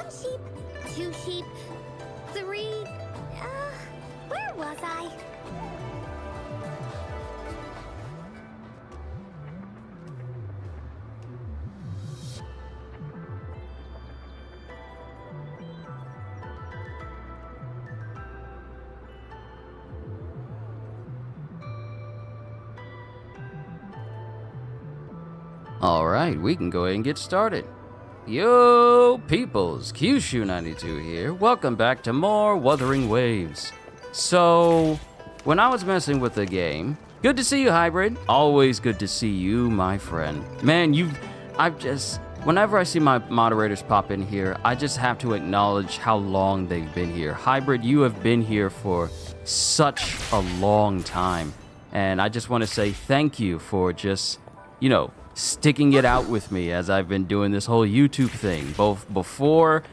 1 sheep, 2 sheep, 3... where was I? Alright, we can go ahead and get started. Yo, peoples, Kyushu92 here. Welcome back to more Wuthering Waves. So, when I was messing with the game, good to see you, Hybrid. Always good to see you, my friend. Man, whenever I see my moderators pop in here, I just have to acknowledge how long they've been here. Hybrid, you have been here for such a long time. And I just want to say thank you for just, sticking it out with me as I've been doing this whole YouTube thing, both before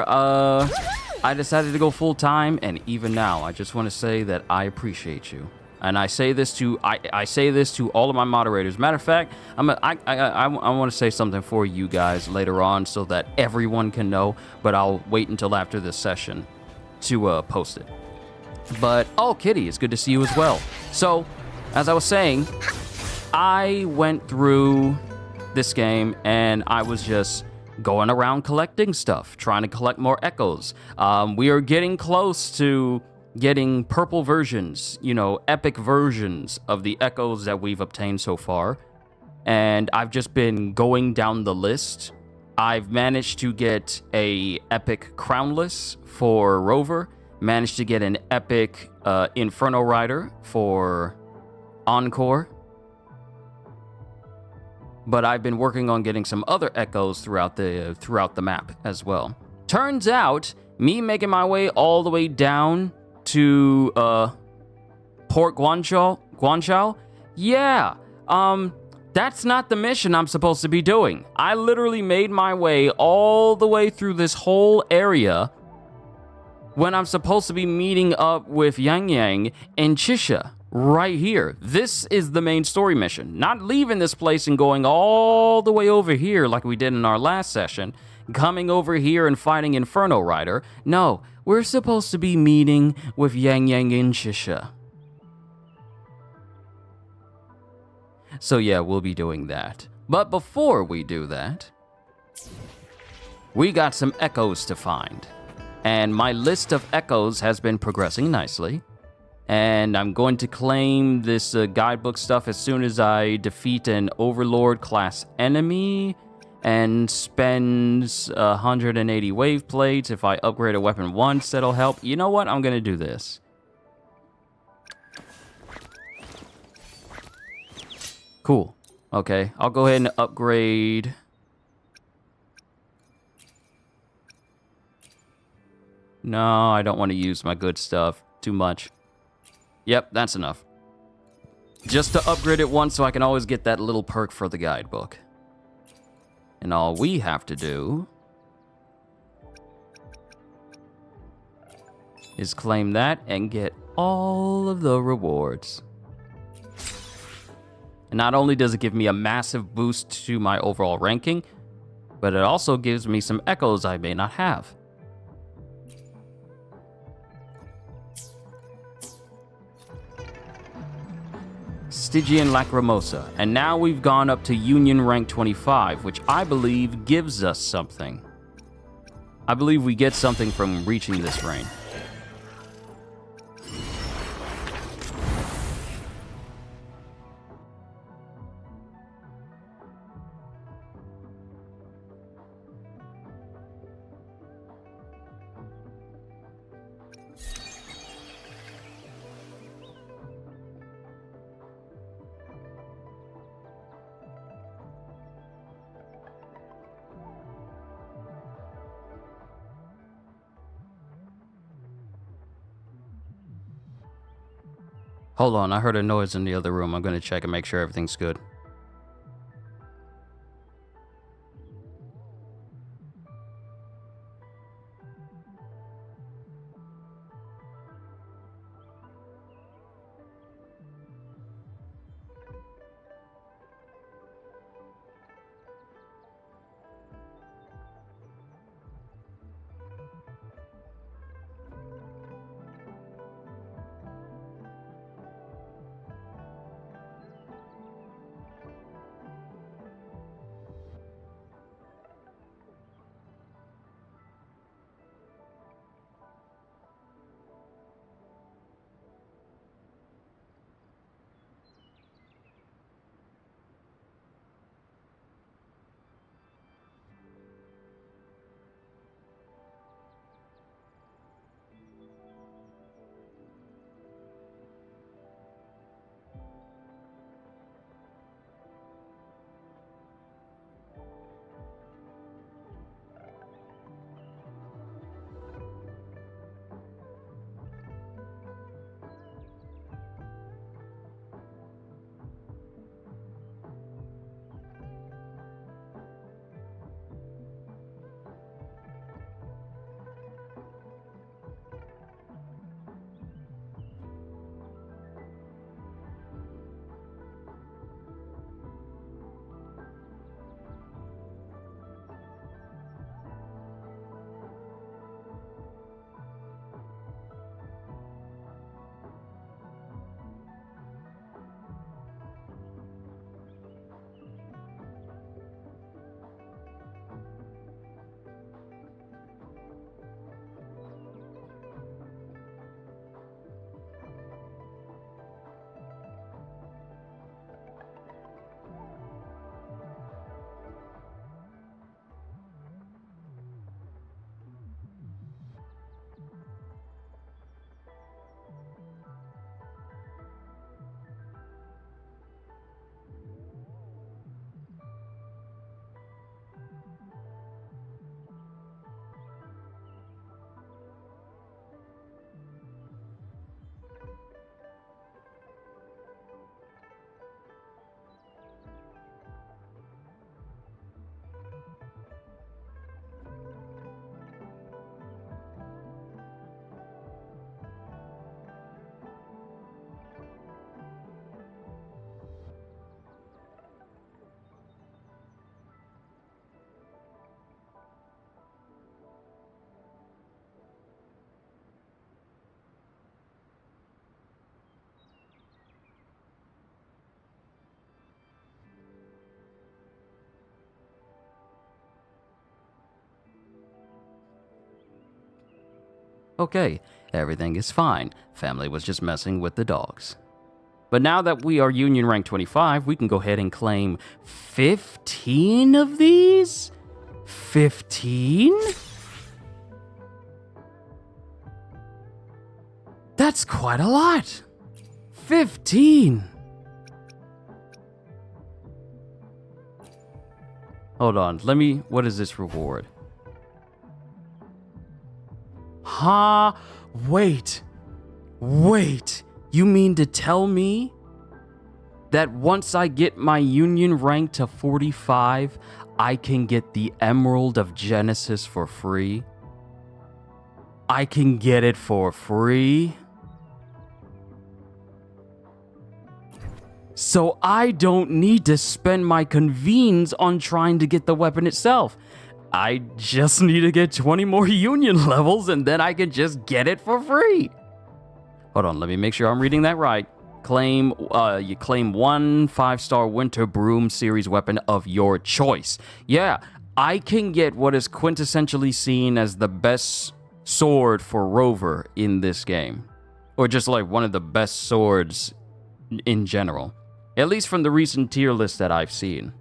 I decided to go full time, and even now. I just want to say that I appreciate you, and I say this to all of my moderators. Matter of fact, I want to say something for you guys later on so that everyone can know, but I'll wait until after this session to post it. But Kitty, it's good to see you as well. So, as I was saying, I went through this game and I was just going around collecting stuff, trying to collect more echoes. We are getting close to getting purple versions, epic versions of the echoes that we've obtained so far. And I've just been going down the list. I've managed to get a epic crownless for Rover, managed to get an epic Inferno Rider for Encore. But I've been working on getting some other echoes throughout the map as well. Turns out, me making my way all the way down to Port Guanchao, yeah, that's not the mission I'm supposed to be doing. I literally made my way all the way through this whole area when I'm supposed to be meeting up with Yang Yang and Chisha. Right here. This is the main story mission. Not leaving this place and going all the way over here like we did in our last session. Coming over here and fighting Inferno Rider. No, we're supposed to be meeting with Yang Yang and Shisha. So yeah, we'll be doing that. But before we do that, we got some echoes to find. And my list of echoes has been progressing nicely. And I'm going to claim this guidebook stuff as soon as I defeat an Overlord class enemy and spend 180 wave plates. If I upgrade a weapon once, that'll help. You know what? I'm going to do this. Cool. Okay, I'll go ahead and upgrade. No, I don't want to use my good stuff too much. Yep, that's enough. Just to upgrade it once so I can always get that little perk for the guidebook. And all we have to do is claim that and get all of the rewards. And not only does it give me a massive boost to my overall ranking, but it also gives me some echoes I may not have. Stygian Lacrimosa, and now we've gone up to Union rank 25, which I believe gives us something. I believe we get something from reaching this rank. Hold on, I heard a noise in the other room. I'm going to check and make sure everything's good. Okay, everything is fine. Family was just messing with the dogs. But now that we are Union Rank 25, we can go ahead and claim 15 of these? 15? That's quite a lot. 15. Hold on, what is this reward? Huh? Wait. You mean to tell me that once I get my Union rank to 45, I can get the Emerald of Genesis for free? I can get it for free? So I don't need to spend my convenes on trying to get the weapon itself. I just need to get 20 more Union levels and then I can just get it for free. Hold on, let me make sure I'm reading that right. You claim one 5-star Winter Broom series weapon of your choice. Yeah, I can get what is quintessentially seen as the best sword for Rover in this game. Or just like one of the best swords in general. At least from the recent tier list that I've seen.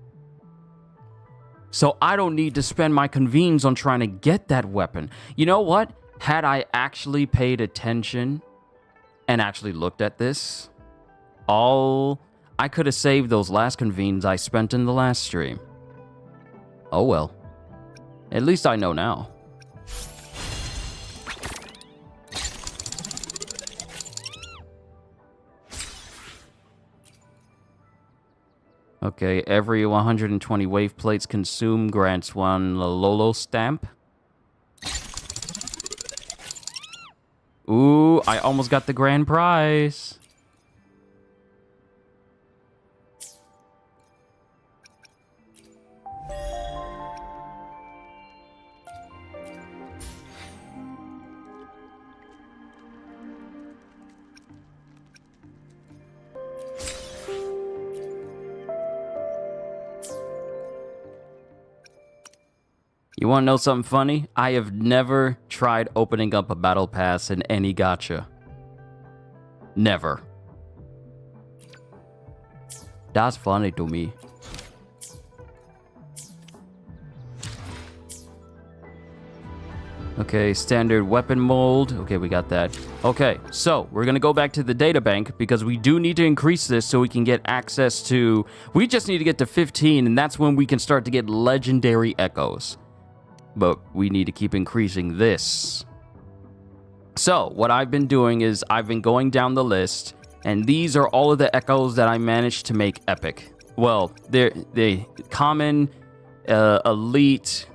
So I don't need to spend my convenes on trying to get that weapon. You know what? Had I actually paid attention and actually looked at this, I could have saved those last convenes I spent in the last stream. Oh well. At least I know now. Okay, every 120 wave plates consumed grants one Lolo stamp. Ooh, I almost got the grand prize. You want to know something funny? I have never tried opening up a battle pass in any gacha. Never. That's funny to me. Okay, standard weapon mold. Okay, we got that. Okay, so we're going to go back to the data bank because we do need to increase this so we can get access to... We just need to get to 15, and that's when we can start to get legendary echoes. But we need to keep increasing this. So, what I've been doing is I've been going down the list, and these are all of the echoes that I managed to make epic. Well, they're common, elite...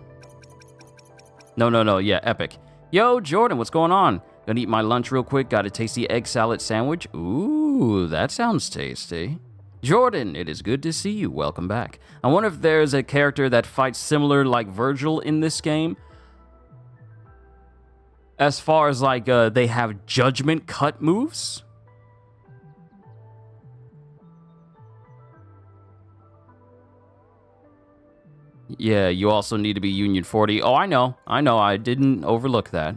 No, yeah, epic. Yo, Jordan, what's going on? Gonna eat my lunch real quick, got a tasty egg salad sandwich. Ooh, that sounds tasty. Jordan, it is good to see you. Welcome back. I wonder if there's a character that fights similar like Virgil in this game. As far as like they have judgment cut moves. Yeah, you also need to be Union 40. Oh, I know. I didn't overlook that.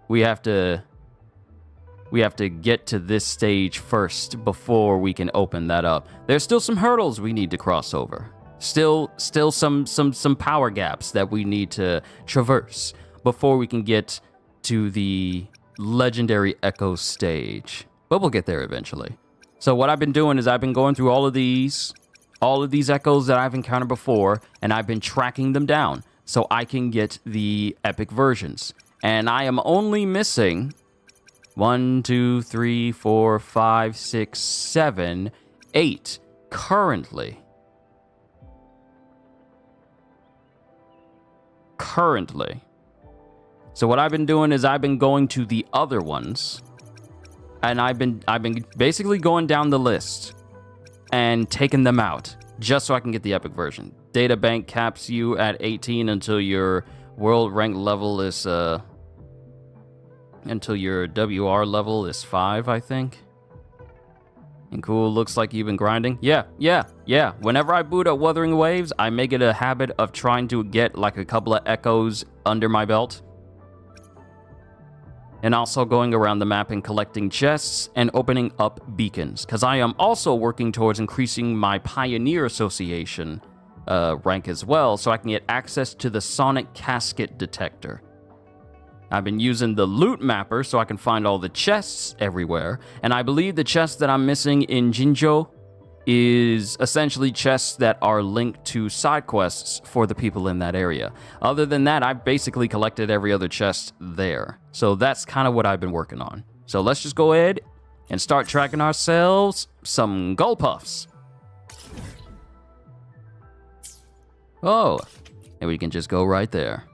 We have to get to this stage first before we can open that up. There's still some hurdles we need to cross over. Still some power gaps that we need to traverse before we can get to the legendary Echo stage. But we'll get there eventually. So what I've been doing is I've been going through all of these echoes that I've encountered before, and I've been tracking them down so I can get the epic versions. And I am only missing 1, 2, 3, 4, 5, 6, 7, 8 currently. So what I've been doing is I've been going to the other ones, and I've been basically going down the list and taking them out just so I can get the epic version. Data bank caps you at 18 until your world rank level is until your WR level is 5, I think. And cool, looks like you've been grinding. Yeah. Whenever I boot up Wuthering Waves, I make it a habit of trying to get like a couple of echoes under my belt. and also going around the map and collecting chests and opening up beacons, because I am also working towards increasing my Pioneer Association rank as well, so I can get access to the Sonic Casket Detector. I've been using the loot mapper so I can find all the chests everywhere, and I believe the chest that I'm missing in Jinzhou is essentially chests that are linked to side quests for the people in that area. Other than that, I've basically collected every other chest there. So that's kind of what I've been working on. So let's just go ahead and start tracking ourselves some gold puffs. Oh, and we can just go right there.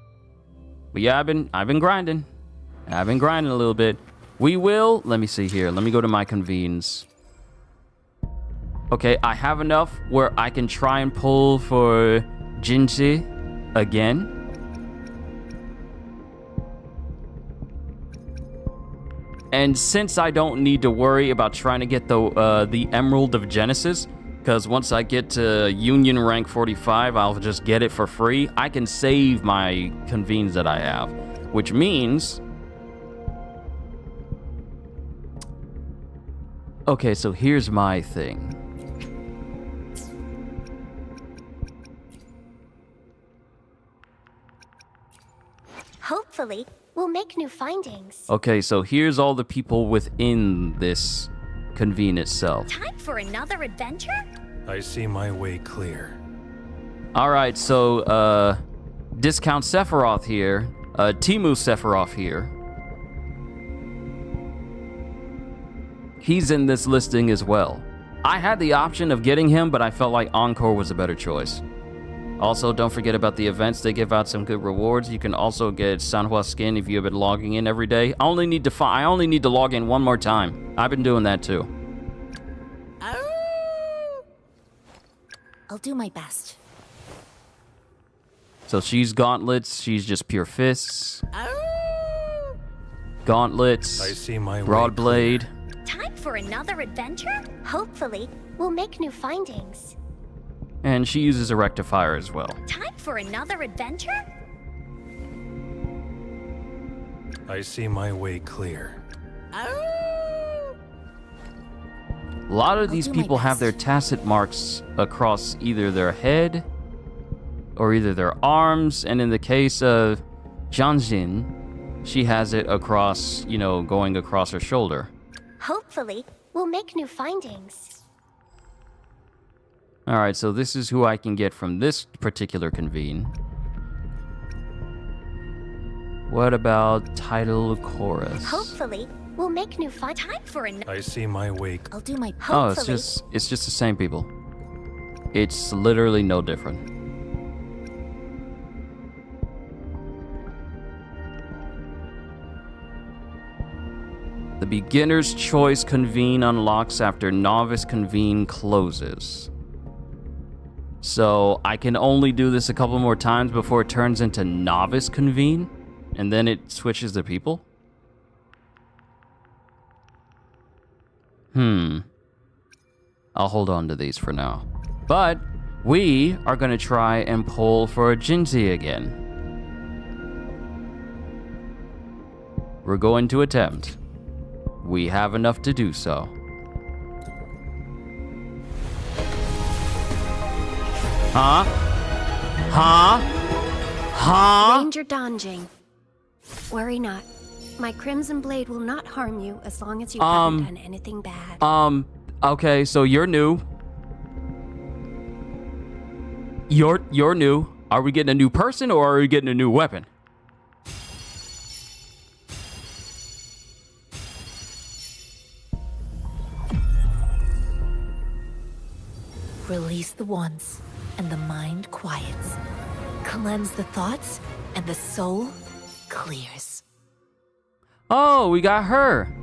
But yeah, I've been grinding. I've been grinding a little bit. We will, let me see here. Let me go to my convenes. Okay, I have enough where I can try and pull for Jinji again. And since I don't need to worry about trying to get the Emerald of Genesis, because once I get to Union rank 45, I'll just get it for free. I can save my convenes that I have, which means... Okay, so here's my thing. Hopefully, we'll make new findings. Okay, so here's all the people within this convene itself. Time for another adventure? I see my way clear. Alright, so, Discount Sephiroth here. Timu Sephiroth here. He's in this listing as well. I had the option of getting him, but I felt like Encore was a better choice. Also, don't forget about the events. They give out some good rewards. You can also get Sanhua skin if you have been logging in every day. I only need to log in one more time. I've been doing that too. I'll do my best. So she's gauntlets. She's just pure fists. Gauntlets. I see my way broad blade. Time for another adventure? Hopefully, we'll make new findings. And she uses a rectifier as well. Time for another adventure? I see my way clear. A lot of these people have their tacit marks across either their head or either their arms, and in the case of Jianjin, she has it across, you know, going across her shoulder. Hopefully, we'll make new findings. Alright, so this is who I can get from this particular convene. What about title chorus? Hopefully, we'll make new time for an. I see my way. I'll do my. Oh, Hopefully. it's just the same people. It's literally no different. The beginner's choice convene unlocks after novice convene closes. So I can only do this a couple more times before it turns into novice convene, and then it switches the people? I'll hold on to these for now. But we are going to try and pull for a Jinzi again. We're going to attempt. We have enough to do so. Huh? Ranger Donjing. Worry not. My Crimson Blade will not harm you as long as you haven't done anything bad. Okay, so you're new. You're new. Are we getting a new person or are we getting a new weapon? Release the wands, and the mind quiets. Cleanse the thoughts, and the soul clears. Oh, we got her.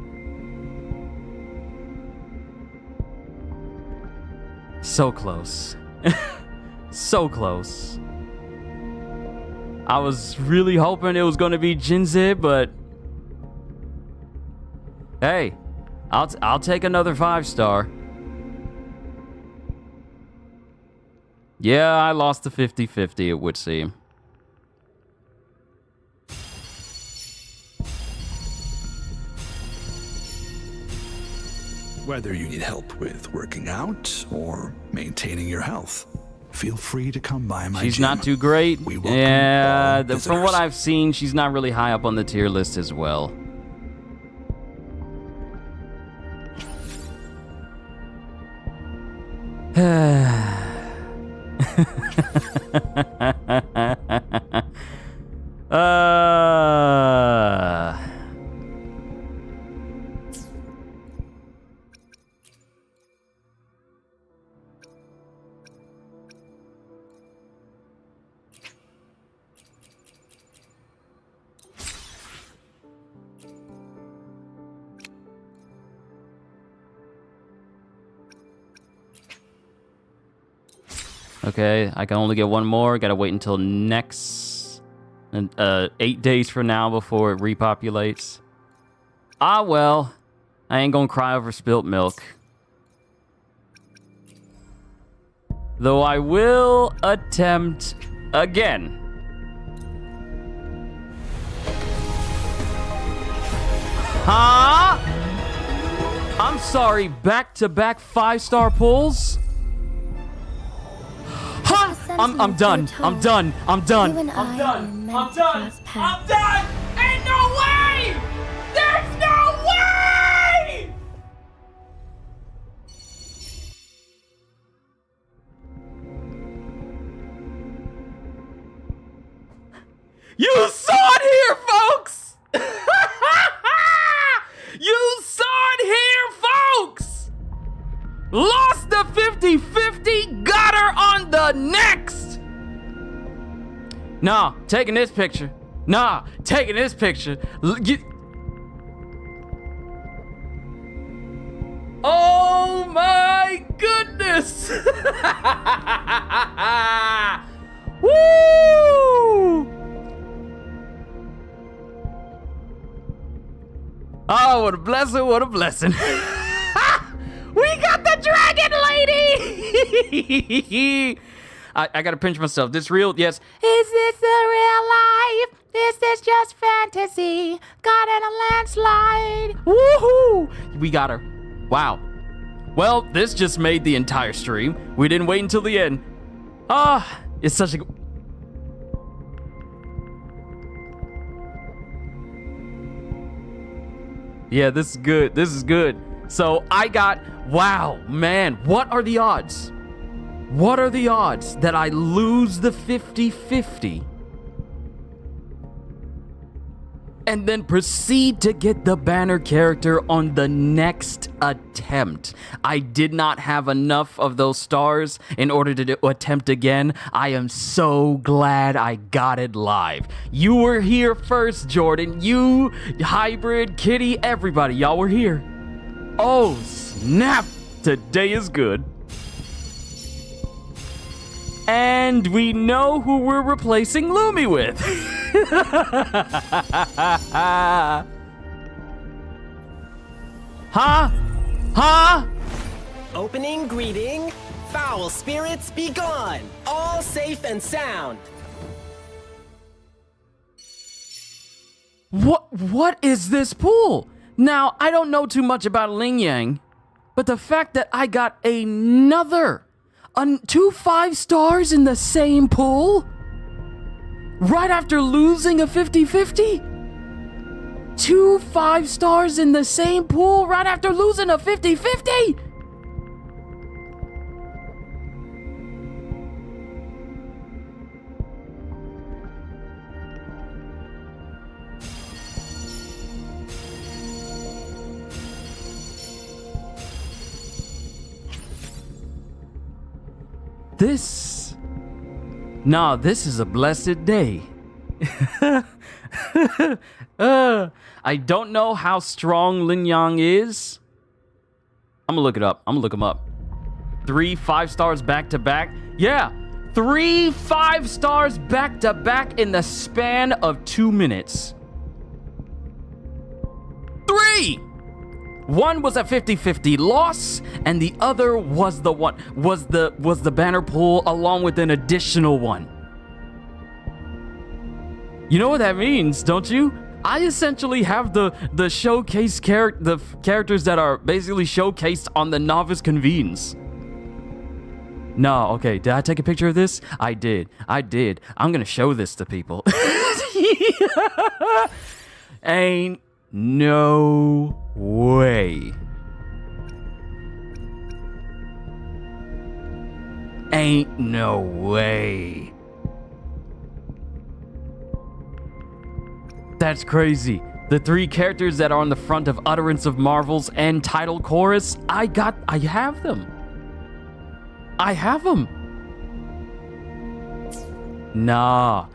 So close. So close. I was really hoping it was going to be Jinzi, but hey, I'll take another 5-star. Yeah, I lost the 50-50, it would seem. Whether you need help with working out or maintaining your health, feel free to come by my She's gym. not too great. We welcome Yeah, all from what visitors. I've seen, she's not really high up on the tier list as well. Okay, I can only get one more. Gotta wait until next 8 days from now before it repopulates. Ah, well, I ain't gonna cry over spilt milk. Though I will attempt again. Huh? I'm sorry, back-to-back 5-star pulls? Huh? I'm done. I'm done. I'm done. You and I'm I done. were meant I'm to done. cross I'm paths. done. Ain't no way! There's no way! You saw it here, folks! You saw it here, folks! Lost the 50-50, got her on the next! Nah, taking this picture. Nah, taking this picture. Oh my goodness! Woo! Oh, what a blessing, what a blessing. We got the dragon lady! I gotta pinch myself. This real? Yes. Is this the real life? Is this just fantasy? Got in a landslide. Woohoo! We got her. Wow. Well, this just made the entire stream. We didn't wait until the end. Ah, it's such a... Yeah, this is good. This is good. So I got... Wow, man. What are the odds? What are the odds that I lose the 50-50 and then proceed to get the banner character on the next attempt? I did not have enough of those stars in order to attempt again. I am so glad I got it live. You were here first, Jordan. You, Hybrid, Kitty, everybody. Y'all were here. Oh, snap. Today is good. And we know who we're replacing Lumi with. Huh? Huh? Opening greeting. Foul spirits be gone. All safe and sound. What is this pool? Now, I don't know too much about Ling Yang, but the fact that I got another 2 5 stars in the same pool right after losing a 50-50? 2 5 stars in the same pool right after losing a 50-50? This is a blessed day. I don't know how strong Lin Yang is. I'm gonna look it up. I'm gonna look him up. 3 5 stars back to back. Yeah, 3 5 stars back to back in the span of 2 minutes. 3! One was a 50-50 loss, and the other was the banner pull along with an additional one. You know what that means, don't you? I essentially have the showcase characters that are basically showcased on the novice convenes. No, okay, did I take a picture of this? I did. I'm gonna show this to people. Ain't no way. Ain't no way. That's crazy. The 3 characters that are on the front of Utterance of Marvels and title chorus, I have them. Nah,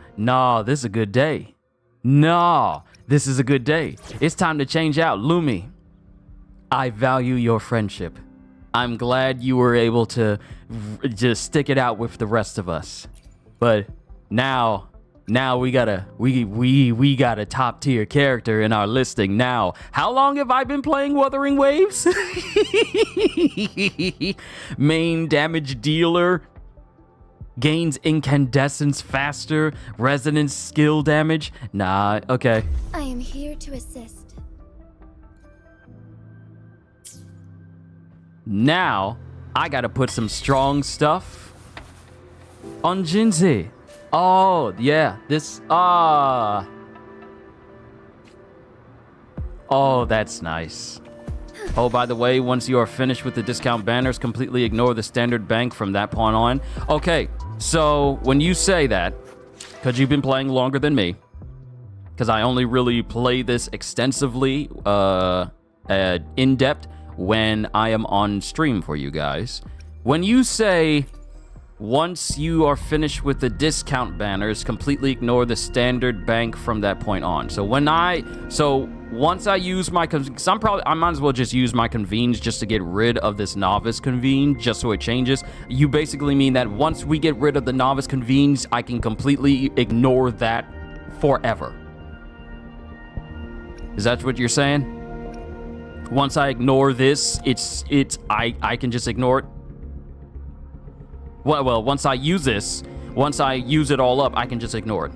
this is a good day. Nah, this is a good day. It's time to change out. Lumi, I value your friendship. I'm glad you were able to just stick it out with the rest of us. But now we got a top tier character in our listing now. How long have I been playing Wuthering Waves? Main damage dealer, gains incandescence faster, resonance skill damage. Nah, okay. I am here to assist. Now, I gotta put some strong stuff on Jinzi. Oh, yeah, this, oh, that's nice. Oh, by the way, once you are finished with the discount banners, completely ignore the standard bank from that point on. Okay, so when you say that, because you've been playing longer than me, because I only really play this extensively, in depth, when I am on stream for you guys. When you say, once you are finished with the discount banners, completely ignore the standard bank from that point on. So once I use my, because I might as well just use my convenes just to get rid of this novice convene, just so it changes. You basically mean that once we get rid of the novice convenes, I can completely ignore that forever. Is that what you're saying? Once I ignore this, I can just ignore it. Well, once I use this, once I use it all up, I can just ignore it.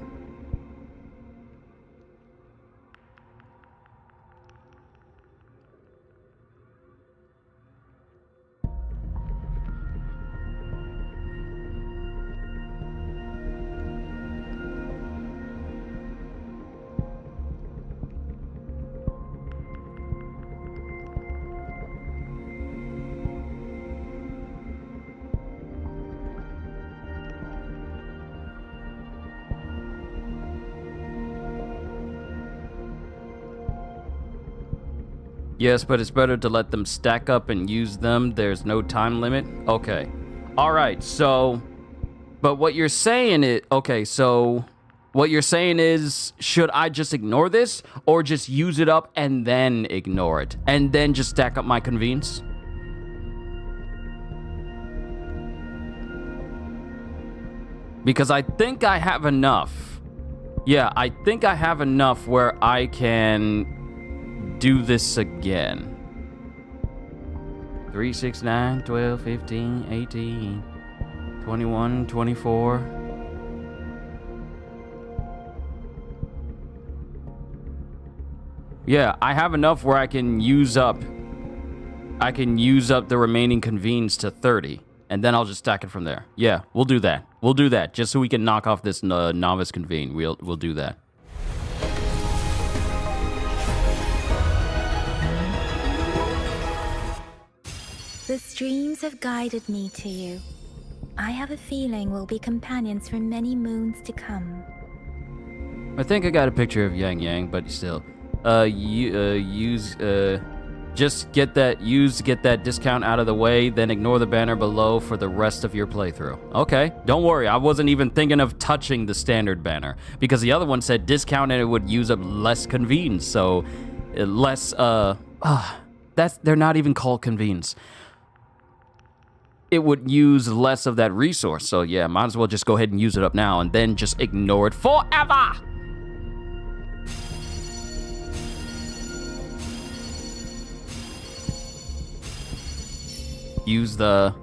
Yes, but it's better to let them stack up and use them. There's no time limit. Okay. All right. So, but what you're saying is, okay, so what you're saying is, should I just ignore this or just use it up and then ignore it and then just stack up my convenes? Because I think I have enough. Yeah, I think I have enough where I can do this again. 3, 6, 9, 12, 15, 18, 21, 24. Yeah, I have enough where I can use up the remaining convenes to 30, and then I'll just stack it from there. Yeah, we'll do that. We'll do that just so we can knock off this novice convene. We'll do that. The streams have guided me to you. I have a feeling we'll be companions for many moons to come. I think I got a picture of Yang Yang, but still. Just get that discount out of the way, then ignore the banner below for the rest of your playthrough. Okay, don't worry. I wasn't even thinking of touching the standard banner because the other one said discount and it would use up less convenes. So less, they're not even called convenes. It would use less of that resource. So yeah, might as well just go ahead and use it up now and then just ignore it forever. Use the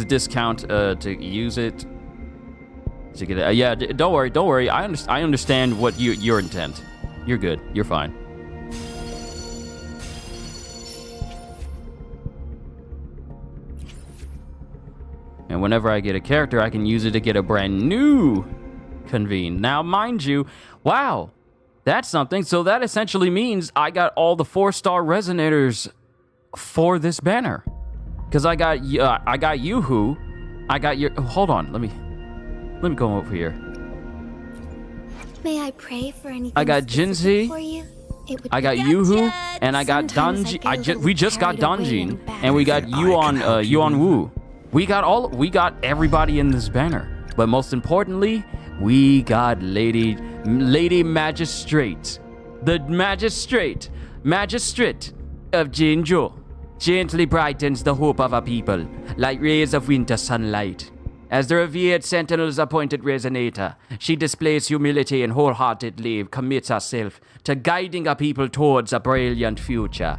discount to use it. To get it. Yeah, don't worry. I understand what your intent. You're good. You're fine. And whenever I get a character, I can use it to get a brand new convene. Now, mind you, wow, that's something. So that essentially means I got all the 4-star resonators for this banner. Because I got Yoo-Hoo. I got your... Hold on, let me go over here. May I pray for anything I got specific Jinzi. for you? I got Yoo-Hoo, and I got Sometimes I Danji. get a We just got little carried away in Danjin, and we got If I can Yuan Wu. We got everybody in this banner. But most importantly, we got Lady Magistrate. The Magistrate of Jinzhou. Gently brightens the hope of a people, like rays of winter sunlight. As the revered Sentinel's appointed resonator, she displays humility and wholeheartedly commits herself to guiding a people towards a brilliant future.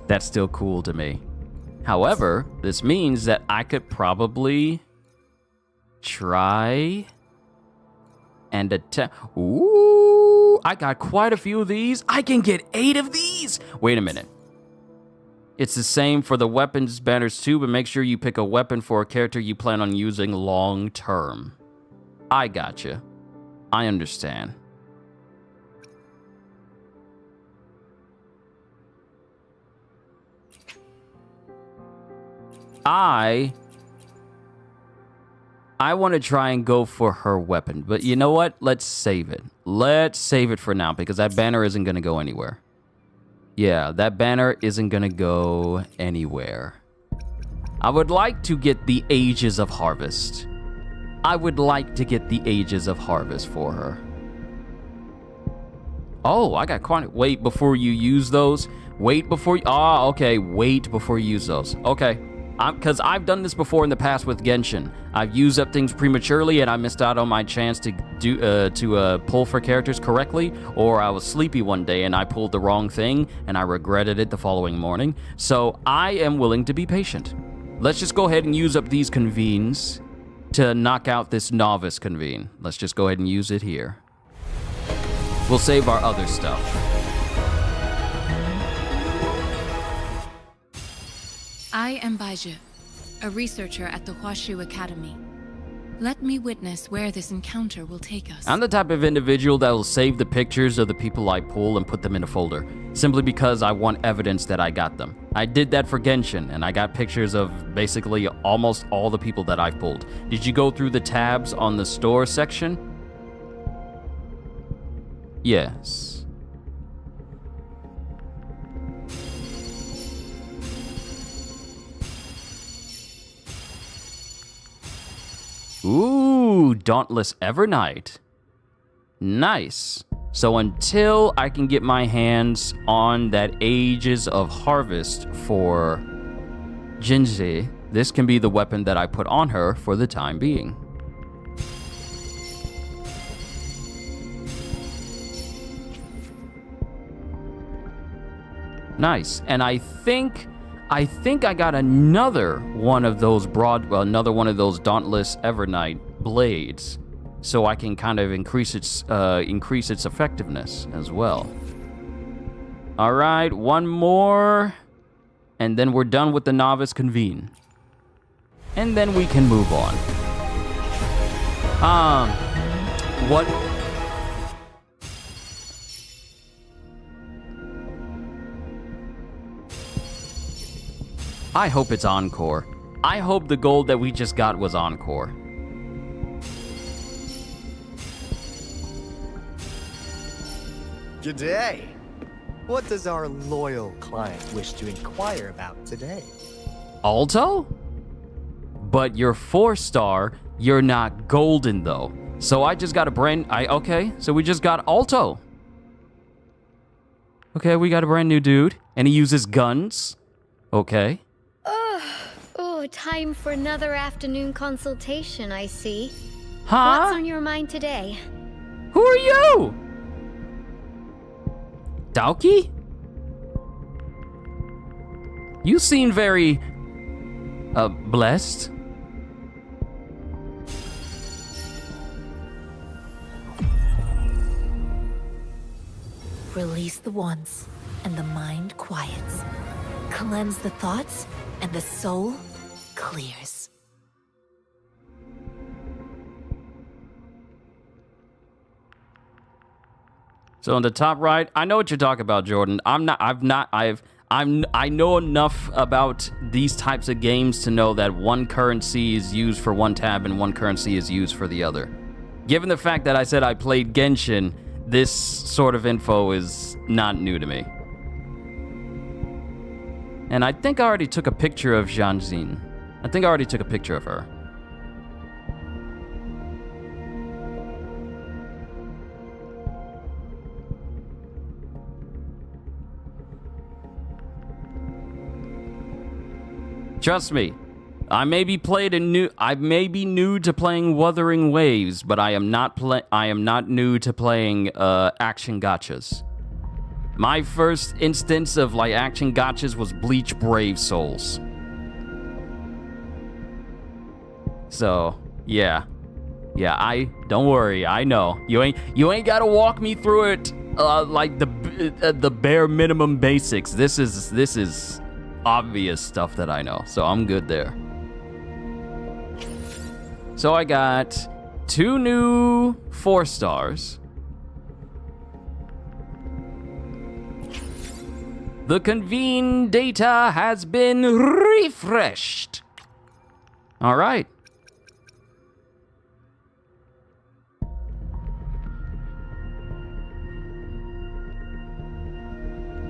That's still cool to me. However, this means that I could probably try and attempt. Ooh, I got quite a few of these. I can get 8 of these. Wait a minute. It's the same for the weapons banners too, but make sure you pick a weapon for a character you plan on using long term. I gotcha. I understand. I want to try and go for her weapon, but you know what? Let's save it. Let's save it for now because that banner isn't going to go anywhere. Yeah, that banner isn't going to go anywhere. I would like to get the Ages of Harvest. I would like to get the Ages of Harvest for her. Oh, I got quite... Wait before you use those. Wait before... Ah, okay. Wait before you use those. Okay. Because I've done this before in the past with Genshin. I've used up things prematurely and I missed out on my chance to pull for characters correctly, or I was sleepy one day and I pulled the wrong thing and I regretted it the following morning. So I am willing to be patient. Let's just go ahead and use up these convenes to knock out this novice convene. Let's just go ahead and use it here. We'll save our other stuff. I am Baizhi, a researcher at the Huashu Academy. Let me witness where this encounter will take us. I'm the type of individual that will save the pictures of the people I pull and put them in a folder, simply because I want evidence that I got them. I did that for Genshin, and I got pictures of basically almost all the people that I've pulled. Did you go through the tabs on the store section? Yes. Ooh, Dauntless Evernight. Nice. So until I can get my hands on that Ages of Harvest for Jinzi, this can be the weapon that I put on her for the time being. Nice. And I think I got another one of those Dauntless Evernight blades, so I can kind of increase its effectiveness as well. All right, one more, and then we're done with the novice convene, and then we can move on. What? I hope it's Encore. I hope the gold that we just got was Encore. G'day. What does our loyal client wish to inquire about today? Alto? But you're 4-star, you're not golden though. So I just got a okay, so we just got Alto. Okay, we got a brand new dude, and he uses guns. Okay. Oh, time for another afternoon consultation, I see. Huh? What's on your mind today? Who are you? Daoki? You seem very, blessed. Release the wants, and the mind quiets. Cleanse the thoughts, and the soul clears. So on the top right, I know what you're talking about, Jordan. I know enough about these types of games to know that one currency is used for one tab and one currency is used for the other. Given the fact that I said I played Genshin, this sort of info is not new to me. And I think I already took a picture of Zhanjin. I think I already took a picture of her. Trust me, I may be new to playing Wuthering Waves, but I am not new to playing action gachas. My first instance of like action gachas was Bleach Brave Souls. So, yeah, don't worry, I know. You ain't gotta walk me through it like the bare minimum basics. This is obvious stuff that I know, so I'm good there. So I got 2 new 4 stars. The convene data has been refreshed. All right.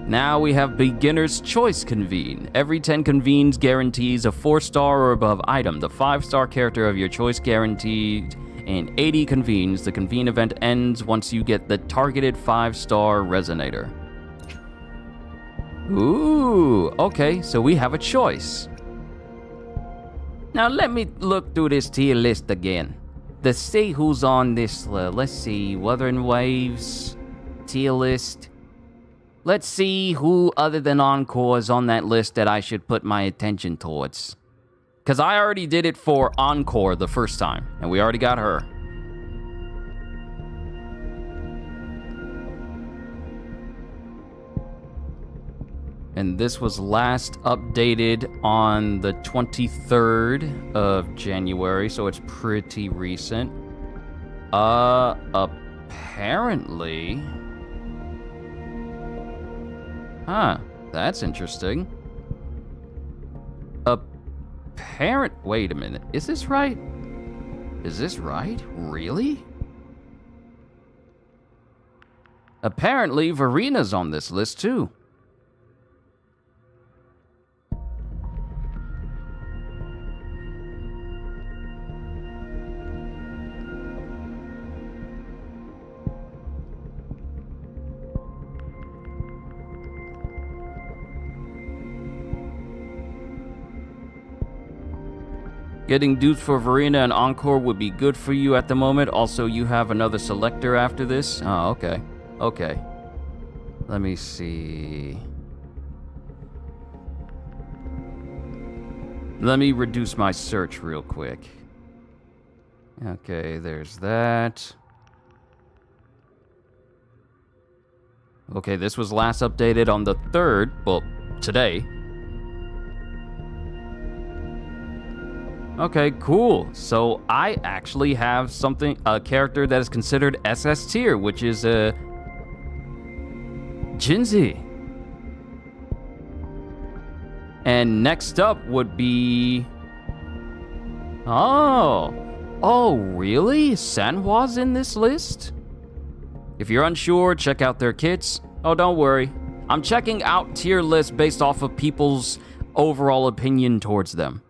Now we have Beginner's Choice Convene. Every 10 convenes guarantees a 4-star or above item. The 5-star character of your choice guaranteed in 80 convenes. The convene event ends once you get the targeted 5-star resonator. Ooh, okay, so we have a choice. Now let me look through this tier list again. Let's see who's on this list. Let's see, Wuthering Waves, tier list. Let's see who other than Encore is on that list that I should put my attention towards. Because I already did it for Encore the first time, and we already got her. And this was last updated on the 23rd of January, so it's pretty recent. Apparently... Huh, that's interesting. Wait a minute, is this right? Is this right? Really? Apparently, Verina's on this list too. Getting dupes for Verina and Encore would be good for you at the moment. Also, you have another selector after this. Oh, okay. Okay. Let me see. Let me reduce my search real quick. Okay, there's that. Okay, this was last updated on the 3rd. Well, today. Okay, cool. So I actually have a character that is considered SS tier, which is Jinzi. And next up would be... Oh, really? Sanhwa's in this list? If you're unsure, check out their kits. Oh, don't worry. I'm checking out tier lists based off of people's overall opinion towards them.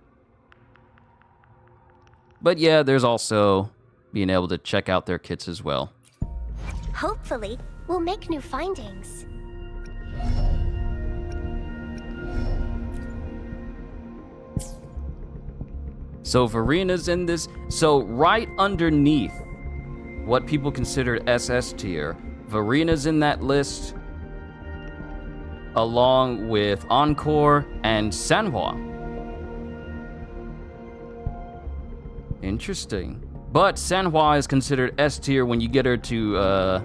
But yeah, there's also being able to check out their kits as well. Hopefully, we'll make new findings. So Verina's in this. So right underneath what people consider SS tier, Verina's in that list. along with Encore and Sanhua. Interesting. But Sanhua is considered S tier when you get her to,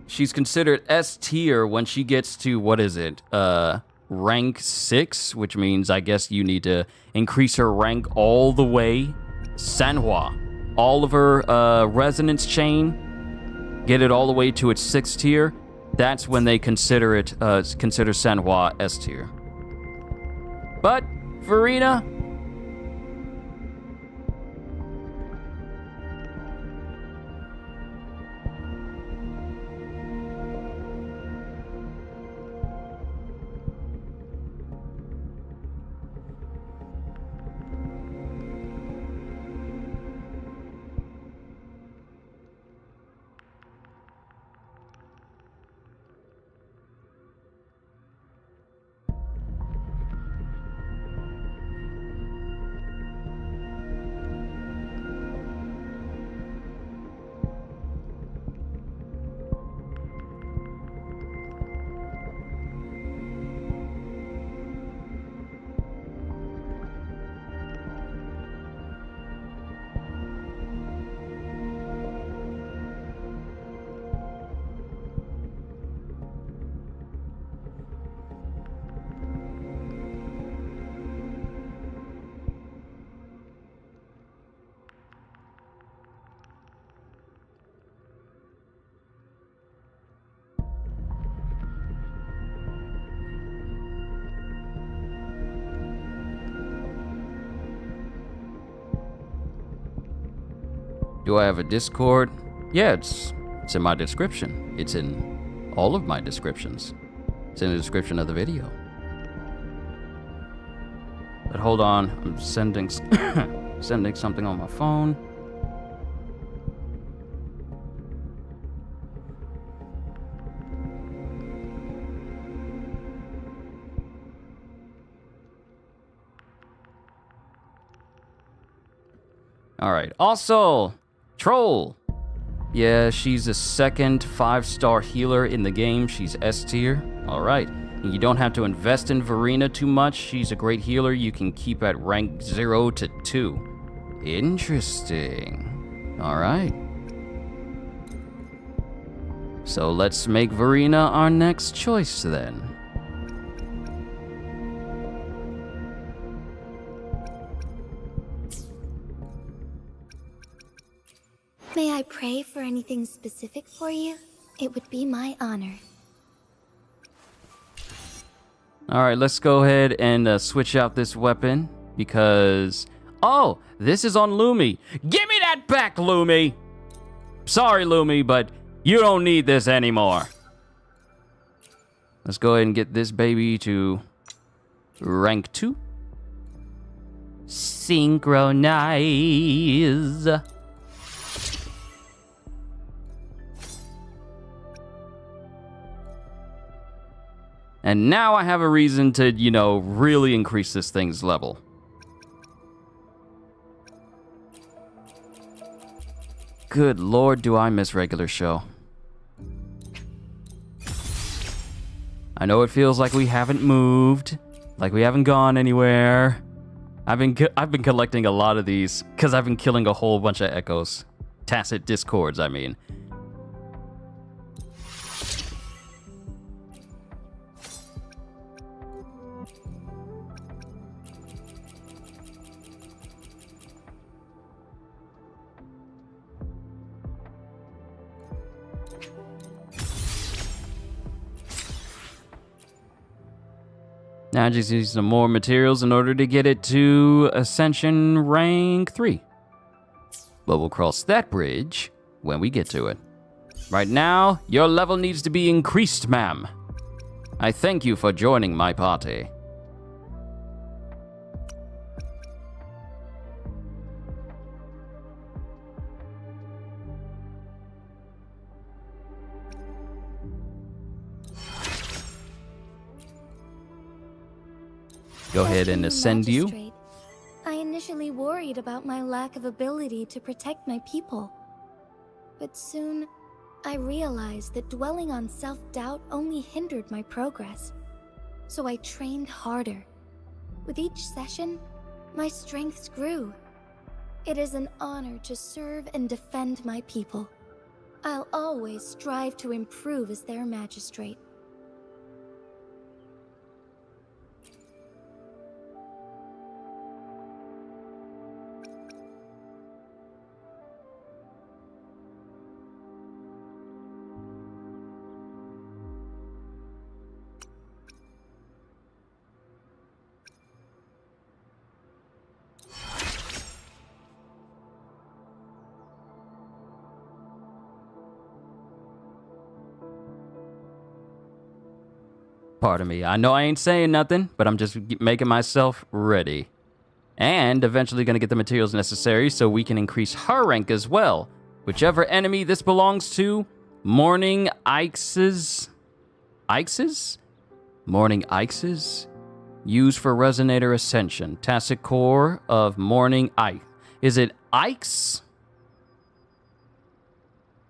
she's considered S tier when she gets to, what is it? Rank 6, which means I guess you need to increase her rank all the way. Sanhua. All of her resonance chain, get it all the way to its 6th tier. That's when they consider it, consider Sanhua S tier. But, Verena, do I have a Discord? Yeah, it's in my description. It's in all of my descriptions. It's in the description of the video. But hold on, I'm sending sending something on my phone. All right. Also, Troll. Yeah, she's a second 5-star healer in the game. She's S tier. All right. You don't have to invest in Verena too much. She's a great healer. You can keep at rank 0 to 2. Interesting. All right. So let's make Verena our next choice then. May I pray for anything specific for you? It would be my honor. All right, let's go ahead and switch out this weapon because... Oh, this is on Lumi. Give me that back, Lumi! Sorry, Lumi, but you don't need this anymore. Let's go ahead and get this baby to rank 2. Synchronize. And now I have a reason to, you know, really increase this thing's level. Good lord, do I miss regular show. I know it feels like we haven't moved, like we haven't gone anywhere. I've been collecting a lot of these because I've been killing a whole bunch of echoes. Tacit discords, I mean. Now I just need some more materials in order to get it to Ascension rank 3. But we'll cross that bridge when we get to it. Right now, your level needs to be increased, ma'am. I thank you for joining my party. Go ahead and ascend you. Magistrate, I initially worried about my lack of ability to protect my people. But soon, I realized that dwelling on self-doubt only hindered my progress. So I trained harder. With each session, my strengths grew. It is an honor to serve and defend my people. I'll always strive to improve as their magistrate. Pardon me. I know I ain't saying nothing, but I'm just making myself ready. And eventually going to get the materials necessary so we can increase her rank as well. Whichever enemy this belongs to, Morning Ixes. Ixes? Morning Ixes? Used for Resonator Ascension. Tacit Core of Morning Ike. Is it Ike's?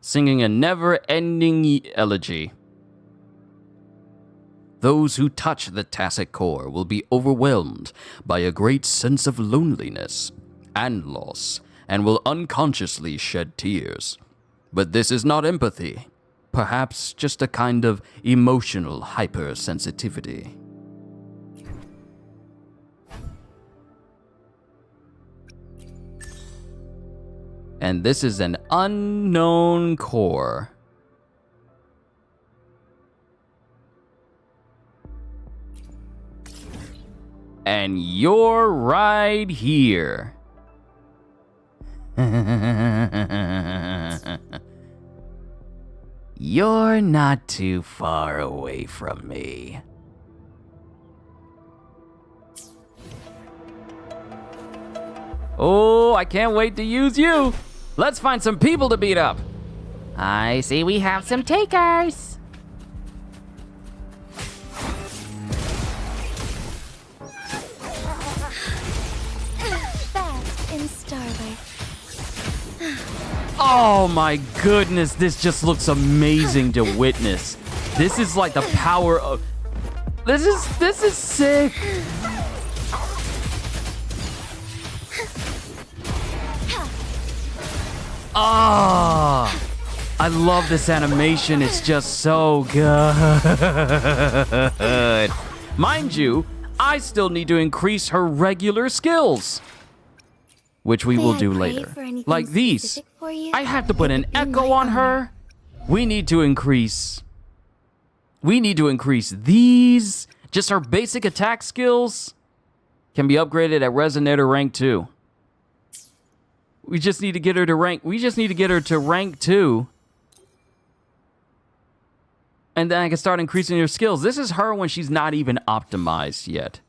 Singing a never-ending elegy. Those who touch the Tacit Core will be overwhelmed by a great sense of loneliness and loss, and will unconsciously shed tears. But this is not empathy, perhaps just a kind of emotional hypersensitivity. And this is an unknown core. And you're right here. You're not too far away from me. Oh, I can't wait to use you. Let's find some people to beat up. I see we have some takers. Oh my goodness, this just looks amazing to witness. This is like the power of... This is sick. Ah, I love this animation. It's just so good. Mind you, I still need to increase her regular skills, which we will do later. Like these. I have to put an echo on her. We need to increase these. Just her basic attack skills can be upgraded at Resonator rank 2. We just need to get her to rank 2. And then I can start increasing her skills. This is her when she's not even optimized yet.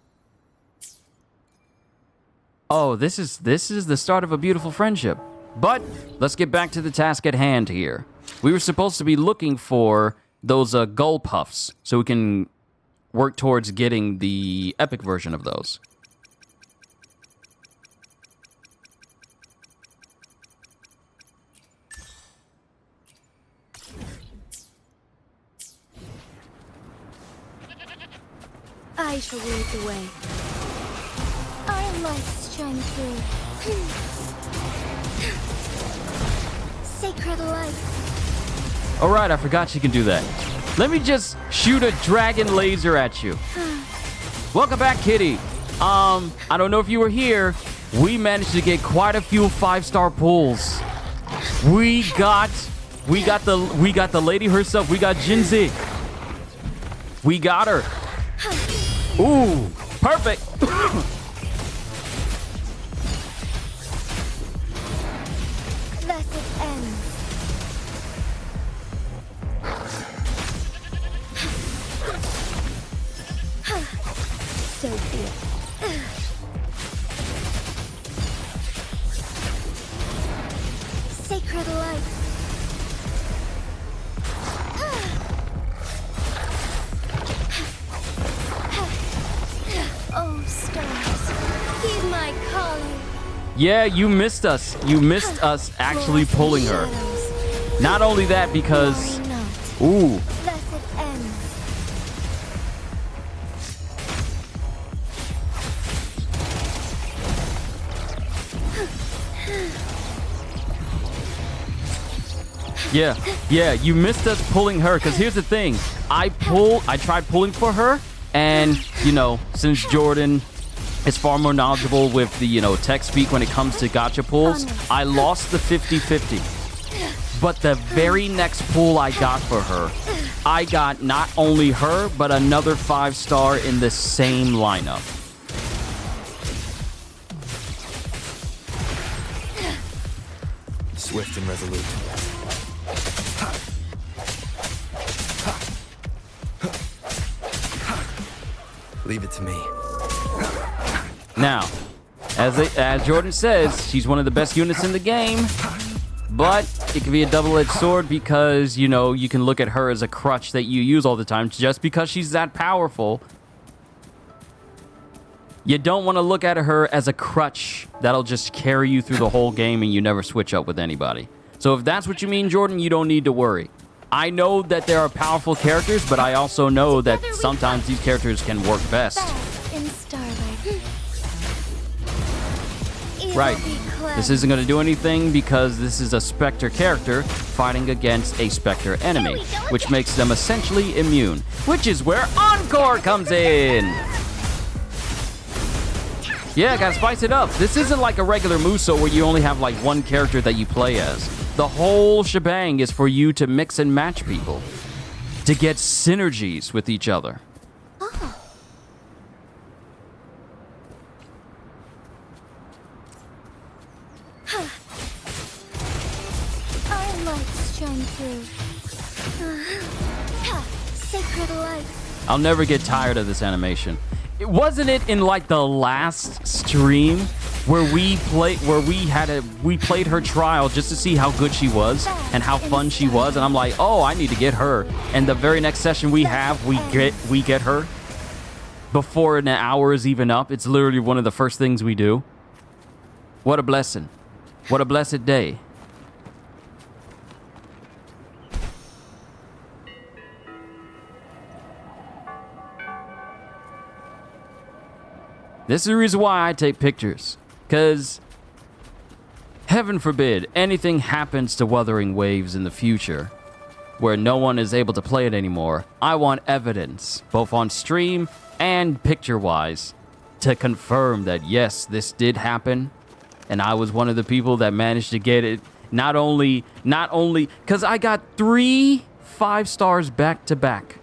Oh, this is the start of a beautiful friendship. But let's get back to the task at hand here. We were supposed to be looking for those gull puffs so we can work towards getting the epic version of those. I shall lead the way. Our lights shine through. Sacred light. Alright, I forgot she can do that. Let me just shoot a dragon laser at you. Welcome back, Kitty. I don't know if you were here. We managed to get quite a few 5-star pulls. We got the lady herself. We got Jinzi. We got her. Ooh, perfect. Thus it ends. So be it. Sacred light. Oh, stars, heed my calling. Yeah, you missed us. You missed us actually pulling her. Not only that, because... Worry not. Ooh. Thus it ends. Yeah, you missed us pulling her, because here's the thing. I tried pulling for her, and, you know, since Jordan is far more knowledgeable with the, you know, tech speak when it comes to gacha pulls, I lost the 50-50. But the very next pull I got for her, I got not only her, but another 5-star in the same lineup. Swift and resolute. Leave it to me. Now, as Jordan says, she's one of the best units in the game, but it can be a double-edged sword because, you know, you can look at her as a crutch that you use all the time just because she's that powerful. You don't want to look at her as a crutch that'll just carry you through the whole game and you never switch up with anybody. So if that's what you mean, Jordan, you don't need to worry. I know that there are powerful characters, but I also know that sometimes these characters can work best. In starlight. Right. This isn't going to do anything because this is a Spectre character fighting against a Spectre enemy, which makes them essentially immune, which is where Encore comes in. Yeah, gotta spice it up. This isn't like a regular Muso where you only have like one character that you play as. The whole shebang is for you to mix and match people, to get synergies with each other. Oh. Our lights shine through. Sacred light. I'll never get tired of this animation. Wasn't it in like the last stream where we played her trial just to see how good she was and how fun she was, and I'm like, oh, I need to get her. And the very next session we have, we get her before an hour is even up. It's literally one of the first things we do. What a blessing. What a blessed day. This is the reason why I take pictures, because heaven forbid anything happens to Wuthering Waves in the future where no one is able to play it anymore. I want evidence, both on stream and picture-wise, to confirm that yes, this did happen, and I was one of the people that managed to get it. Not only, because I got 3 5-stars back to back.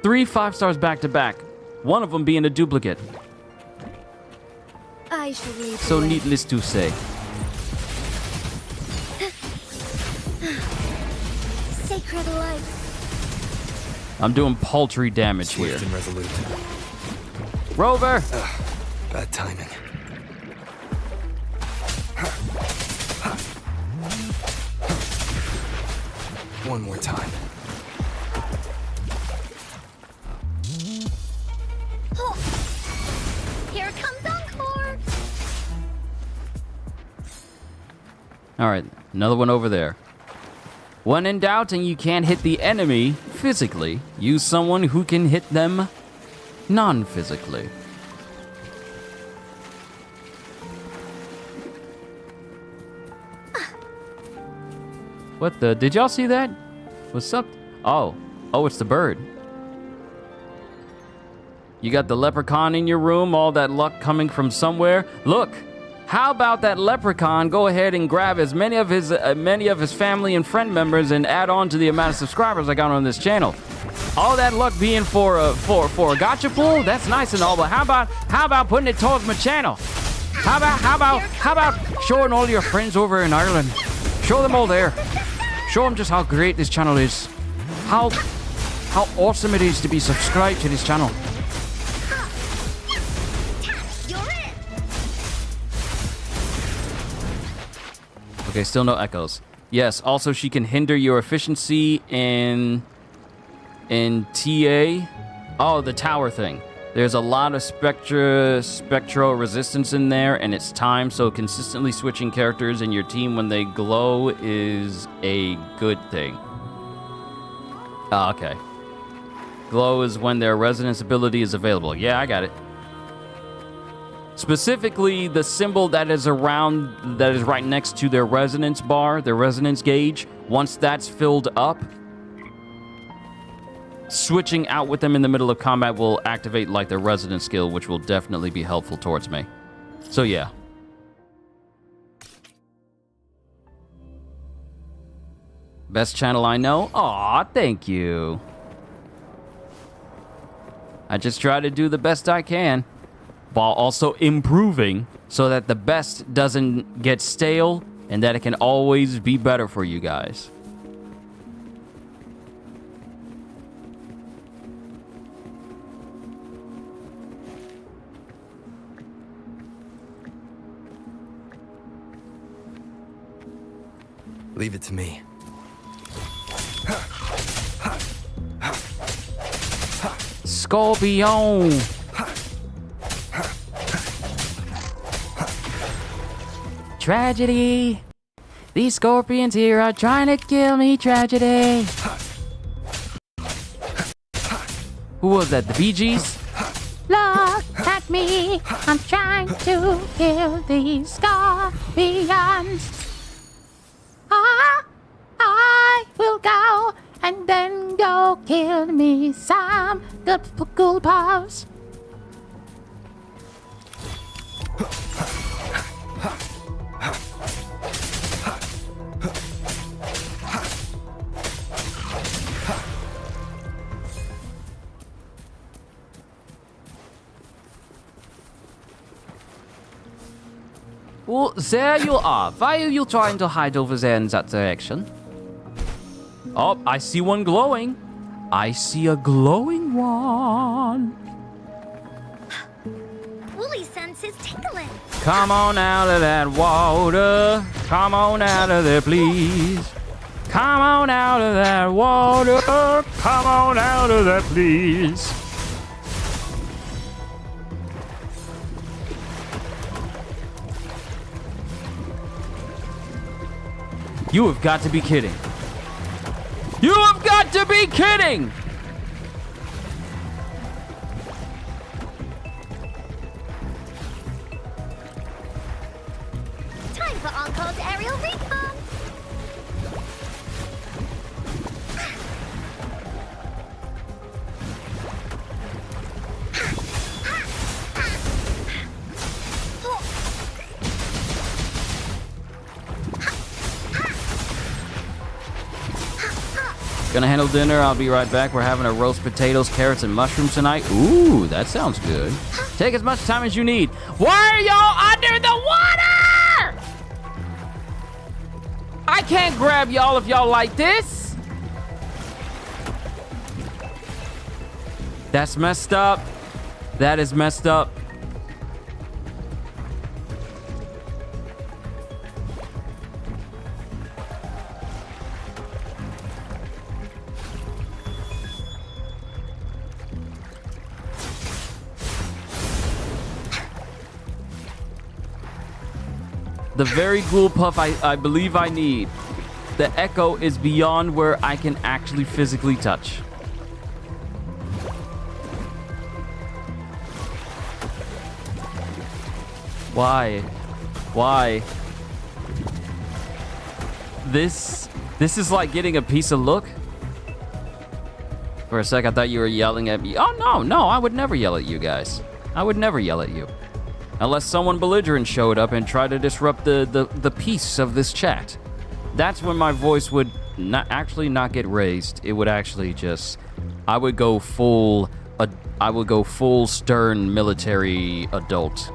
3 5-stars back to back. One of them being a duplicate. I shall lead So the way. needless to say. Sacred light. I'm doing paltry damage here. Swift and resolute. Rover! Bad timing. One more time. Here comes Encore. Alright, another one over there. When in doubt and you can't hit the enemy physically, use someone who can hit them non-physically. What the? Did y'all see that? What's up? Oh, it's the bird. You got the leprechaun in your room, all that luck coming from somewhere. Look, how about that leprechaun go ahead and grab as many of his family and friend members and add on to the amount of subscribers I got on this channel. All that luck being for a gacha pool, that's nice and all, but how about putting it towards my channel? How about showing all your friends over in Ireland? Show them all there. Show them just how great this channel is. How awesome it is to be subscribed to this channel. Okay, still no echoes. Yes, also she can hinder your efficiency in TA. Oh, the tower thing. There's a lot of spectral resistance in there, and it's time, so consistently switching characters in your team when they glow is a good thing. Okay. Glow is when their resonance ability is available. Yeah, I got it. Specifically, the symbol that is right next to their resonance bar, their resonance gauge, once that's filled up, switching out with them in the middle of combat will activate like their resonance skill, which will definitely be helpful towards me. So yeah. Best channel I know? Aw, thank you. I just try to do the best I can while also improving so that the best doesn't get stale and that it can always be better for you guys. Leave it to me. Scorpion! Tragedy! These scorpions here are trying to kill me, tragedy! Who was that, the Bee Gees? Look at me, I'm trying to kill these scorpions. I will go and then go kill me some good cool puffs. Well, there you are. Why are you trying to hide over there in that direction? Oh, I see one glowing. I see a glowing one. Woolly sense is tingling. Come on out of that water. Come on out of there, please. Come on out of that water. Come on out of there, please. You have got to be kidding. You have got to be kidding! Time for Encore's aerial recon. Gonna handle dinner. I'll be right back. We're having a roast potatoes, carrots, and mushrooms tonight. Ooh, that sounds good. Take as much time as you need. Why are y'all under the water? I can't grab y'all if y'all like this. That's messed up. That is messed up. The very ghoul puff I believe I need. The echo is beyond where I can actually physically touch. Why? Why? This is like getting a piece of look. For a sec, I thought you were yelling at me. Oh, no, I would never yell at you guys. I would never yell at you. Unless someone belligerent showed up and tried to disrupt the peace of this chat. That's when my voice would not get raised. It would actually just... I would go full stern military adult.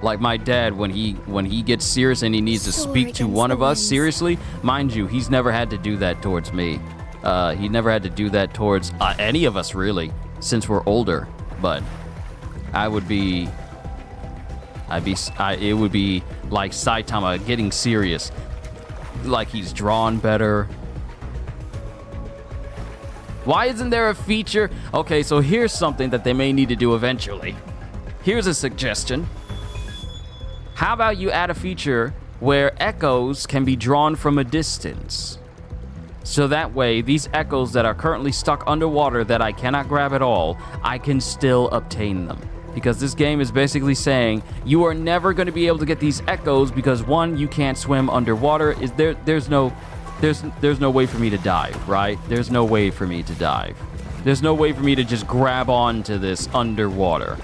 Like my dad, when he gets serious and he needs to speak to one of us seriously, mind you, he's never had to do that towards me. He never had to do that towards any of us, really, since we're older. But it would be like Saitama getting serious, like he's drawn better. Why isn't there a feature? Okay, so here's something that they may need to do eventually. Here's a suggestion. How about you add a feature where echoes can be drawn from a distance? So that way, these echoes that are currently stuck underwater that I cannot grab at all, I can still obtain them. Because this game is basically saying you are never going to be able to get these echoes because one, you can't swim underwater. There's no way for me to dive, right? There's no way for me to dive. There's no way for me to just grab onto this underwater.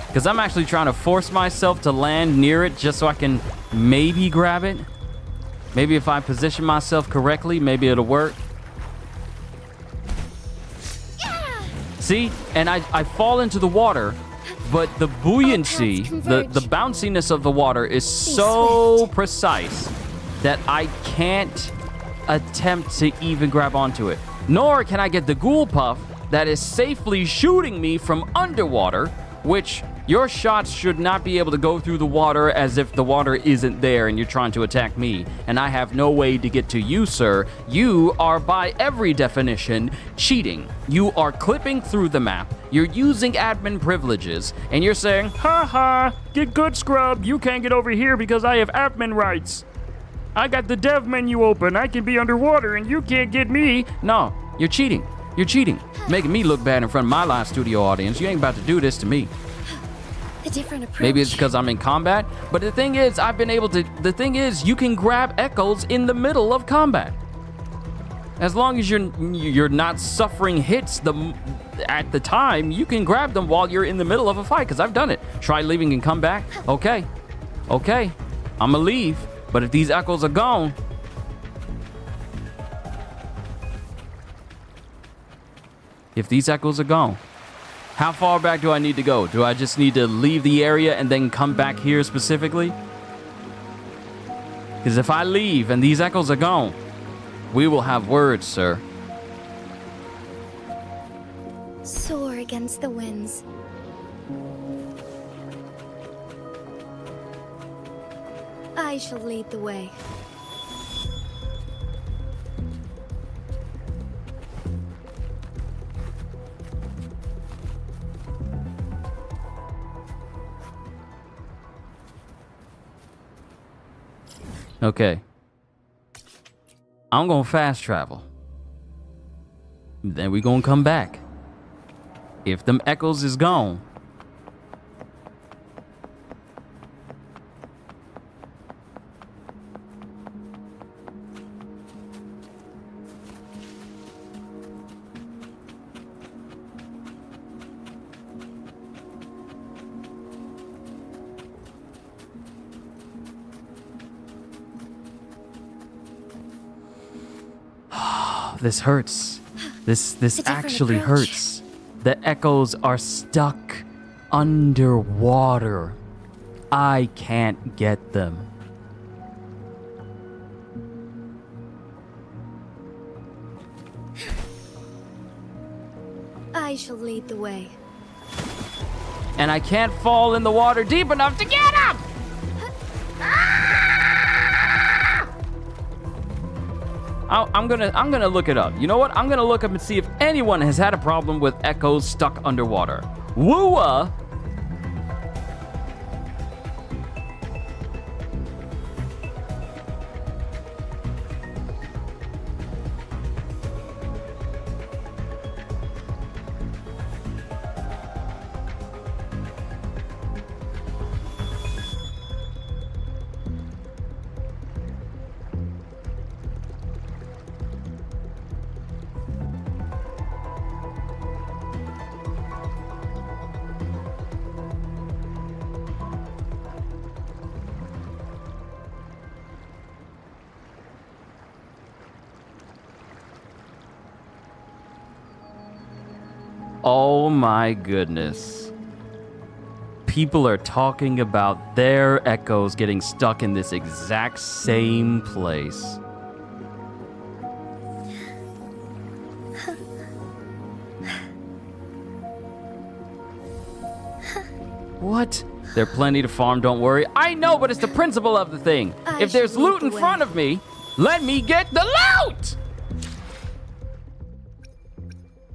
Because I'm actually trying to force myself to land near it just so I can maybe grab it. Maybe if I position myself correctly, maybe it'll work. See? And I fall into the water, but the buoyancy, the bounciness of the water is so precise that I can't attempt to even grab onto it. Nor can I get the ghoul puff that is safely shooting me from underwater, which your shots should not be able to go through the water as if the water isn't there and you're trying to attack me, and I have no way to get to you, sir. You are, by every definition, cheating. You are clipping through the map, you're using admin privileges, and you're saying, ha ha, get good, scrub, you can't get over here because I have admin rights. I got the dev menu open, I can be underwater and you can't get me. No, you're cheating. You're cheating. Making me look bad in front of my live studio audience. You ain't about to do this to me. A different approach. Maybe it's because I'm in combat, but the thing is, you can grab echoes in the middle of combat. As long as you're not suffering hits at the time, you can grab them while you're in the middle of a fight, because I've done it. Try leaving and come back. Okay, I'ma leave, but if these echoes are gone, how far back do I need to go? Do I just need to leave the area and then come back here specifically? Because if I leave and these echoes are gone, we will have words, sir. Soar against the winds. I shall lead the way. Okay. I'm gonna fast travel. Then we gonna come back. If them echoes is gone, this hurts. This actually hurts. The echoes are stuck underwater. I can't get them. I shall lead the way. And I can't fall in the water deep enough to get them! I'm gonna look it up. You know what? I'm gonna look up and see if anyone has had a problem with echoes stuck underwater. Woo-ah! Oh my goodness. People are talking about their echoes getting stuck in this exact same place. What? There are plenty to farm, don't worry. I know, but it's the principle of the thing. If there's loot in front of me, let me get the loot!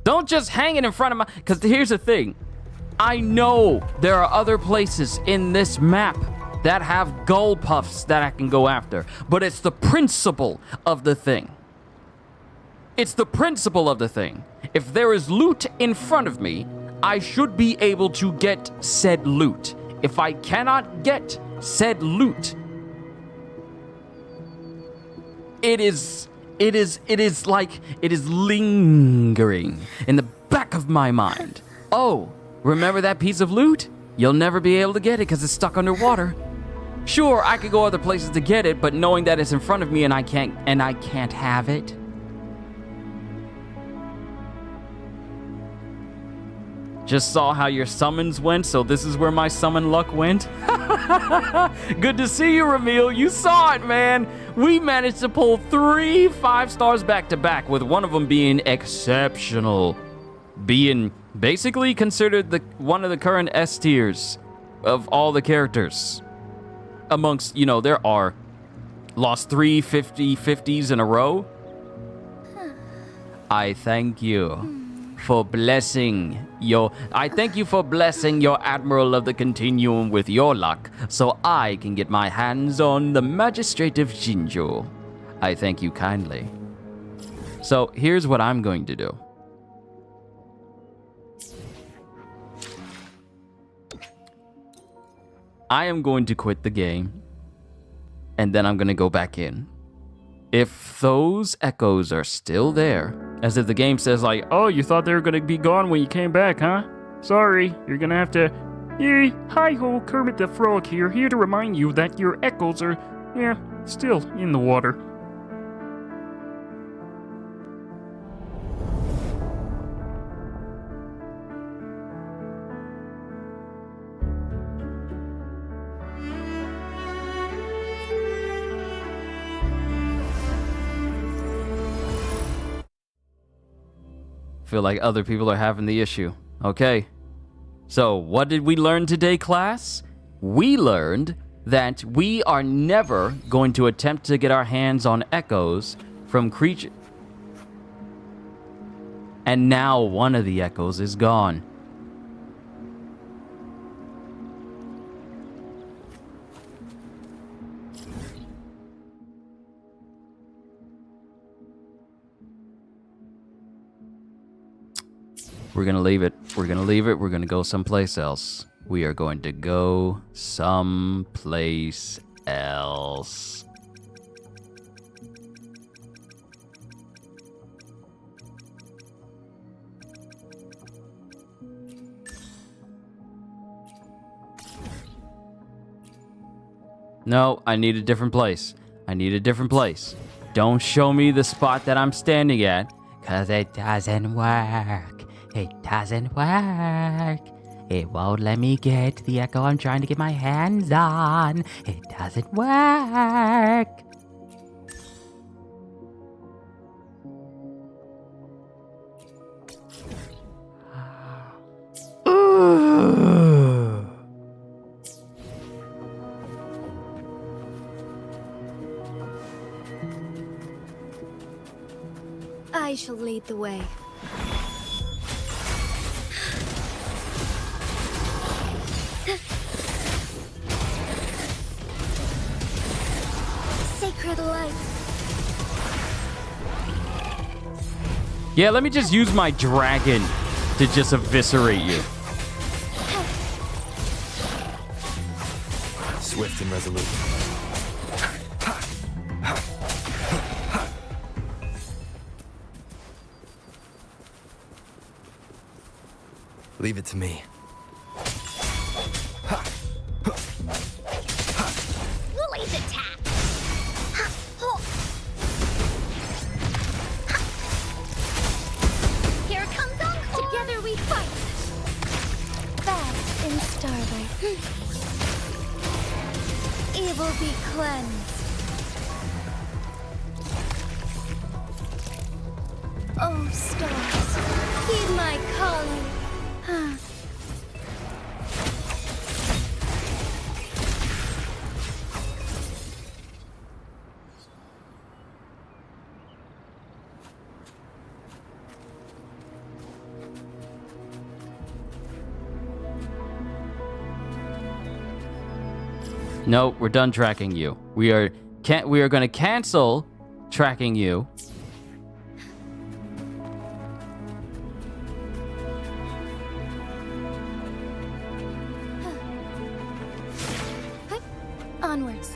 Don't just hang it in front of my... Because here's the thing. I know there are other places in this map that have gold puffs that I can go after. But it's the principle of the thing. It's the principle of the thing. If there is loot in front of me, I should be able to get said loot. If I cannot get said loot, it is lingering in the back of my mind. Oh, remember that piece of loot? You'll never be able to get it because it's stuck underwater. Sure, I could go other places to get it, but knowing that it's in front of me and I can't have it. Just saw how your summons went, so this is where my summon luck went. Good to see you, Ramil. You saw it, man. We managed to pull 3 5 stars back to back, with one of them being exceptional. Being basically considered one of the current S tiers of all the characters. Amongst, there are lost 3 50/50s in a row. I thank you for blessing your Admiral of the Continuum with your luck, so I can get my hands on the Magistrate of Jinjo. I thank you kindly. So here's what I'm going to do. I am going to quit the game, and then I'm going to go back in. If those echoes are still there, as if the game says like, oh, you thought they were going to be gone when you came back, huh? Sorry, you're going to have to... Yay, hi-ho, Kermit the Frog here to remind you that your echoes are, still in the water. Feel like other people are having the issue. Okay. So, what did we learn today, class? We learned that we are never going to attempt to get our hands on echoes from creatures. And now one of the echoes is gone. We're going to leave it. We're going to leave it. We're going to go someplace else. We are going to go someplace else. No, I need a different place. I need a different place. Don't show me the spot that I'm standing at, because it doesn't work. It doesn't work. It won't let me get the echo I'm trying to get my hands on. It doesn't work. I shall lead the way. Sacred light. Yeah, let me just use my dragon to just eviscerate you. Swift and resolute. Leave it to me. Lily's attack. Here comes Encore. Together we fight. Fast in starlight. Evil be cleansed. Oh, stars, heed my calling. No, we're done tracking you. We are going to cancel tracking you. Onwards.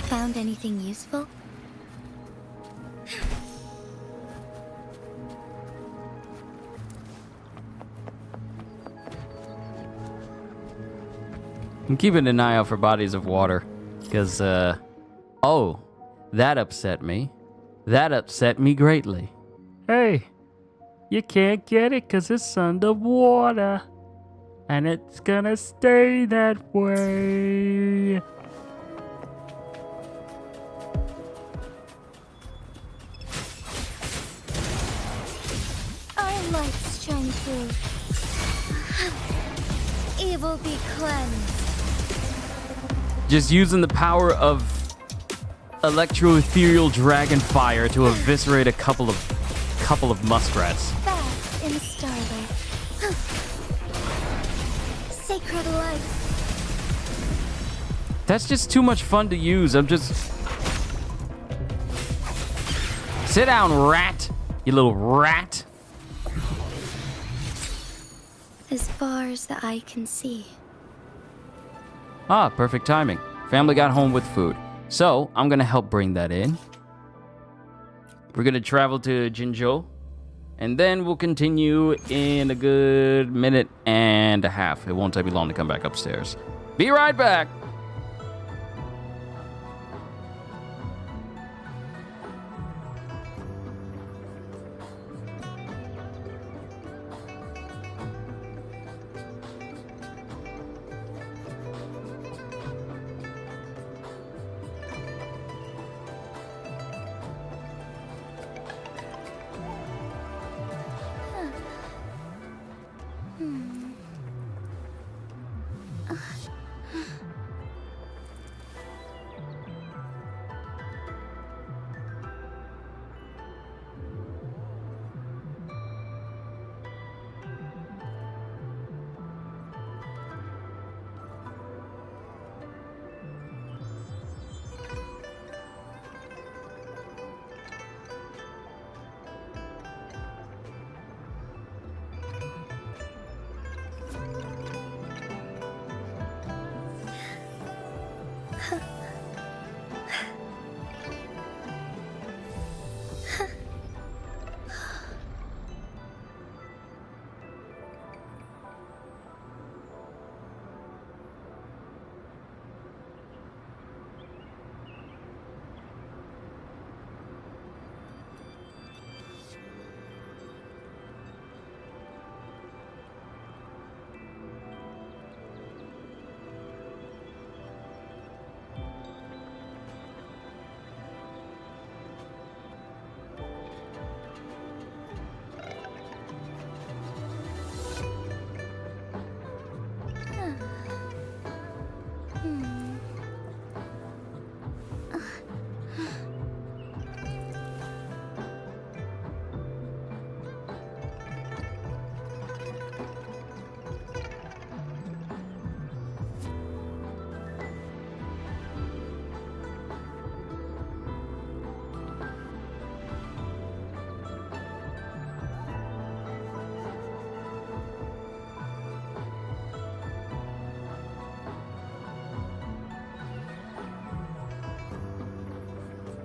Found anything useful? I'm keeping an eye out for bodies of water. Because, oh, that upset me. That upset me greatly. Hey, you can't get it because it's underwater. And it's gonna stay that way. Our lights shine through. Evil be cleansed. Just using the power of electro-ethereal dragon fire to eviscerate a couple of muskrats. Fast in starlight. Sacred light. That's just too much fun to use. I'm just... Sit down, rat. You little rat. As far as the eye can see. Ah, perfect timing. Family got home with food. So, I'm gonna help bring that in. We're gonna travel to Jinzhou. And then we'll continue in a good minute and a half. It won't take me long to come back upstairs. Be right back.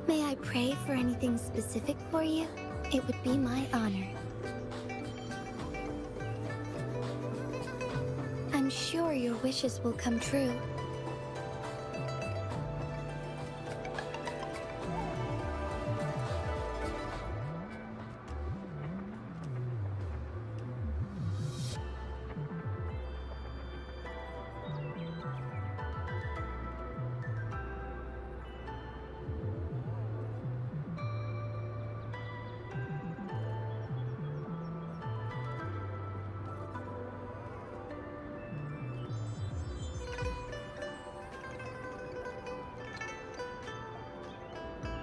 May I pray for anything specific for you? It would be my honor. I'm sure your wishes will come true.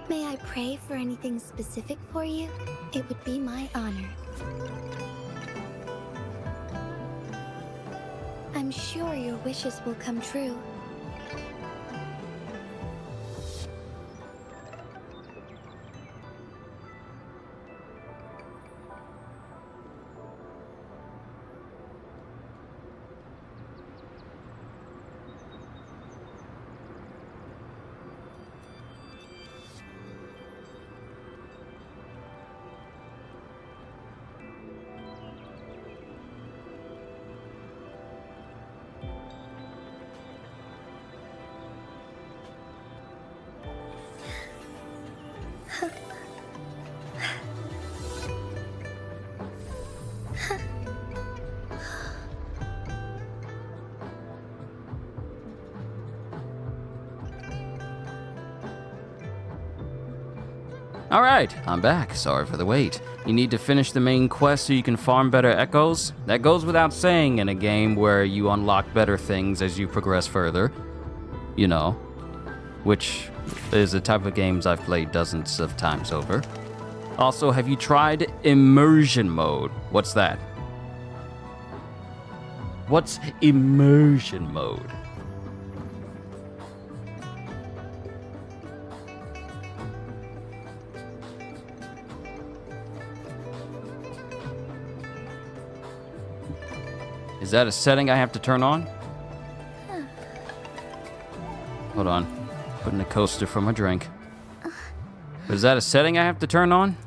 May I pray for anything specific for you? It would be my honor. I'm sure your wishes will come true. Alright, I'm back. Sorry for the wait. You need to finish the main quest so you can farm better echoes. That goes without saying in a game where you unlock better things as you progress further. You know, which is the type of games I've played dozens of times over. Also, have you tried immersion mode? What's that? What's immersion mode? Is that a setting I have to turn on? Hold on. Putting a coaster for my drink. But is that a setting I have to turn on?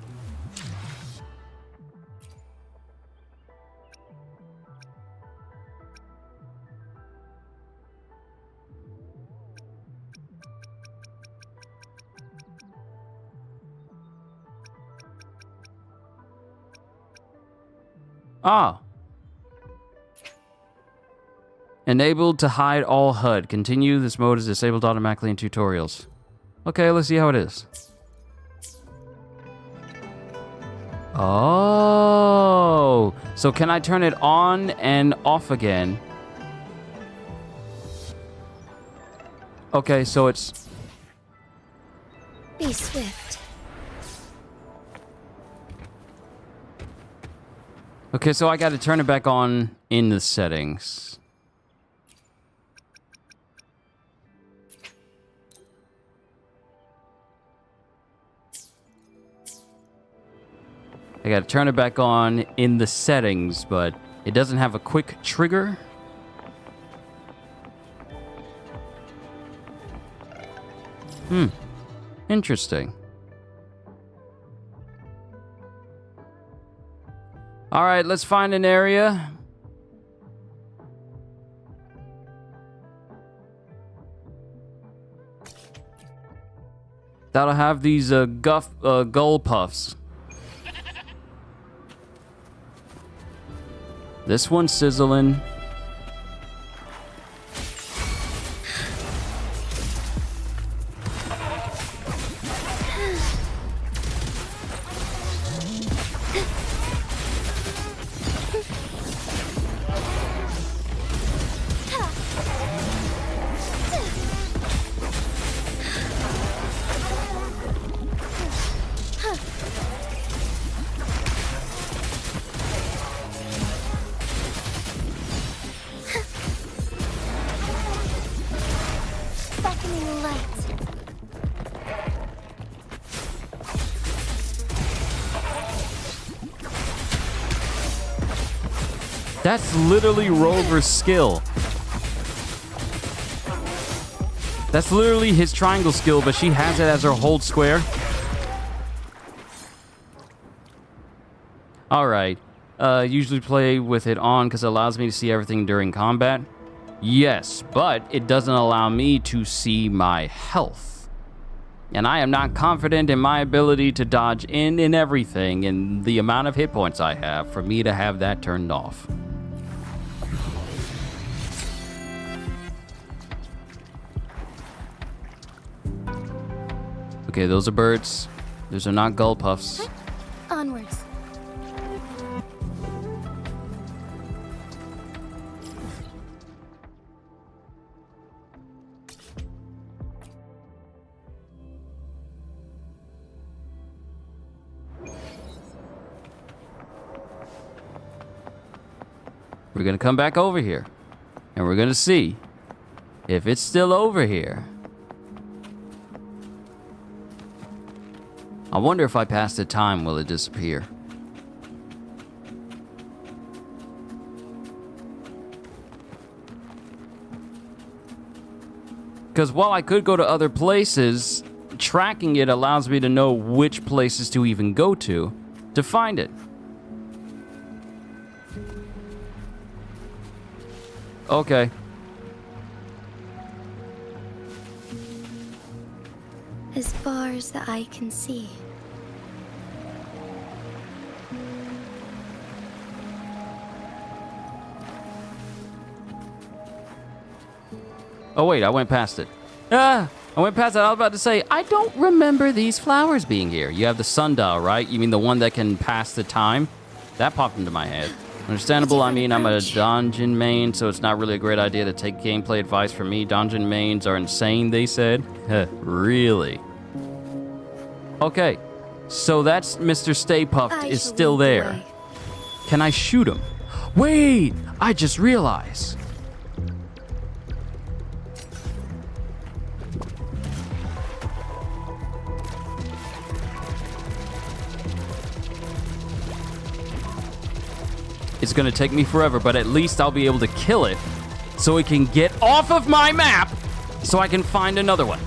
Ah. Enabled to hide all HUD. Continue. This mode is disabled automatically in tutorials. Okay, let's see how it is. Oh. So can I turn it on and off again? Okay, so it's... Be swift. Okay, so I got to turn it back on in the settings. I gotta turn it back on in the settings, but it doesn't have a quick trigger. Interesting. All right, let's find an area. That'll have these gull puffs. This one's sizzling. That's literally Rover's skill. That's literally his triangle skill, but she has it as her hold square. Alright. Usually play with it on because it allows me to see everything during combat. Yes, but it doesn't allow me to see my health. And I am not confident in my ability to dodge in and everything and the amount of hit points I have for me to have that turned off. Okay, those are birds. Those are not gull puffs. Onwards. We're gonna come back over here. And we're gonna see if it's still over here. I wonder if I pass the time, will it disappear? Because while I could go to other places, tracking it allows me to know which places to even go to find it. Okay. As far as the eye can see. Oh wait, I went past it. I went past it. I was about to say, I don't remember these flowers being here. You have the sundial, right? You mean the one that can pass the time? That popped into my head. Understandable, I mean, I'm a dungeon main, so it's not really a great idea to take gameplay advice from me. Dungeon mains are insane, they said. Really? Okay, so that's Mr. Stay Puft is still there. Can I shoot him? Wait, I just realized. It's gonna take me forever, but at least I'll be able to kill it so it can get off of my map so I can find another one.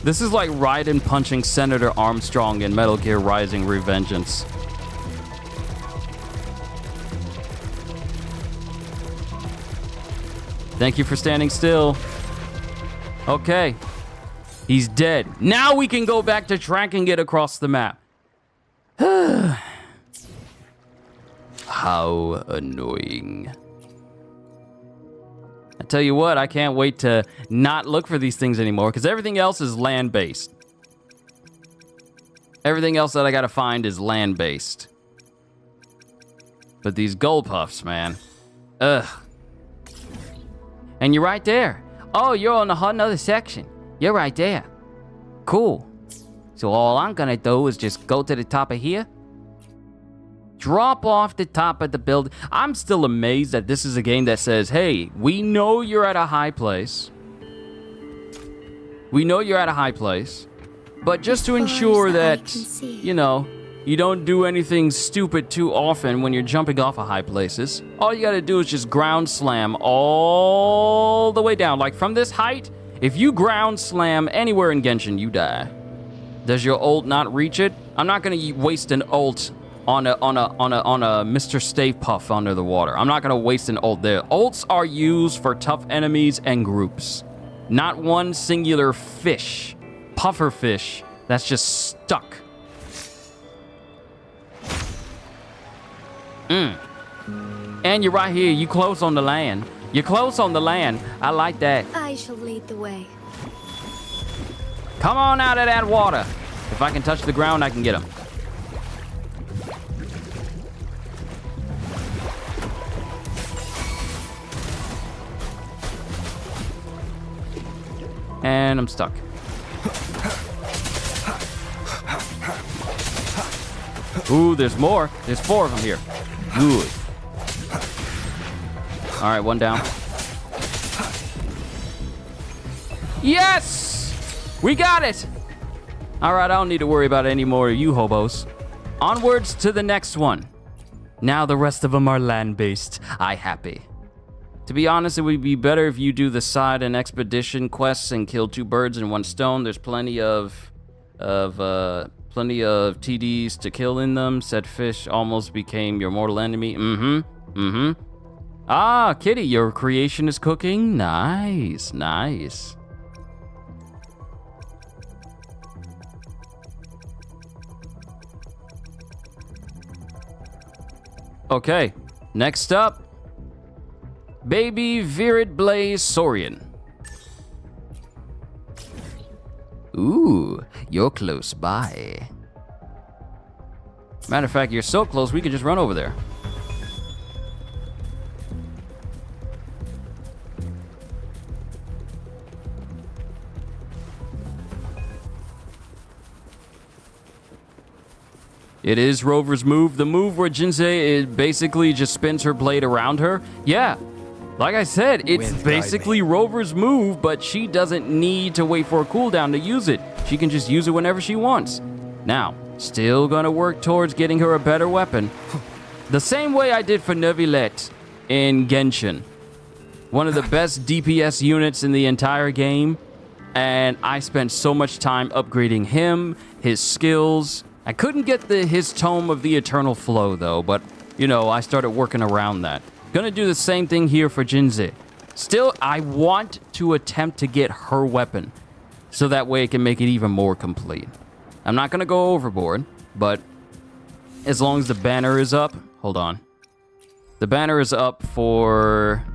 This is like Raiden punching Senator Armstrong in Metal Gear Rising: Revengeance. Thank you for standing still. Okay. He's dead. Now we can go back to tracking it across the map. How annoying. I tell you what, I can't wait to not look for these things anymore because everything else is land-based. Everything else that I gotta find is land-based. But these gold puffs, man. Ugh. And you're right there. Oh, you're on a whole nother section. You're right there. Cool. So all I'm gonna do is just go to the top of here. Drop off the top of the building. I'm still amazed that this is a game that says, hey, we know you're at a high place. We know you're at a high place. But just to ensure that, you know, you don't do anything stupid too often when you're jumping off of high places, all you gotta do is just ground slam all the way down. Like from this height, if you ground slam anywhere in Genshin, you die. Does your ult not reach it? I'm not gonna waste an ult on a Mr. Stay Puft under the water. I'm not gonna waste an ult there. Ults are used for tough enemies and groups, not one singular fish, puffer fish that's just stuck. And you're right here. You close on the land. You're close on the land. I like that. I shall lead the way. Come on out of that water. If I can touch the ground, I can get him. And I'm stuck. Ooh, there's more. There's 4 of them here. Good. All right, one down. Yes! We got it! All right, I don't need to worry about any more of you hobos. Onwards to the next one. Now the rest of them are land-based. I happy. To be honest, it would be better if you do the side and expedition quests and kill 2 birds in 1 stone. There's plenty of TDs to kill in them. Said fish almost became your mortal enemy. Ah, Kitty, your creation is cooking. Nice, nice. Okay, next up. Baby Virid Blaze Saurian. Ooh, you're close by. Matter of fact, you're so close we could just run over there. It is Rover's move. The move where Jinsei basically just spins her blade around her. Yeah, like I said, it's basically Rover's move, but she doesn't need to wait for a cooldown to use it. She can just use it whenever she wants. Now, still gonna work towards getting her a better weapon. The same way I did for Neuvillette in Genshin. One of the best DPS units in the entire game. And I spent so much time upgrading him, his skills. I couldn't get his Tome of the Eternal Flow, though, but, you know, I started working around that. Gonna do the same thing here for Jinsei. Still, I want to attempt to get her weapon, so that way it can make it even more complete. I'm not gonna go overboard, but as long as the banner is up... Hold on. The banner is up for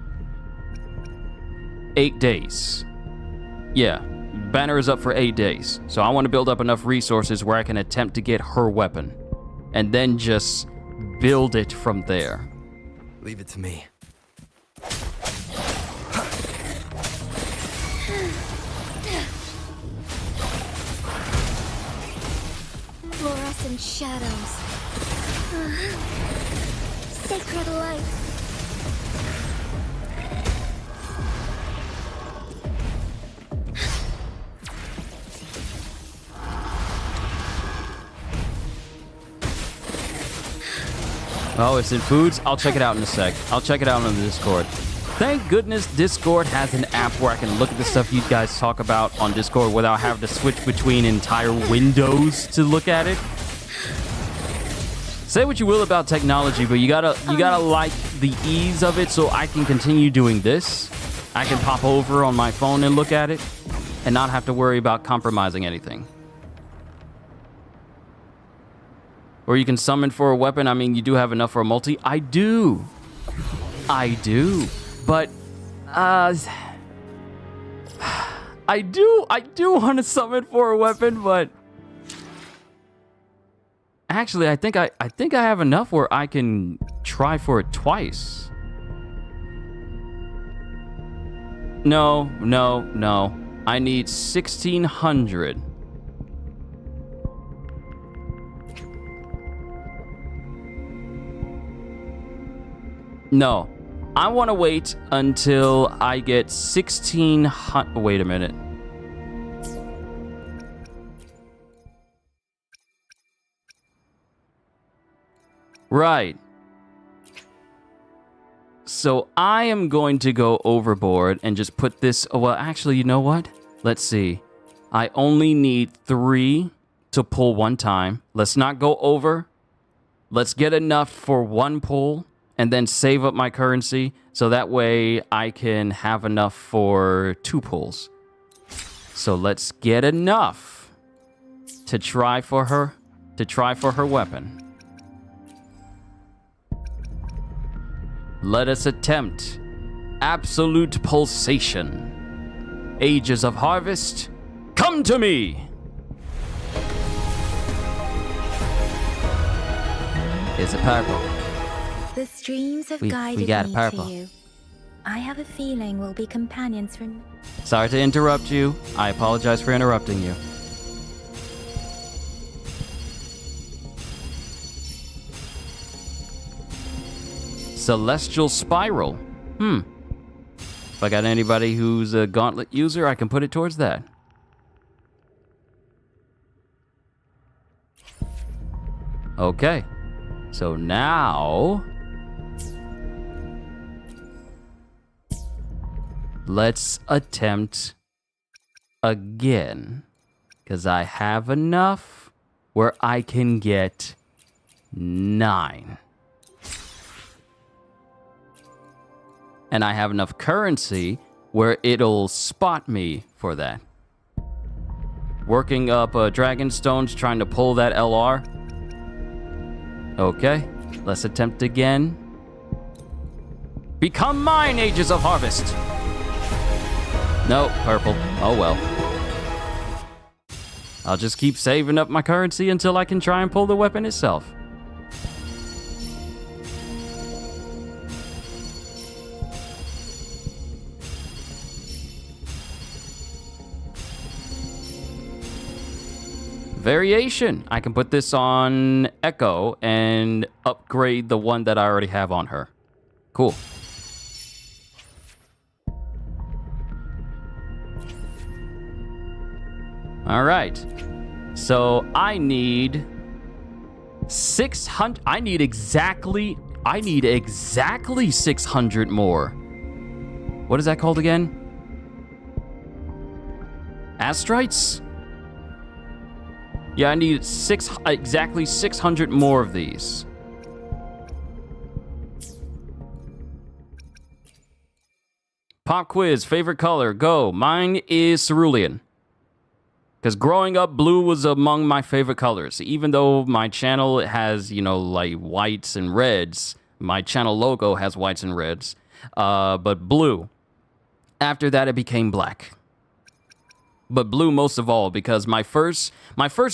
8 days. Yeah. Banner is up for 8 days, so I want to build up enough resources where I can attempt to get her weapon, and then just build it from there. Leave it to me. Fluorescent shadows. Sacred light. Oh, it's in foods? I'll check it out in a sec. I'll check it out on the Discord. Thank goodness Discord has an app where I can look at the stuff you guys talk about on Discord without having to switch between entire windows to look at it. Say what you will about technology, but you gotta like the ease of it, so I can continue doing this. I can pop over on my phone and look at it and not have to worry about compromising anything. Or you can summon for a weapon. I mean, you do have enough for a multi. I do. But, I do want to summon for a weapon, but... Actually, I think I have enough where I can try for it twice. No. I need 1,600. No, I want to wait until I get 1,600. Wait a minute. Right. So I am going to go overboard and just put this... Well, actually, you know what? Let's see. I only need 3 to pull one time. Let's not go over. Let's get enough for one pull. And then save up my currency, so that way I can have enough for 2 pulls. So let's get enough to try for her weapon. Let us attempt absolute pulsation. Ages of harvest, come to me! It's a purple. The streams have We guided got me purple. to you. I have a feeling we'll be companions for... Sorry to interrupt you. I apologize for interrupting you. Celestial Spiral. If I got anybody who's a gauntlet user, I can put it towards that. Okay. So now... let's attempt again. Because I have enough where I can get 9. And I have enough currency where it'll spot me for that. Working up Dragon Stones, trying to pull that LR. Okay, let's attempt again. Become mine, Ages of Harvest! No, purple. Oh well. I'll just keep saving up my currency until I can try and pull the weapon itself. Variation. I can put this on Echo and upgrade the one that I already have on her. Cool. All right. So I need 600. I need exactly 600 more. What is that called again? Astrites? Yeah, I need exactly 600 more of these. Pop quiz, favorite color, go. Mine is cerulean. Because growing up, blue was among my favorite colors. Even though my channel has, you know, like whites and reds. My channel logo has whites and reds. But blue. After that, it became black. But blue most of all, because my first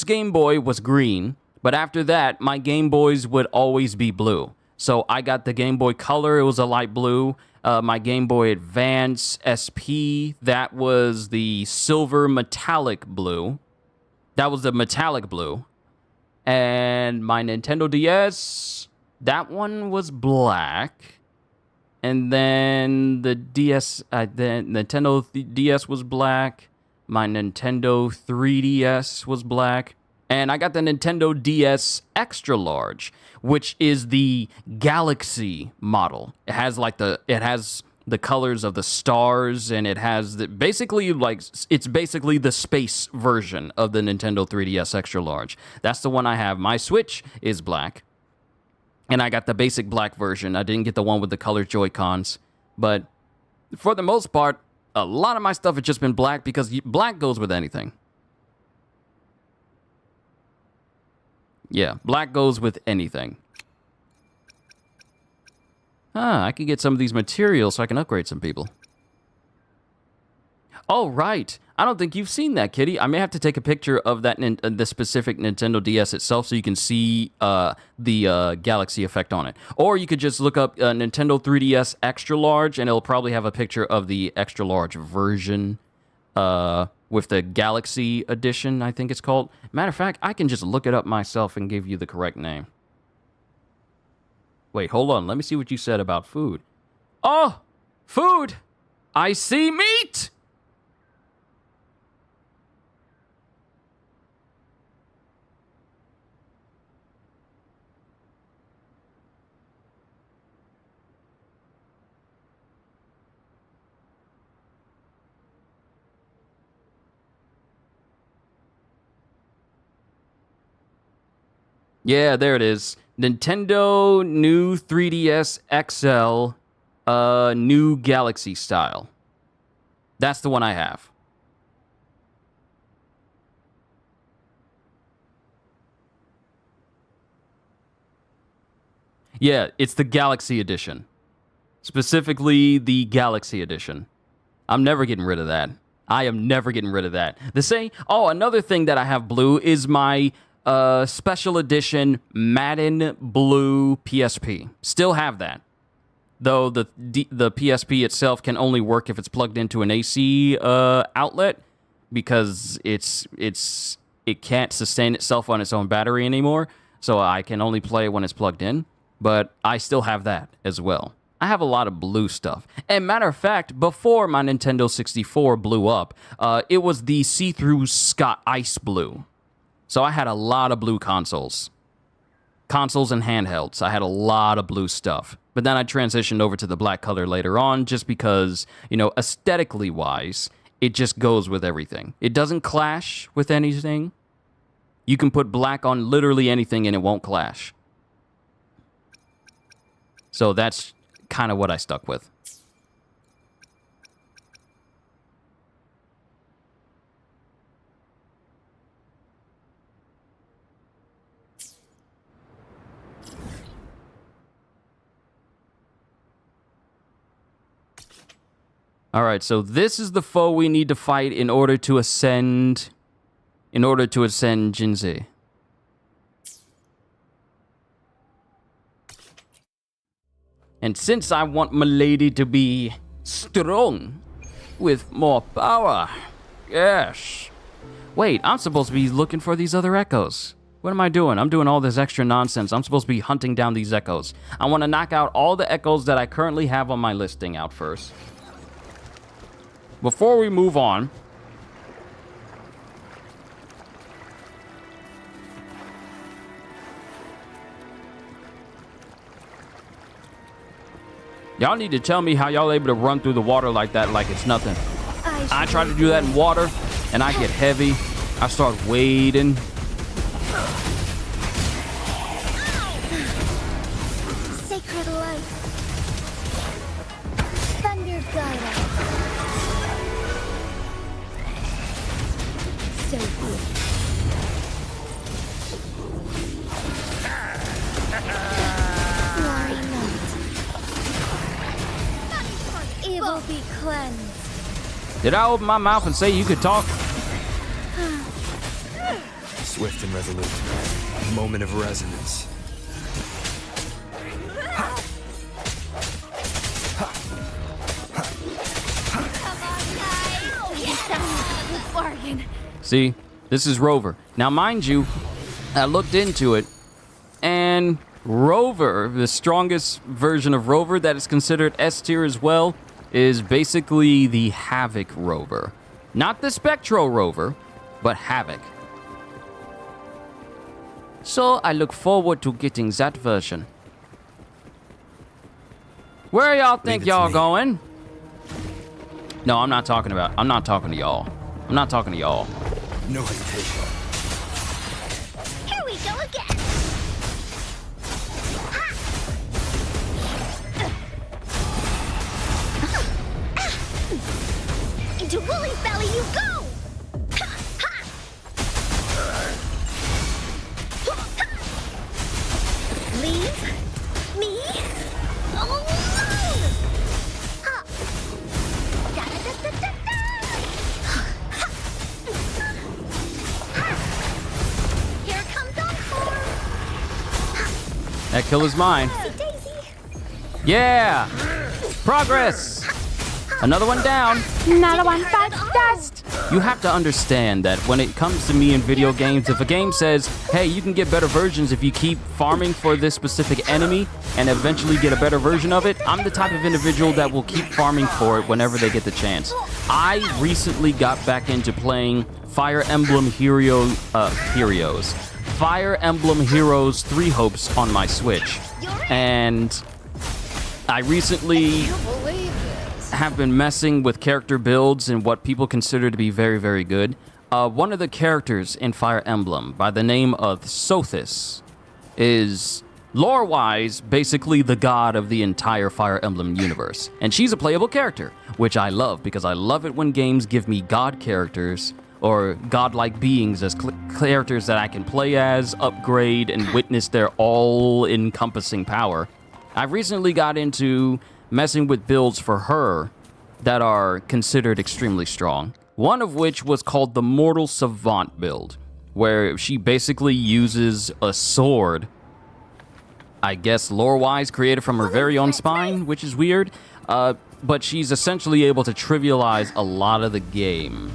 Game Boy was green, but after that, my Game Boys would always be blue. So I got the Game Boy Color, it was a light blue. My Game Boy Advance SP, that was the silver metallic blue. That was the metallic blue. And my Nintendo DS, that one was black. And then the DS, the Nintendo DS was black. My Nintendo 3DS was black. And I got the Nintendo DS Extra Large, which is the Galaxy model. It has the colors of the stars, and it has basically the space version of the Nintendo 3DS Extra Large. That's the one I have. My Switch is black. And I got the basic black version. I didn't get the one with the colored Joy-Cons. But for the most part, a lot of my stuff has just been black because black goes with anything. Yeah, black goes with anything. I can get some of these materials so I can upgrade some people. Oh, right. I don't think you've seen that, Kitty. I may have to take a picture of that the specific Nintendo DS itself so you can see the Galaxy effect on it. Or you could just look up Nintendo 3DS Extra Large, and it'll probably have a picture of the Extra Large version with the Galaxy Edition, I think it's called. Matter of fact, I can just look it up myself and give you the correct name. Wait, hold on. Let me see what you said about food. Oh, food! I see meat! Yeah, there it is. Nintendo new 3DS XL, new Galaxy style. That's the one I have. Yeah, it's the Galaxy Edition. Specifically, the Galaxy Edition. I'm never getting rid of that. I am never getting rid of that. Another thing that I have blue is my special edition Madden Blue PSP. Still have that. Though the PSP itself can only work if it's plugged into an AC outlet because it can't sustain itself on its own battery anymore. So I can only play when it's plugged in. But I still have that as well. I have a lot of blue stuff. And matter of fact, before my Nintendo 64 blew up, it was the see-through Scott Ice Blue. So I had a lot of blue consoles. Consoles and handhelds. I had a lot of blue stuff. But then I transitioned over to the black color later on just because, you know, aesthetically wise, it just goes with everything. It doesn't clash with anything. You can put black on literally anything and it won't clash. So that's kind of what I stuck with. All right, so this is the foe we need to fight in order to ascend in order to ascend Jinzei. And since I want my lady to be strong with more power, yes. Wait, I'm supposed to be looking for these other echoes. What am I doing? I'm doing all this extra nonsense. I'm supposed to be hunting down these echoes. I want to knock out all the echoes that I currently have on my listing out first. Before we move on, y'all need to tell me how y'all able to run through the water like that, like it's nothing. I try to do that in water, and I get heavy. I start wading. Sacred light. Thunder guide us. So good. Glory night. Evil be cleansed. Did I open my mouth and say you could talk? Swift and resolute. Moment of resonance. Bargain. See, this is Rover. Now, mind you, I looked into it, and Rover, the strongest version of Rover that is considered S tier as well, is basically the Havoc Rover. Not the Spectro Rover, but Havoc. So I look forward to getting that version. Where y'all think y'all going? No, I'm not talking to y'all. I'm not talking to y'all. No hesitation. Here we go again. Into Wooly's belly you go! Leave me alone! Here comes Encore! That kill is mine. Yeah! Progress! Another one down. Another one bites dust! You have to understand that when it comes to me in video games, if a game says, hey, you can get better versions if you keep farming for this specific enemy and eventually get a better version of it, I'm the type of individual that will keep farming for it whenever they get the chance. I recently got back into playing Fire Emblem Heroes Fire Emblem Heroes 3 Hopes on my Switch. And I recently have been messing with character builds and what people consider to be very, very good. One of the characters in Fire Emblem by the name of Sothis is, lore-wise, basically the god of the entire Fire Emblem universe. And she's a playable character, which I love because I love it when games give me god characters or godlike beings as characters that I can play as, upgrade, and witness their all-encompassing power. I recently got into messing with builds for her that are considered extremely strong. One of which was called the Mortal Savant build, where she basically uses a sword, I guess lore-wise, created from her very own spine, which is weird, but she's essentially able to trivialize a lot of the game.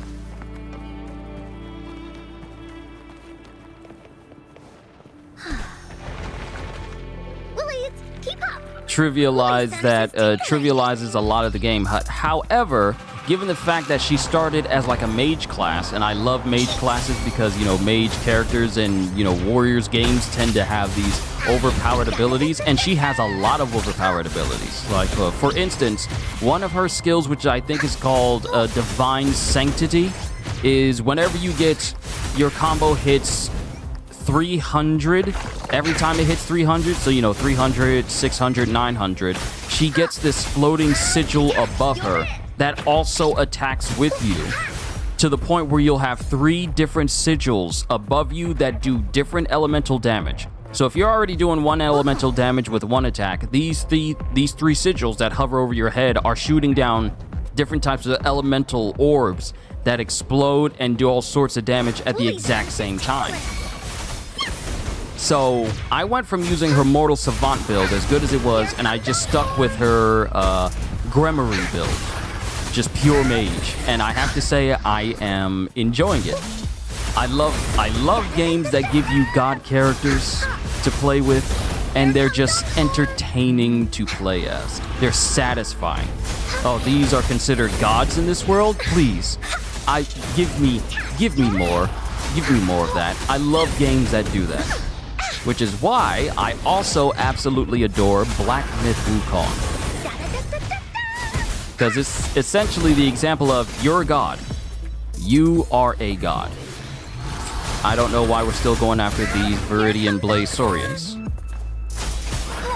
Trivializes a lot of the game. However, given the fact that she started as like a mage class, and I love mage classes because, you know, mage characters and, you know, warriors games tend to have these overpowered abilities, and she has a lot of overpowered abilities. Like, for instance, one of her skills, which I think is called Divine Sanctity, is whenever you get your combo hits 300, every time it hits 300, so, you know, 300, 600, 900, she gets this floating sigil above her that also attacks with you, to the point where you'll have 3 different sigils above you that do different elemental damage. So if you're already doing 1 elemental damage with 1 attack, these 3 sigils that hover over your head are shooting down different types of elemental orbs that explode and do all sorts of damage at the exact same time. So I went from using her Mortal Savant build, as good as it was, and I just stuck with her Gremory build, just pure mage. And I have to say, I am enjoying it. I love games that give you god characters to play with, and they're just entertaining to play as. They're satisfying. Oh, these are considered gods in this world? Please, give me more. Give me more of that. I love games that do that. Which is why I also absolutely adore Black Myth Wukong. Because it's essentially the example of, you're a god. You are a god. I don't know why we're still going after these Viridian Blaze Saurians.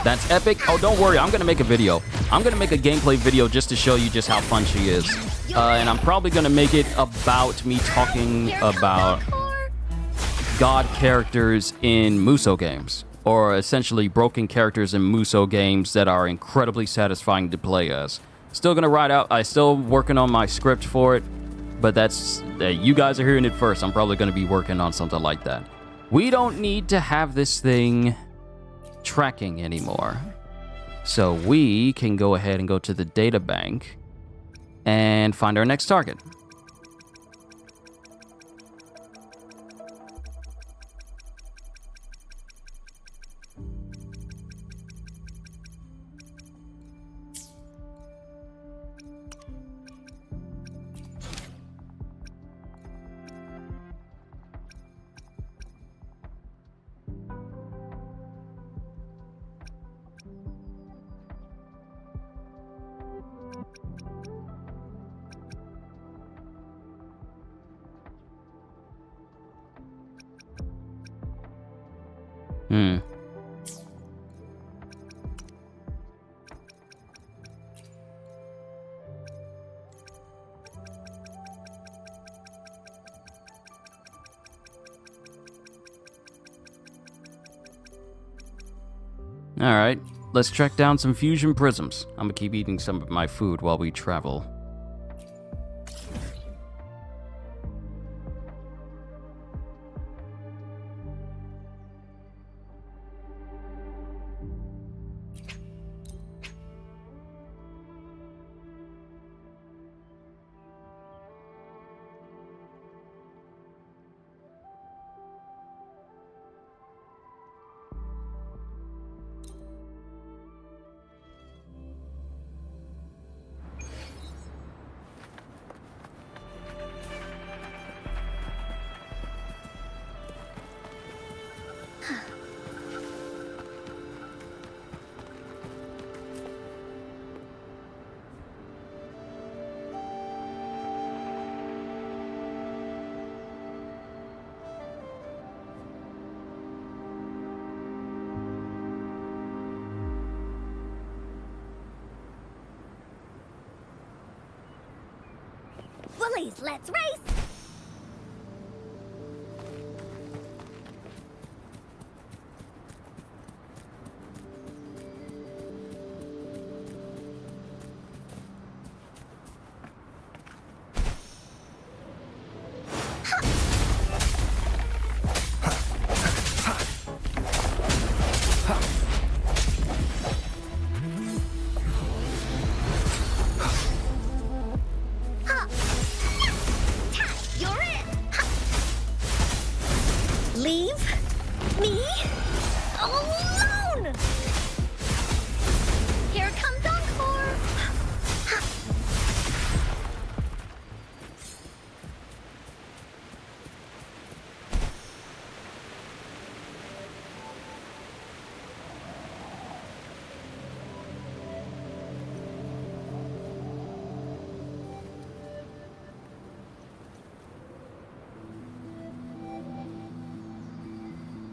That's epic. Oh, don't worry. I'm going to make a video. I'm going to make a gameplay video just to show you just how fun she is. And I'm probably going to make it about me talking about god characters in Musou games. Or essentially broken characters in Musou games that are incredibly satisfying to play as. Still going to ride out. I'm still working on my script for it. But that's, you guys are hearing it first. I'm probably going to be working on something like that. We don't need to have this thing tracking anymore. So we can go ahead and go to the data bank and find our next target. Alright, let's track down some fusion prisms. I'm gonna keep eating some of my food while we travel. Woolies, let's race!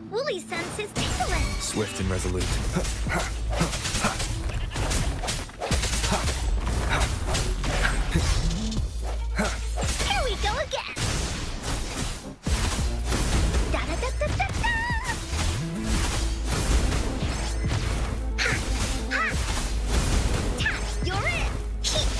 Wooly sense his tingling. Swift and resolute. Here we go again. Da da da da da da. Ha ha. Ta, you're in. Heat.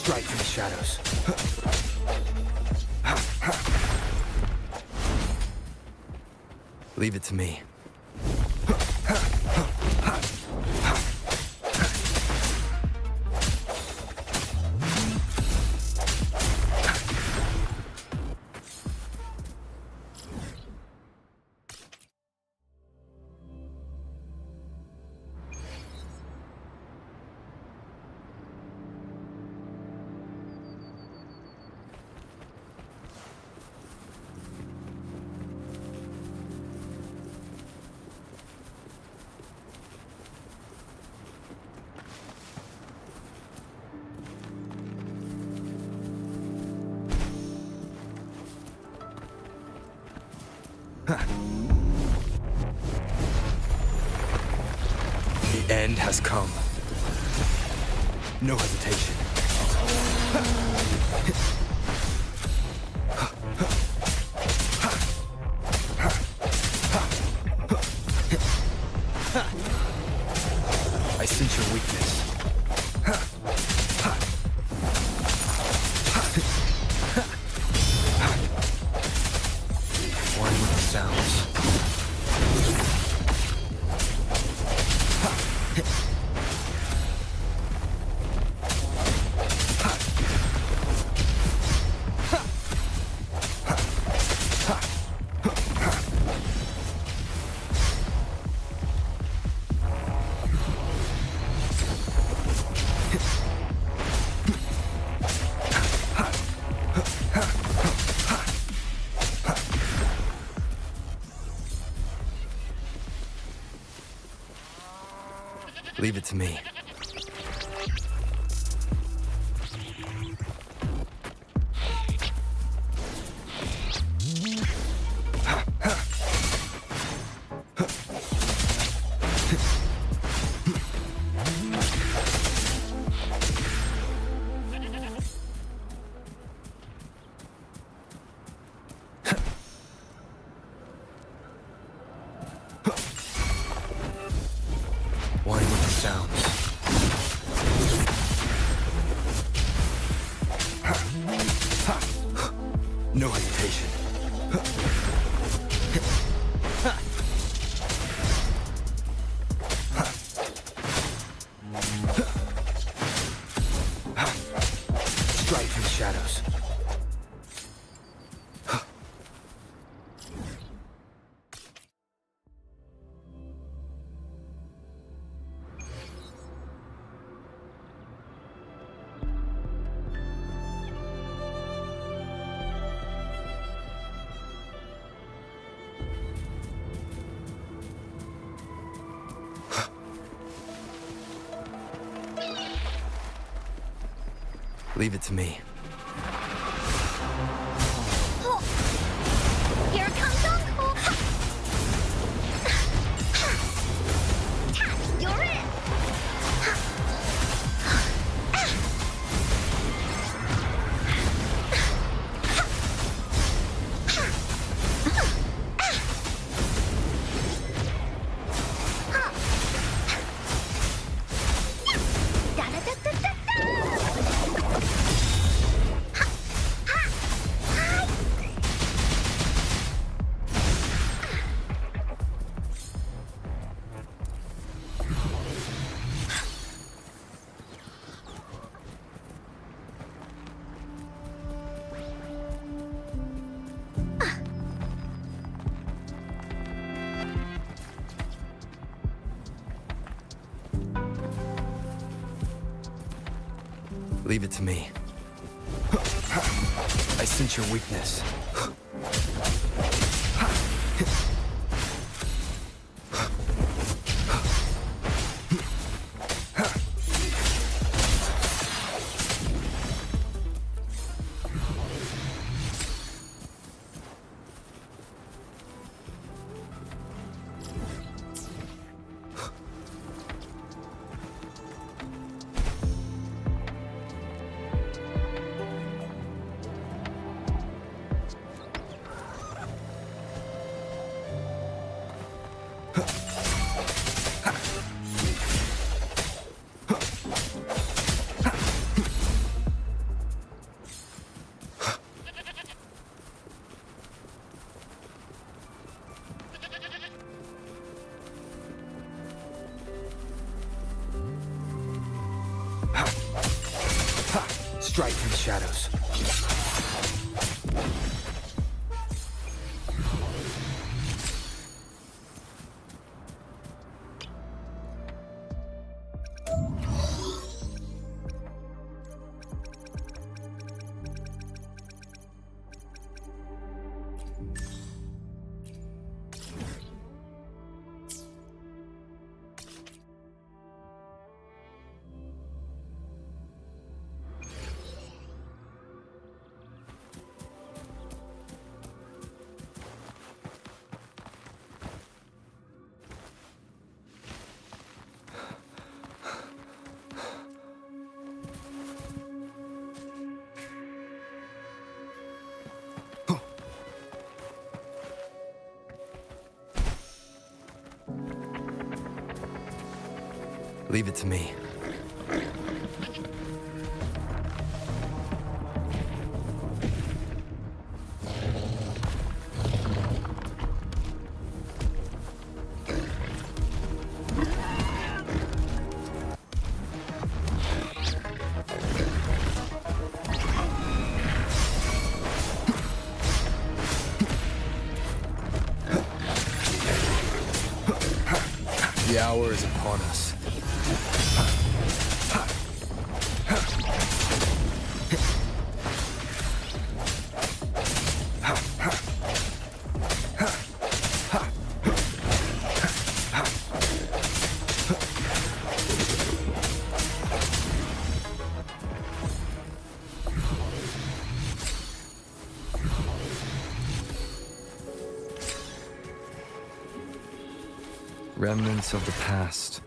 Strike from the shadows. Leave it to me. The end has come. No hesitation. I sense your weakness. One with the sounds. Leave it to me. One with the sounds. No hesitation. Strike from the shadows. Leave it to me. Here comes Uncle! You're it! Leave it to me. I sense your weakness. Strike from the shadows. Leave it to me. The hour is upon us. Remnants of the past.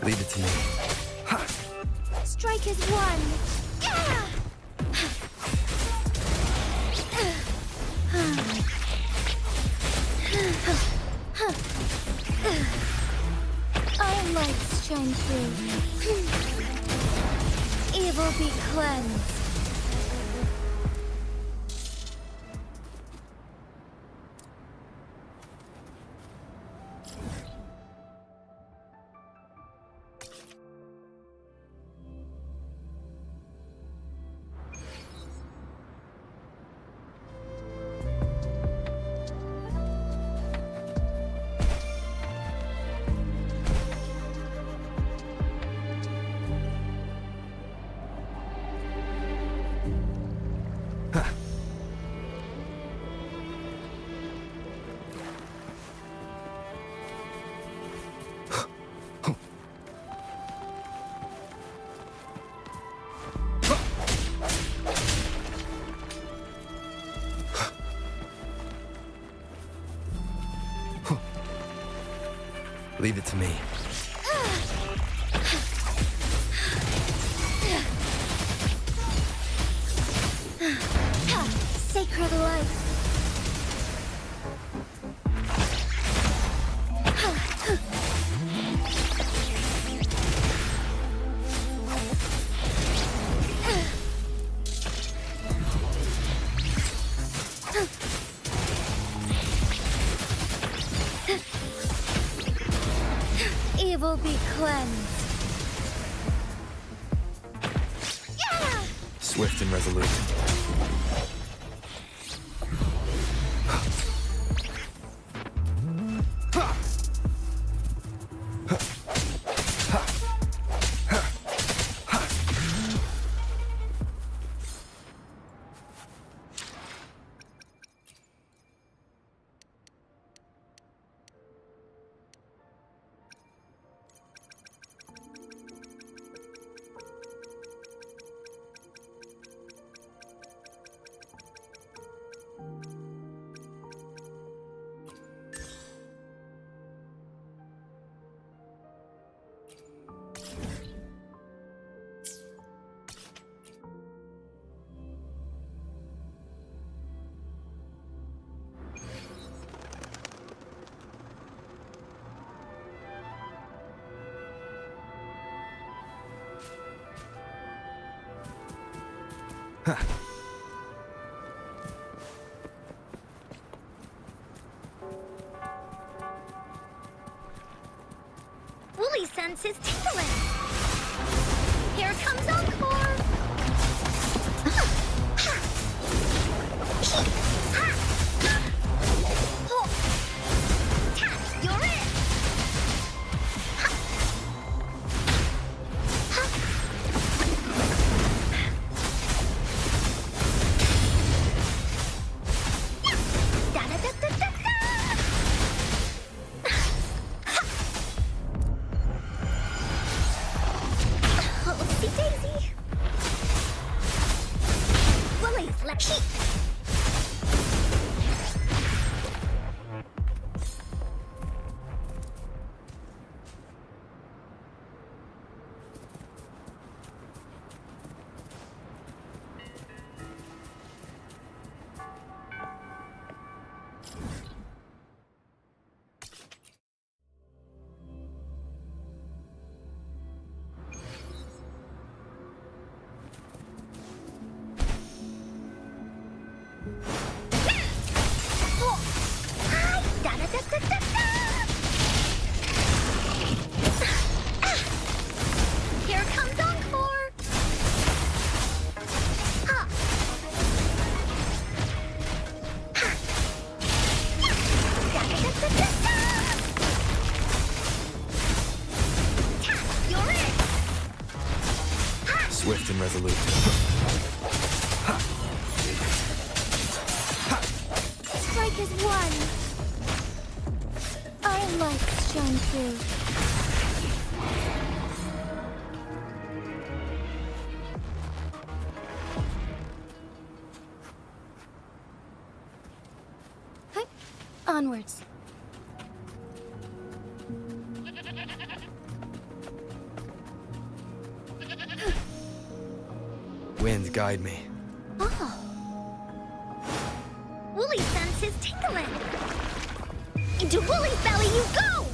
Leave it to me. Strike is one. Our lights shine through. Evil be cleansed. Leave it to me. Sacred light. Evil be cleansed. Swift and resolute. Woolly sense is tingling. Here comes Encore. You're it. Oopsie daisy. Woolly's lucky. Here comes Encore. You're it. Swift and resolute. Strike is one. Our lights shine through. Huh? Onwards. Wind, guide me. Oh. Woolly sense is tingling. Into Woolly's belly you go!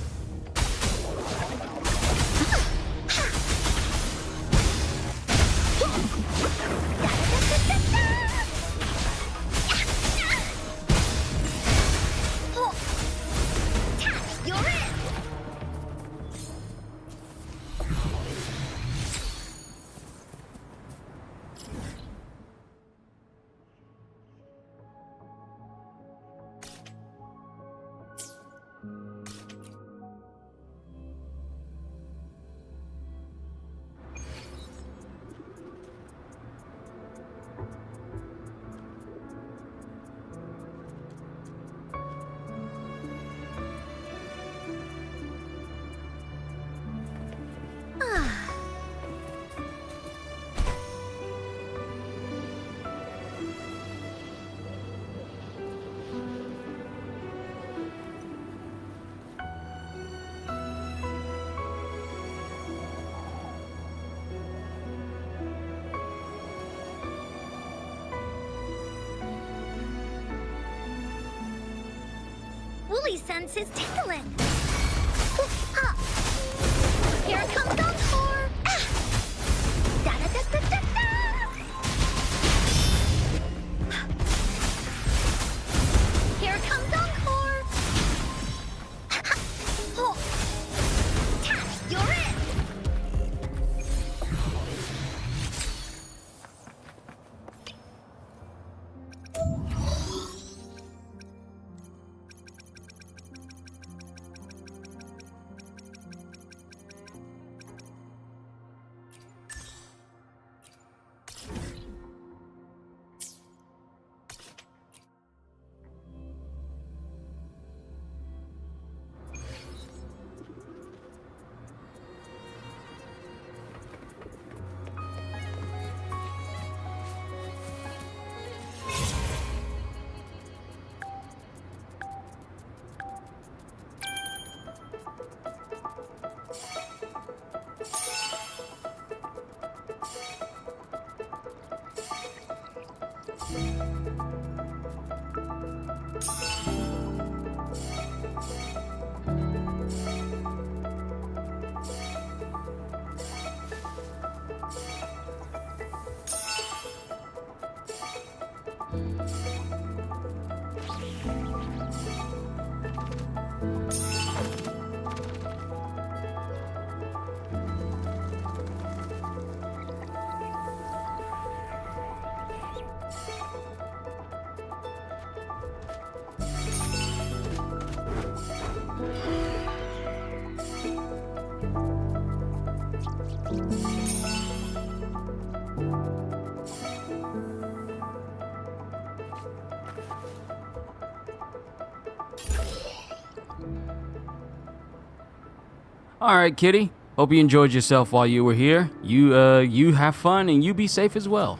You're it! Woolly sense is tingling. Here comes Encore. Here comes Encore. You're it. All right, kitty. Hope you enjoyed yourself while you were here. You have fun and you be safe as well.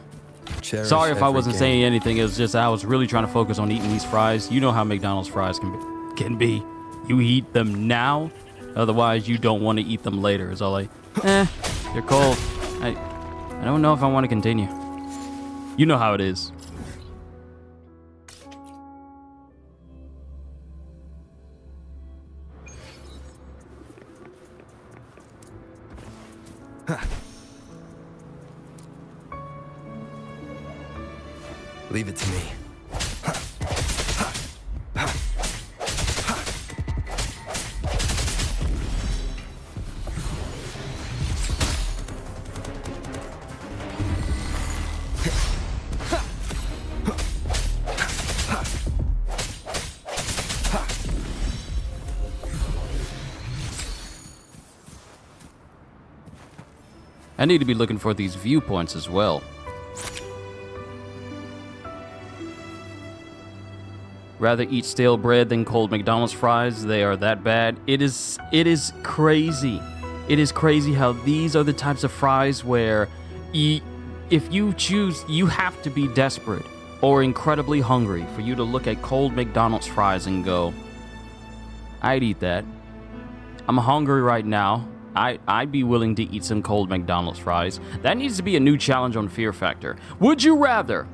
Cherish Sorry if I every wasn't game. saying anything. It was just I was really trying to focus on eating these fries. You know how McDonald's fries can be. You eat them now, otherwise you don't want to eat them later. It's all like, they're cold. I don't know if I want to continue. You know how it is. Leave it to me. I need to be looking for these viewpoints as well. Rather eat stale bread than cold McDonald's fries. They are that bad. It is crazy. It is crazy how these are the types of fries where if you choose, you have to be desperate or incredibly hungry for you to look at cold McDonald's fries and go, I'd eat that. I'm hungry right now. I'd be willing to eat some cold McDonald's fries. That needs to be a new challenge on Fear Factor. Would you rather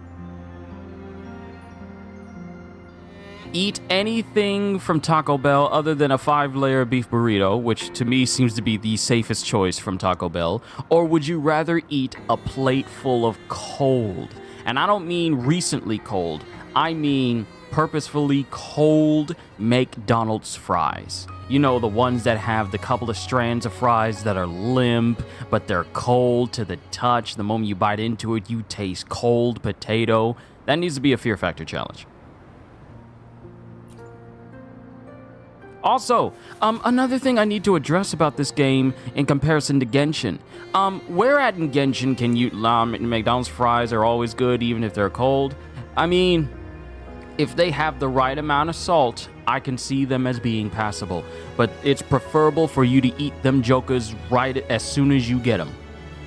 eat anything from Taco Bell other than a 5-layer beef burrito, which to me seems to be the safest choice from Taco Bell, or would you rather eat a plate full of cold? And I don't mean recently cold. I mean purposefully cold McDonald's fries. You know, the ones that have the couple of strands of fries that are limp, but they're cold to the touch. The moment you bite into it, you taste cold potato. That needs to be a Fear Factor challenge. Also, another thing I need to address about this game in comparison to Genshin. Where at in Genshin can you... McDonald's fries are always good even if they're cold. I mean, if they have the right amount of salt, I can see them as being passable. But it's preferable for you to eat them jokers right as soon as you get them.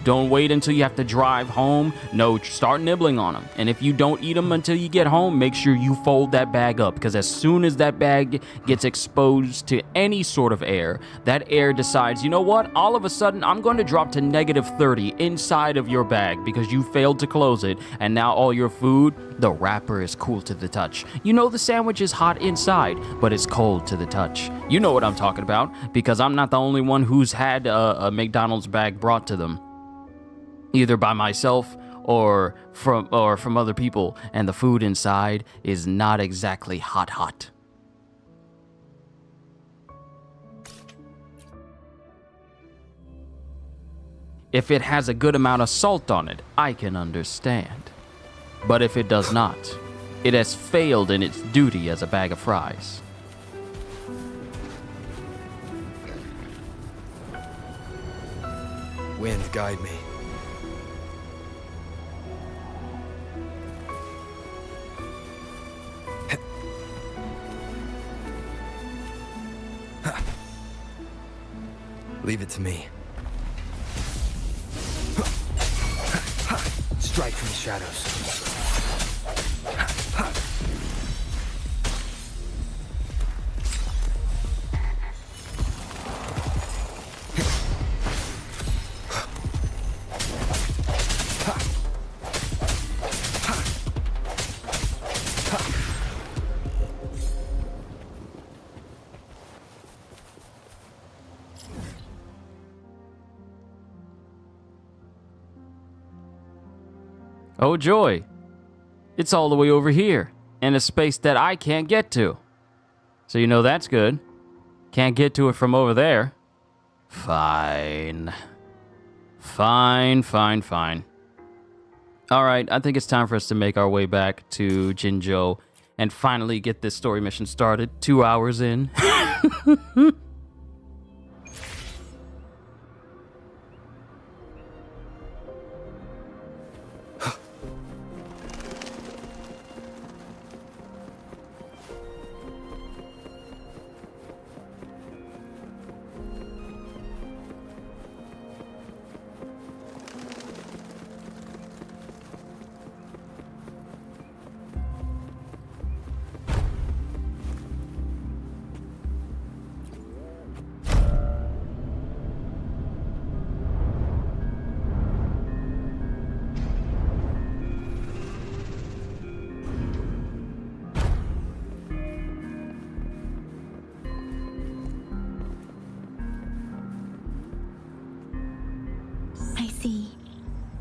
Don't wait until you have to drive home. No, start nibbling on them. And if you don't eat them until you get home, make sure you fold that bag up. Because as soon as that bag gets exposed to any sort of air, that air decides, you know what? All of a sudden, I'm going to drop to -30 inside of your bag because you failed to close it. And now all your food, the wrapper is cool to the touch. You know the sandwich is hot inside, but it's cold to the touch. You know what I'm talking about because I'm not the only one who's had a McDonald's bag brought to them. Either by myself or from other people, and the food inside is not exactly hot. If it has a good amount of salt on it, I can understand. But if it does not, it has failed in its duty as a bag of fries. Wind, guide me. Leave it to me. Strike from the shadows. Oh joy, it's all the way over here, in a space that I can't get to. So you know that's good. Can't get to it from over there. Fine. Alright, I think it's time for us to make our way back to Jinzhou and finally get this story mission started. 2 hours in.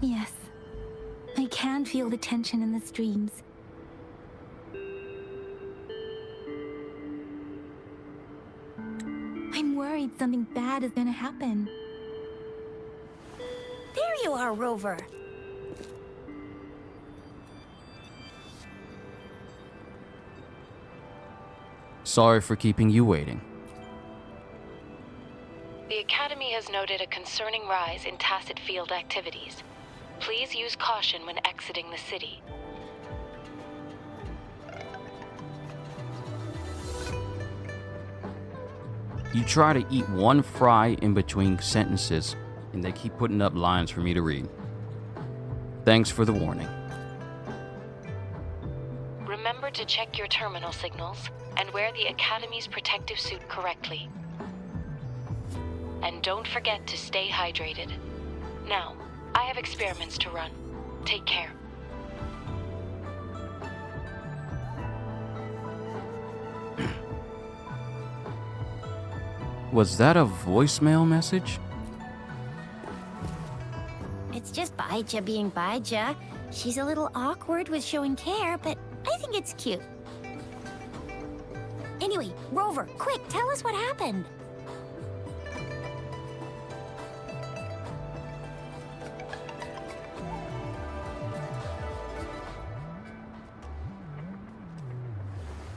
Yes. I can feel the tension in the streams. I'm worried something bad is gonna happen. There you are, Rover. Sorry for keeping you waiting. The Academy has noted a concerning rise in tacit field activities. Please use caution when exiting the city. You try to eat one fry in between sentences, and they keep putting up lines for me to read. Thanks for the warning. Remember to check your terminal signals and wear the Academy's protective suit correctly. And don't forget to stay hydrated. Now, I have experiments to run. Take care. Was that a voicemail message? It's just Baija being Baija. She's a little awkward with showing care, but I think it's cute. Anyway, Rover, quick, tell us what happened.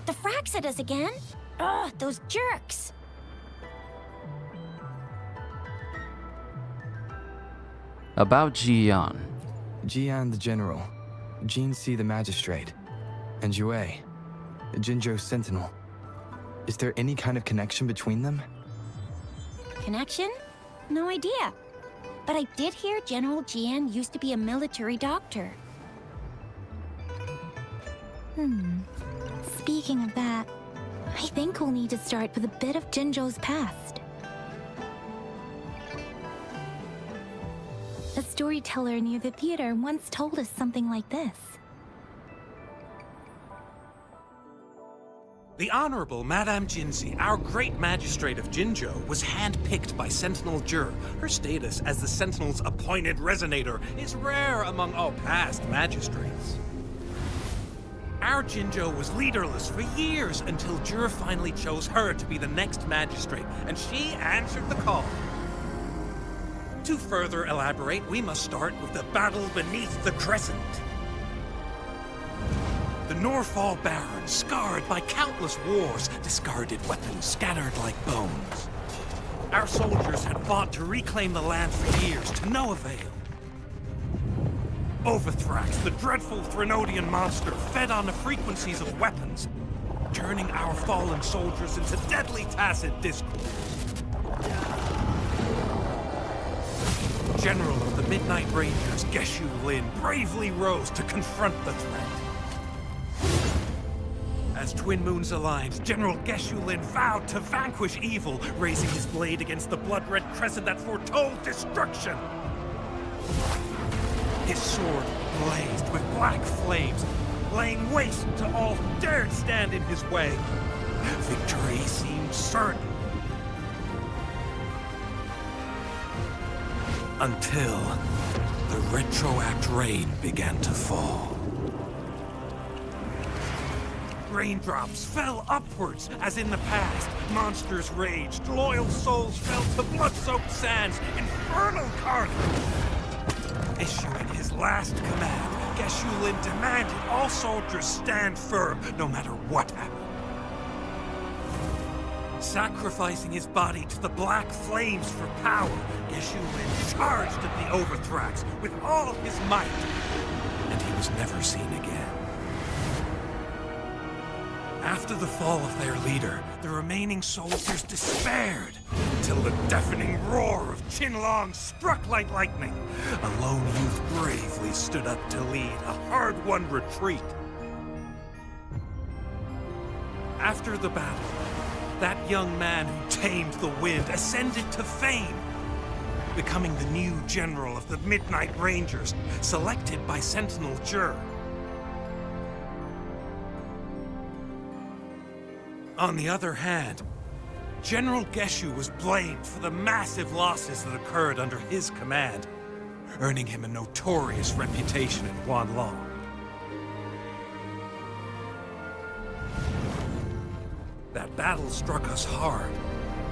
The Frax at us again? Ugh, those jerks! About Jian. Jian the General, Jin Si the Magistrate, and Jue, Jinzhou Sentinel. Is there any kind of connection between them? Connection? No idea. But I did hear General Jian used to be a military doctor. Speaking of that, I think we'll need to start with a bit of Jinzhou's past. A storyteller near the theater once told us something like this. The Honorable Madame Jinzi, our great magistrate of Jinzhou, was handpicked by Sentinel Jur. Her status as the Sentinel's appointed resonator is rare among all past magistrates. Our Jinzhou was leaderless for years until Jur finally chose her to be the next magistrate, and she answered the call. To further elaborate, we must start with the battle beneath the Crescent. The Norfall Baron, scarred by countless wars, discarded weapons scattered like bones. Our soldiers had fought to reclaim the land for years, to no avail. Overthrax, the dreadful Threnodian monster, fed on the frequencies of weapons, turning our fallen soldiers into deadly tacit discourse. General of the Midnight Rangers, Geshu Lin, bravely rose to confront the threat. As Twin Moons aligned, General Geshu Lin vowed to vanquish evil, raising his blade against the blood-red crescent that foretold destruction. His sword blazed with black flames, laying waste to all who dared stand in his way. Victory seemed certain. Until the retroact rain began to fall. Raindrops fell upwards, as in the past. Monsters raged, loyal souls fell to blood-soaked sands, infernal carnage. Issuing his last command, Geshu Lin demanded all soldiers stand firm, no matter what happened. Sacrificing his body to the black flames for power, Geshu Lin charged at the Overthrax with all his might, and he was never seen again. After the fall of their leader, the remaining soldiers despaired, until the deafening roar of Qinlong struck like lightning. A lone youth bravely stood up to lead a hard-won retreat. After the battle, that young man who tamed the wind ascended to fame, becoming the new general of the Midnight Rangers, selected by Sentinel Jur. On the other hand, General Geshu was blamed for the massive losses that occurred under his command. earning him a notorious reputation in Guanlong. That battle struck us hard,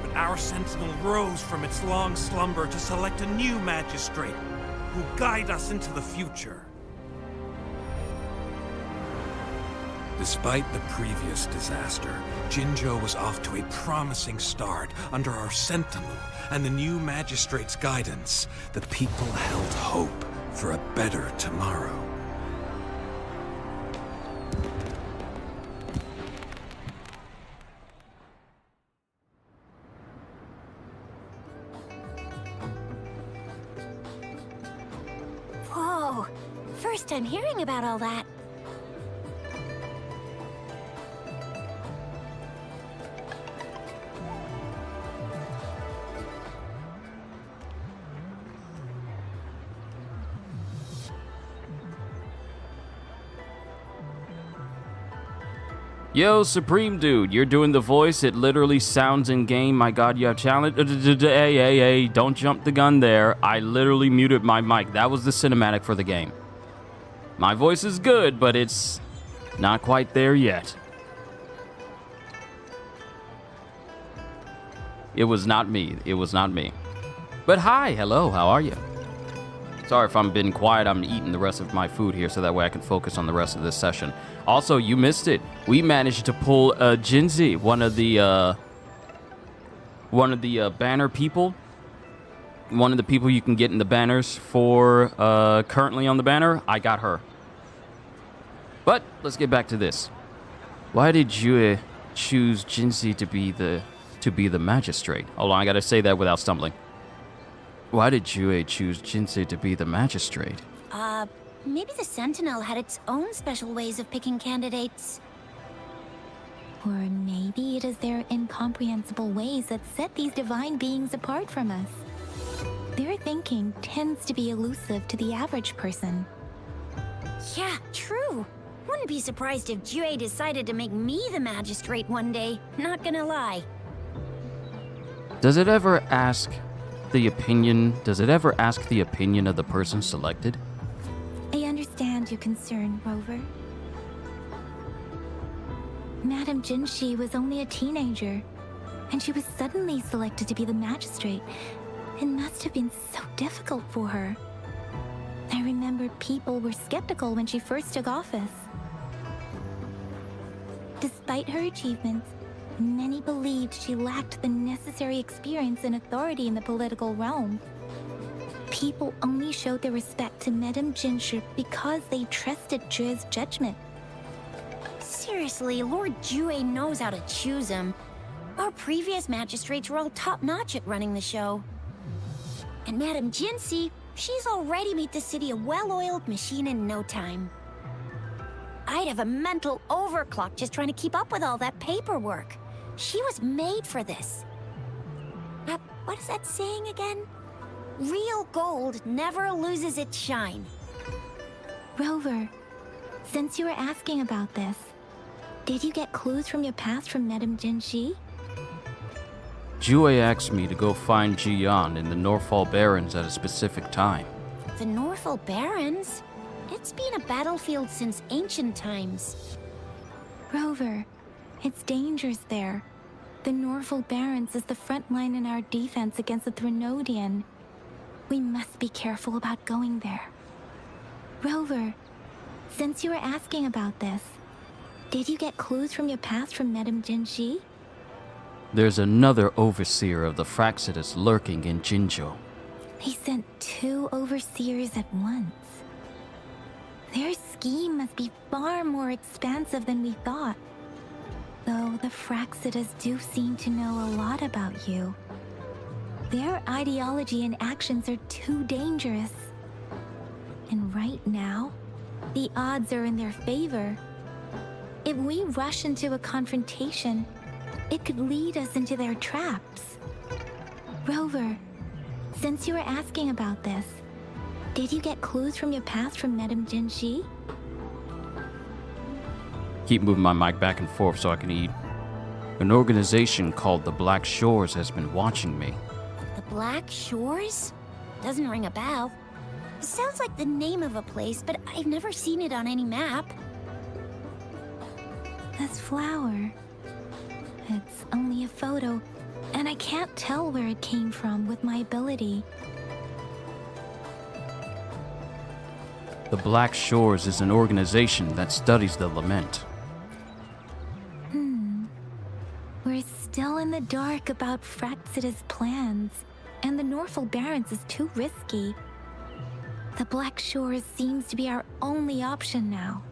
but our sentinel rose from its long slumber to select a new magistrate who guide us into the future. Despite the previous disaster, Jinzhou was off to a promising start under our sentinel and the new magistrate's guidance. The people held hope for a better tomorrow. Whoa, first time hearing about all that. Yo, Supreme Dude, you're doing the voice. It literally sounds in game. My God, you have challenge. Hey, don't jump the gun there. I literally muted my mic. That was the cinematic for the game. My voice is good, but it's not quite there yet. It was not me. It was not me. But hi, hello, how are you? Sorry if I'm being quiet. I'm eating the rest of my food here so that way I can focus on the rest of this session. Also, you missed it. We managed to pull Jinzi, one of the banner people. One of the people you can get in the banners for currently on the banner. I got her. But let's get back to this. Why did you choose Jinzi to be the magistrate? Hold on, I gotta say that without stumbling. Why did Jue choose Jinsei to be the magistrate? Maybe the Sentinel had its own special ways of picking candidates. Or maybe it is their incomprehensible ways that set these divine beings apart from us. Their thinking tends to be elusive to the average person. Yeah, true. Wouldn't be surprised if Jue decided to make me the magistrate one day, not gonna lie. Does it ever ask the opinion of the person selected? I understand your concern, Rover. Madame Jinshi was only a teenager, and she was suddenly selected to be the magistrate. It must have been so difficult for her. I remember people were skeptical when she first took office. Despite her achievements, many believed she lacked the necessary experience and authority in the political realm. People only showed their respect to Madame Jinshi because they trusted Jue's judgment. Seriously, Lord Jue knows how to choose him. Our previous magistrates were all top-notch at running the show. And Madame Jinsi, she's already made the city a well-oiled machine in no time. I'd have a mental overclock just trying to keep up with all that paperwork. She was made for this. What is that saying again? Real gold never loses its shine. Rover, since you were asking about this, did you get clues from your past from Madame Jinshi? Jue asked me to go find Jian in the Norfall Barrens at a specific time. The Norfall Barrens? It's been a battlefield since ancient times. Rover, it's dangerous there. The Norfall Barrens is the front line in our defense against the Threnodian. We must be careful about going there. Rover, since you were asking about this, did you get clues from your past from Madame Jinshi? There's another overseer of the Fraxidus lurking in Jinzhou. They sent 2 overseers at once. Their scheme must be far more expansive than we thought. Though the Fraxidus do seem to know a lot about you. Their ideology and actions are too dangerous. And right now, the odds are in their favor. If we rush into a confrontation, it could lead us into their traps. Rover, since you were asking about this, did you get clues from your past from Madame Jinshi? Keep moving my mic back and forth so I can eat. An organization called the Black Shores has been watching me. The Black Shores? Doesn't ring a bell. Sounds like the name of a place, but I've never seen it on any map. This flower. It's only a photo, and I can't tell where it came from with my ability. The Black Shores is an organization that studies the lament. We're still in the dark about Fraxida's plans, and the Norfolk Barrens is too risky. The Black Shores seems to be our only option now.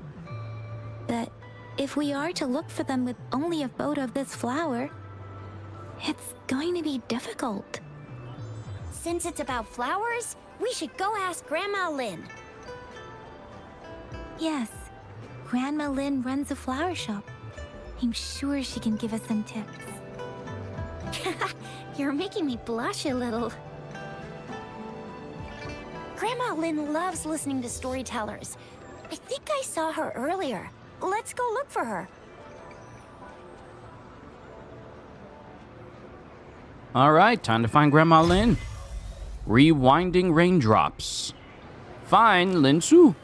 But if we are to look for them with only a photo of this flower, it's going to be difficult. Since it's about flowers, we should go ask Grandma Lynn. Yes, Grandma Lynn runs a flower shop. I'm sure she can give us some tips. You're making me blush a little. Grandma Lynn loves listening to storytellers. I think I saw her earlier. Let's go look for her. All right, time to find Grandma Lynn. Rewinding Raindrops. Find Lin Su.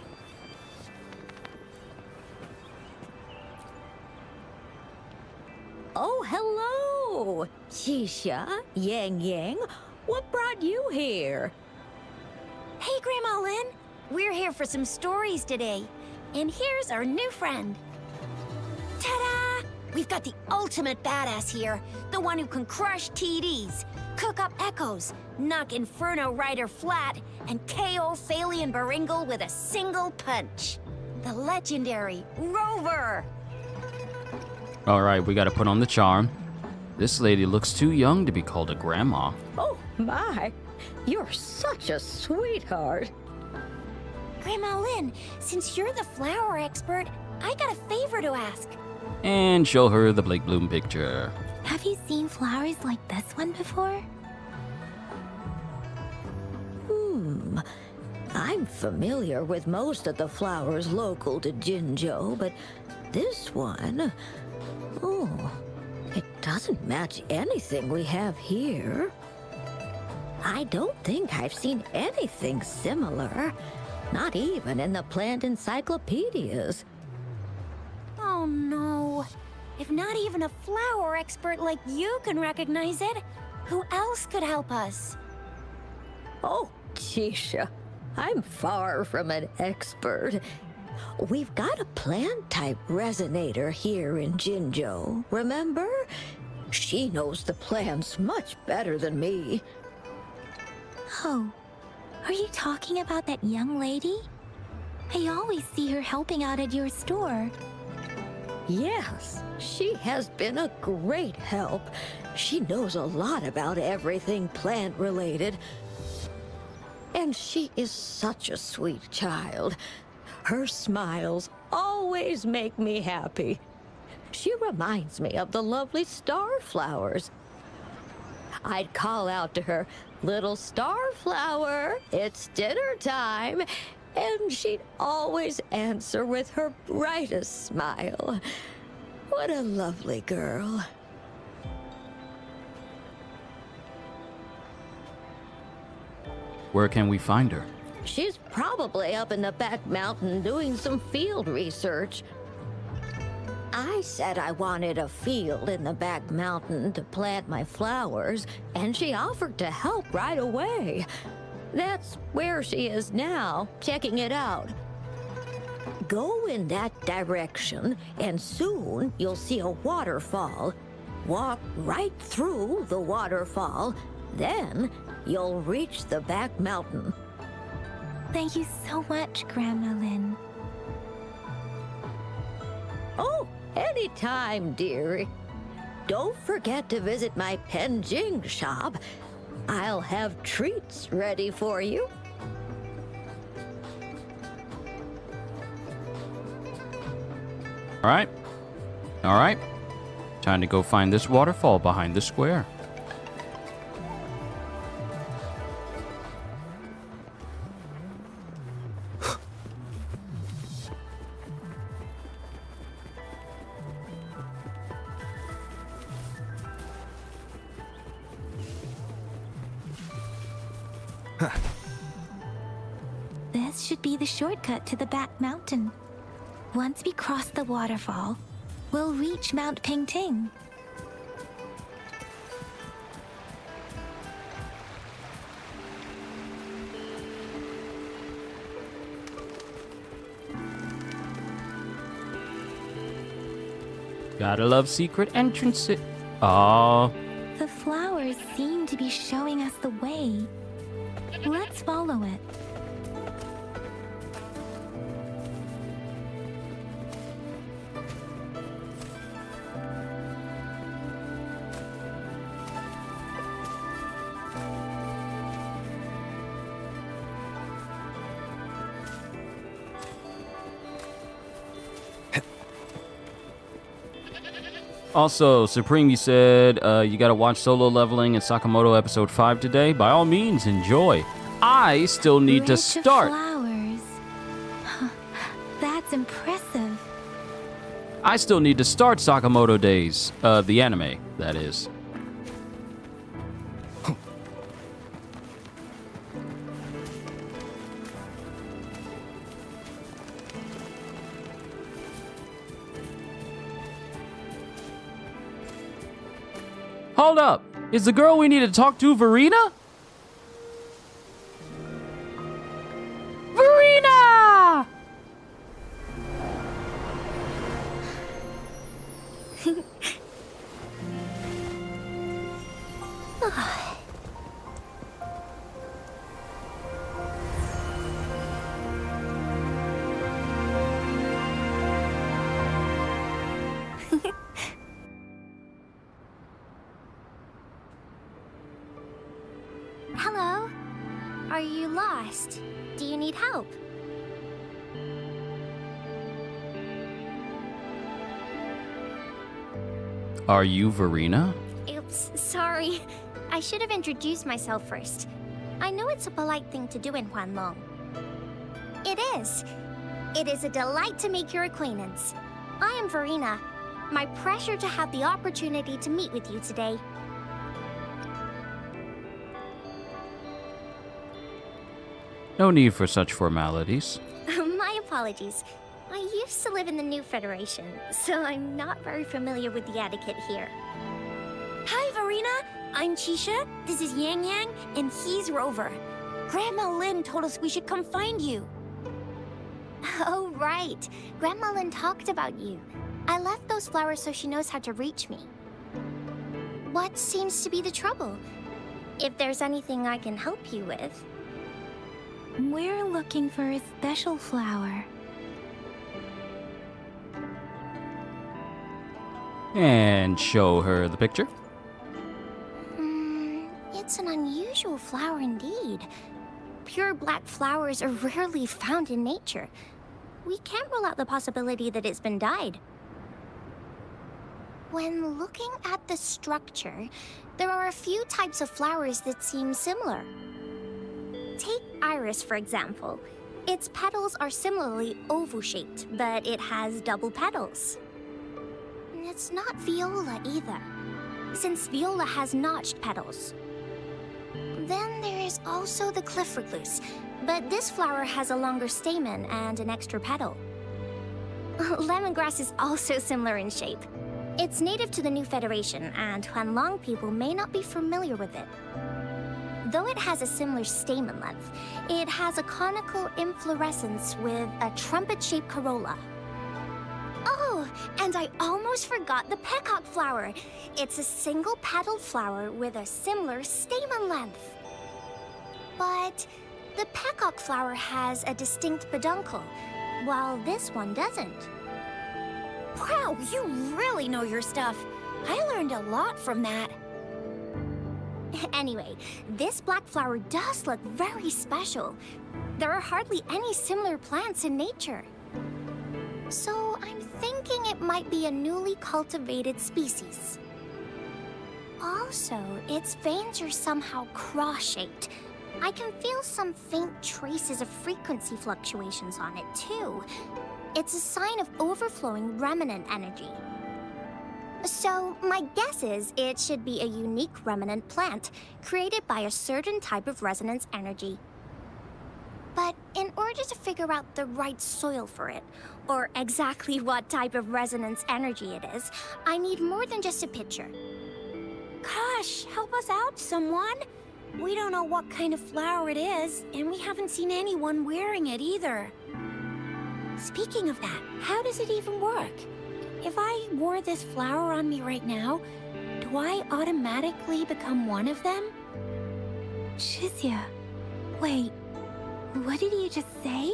Oh, hello! Shisha, Yang Yang, what brought you here? Hey, Grandma Lynn. We're here for some stories today. And here's our new friend. Ta-da! We've got the ultimate badass here. The one who can crush TDs, cook up echoes, knock Inferno Rider flat, and KO Phalian Baringle with a single punch. The legendary Rover! All right, we got to put on the charm. This lady looks too young to be called a grandma. Oh, my! You're such a sweetheart. Grandma Lynn, since you're the flower expert, I got a favor to ask. And show her the Blake Bloom picture. Have you seen flowers like this one before? I'm familiar with most of the flowers local to Jinzhou, but this one... Oh, it doesn't match anything we have here. I don't think I've seen anything similar. Not even in the plant encyclopedias. Oh no. If not even a flower expert like you can recognize it, who else could help us? Oh, Tisha, I'm far from an expert. We've got a plant-type resonator here in Jinzhou, remember? She knows the plants much better than me. Oh, are you talking about that young lady? I always see her helping out at your store. Yes, she has been a great help. She knows a lot about everything plant-related. And she is such a sweet child. Her smiles always make me happy. She reminds me of the lovely starflowers. I'd call out to her, "Little starflower, it's dinner time," and she'd always answer with her brightest smile. What a lovely girl. Where can we find her? She's probably up in the back mountain doing some field research. I said I wanted a field in the back mountain to plant my flowers, and she offered to help right away. That's where she is now, checking it out. Go in that direction, and soon you'll see a waterfall. Walk right through the waterfall, then you'll reach the back mountain. Thank you so much, Grandma Lynn. Oh, anytime, dearie. Don't forget to visit my Penjing shop. I'll have treats ready for you. All right. All right. Time to go find this waterfall behind the square. This should be the shortcut to the back mountain. Once we cross the waterfall, we'll reach Mount Pingting. Gotta love secret entrances. Aww. The flowers seem to be showing us the way. Let's follow it. Also, Supreme, you said you gotta watch Solo Leveling and Sakamoto episode 5 today. By all means, enjoy. I still need to Bridge of start. Flowers. That's impressive. I still need to start Sakamoto Days. The anime, that is. Hold up. Is the girl we need to talk to Verena? Verena! Hello? Are you lost? Do you need help? Are you Verena? Oops, sorry. I should have introduced myself first. I know it's a polite thing to do in Huanlong. It is. It is a delight to make your acquaintance. I am Verena. My pleasure to have the opportunity to meet with you today. No need for such formalities. My apologies. I used to live in the New Federation, so I'm not very familiar with the etiquette here. Hi, Verena. I'm Chisha. This is Yang Yang, and he's Rover. Grandma Lynn told us we should come find you. Oh, right. Grandma Lynn talked about you. I left those flowers so she knows how to reach me. What seems to be the trouble? If there's anything I can help you with. We're looking for a special flower. And show her the picture. It's an unusual flower indeed. Pure black flowers are rarely found in nature. We can't rule out the possibility that it's been dyed. When looking at the structure, there are a few types of flowers that seem similar. Take iris, for example. Its petals are similarly oval-shaped, but it has double petals. It's not viola either, since viola has notched petals. Then there is also the cliff recluse, but this flower has a longer stamen and an extra petal. Lemongrass is also similar in shape. It's native to the New Federation, and Huanlong people may not be familiar with it. Though it has a similar stamen length, it has a conical inflorescence with a trumpet-shaped corolla. Oh, and I almost forgot the peacock flower. It's a single-petaled flower with a similar stamen length. But the peacock flower has a distinct peduncle, while this one doesn't. Wow, you really know your stuff. I learned a lot from that. Anyway, this black flower does look very special. There are hardly any similar plants in nature. So I'm thinking it might be a newly cultivated species. Also, its veins are somehow cross-shaped. I can feel some faint traces of frequency fluctuations on it, too. It's a sign of overflowing remnant energy. So, my guess is it should be a unique remnant plant, created by a certain type of resonance energy. But in order figure out the right soil for it, or exactly what type of resonance energy it is, I need more than just a picture. Gosh, help us out, someone. We don't know what kind of flower it is, and we haven't seen anyone wearing it either. Speaking of that, how does it even work? If I wore this flower on me right now, do I automatically become one of them? Shizia, wait, what did you just say?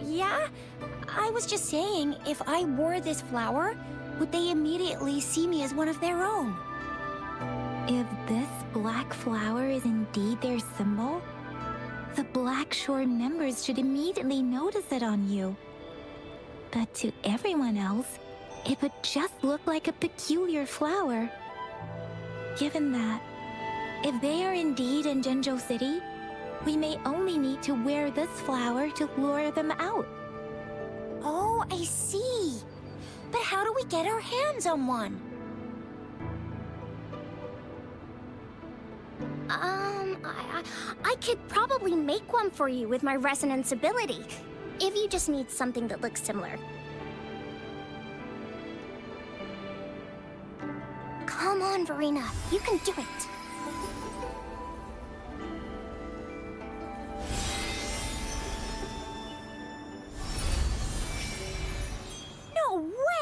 Yeah? I was just saying, if I wore this flower, would they immediately see me as one of their own? If this black flower is indeed their symbol, the Black Shore members should immediately notice it on you. But to everyone else, it would just look like a peculiar flower. Given that, if they are indeed in Jinzhou City, we may only need to wear this flower to lure them out. Oh, I see. But how do we get our hands on one? I could probably make one for you with my resonance ability, if you just need something that looks similar. Come on, Verena, you can do it. No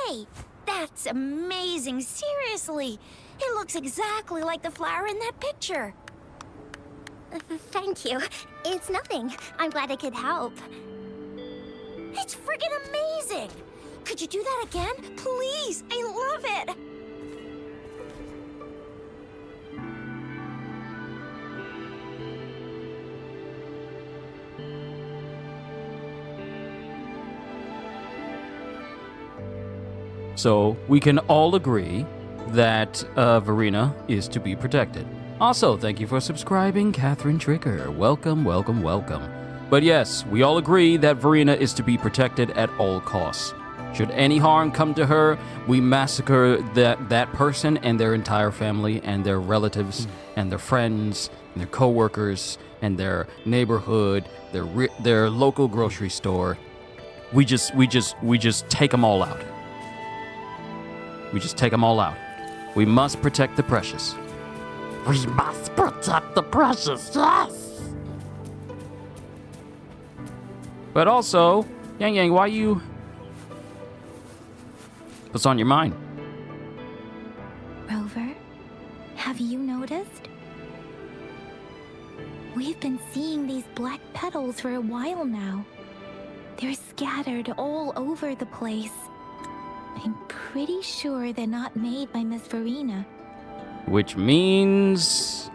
way! That's amazing, seriously! It looks exactly like the flower in that picture. Thank you. It's nothing. I'm glad I could help. It's friggin' amazing! Could you do that again? Please! I love it! So we can all agree that Verena is to be protected. Also, thank you for subscribing, Catherine Trigger. Welcome, welcome, welcome. But yes, we all agree that Verena is to be protected at all costs. Should any harm come to her, we massacre that person and their entire family and their relatives and their friends and their co-workers and their neighborhood, their local grocery store. We just take them all out. We just take them all out. We must protect the precious. We must protect the precious, yes! But also, Yang, why you... What's on your mind? Rover, have you noticed? We've been seeing these black petals for a while now. They're scattered all over the place. I'm pretty sure they're not made by Miss Verena. Which means...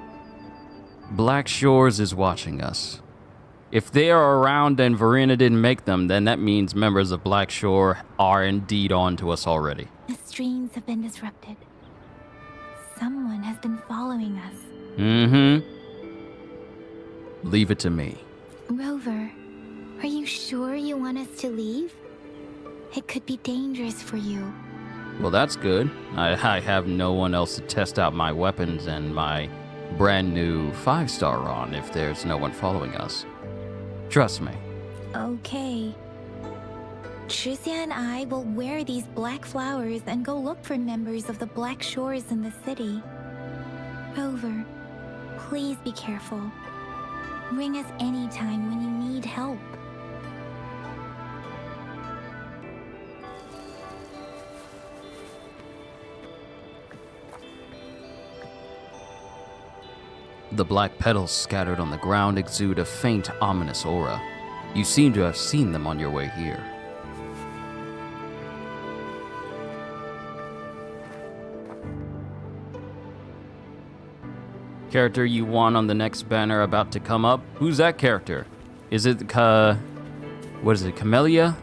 Black Shores is watching us. If they are around and Verena didn't make them, then that means members of Black Shore are indeed on to us already. The streams have been disrupted. Someone has been following us. Mm-hmm. Leave it to me. Rover, are you sure you want us to leave? It could be dangerous for you. Well, that's good. I have no one else to test out my weapons and my brand new 5-star on if there's no one following us. Trust me. Okay. Tricia and I will wear these black flowers and go look for members of the Black Shores in the city. Rover, please be careful. Ring us anytime when you need help. The black petals scattered on the ground exude a faint, ominous aura. You seem to have seen them on your way here. Character you want on the next banner about to come up? Who's that character? Is it, what is it, Camellia?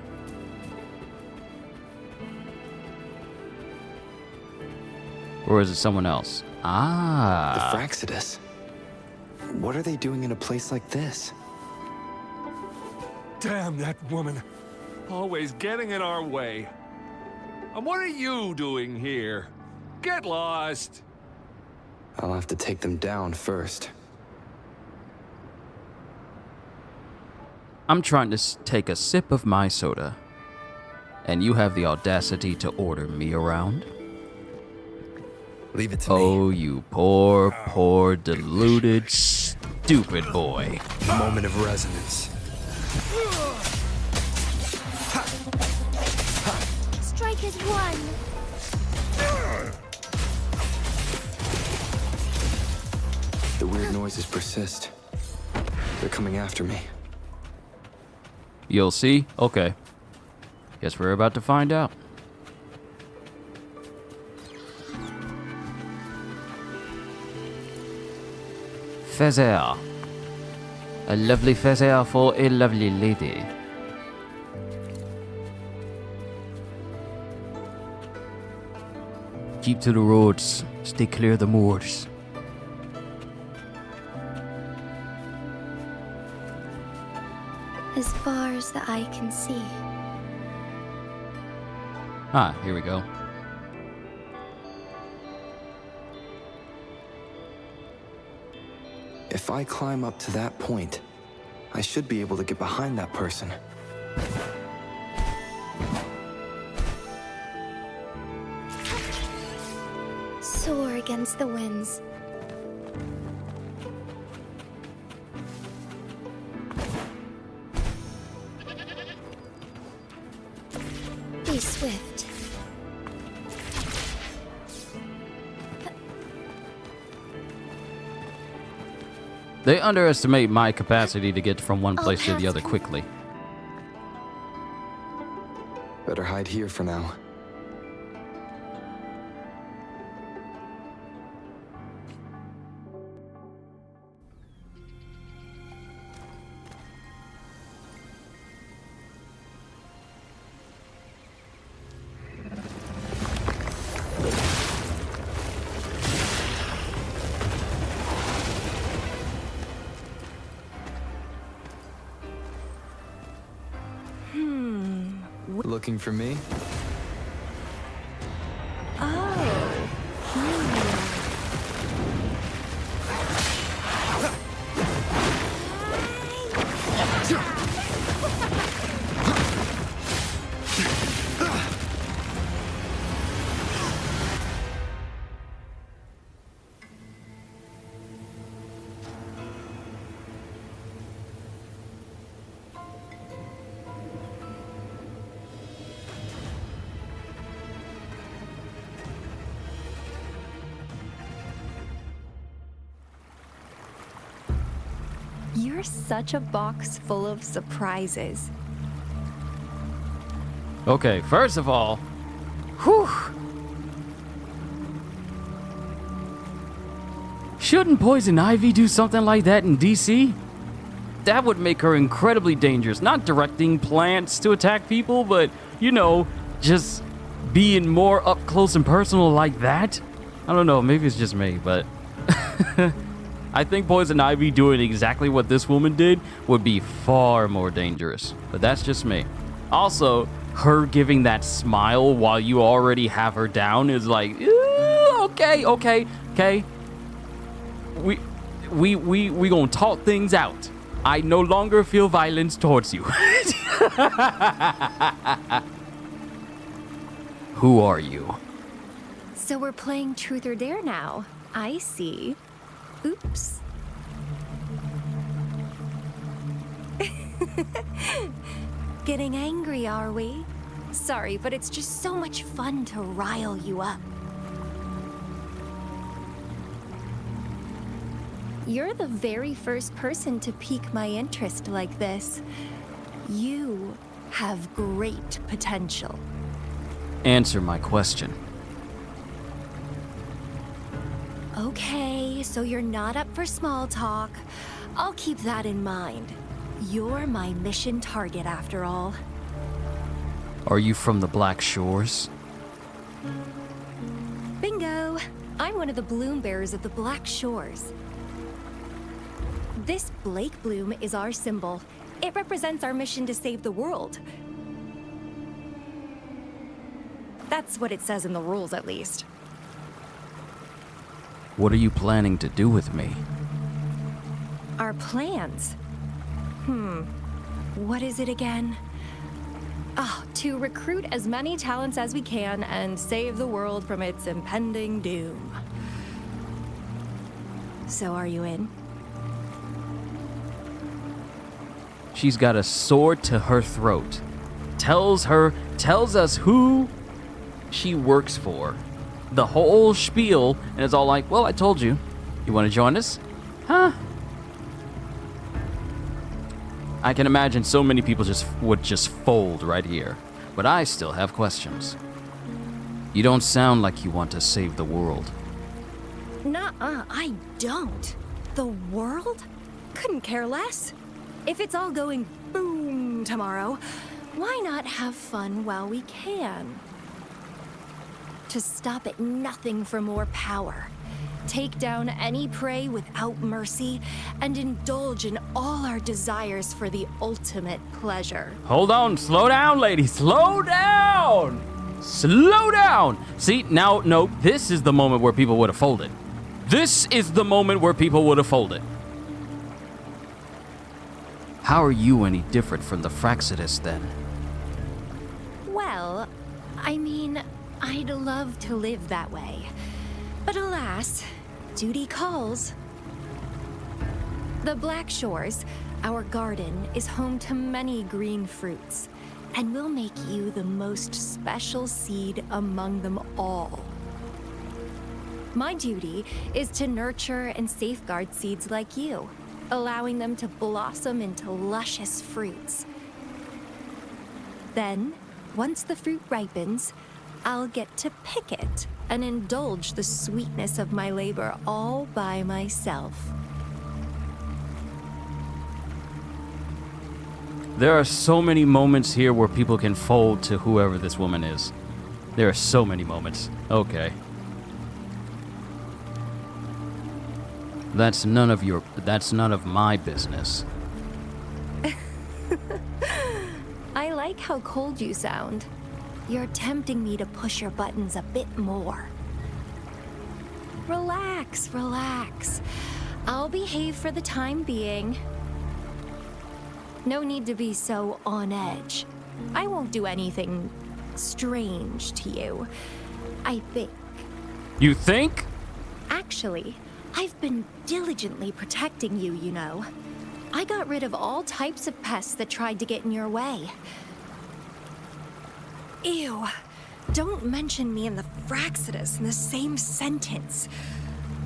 Or is it someone else? Ah. The Fraxidus. What are they doing in a place like this? Damn that woman. Always getting in our way. And what are you doing here? Get lost. I'll have to take them down first. I'm trying to take a sip of my soda, and you have the audacity to order me around? Leave it to me. Oh, you poor, poor, deluded, stupid boy. Moment of resonance. Strike is one. The weird noises persist. They're coming after me. You'll see? Okay. Guess we're about to find out. Feather. A lovely feather for a lovely lady. Keep to the roads. Stay clear of the moors. As far as the eye can see. Ah, here we go. If I climb up to that point, I should be able to get behind that person. Soar against the winds. Be swift. They underestimate my capacity to get from one place to the other quickly. Better hide here for now. Looking for me? You're such a box full of surprises. Okay, first of all, whew. Shouldn't Poison Ivy do something like that in DC? That would make her incredibly dangerous. Not directing plants to attack people, but, you know, just being more up close and personal like that. I don't know, maybe it's just me, but I think Poison Ivy doing exactly what this woman did would be far more dangerous. But that's just me. Also, her giving that smile while you already have her down is like, okay. We gonna talk things out. I no longer feel violence towards you. Who are you? So we're playing Truth or Dare now. I see. Oops. Getting angry, are we? Sorry, but it's just so much fun to rile you up. You're the very first person to pique my interest like this. You have great potential. Answer my question. Okay, so you're not up for small talk. I'll keep that in mind. You're my mission target after all. Are you from the Black Shores? Bingo! I'm one of the bloom bearers of the Black Shores. This Blake bloom is our symbol. It represents our mission to save the world. That's what it says in the rules, at least. What are you planning to do with me? Our plans? what is it again? Oh, to recruit as many talents as we can and save the world from its impending doom. So are you in? She's got a sword to her throat. Tells us who she works for. The whole spiel, and it's all like, well, I told you. You want to join us? Huh? I can imagine so many people would just fold right here. But I still have questions. You don't sound like you want to save the world. Nuh-uh, I don't. The world? Couldn't care less. If it's all going boom tomorrow, why not have fun while we can? To stop at nothing for more power. Take down any prey without mercy, and indulge in all our desires for the ultimate pleasure. Hold on, slow down, lady, slow down! Slow down! See, now, no, this is the moment where people would have folded. This is the moment where people would have folded. How are you any different from the Fraxidus, then? Well, I mean, I'd love to live that way. But alas, duty calls. The Black Shores, our garden, is home to many green fruits, and will make you the most special seed among them all. My duty is to nurture and safeguard seeds like you, allowing them to blossom into luscious fruits. Then, once the fruit ripens, I'll get to pick it and indulge the sweetness of my labor all by myself. There are so many moments here where people can fold to whoever this woman is. There are so many moments. Okay. That's none of my business. I like how cold you sound. You're tempting me to push your buttons a bit more. Relax, relax. I'll behave for the time being. No need to be so on edge. I won't do anything strange to you. I think. You think? Actually, I've been diligently protecting you, you know. I got rid of all types of pests that tried to get in your way. Ew. Don't mention me and the Fraxidus in the same sentence.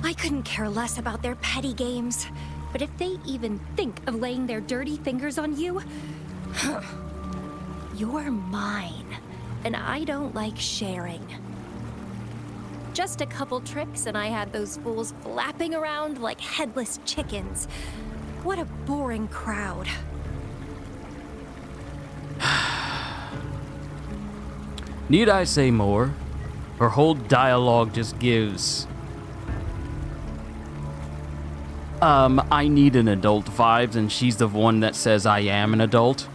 I couldn't care less about their petty games, but if they even think of laying their dirty fingers on you, you're mine, and I don't like sharing. Just a couple tricks and I had those fools flapping around like headless chickens. What a boring crowd. Need I say more? Her whole dialogue just gives... I need an adult vibes, and she's the one that says I am an adult.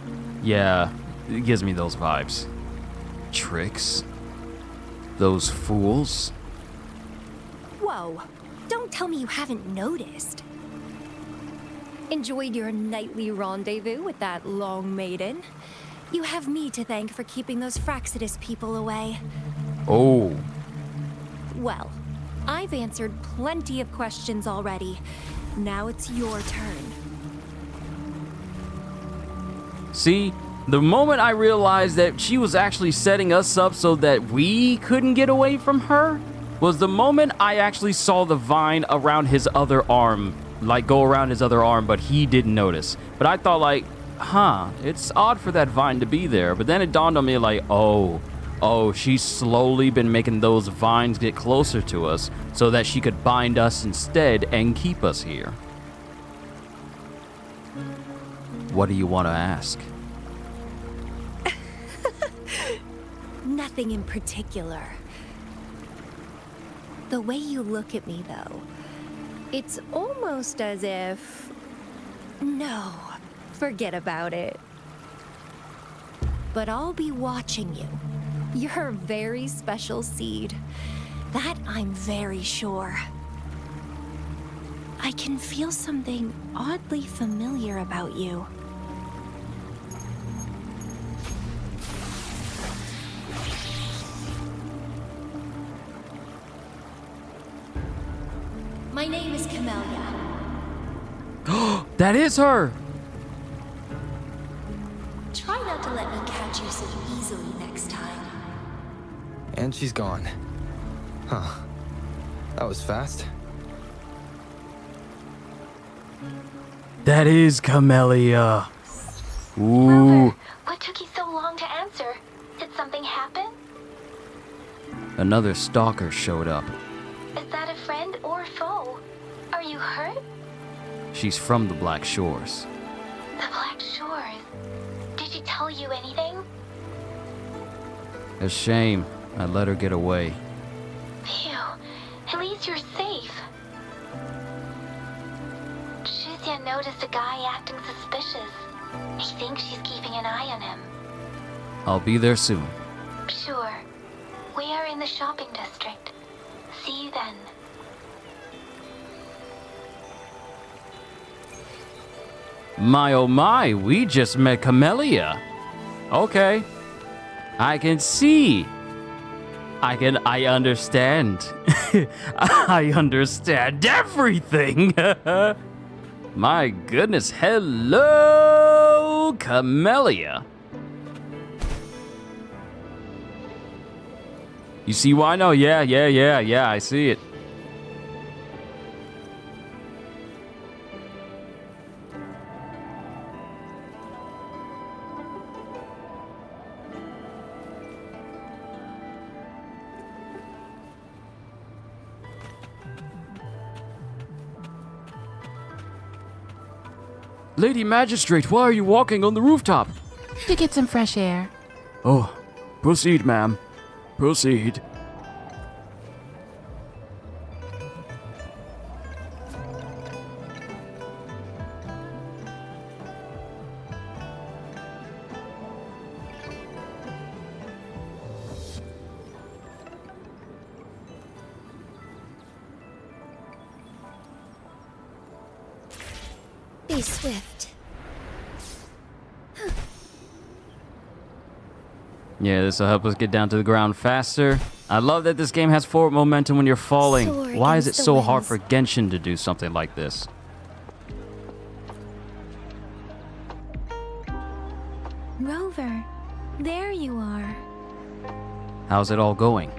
Yeah, it gives me those vibes. Tricks? Those fools? Whoa, don't tell me you haven't noticed. Enjoyed your nightly rendezvous with that long maiden? You have me to thank for keeping those Fraxidus people away. Oh. Well, I've answered plenty of questions already. Now it's your turn. See, the moment I realized that she was actually setting us up so that we couldn't get away from her was the moment I actually saw the vine around his other arm, like go around his other arm, but he didn't notice. But I thought like, it's odd for that vine to be there. But then it dawned on me like, oh, she's slowly been making those vines get closer to us so that she could bind us instead and keep us here. What do you want to ask? Nothing in particular. The way you look at me, though, it's almost as if... No, forget about it. But I'll be watching you. You're a very special seed. That I'm very sure. I can feel something oddly familiar about you. My name is Camellia. That is her! Try not to let me catch you so easily next time. And she's gone. Huh. That was fast. That is Camellia. Ooh. What took you so long to answer? Did something happen? Another stalker showed up. Is that a friend or foe? Are you hurt? She's from the Black Shores. The Black Shores. Did she tell you anything? A shame. I let her get away. Phew. At least you're safe. Shuzia noticed a guy acting suspicious. He thinks she's keeping an eye on him. I'll be there soon. Sure. We are in the shopping district. See you then. My oh my, we just met Camellia. Okay. I can see. I understand. I understand everything. My goodness. Hello, Camellia. You see why? No, yeah, I see it. Lady Magistrate, why are you walking on the rooftop? To get some fresh air. Oh, proceed, ma'am. Proceed. Be swift. Yeah, this will help us get down to the ground faster. I love that this game has forward momentum when you're falling. Soar Why is it against the so hard winds. for Genshin to do something like this? Rover, there you are. How's it all going?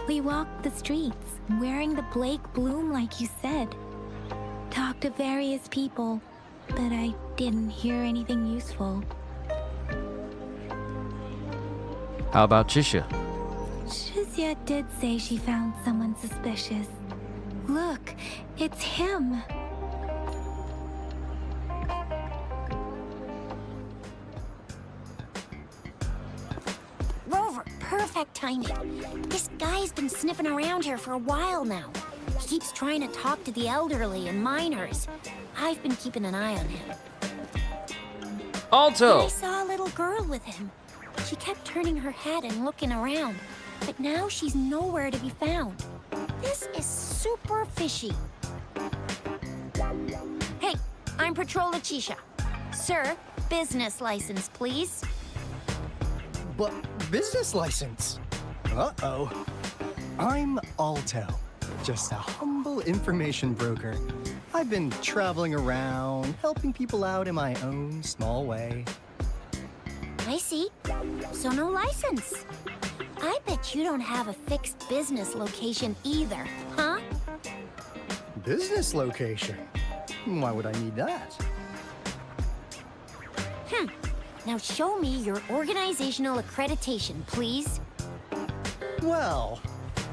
We walked the streets, wearing the Blake bloom like you said. Talked to various people, but I didn't hear anything useful. How about Chisha? Shizia did say she found someone suspicious. Look, it's him. Rover, perfect timing. This guy's been sniffing around here for a while now. He keeps trying to talk to the elderly and minors. I've been keeping an eye on him. Alto! I saw a little girl with him. She kept turning her head and looking around, but now she's nowhere to be found. This is super fishy. Hey, I'm Patrol Letitia. Sir, business license, please. But business license? Uh-oh. I'm Alto, just a humble information broker. I've been traveling around, helping people out in my own small way. I see. So no license. I bet you don't have a fixed business location either, huh? Business location? Why would I need that? Now show me your organizational accreditation, please. Well,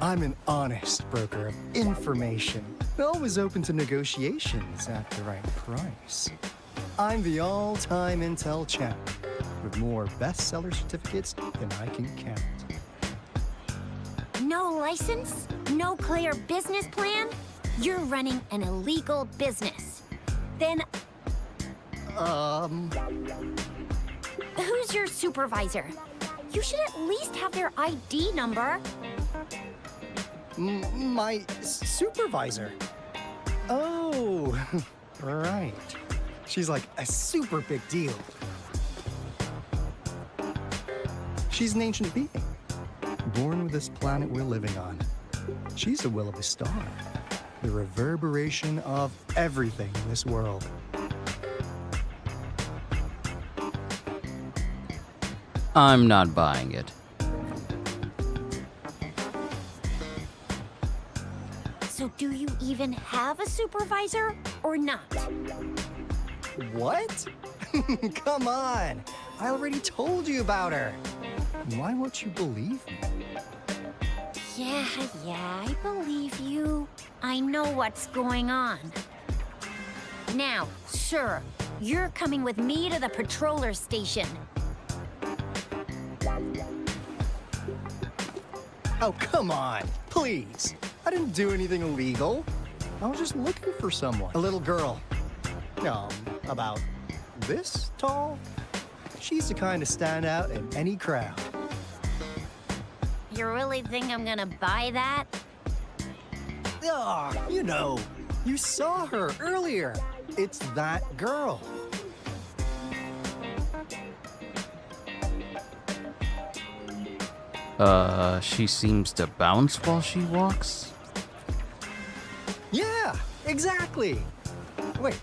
I'm an honest broker of information. Always open to negotiations at the right price. I'm the all-time Intel champ, with more bestseller certificates than I can count. No license? No clear business plan? You're running an illegal business. Then who's your supervisor? You should at least have their ID number. My supervisor? Oh, right. She's like a super big deal. She's an ancient being, born with this planet we're living on. She's a will of a star. the reverberation of everything in this world. I'm not buying it. So do you even have a supervisor or not? What? Come on! I already told you about her. Why won't you believe me? Yeah, I believe you. I know what's going on. Now, sir, you're coming with me to the patroller station. Oh, come on, please. I didn't do anything illegal. I was just looking for someone. A little girl. About this tall. She's the kind to stand out in any crowd. You really think I'm gonna buy that? Ah, you know, you saw her earlier. It's that girl. She seems to bounce while she walks? Yeah, exactly. Wait,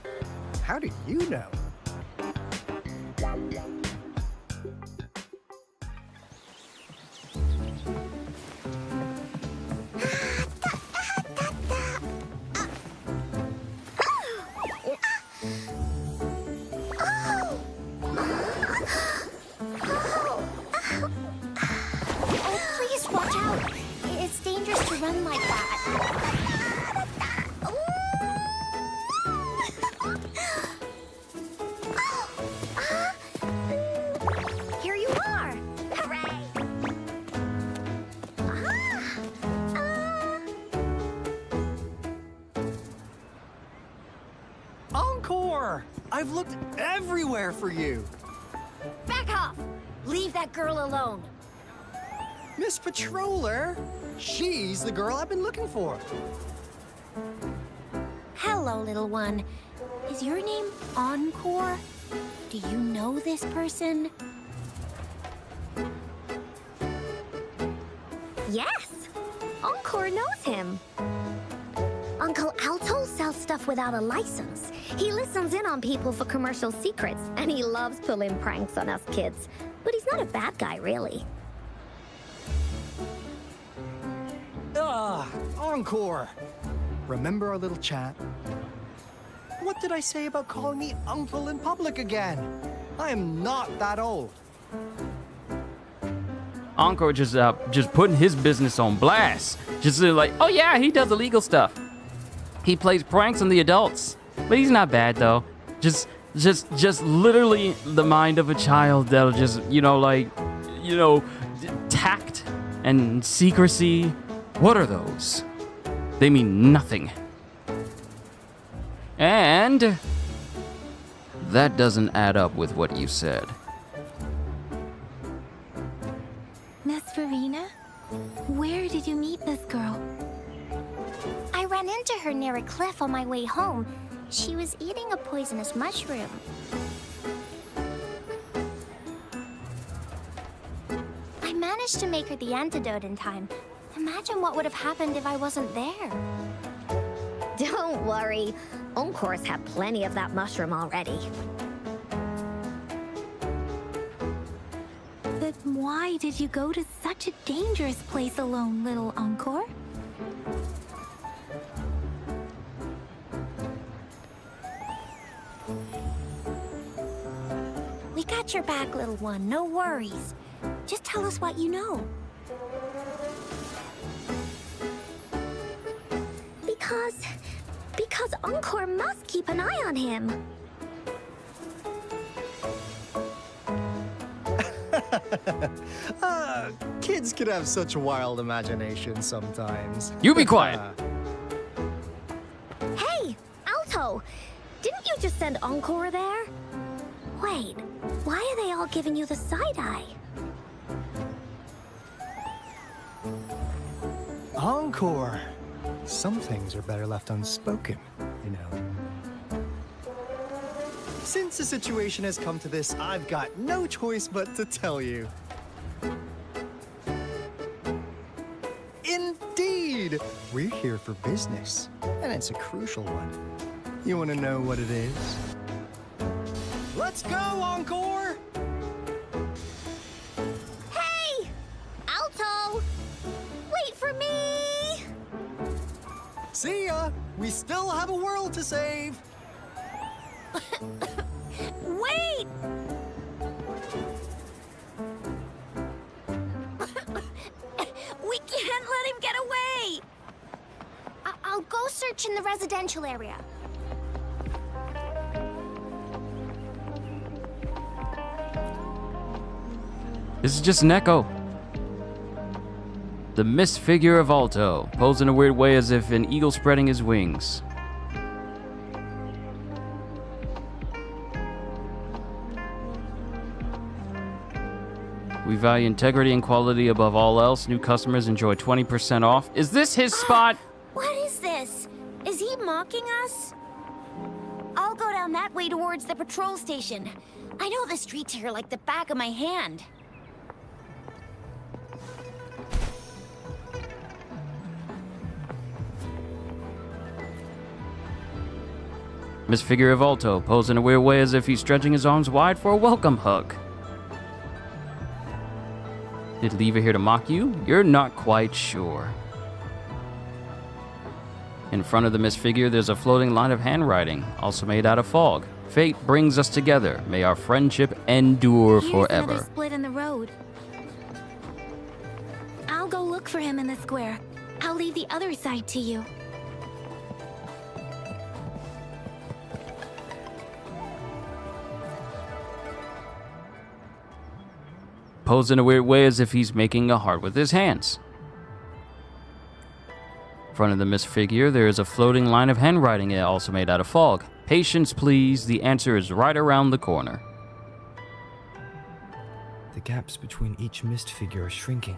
how do you know? Encore! I've looked everywhere for you. Back off! Leave that girl alone. Miss Patroller, she's the girl I've been looking for. Hello, little one. Is your name Encore? Do you know this person? Yes! Encore knows him. Uncle Alto sells stuff without a license. He listens in on people for commercial secrets, and he loves pulling pranks on us kids. But he's not a bad guy, really. Ah, Encore! Remember our little chat? What did I say about calling me uncle in public again? I am not that old. Encore just putting his business on blast. Just like, oh yeah, he does illegal stuff. He plays pranks on the adults, but he's not bad though. Just literally the mind of a child that'll just, tact and secrecy. What are those? They mean nothing. And that doesn't add up with what you said. Miss Verena, where did you meet this girl? I ran into her near a cliff on my way home. She was eating a poisonous mushroom. I managed to make her the antidote in time. Imagine what would have happened if I wasn't there. Don't worry. Encore's had plenty of that mushroom already. But why did you go to such a dangerous place alone, little Encore? We got your back, little one. No worries. Just tell us what you know. Because Encore must keep an eye on him. Kids can have such wild imaginations sometimes. You be quiet. Hey, Alto! Didn't you just send Encore there? Wait, why are they all giving you the side eye? Encore! Some things are better left unspoken, you know. Since the situation has come to this, I've got no choice but to tell you. Indeed! We're here for business, and it's a crucial one. You want to know what it is? Let's go, Encore! Hey! Alto! Wait for me! See ya! We still have a world to save! Wait! We can't let him get away! I'll go search in the residential area. This is just an echo. The mist figure of Alto, posed in a weird way as if an eagle spreading his wings. We value integrity and quality above all else. New customers enjoy 20% off. Is this his spot? What is this? Is he mocking us? I'll go down that way towards the patrol station. I know the streets here like the back of my hand. Miss Figure of Alto, posed in a weird way as if he's stretching his arms wide for a welcome hug. Did Leave It Here to mock you? You're not quite sure. In front of the Miss Figure, there's a floating line of handwriting, also made out of fog. Fate brings us together. May our friendship endure forever. Here's another split in the road. I'll go look for him in the square. I'll leave the other side to you. Posed in a weird way as if he's making a heart with his hands. In front of the Miss Figure, there is a floating line of handwriting, also made out of fog. Patience, please. The answer is right around the corner. The gaps between each mist figure are shrinking.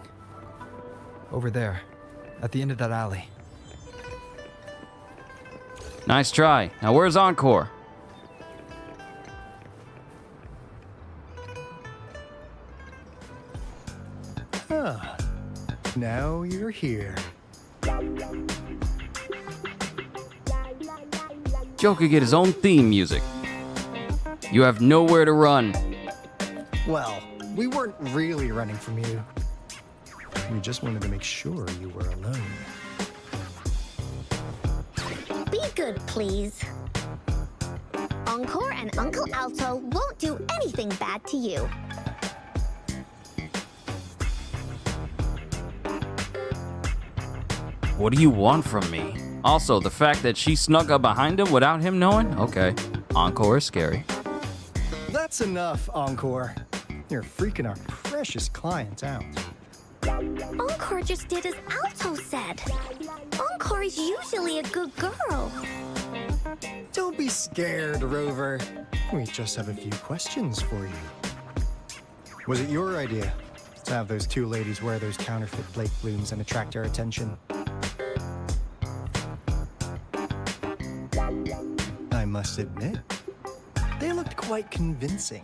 Over there, at the end of that alley. Nice try. Now where's Encore? Huh. Now you're here. Joker get his own theme music. You have nowhere to run. Well, we weren't really running from you. We just wanted to make sure you were alone. Be good, please. Encore and Uncle Alto won't do anything bad to you. What do you want from me? Also, the fact that she snuck up behind him without him knowing? Okay. Encore is scary. That's enough, Encore. You're freaking our precious client out. Encore just did as Alto said. Encore is usually a good girl. Don't be scared, Rover. We just have a few questions for you. Was it your idea to have those two ladies wear those counterfeit flake blooms and attract our attention? I must admit, they looked quite convincing.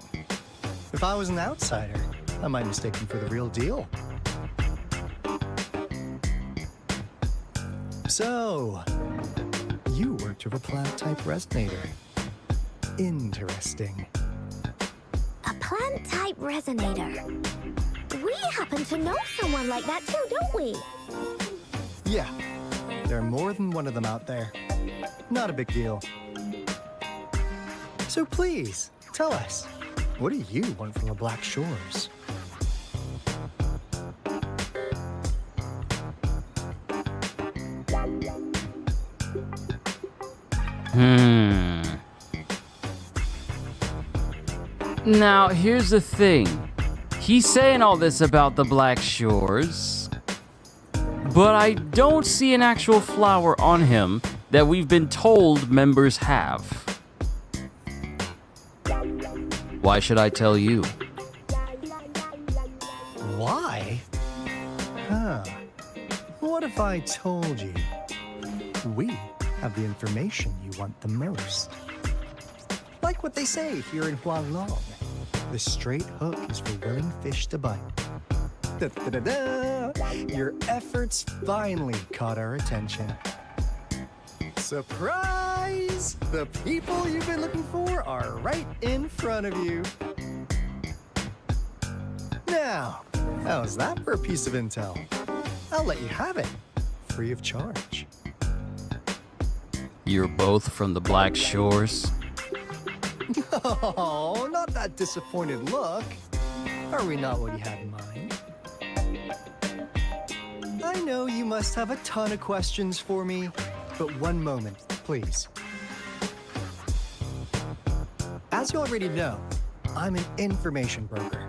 If I was an outsider, I might mistake them for the real deal. So, you worked with a plant-type resonator. Interesting. A plant-type resonator. We happen to know someone like that too, don't we? Yeah, there are more than one of them out there. Not a big deal. So please, tell us, what do you want from the Black Shores? Now, here's the thing. He's saying all this about the Black Shores, but I don't see an actual flower on him that we've been told members have. Why should I tell you? Why? Huh. What if I told you we have the information you want the most? Like what they say here in Huanglong, the straight hook is for willing fish to bite. Da-da-da-da. Your efforts finally caught our attention. Surprise! The people you've been looking for are right in front of you. Now, how's that for a piece of intel? I'll let you have it, free of charge. You're both from the Black Shores? Oh, not that disappointed look. Are we not what you had in mind? I know you must have a ton of questions for me, but one moment, please. As you already know, I'm an information broker.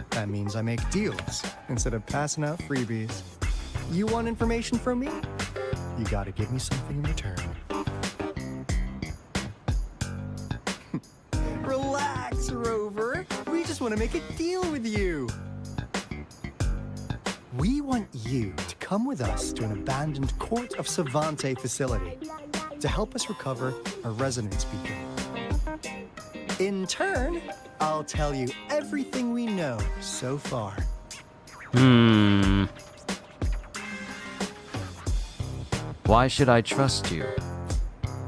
That means I make deals instead of passing out freebies. You want information from me? You gotta give me something in return. Relax, Rover. We just want to make a deal with you. We want you to come with us to an abandoned Court of Savante facility to help us recover a resonance beacon. In turn, I'll tell you everything we know so far. Why should I trust you?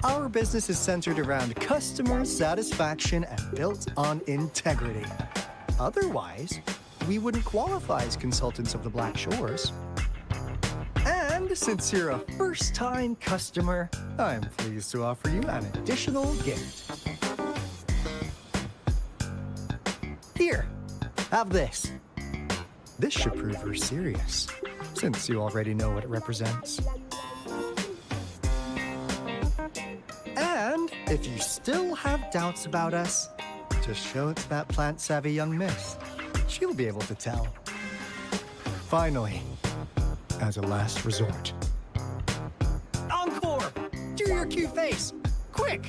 Our business is centered around customer satisfaction and built on integrity. Otherwise, we wouldn't qualify as consultants of the Black Shores. And since you're a first-time customer, I'm pleased to offer you an additional gift. Here, have this. This should prove you're serious, since you already know what it represents. And if you still have doubts about us, just show it to that plant-savvy young miss. She'll be able to tell. Finally, as a last resort. Encore! Do your cute face! Quick!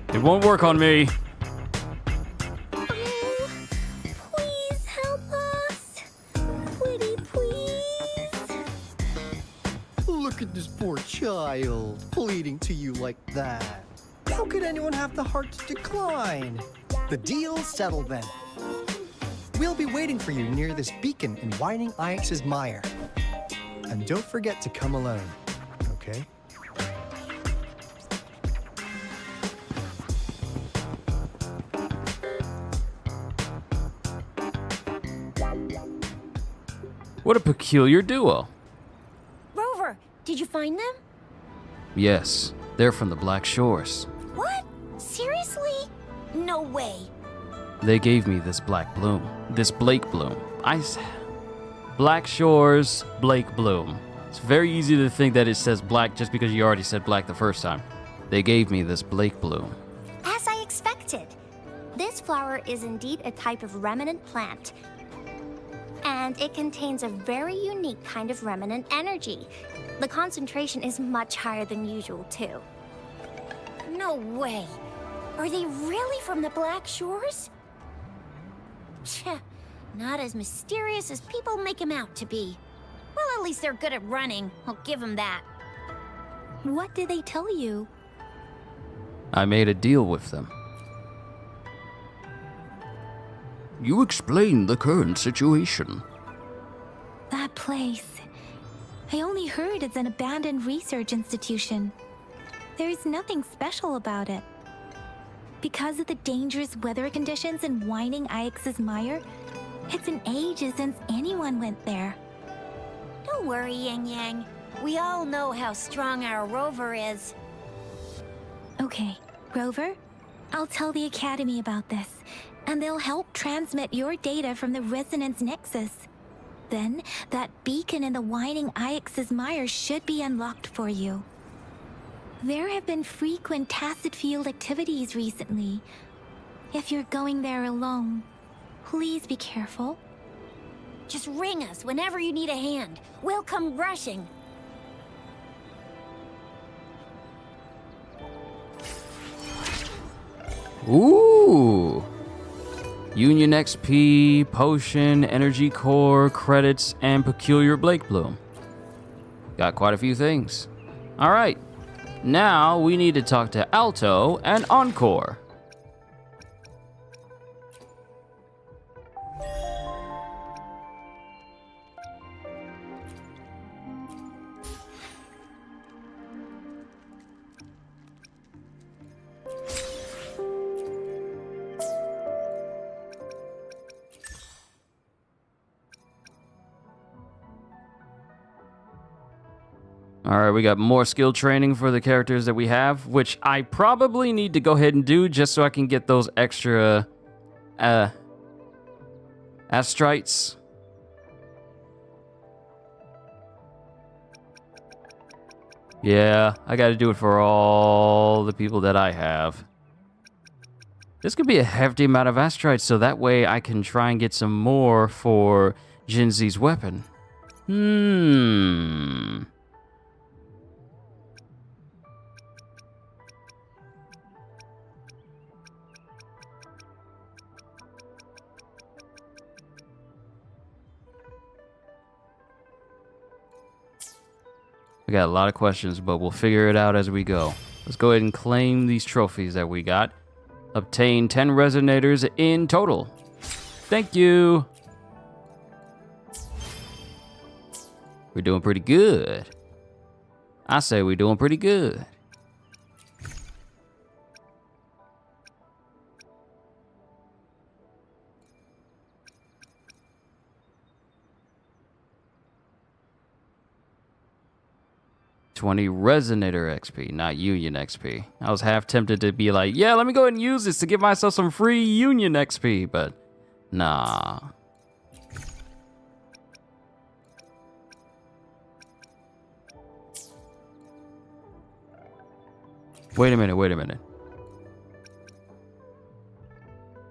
It won't work on me. Please help us. Pretty please. Look at this poor child, pleading to you like that. How could anyone have the heart to decline? The deal's settled then. We'll be waiting for you near this beacon in Whining Ix's mire. And don't forget to come alone, okay? What a peculiar duo. Rover, did you find them? Yes, they're from the Black Shores. What? Seriously? No way. They gave me this black bloom. This Blake bloom. Black Shores, Blake bloom. It's very easy to think that it says black just because you already said black the first time. They gave me this Blake bloom. As I expected. This flower is indeed a type of remnant plant. And it contains a very unique kind of remnant energy. The concentration is much higher than usual, too. No way. Are they really from the Black Shores? Tch, not as mysterious as people make them out to be. Well, at least they're good at running. I'll give them that. What did they tell you? I made a deal with them. You explain the current situation. That place. I only heard it's an abandoned research institution. There's nothing special about it. Because of the dangerous weather conditions in Whining Ix's mire, it's been ages since anyone went there. Don't worry, Yang Yang. We all know how strong our Rover is. Okay, Rover, I'll tell the Academy about this, and they'll help transmit your data from the Resonance Nexus. Then, that beacon in the Whining Ix's mire should be unlocked for you. There have been frequent tacit field activities recently. If you're going there alone, please be careful. Just ring us whenever you need a hand. We'll come rushing. Ooh! Union XP, Potion, Energy Core, Credits, and Peculiar Blake Bloom. Got quite a few things. Alright, now we need to talk to Alto and Encore. All right, we got more skill training for the characters that we have, which I probably need to go ahead and do just so I can get those extra astrites. Yeah, I got to do it for all the people that I have. This could be a hefty amount of astrites, so that way I can try and get some more for Jinzi's weapon. We got a lot of questions, but we'll figure it out as we go. Let's go ahead and claim these trophies that we got. Obtain 10 resonators in total. Thank you. We're doing pretty good. I say we're doing pretty good. $20 resonator XP, not union XP. I was half tempted to be like, yeah, let me go ahead and use this to give myself some free union XP, but nah. Wait a minute.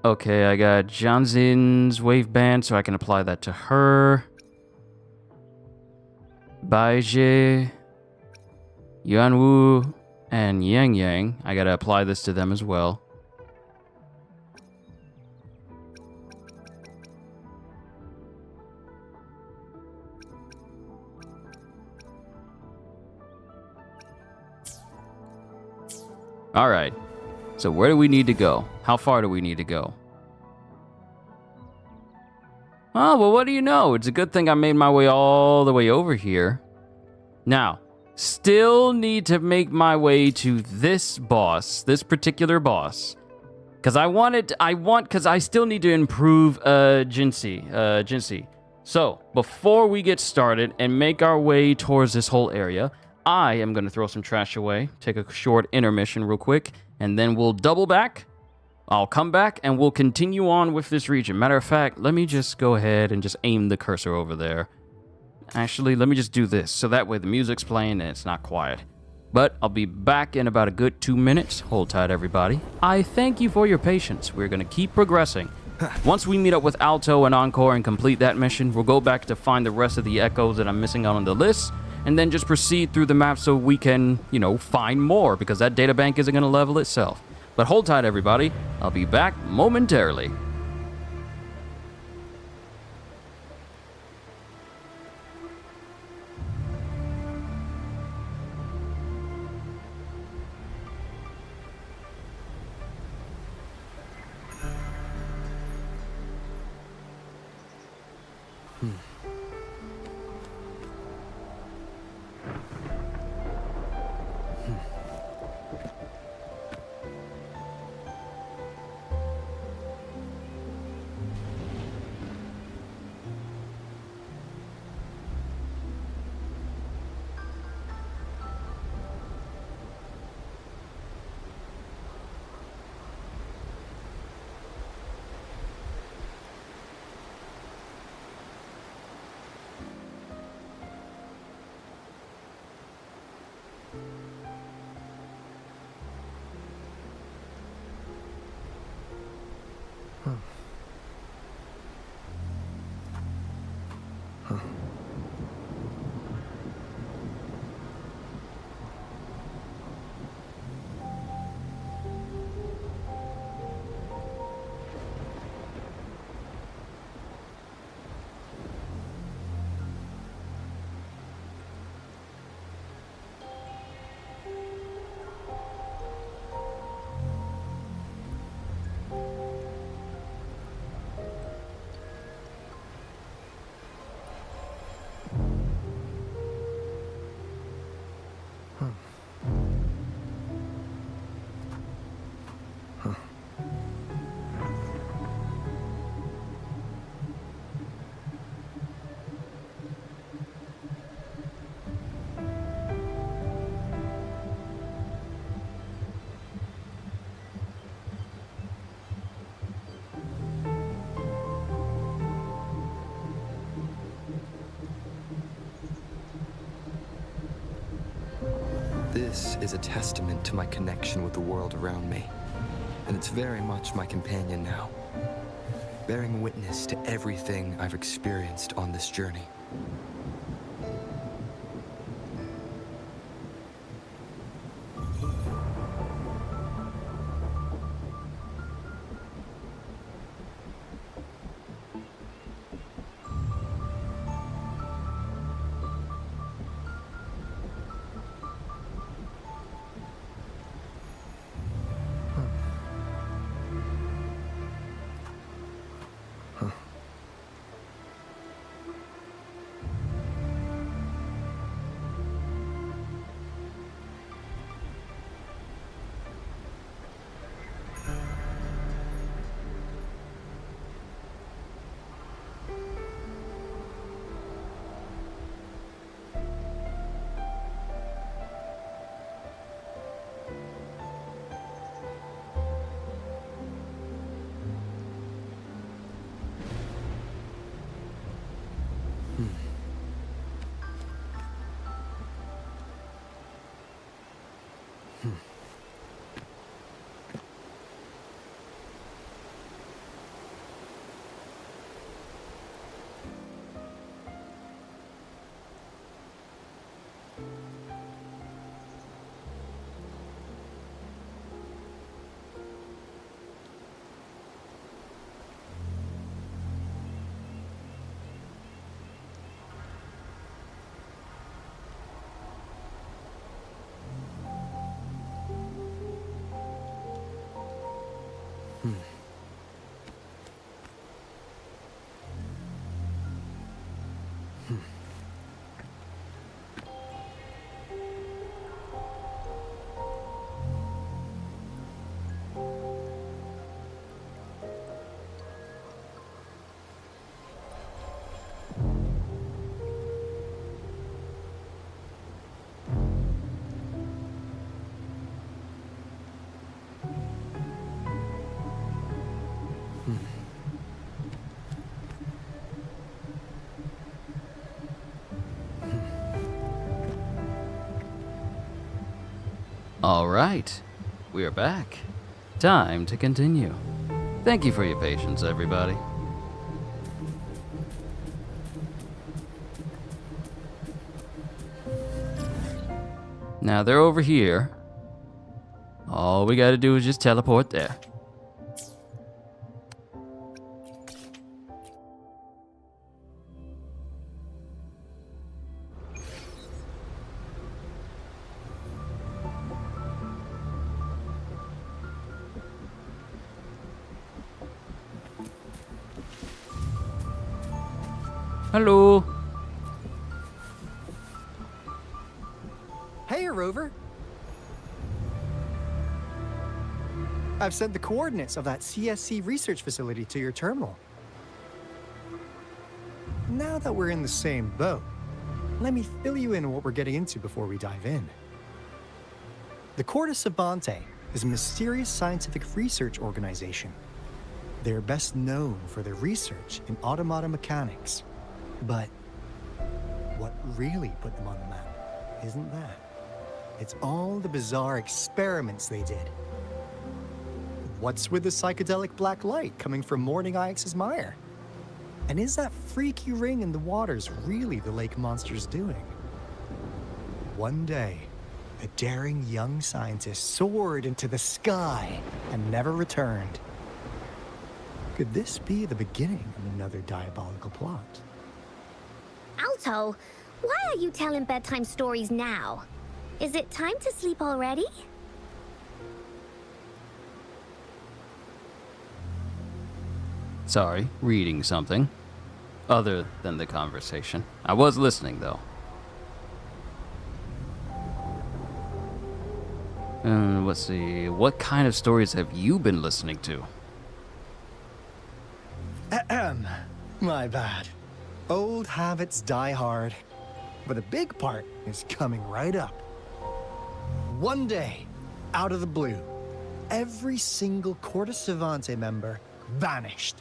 Okay, I got Janzin's wave band, so I can apply that to her. Baije, Yuanwu, and Yang Yang. I gotta apply this to them as well. All right. So where do we need to go? How far do we need to go? Oh, well, what do you know? It's a good thing I made my way all the way over here. Now, still need to make my way to this boss, this particular boss. Because I still need to improve Jinsi. So, before we get started and make our way towards this whole area, I am going to throw some trash away, take a short intermission real quick, and then we'll double back. I'll come back and we'll continue on with this region. Matter of fact, let me just go ahead and just aim the cursor over there. Actually, let me just do this, so that way the music's playing and it's not quiet. But I'll be back in about a good 2 minutes. Hold tight, everybody. I thank you for your patience. We're going to keep progressing. Once we meet up with Alto and Encore and complete that mission, we'll go back to find the rest of the echoes that I'm missing out on the list, and then just proceed through the map so we can, find more, because that data bank isn't going to level itself. But hold tight, everybody. I'll be back momentarily. This is a testament to my connection with the world around me, and it's very much my companion now, bearing witness to everything I've experienced on this journey. All right, we are back. Time to continue. Thank you for your patience, everybody. Now they're over here. All we gotta do is just teleport there. Hello. Hey, Rover. I've sent the coordinates of that CSC research facility to your terminal. Now that we're in the same boat, let me fill you in on what we're getting into before we dive in. The Corte Savante is a mysterious scientific research organization. They're best known for their research in automata mechanics. But what really put them on the map isn't that. It's all the bizarre experiments they did. What's with the psychedelic black light coming from Morning Ix's mire? And is that freaky ring in the waters really the lake monster's doing? One day, a daring young scientist soared into the sky and never returned. Could this be the beginning of another diabolical plot? Alto, why are you telling bedtime stories now? Is it time to sleep already? Sorry, reading something. Other than the conversation. I was listening, though. Let's see. What kind of stories have you been listening to? Ahem. My bad. Old habits die hard. But a big part is coming right up. One day, out of the blue, every single Corte Savante member vanished.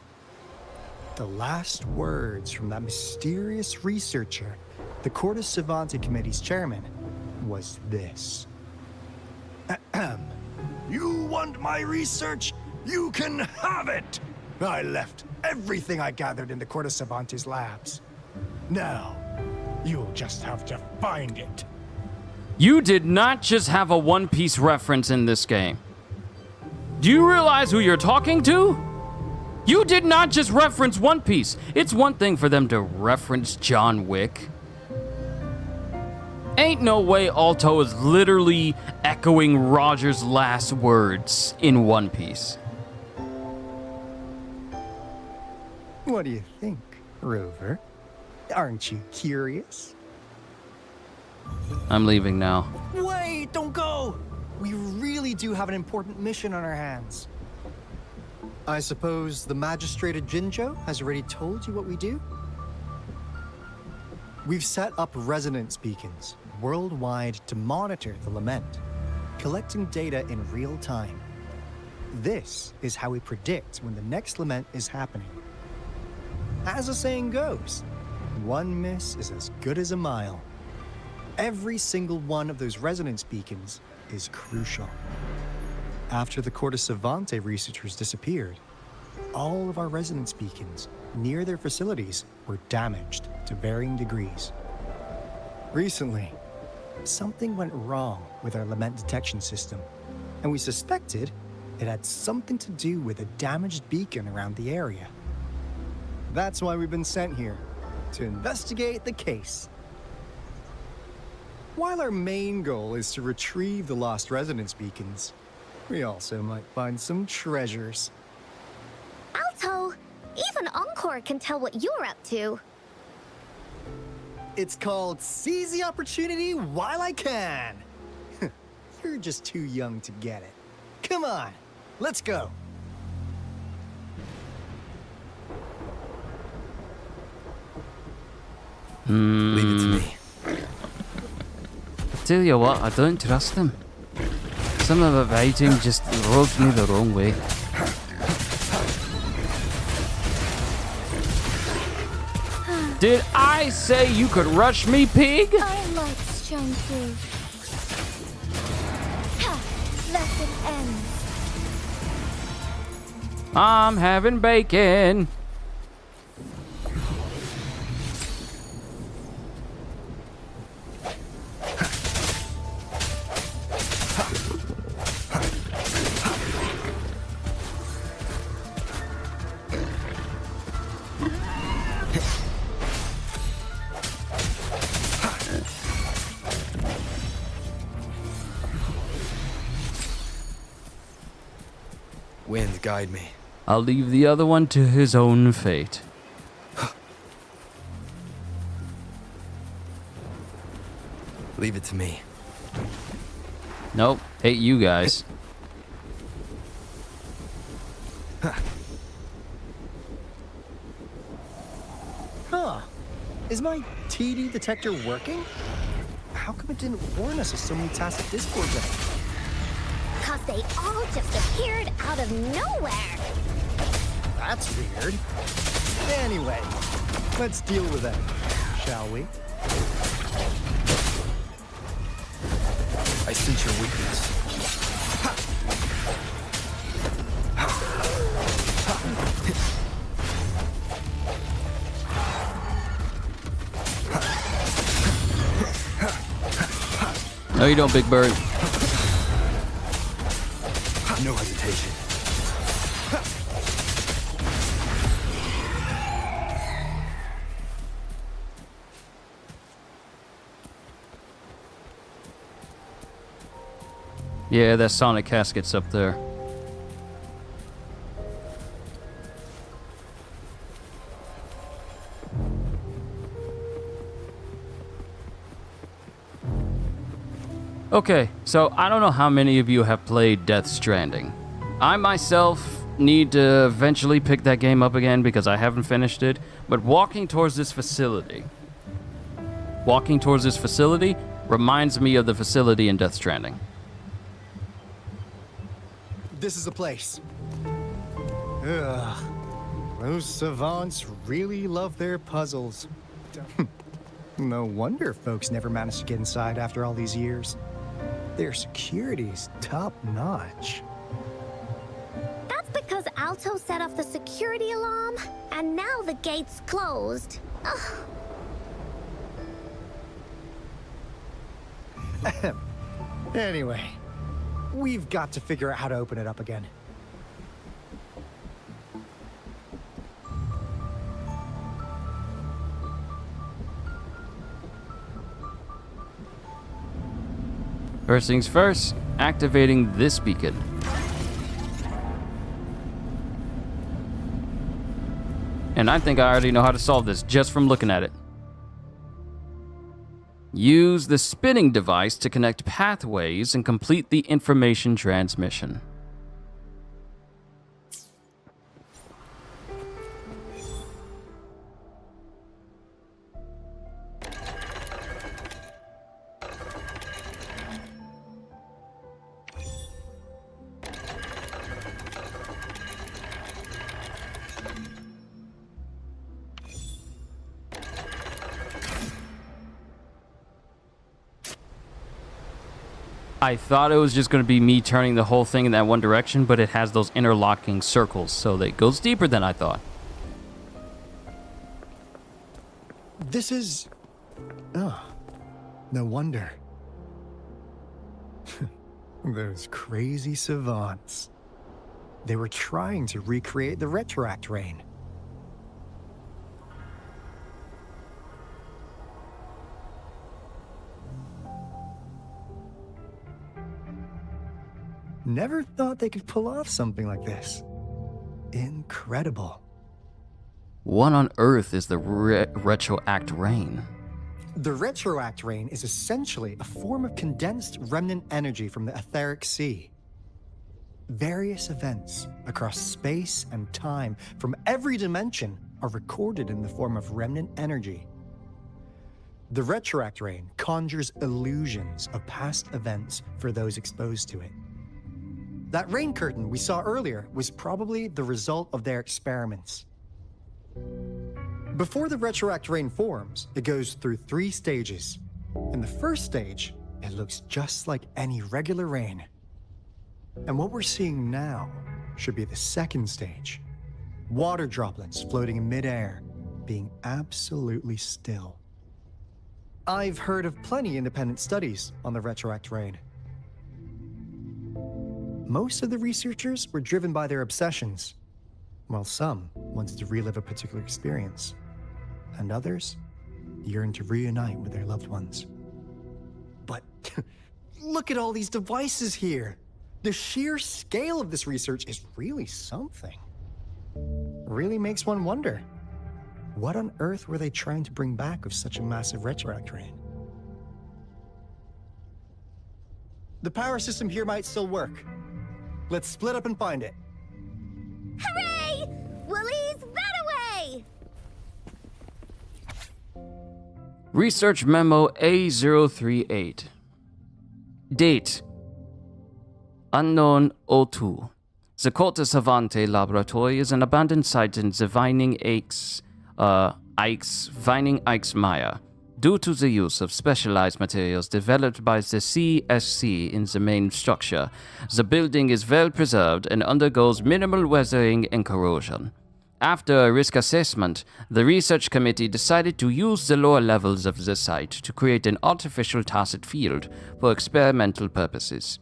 The last words from that mysterious researcher, the Corte Savante Committee's chairman, was this. You want my research? You can have it! I left everything I gathered in the Corte Savante's labs. Now, you'll just have to find it. You did not just have a One Piece reference in this game. Do you realize who you're talking to? You did not just reference One Piece. It's one thing for them to reference John Wick. Ain't no way Alto is literally echoing Roger's last words in One Piece. What do you think, Rover? Aren't you curious? I'm leaving now. Wait, don't go! We really do have an important mission on our hands. I suppose the Magistrate of Jinjo has already told you what we do? We've set up resonance beacons worldwide to monitor the lament, collecting data in real time. This is how we predict when the next lament is happening. As the saying goes, one miss is as good as a mile. Every single one of those resonance beacons is crucial. After the Corte Savante researchers disappeared, all of our resonance beacons near their facilities were damaged to varying degrees. Recently, something went wrong with our lament detection system, and we suspected it had something to do with a damaged beacon around the area. That's why we've been sent here, to investigate the case. While our main goal is to retrieve the lost resonance beacons, we also might find some treasures. Alto, even Encore can tell what you're up to. It's called Seize the Opportunity While I Can. You're just too young to get it. Come on, let's go. Leave it to me. I tell you what, I don't trust him. Some of the writing just rubs me the wrong way. Did I say you could rush me, pig? I like shine through. Ha! Thus it ends. I'm having bacon. Wind, guide me. I'll leave the other one to his own fate. Leave it to me. Nope, hate you guys. Huh. Is my TD detector working? How come it didn't warn us of so many tacit discords in it? 'Cause they all just appeared out of nowhere. That's weird. Anyway, let's deal with them, shall we? I sense your weakness. No, you don't, Big Bird. No hesitation. Yeah, that sonic casket's up there. Okay, so I don't know how many of you have played Death Stranding. I myself need to eventually pick that game up again because I haven't finished it, but walking towards this facility reminds me of the facility in Death Stranding. This is the place. Ugh. Those savants really love their puzzles. No wonder folks never managed to get inside after all these years. Their security's top-notch. That's because Alto set off the security alarm, and now the gate's closed. Ugh. Anyway, we've got to figure out how to open it up again. First things first, activating this beacon. And I think I already know how to solve this just from looking at it. Use the spinning device to connect pathways and complete the information transmission. I thought it was just going to be me turning the whole thing in that one direction, but it has those interlocking circles, so it goes deeper than I thought. This is... Oh, no wonder. Those crazy savants. They were trying to recreate the retroact rain. Never thought they could pull off something like this. Incredible. What on earth is the retroact rain? The retroact rain is essentially a form of condensed remnant energy from the etheric sea. Various events across space and time from every dimension are recorded in the form of remnant energy. The retroact rain conjures illusions of past events for those exposed to it. That rain curtain we saw earlier was probably the result of their experiments. Before the retroact rain forms, it goes through 3 stages. In the first stage, it looks just like any regular rain. And what we're seeing now should be the second stage. Water droplets floating in midair, being absolutely still. I've heard of plenty independent studies on the retroact rain. Most of the researchers were driven by their obsessions, while some wanted to relive a particular experience, and others yearned to reunite with their loved ones. But look at all these devices here! The sheer scale of this research is really something. Really makes one wonder, what on earth were they trying to bring back with such a massive retroact rain? The power system here might still work. Let's split up and find it. Hooray! Willie's that away! Research Memo A038. Date: Unknown 02. The Corte Savante Laboratory is an abandoned site in the Vining Ikes Maya. Due to the use of specialized materials developed by the CSC in the main structure, the building is well preserved and undergoes minimal weathering and corrosion. After a risk assessment, the research committee decided to use the lower levels of the site to create an artificial tacit field for experimental purposes.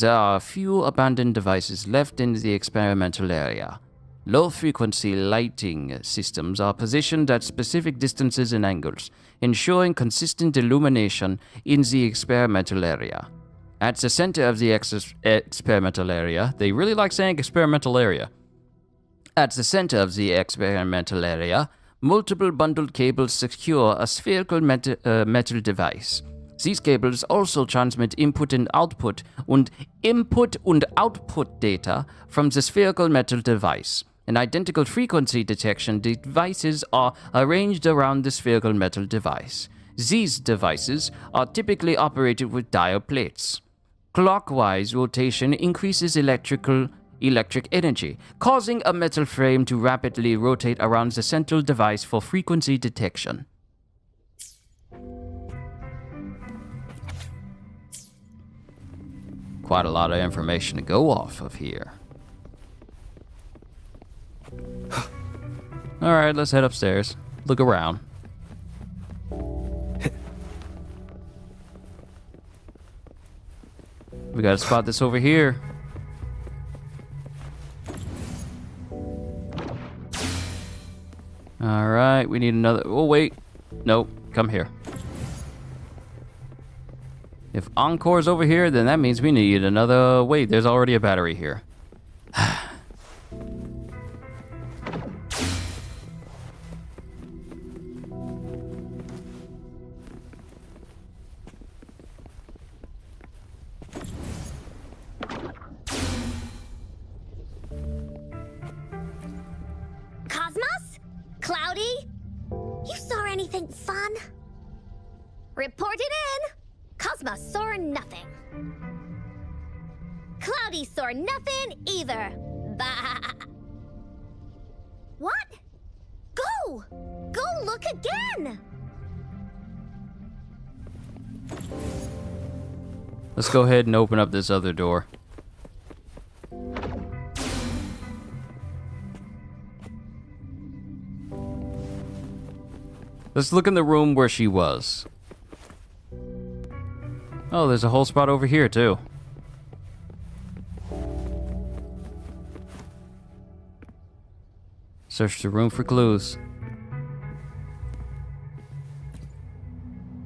There are a few abandoned devices left in the experimental area. Low-frequency lighting systems are positioned at specific distances and angles, ensuring consistent illumination in the experimental area. At the center of the experimental area, they really like saying experimental area. At the center of the experimental area, multiple bundled cables secure a spherical metal device. These cables also transmit input and output data from the spherical metal device. And identical frequency detection devices are arranged around the spherical metal device. These devices are typically operated with diode plates. Clockwise rotation increases electric energy, causing a metal frame to rapidly rotate around the central device for frequency detection. Quite a lot of information to go off of here. Alright, let's head upstairs. Look around. We gotta spot this over here. Alright, we need another... Oh, wait. Nope, come here. If Encore's over here, then that means we need another... Wait, there's already a battery here. Cosmos? Cloudy? You saw anything fun? Report it in! Cosmos saw nothing. Cloudy saw nothing either. Bah! What? Go! Go look again! Let's go ahead and open up this other door. Let's look in the room where she was. Oh, there's a whole spot over here, too. Search the room for clues.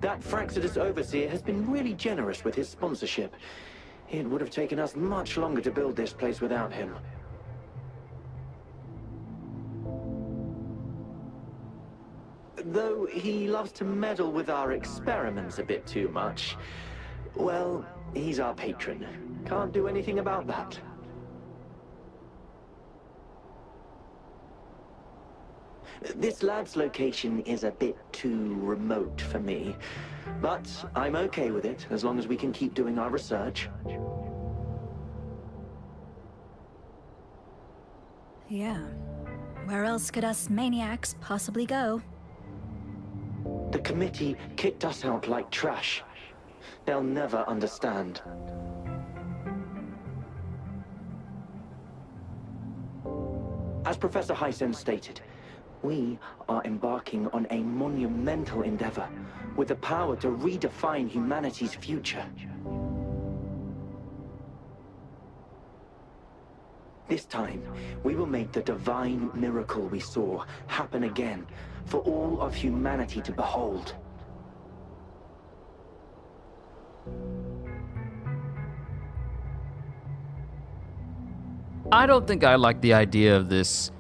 That Fraxidus Overseer has been really generous with his sponsorship. It would have taken us much longer to build this place without him. Though he loves to meddle with our experiments a bit too much. Well, he's our patron. Can't do anything about that. This lab's location is a bit too remote for me, but I'm okay with it as long as we can keep doing our research. Yeah. Where else could us maniacs possibly go? The committee kicked us out like trash. They'll never understand. As Professor Hysen stated, we are embarking on a monumental endeavor with the power to redefine humanity's future. This time, we will make the divine miracle we saw happen again for all of humanity to behold. I don't think I like the idea of this.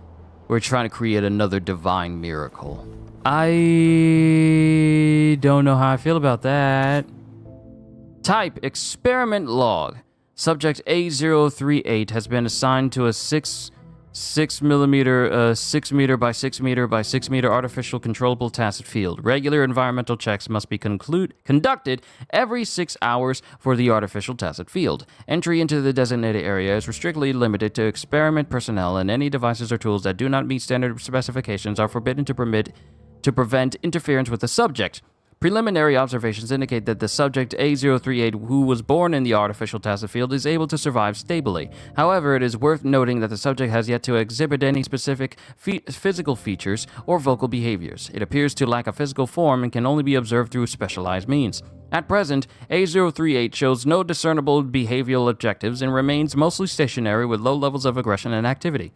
We're trying to create another divine miracle. I don't know how I feel about that. Type experiment log. Subject A038 has been assigned to a 6 meter by 6 meter by 6 meter artificial controllable tacit field. Regular environmental checks must be conducted every 6 hours for the artificial tacit field. Entry into the designated area is strictly limited to experiment personnel, and any devices or tools that do not meet standard specifications are forbidden to prevent interference with the subject. Preliminary observations indicate that the subject A038, who was born in the artificial tacit field, is able to survive stably. However, it is worth noting that the subject has yet to exhibit any specific physical features or vocal behaviors. It appears to lack a physical form and can only be observed through specialized means. At present, A038 shows no discernible behavioral objectives and remains mostly stationary with low levels of aggression and activity.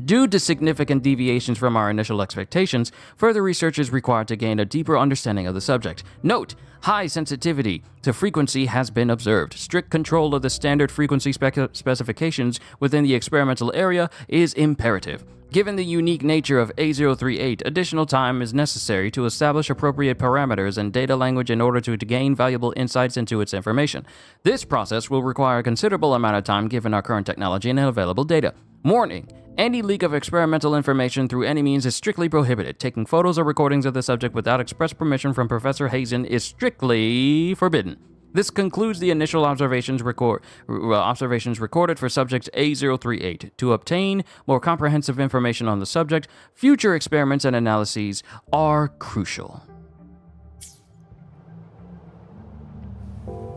Due to significant deviations from our initial expectations, further research is required to gain a deeper understanding of the subject. Note: high sensitivity to frequency has been observed. Strict control of the standard frequency specifications within the experimental area is imperative. Given the unique nature of A038, additional time is necessary to establish appropriate parameters and data language in order to gain valuable insights into its information. This process will require a considerable amount of time given our current technology and available data. Warning: any leak of experimental information through any means is strictly prohibited. Taking photos or recordings of the subject without express permission from Professor Hazen is strictly forbidden. This concludes the initial observations recorded for subject A038. To obtain more comprehensive information on the subject, future experiments and analyses are crucial.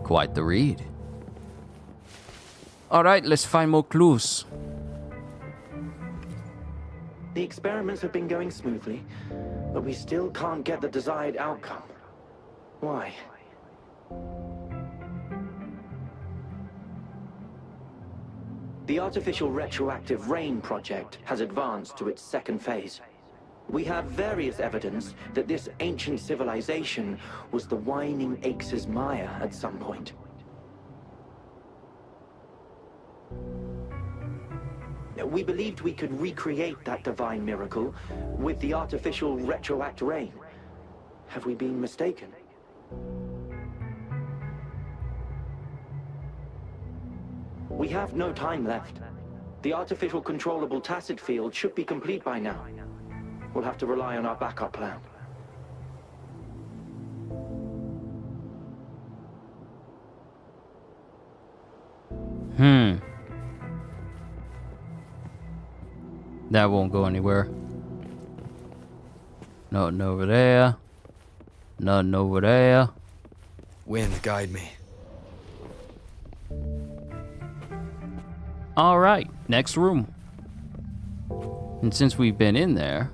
Quite the read. Alright, let's find more clues. The experiments have been going smoothly, but we still can't get the desired outcome. Why? The artificial retroactive rain project has advanced to its second phase. We have various evidence that this ancient civilization was the Whining Axe's Maya at some point. We believed we could recreate that divine miracle with the artificial retroact rain. Have we been mistaken? We have no time left. The artificial controllable tacit field should be complete by now. We'll have to rely on our backup plan. That won't go anywhere. Nothing over there. Nothing over there. Wind, guide me. Alright, next room. And since we've been in there,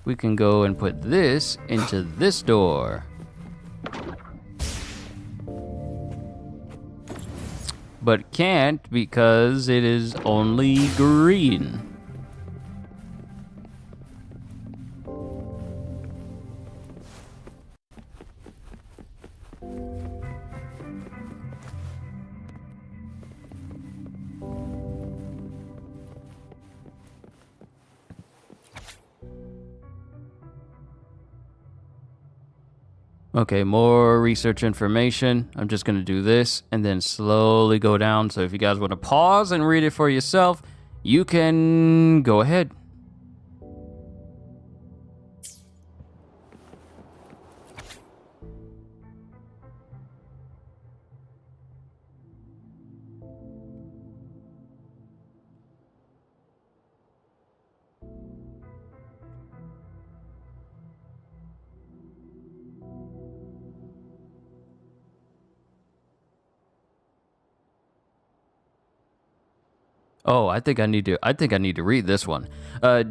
we can go and put this into this door. But can't because it is only green. Okay, more research information. I'm just gonna do this and then slowly go down. So if you guys want to pause and read it for yourself, you can go ahead. Oh, I think I need to read this one.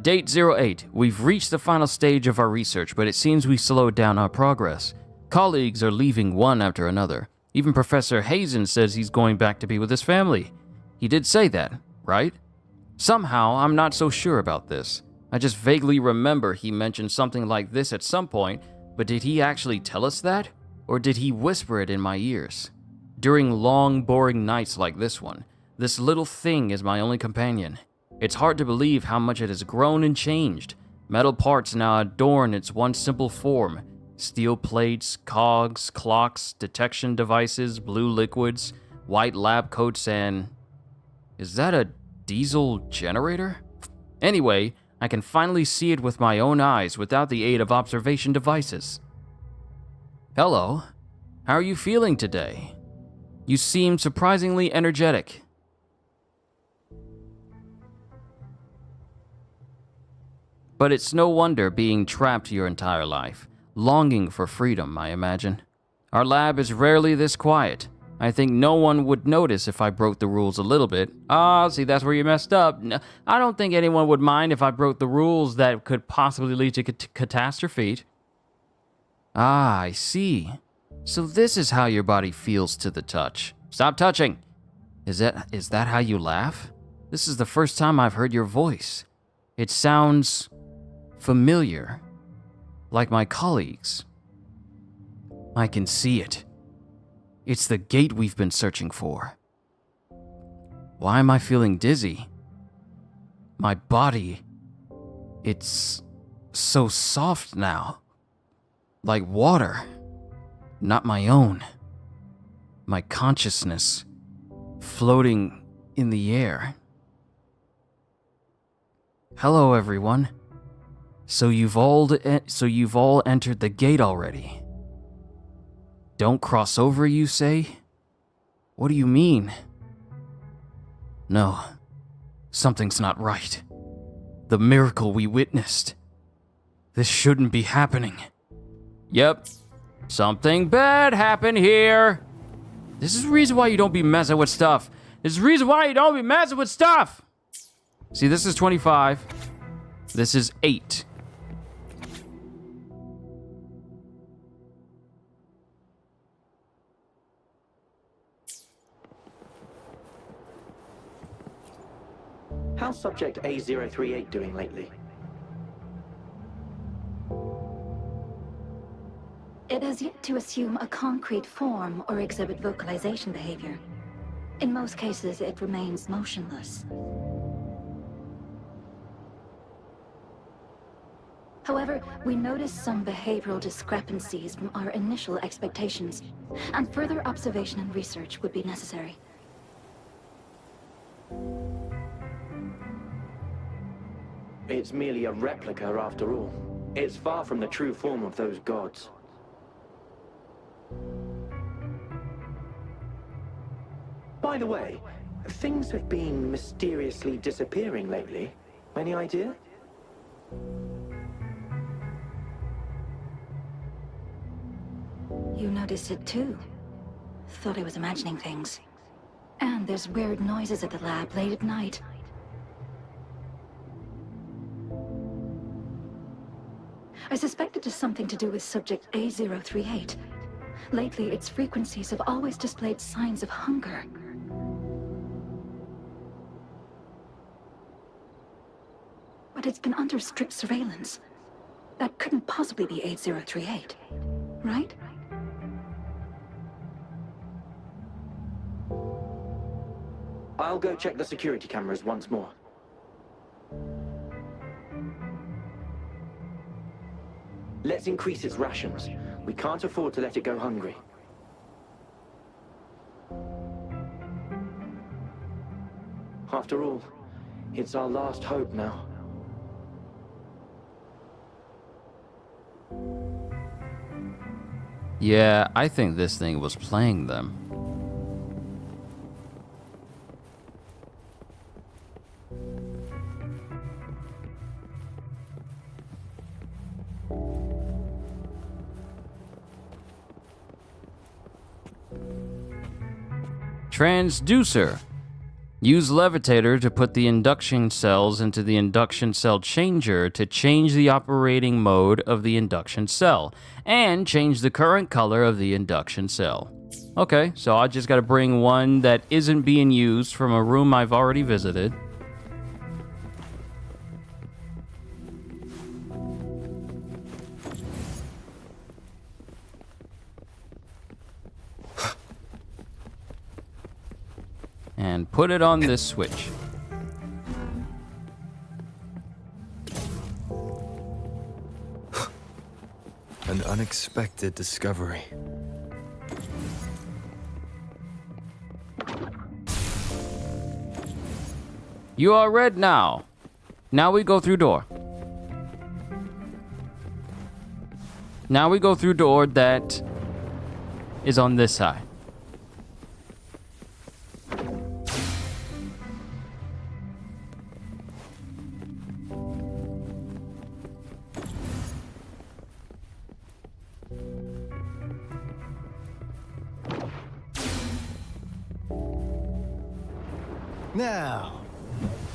Date 08. We've reached the final stage of our research, but it seems we slowed down our progress. Colleagues are leaving one after another. Even Professor Hazen says he's going back to be with his family. He did say that, right? Somehow, I'm not so sure about this. I just vaguely remember he mentioned something like this at some point, but did he actually tell us that? Or did he whisper it in my ears? During long, boring nights like this one, this little thing is my only companion. It's hard to believe how much it has grown and changed. Metal parts now adorn its once simple form. Steel plates, cogs, clocks, detection devices, blue liquids, white lab coats, and... is that a diesel generator? Anyway, I can finally see it with my own eyes without the aid of observation devices. Hello. How are you feeling today? You seem surprisingly energetic. But it's no wonder being trapped your entire life, longing for freedom, I imagine. Our lab is rarely this quiet. I think no one would notice if I broke the rules a little bit. See, that's where you messed up. No, I don't think anyone would mind if I broke the rules that could possibly lead to catastrophe. I see. So this is how your body feels to the touch. Stop touching! Is that how you laugh? This is the first time I've heard your voice. It sounds... familiar, like my colleagues. I can see it. It's the gate we've been searching for. Why am I feeling dizzy? My body, it's so soft now, like water, not my own. My consciousness floating in the air. Hello, everyone. So you've all entered the gate already. Don't cross over, you say? What do you mean? No, something's not right. The miracle we witnessed. This shouldn't be happening. Yep, something bad happened here. This is the reason why you don't be messing with stuff. This is the reason why you don't be messing with stuff. See, this is 25. This is 8. How's Subject A038 doing lately? It has yet to assume a concrete form or exhibit vocalization behavior. In most cases, it remains motionless. However, we noticed some behavioral discrepancies from our initial expectations, and further observation and research would be necessary. It's merely a replica after all. It's far from the true form of those gods. By the way, things have been mysteriously disappearing lately. Any idea? You noticed it too. Thought I was imagining things. And there's weird noises at the lab late at night. I suspect it is something to do with Subject A038. Lately, its frequencies have always displayed signs of hunger. But it's been under strict surveillance. That couldn't possibly be A038, right? I'll go check the security cameras once more. Let's increase its rations. We can't afford to let it go hungry. After all, it's our last hope now. Yeah, I think this thing was playing them. Transducer. Use levitator to put the induction cells into the induction cell changer to change the operating mode of the induction cell and change the current color of the induction cell. Okay, so I just gotta bring one that isn't being used from a room I've already visited. And put it on this switch. An unexpected discovery. You are red now. Now we go through door. Now we go through door that is on this side. Now,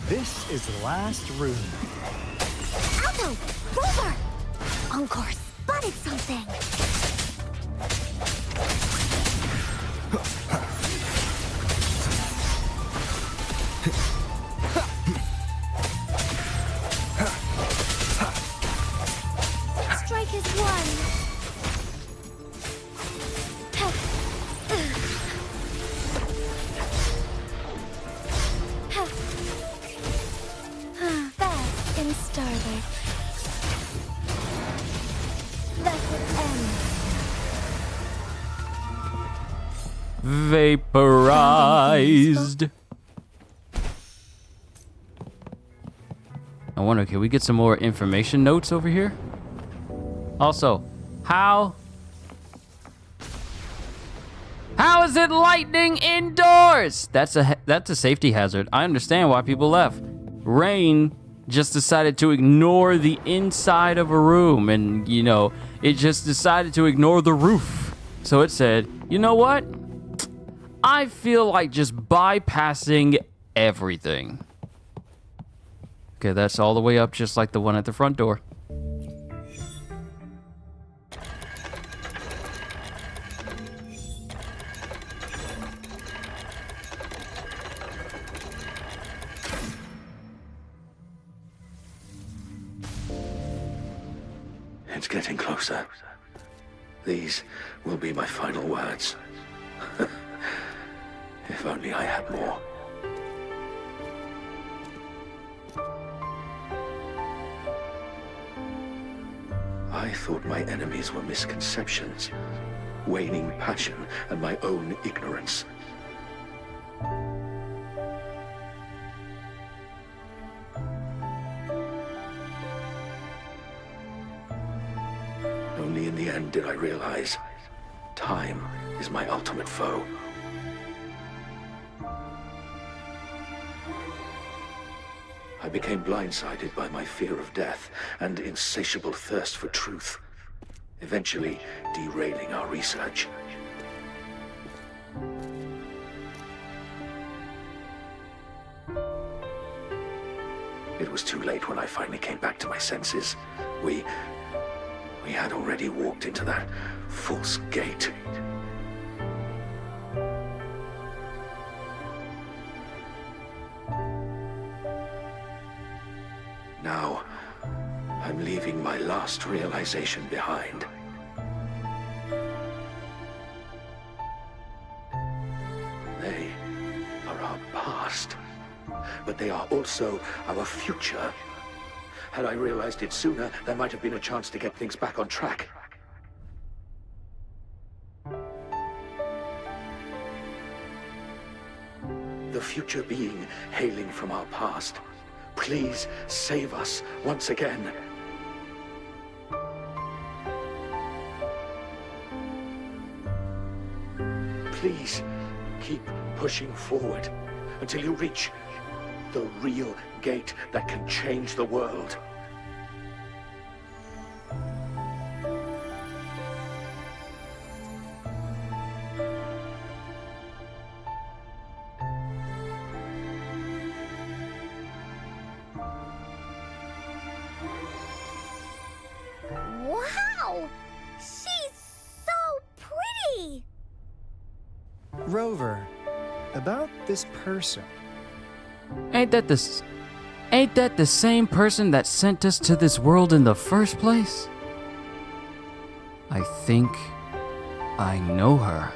this is the last room. Alto! Rover! Encore spotted something! Strike is one. Fast in starlight. Let it end. Vaporized. I wonder, can we get some more information notes over here? Also, how is it lightning indoors? That's a safety hazard. I understand why people left. Rain just decided to ignore the inside of a room, and you know, it just decided to ignore the roof. So it said, you know what? I feel like just bypassing everything. Okay, that's all the way up, just like the one at the front door. It's getting closer. These will be my final words. If only I had more. I thought my enemies were misconceptions, waning passion, and my own ignorance. Only in the end did I realize time is my ultimate foe. I became blindsided by my fear of death and insatiable thirst for truth, eventually derailing our research. It was too late when I finally came back to my senses. We had already walked into that false gate. Now, I'm leaving my last realization behind. They are our past, but they are also our future. Had I realized it sooner, there might have been a chance to get things back on track. The future being hailing from our past. Please save us once again. Please keep pushing forward until you reach the real gate that can change the world. Wow! She's so pretty! Rover, about this person. Ain't that the same person that sent us to this world in the first place? I think I know her.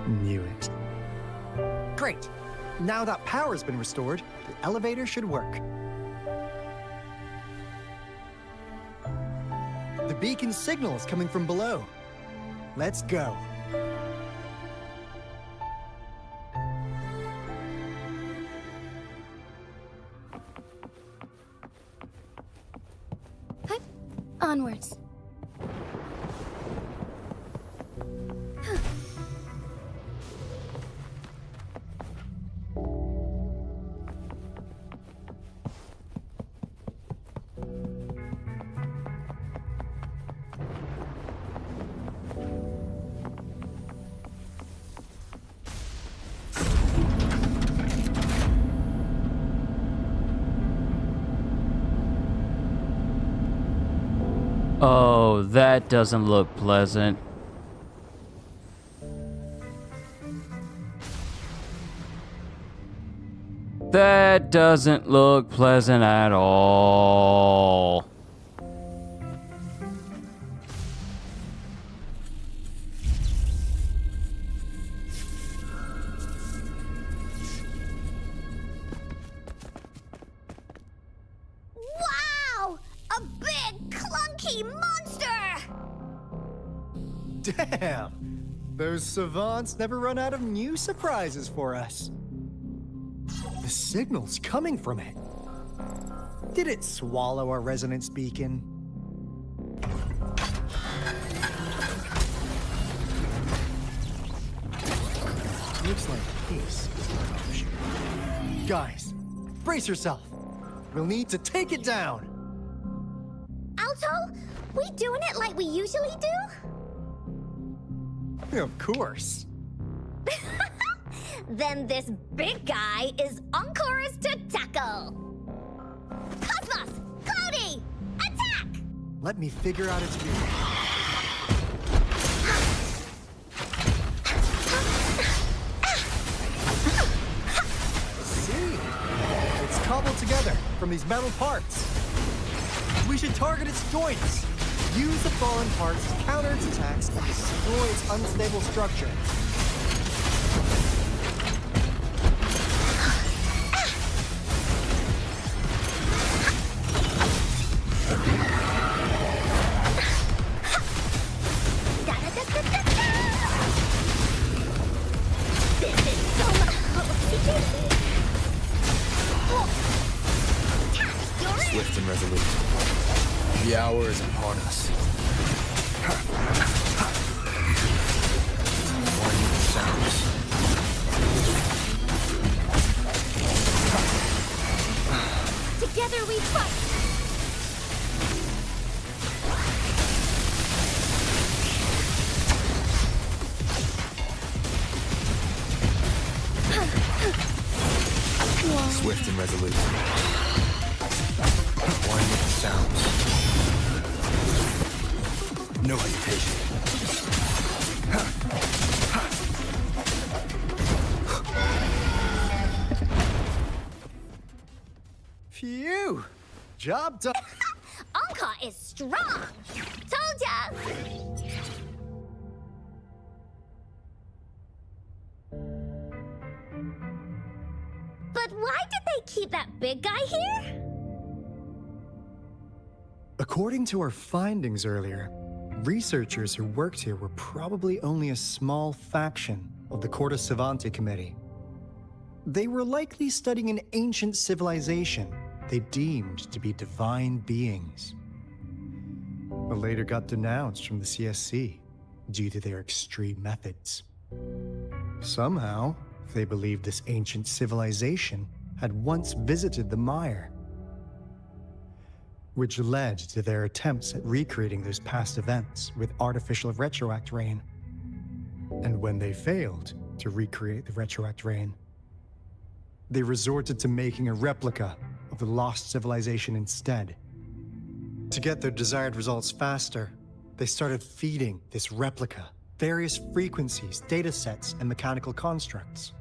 Knew it. Great. Now that power's been restored, the elevator should work. The beacon signal is coming from below. Let's go. Onwards. Oh, that doesn't look pleasant. That doesn't look pleasant at all. Wow! A big, clunky monster! Damn! Those savants never run out of new surprises for us. The signal's coming from it. Did it swallow our resonance beacon? Looks like peace is an option. Guys, brace yourself. We'll need to take it down. Alto, we doing it like we usually do? Of course. Then this big guy is Encore's to tackle. Cosmos! Cloudy! Attack! Let me figure out its route. See? It's cobbled together from these metal parts. We should target its joints. Use the fallen parts to counter its attacks and destroy its unstable structure. Swift and resolute. The hour is upon us. One sounds. Together we fight! Swift and resolute. One sounds. No hesitation. Phew! Job done. Encore is strong! Told ya! But why did they keep that big guy here? According to our findings earlier, researchers who worked here were probably only a small faction of the Corte Savante Committee. They were likely studying an ancient civilization they deemed to be divine beings, but later got denounced from the CSC due to their extreme methods. Somehow, they believed this ancient civilization had once visited the Mire, which led to their attempts at recreating those past events with artificial retroact rain. And when they failed to recreate the retroact rain, they resorted to making a replica of the lost civilization instead. To get their desired results faster, they started feeding this replica various frequencies, data sets, and mechanical constructs.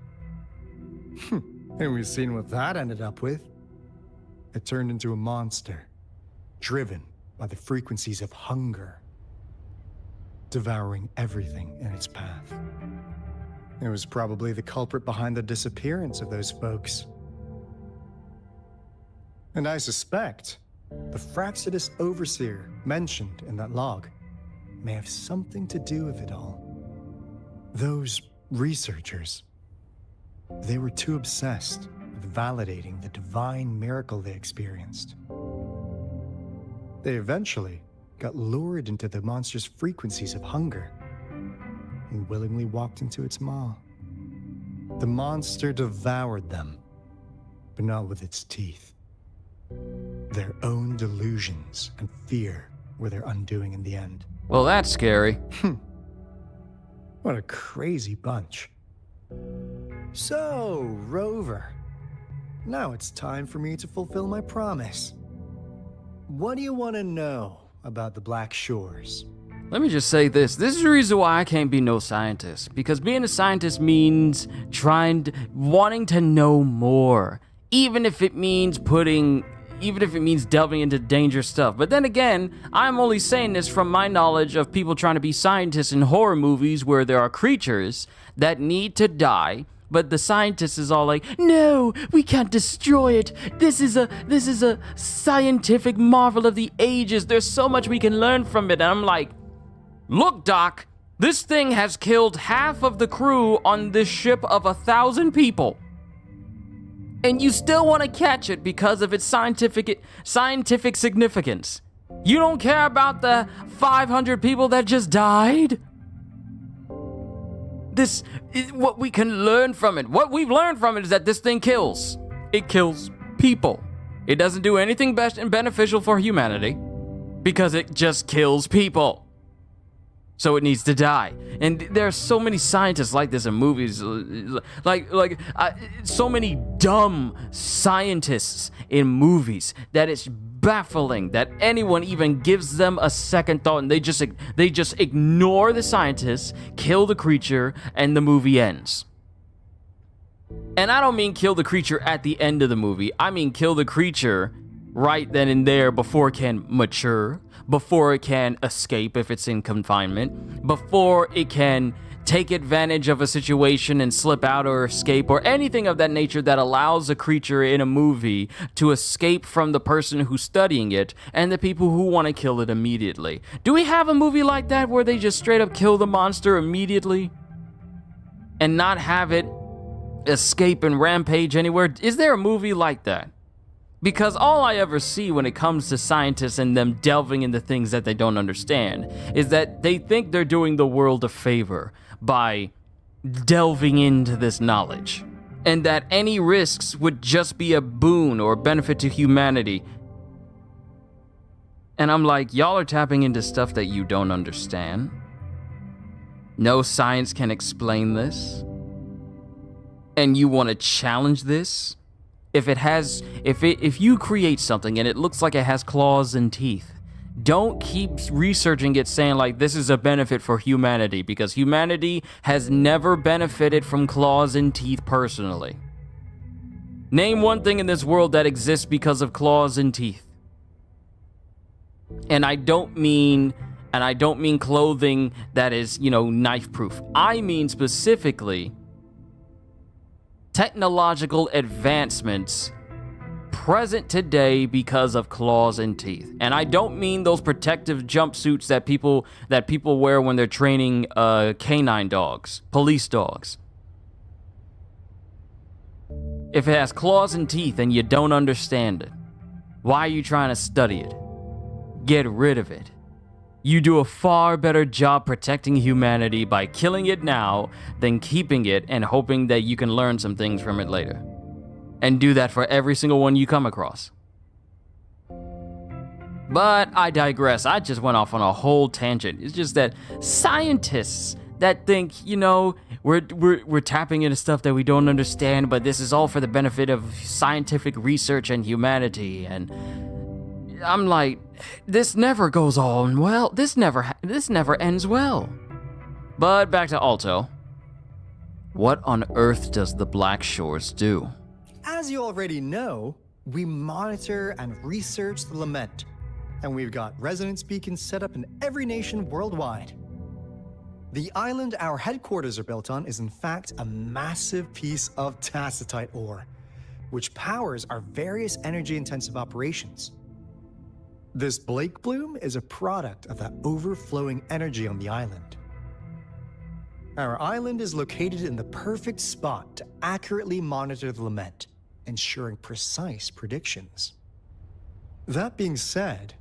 And we've seen what that ended up with. It turned into a monster, driven by the frequencies of hunger, devouring everything in its path. It was probably the culprit behind the disappearance of those folks. And I suspect the Fraxidus Overseer mentioned in that log may have something to do with it all. Those researchers, they were too obsessed with validating the divine miracle they experienced. They eventually got lured into the monster's frequencies of hunger and willingly walked into its maw. The monster devoured them, but not with its teeth. Their own delusions and fear were their undoing in the end. Well, that's scary. What a crazy bunch. So, Rover, now it's time for me to fulfill my promise. What do you want to know about the Black Shores? Let me just say this. This is the reason why I can't be no scientist. Because being a scientist means wanting to know more. Even if it means delving into dangerous stuff. But then again, I'm only saying this from my knowledge of people trying to be scientists in horror movies where there are creatures that need to die, but the scientist is all like, no, we can't destroy it. This is a scientific marvel of the ages. There's so much we can learn from it. And I'm like, look, Doc, this thing has killed half of the crew on this ship of 1,000 people. And you still want to catch it because of its scientific significance. You don't care about the 500 people that just died? This is what we can learn from it. What we've learned from it is that this thing kills. It kills people. It doesn't do anything best and beneficial for humanity because it just kills people. So it needs to die. And there are so many scientists like this in movies, so many dumb scientists in movies that it's baffling that anyone even gives them a second thought, and they just ignore the scientists, kill the creature, and the movie ends. And I don't mean kill the creature at the end of the movie. I mean kill the creature right then and there before it can mature, before it can escape if it's in confinement, before it can take advantage of a situation and slip out or escape, or anything of that nature that allows a creature in a movie to escape from the person who's studying it and the people who want to kill it immediately. Do we have a movie like that where they just straight up kill the monster immediately and not have it escape and rampage anywhere? Is there a movie like that? Because all I ever see when it comes to scientists and them delving into things that they don't understand is that they think they're doing the world a favor by delving into this knowledge, and that any risks would just be a boon or benefit to humanity. And I'm like, y'all are tapping into stuff that you don't understand. No science can explain this. And you want to challenge this? If you create something and it looks like it has claws and teeth, don't keep researching it saying like this is a benefit for humanity, because humanity has never benefited from claws and teeth personally. Name one thing in this world that exists because of claws and teeth. And I don't mean clothing that is, knife proof. I mean specifically technological advancements present today because of claws and teeth. And I don't mean those protective jumpsuits that people wear when they're training canine dogs, police dogs. If it has claws and teeth and you don't understand it, why are you trying to study it? Get rid of it. You do a far better job protecting humanity by killing it now than keeping it and hoping that you can learn some things from it later. And do that for every single one you come across. But I digress. I just went off on a whole tangent. It's just that scientists that think, we're tapping into stuff that we don't understand, but this is all for the benefit of scientific research and humanity. And I'm like, this never goes on well. This never ends well. But back to Alto. What on earth does the Black Shores do? As you already know, we monitor and research the Lament, and we've got resonance beacons set up in every nation worldwide. The island our headquarters are built on is in fact a massive piece of tacitite ore, which powers our various energy-intensive operations. This Blake Bloom is a product of that overflowing energy on the island. Our island is located in the perfect spot to accurately monitor the Lament, ensuring precise predictions. That being said,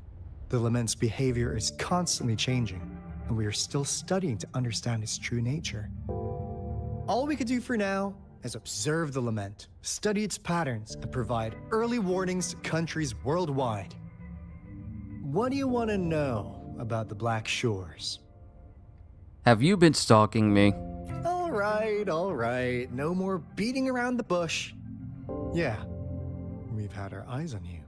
the Lament's behavior is constantly changing, and we are still studying to understand its true nature. All we could do for now is observe the Lament, study its patterns, and provide early warnings to countries worldwide. What do you want to know about the Black Shores? Have you been stalking me? All right. No more beating around the bush. Yeah, we've had our eyes on you.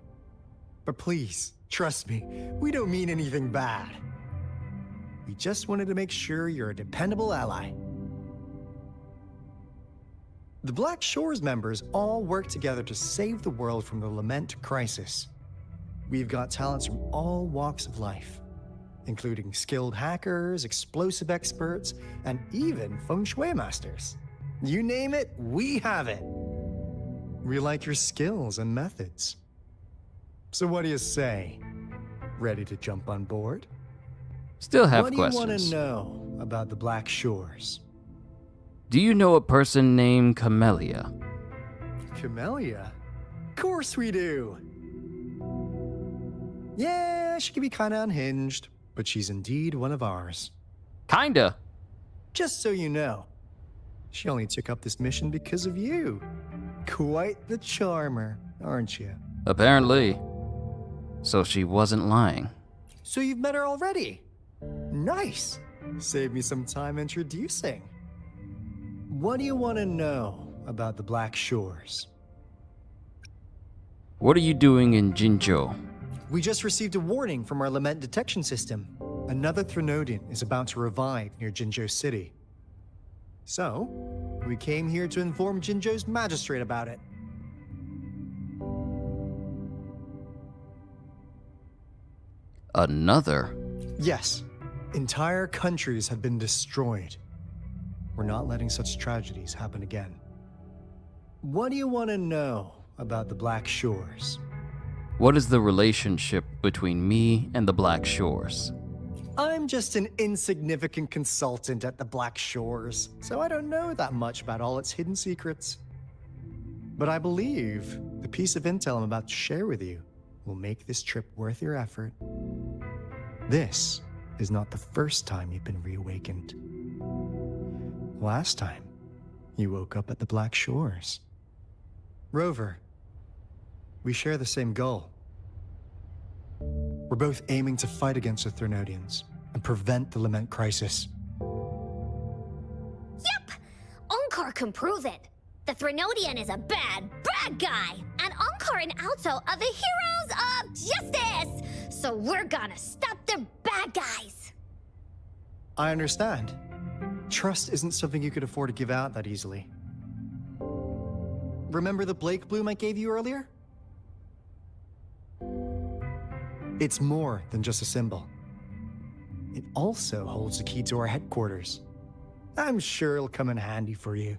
But please, trust me, we don't mean anything bad. We just wanted to make sure you're a dependable ally. The Black Shores members all work together to save the world from the Lament crisis. We've got talents from all walks of life, including skilled hackers, explosive experts, and even feng shui masters. You name it, we have it. We like your skills and methods. So what do you say? Ready to jump on board? Still have questions. questions. What do you want to know about the Black Shores? Do you know a person named Camellia? Camellia? Of course we do. Yeah, she can be kinda unhinged, but she's indeed one of ours. Kinda. Just so you know, she only took up this mission because of you. Quite the charmer, aren't you? Apparently. So she wasn't lying. So you've met her already? Nice. Save me some time introducing. What do you want to know about the Black Shores? What are you doing in Jinzhou? We just received a warning from our lament detection system. Another Threnodian is about to revive near Jinzhou City. So, we came here to inform Jinzhou's magistrate about it. Another? Yes. Entire countries have been destroyed. We're not letting such tragedies happen again. What do you want to know about the Black Shores? What is the relationship between me and the Black Shores? I'm just an insignificant consultant at the Black Shores, so I don't know that much about all its hidden secrets. But I believe the piece of intel I'm about to share with you will make this trip worth your effort. This is not the first time you've been reawakened. Last time, you woke up at the Black Shores. Rover, we share the same goal. We're both aiming to fight against the Threnodians and prevent the Lament crisis. Yep! Encore can prove it. The Threnodian is a bad, bad guy, and Encore and Alto are the heroes of justice! So we're gonna stop the bad guys! I understand. Trust isn't something you could afford to give out that easily. Remember the Blake Bloom I gave you earlier? It's more than just a symbol. It also holds the key to our headquarters. I'm sure it'll come in handy for you.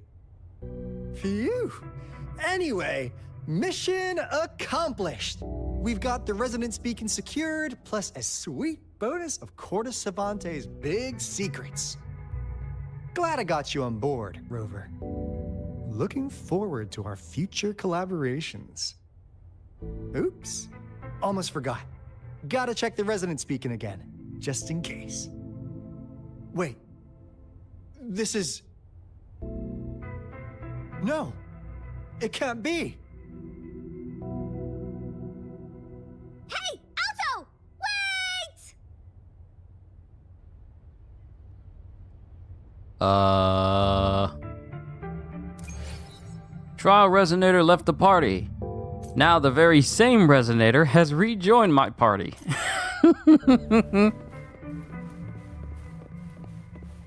Phew! Anyway, mission accomplished! We've got the resonance beacon secured, plus a sweet bonus of Cortes Cervantes' big secrets. Glad I got you on board, Rover. Looking forward to our future collaborations. Oops, almost forgot. Gotta check the resonance beacon again, just in case. Wait, this is... No, it can't be. Hey, Alto! Wait! Trial Resonator left the party. Now the very same Resonator has rejoined my party.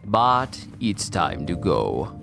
But it's time to go.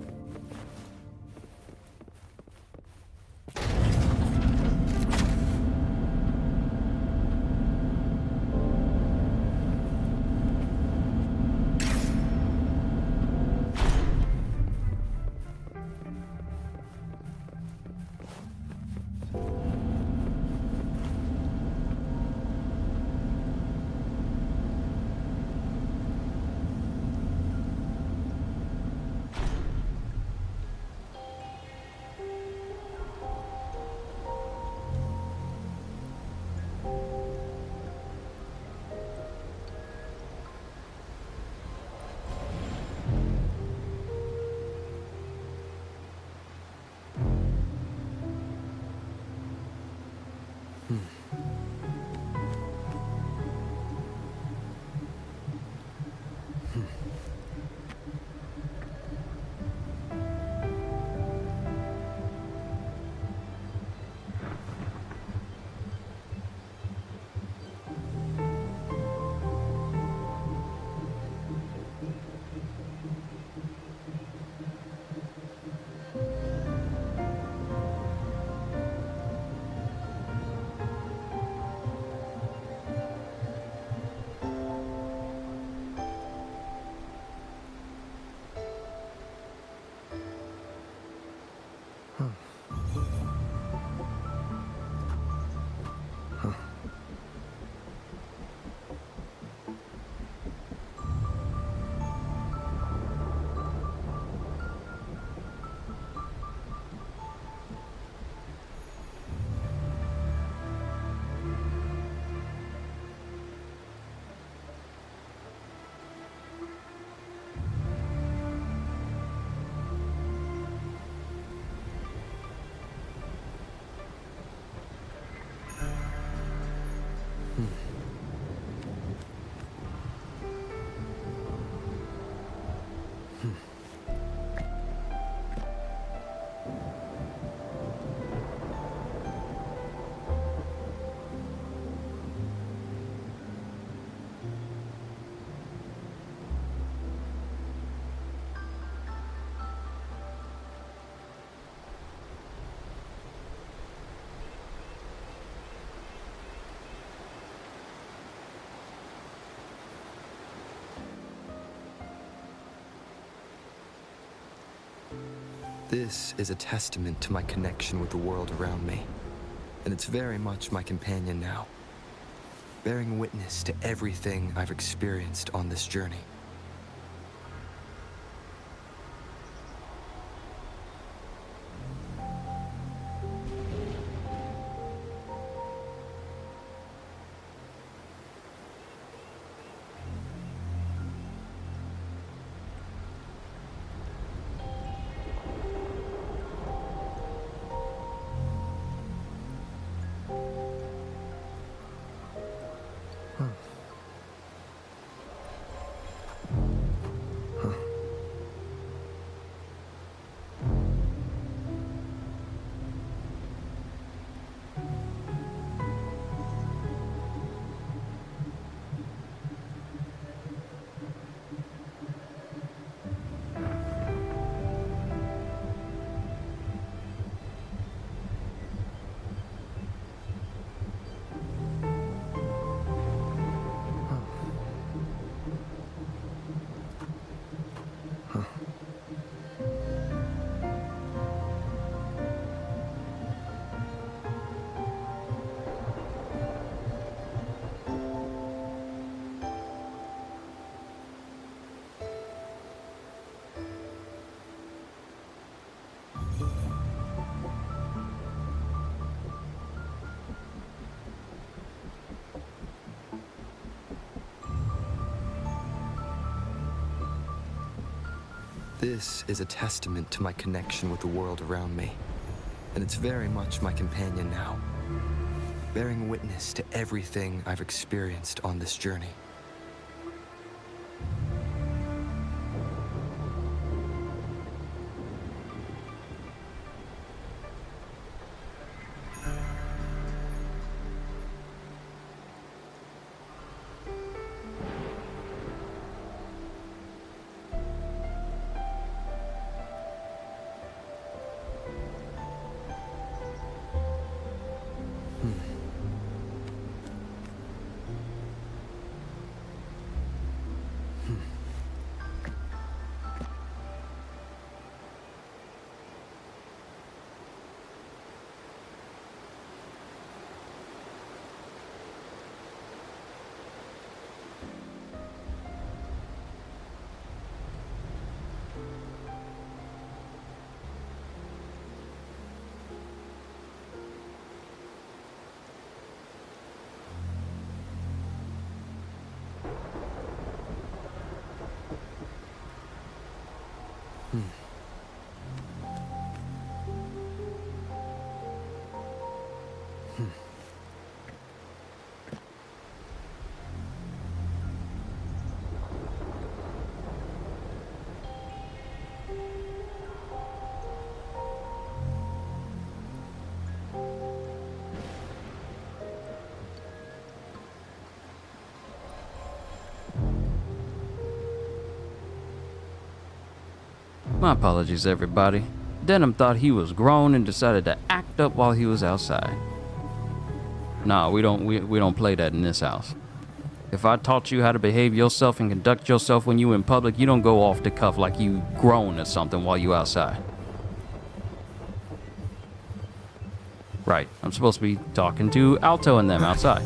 This is a testament to my connection with the world around me, and it's very much my companion now, bearing witness to everything I've experienced on this journey. This is a testament to my connection with the world around me, and it's very much my companion now, bearing witness to everything I've experienced on this journey. My apologies, everybody. Denim thought he was grown and decided to act up while he was outside. Nah, we don't play that in this house. If I taught you how to behave yourself and conduct yourself when you in public, you don't go off the cuff like you grown or something while you outside. Right, I'm supposed to be talking to Alto and them outside.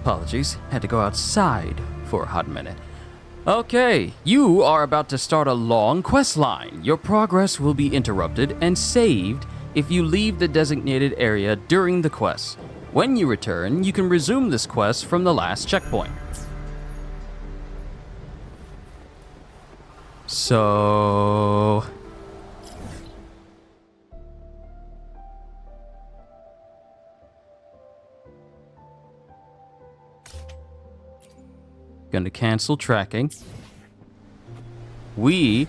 Apologies, had to go outside for a hot minute. Okay, you are about to start a long quest line. Your progress will be interrupted and saved if you leave the designated area during the quest. When you return, you can resume this quest from the last checkpoint. So... Gonna cancel tracking. We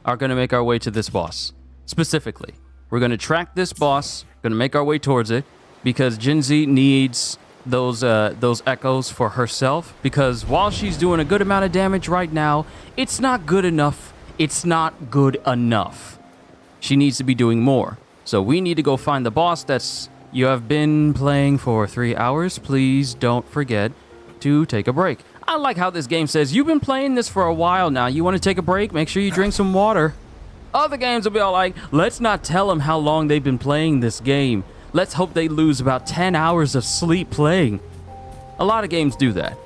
are gonna make our way to this boss. Specifically, we're gonna track this boss, gonna make our way towards it, because Jinzi needs those echoes for herself, because while she's doing a good amount of damage right now, it's not good enough. It's not good enough. She needs to be doing more. So we need to go find the boss. You have been playing for 3 hours. Please don't forget to take a break. I like how this game says, you've been playing this for a while now. You want to take a break? Make sure you drink some water. Other games will be all like, let's not tell them how long they've been playing this game. Let's hope they lose about 10 hours of sleep playing. A lot of games do that.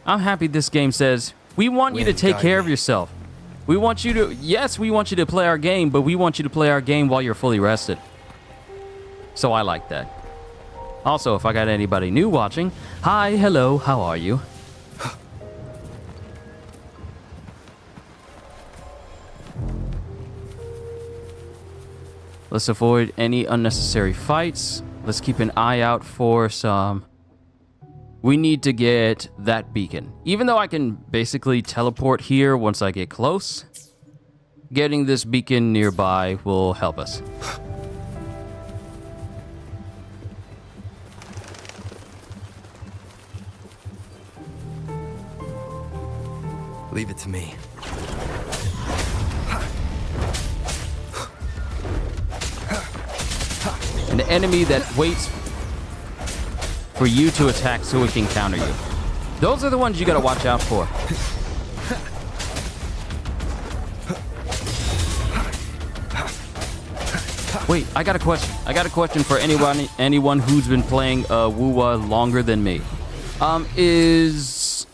I'm happy this game says, we want you to take care of yourself. We want you to, yes, we want you to play our game, but we want you to play our game while you're fully rested. So I like that. Also, if I got anybody new watching, hi, hello, how are you? Let's avoid any unnecessary fights. Let's keep an eye out for some... We need to get that beacon. Even though I can basically teleport here once I get close, getting this beacon nearby will help us. Leave it to me. An enemy that waits for you to attack so it can counter you. Those are the ones you gotta watch out for. Wait, I got a question. I got a question for anyone who's been playing WUWA longer than me. Is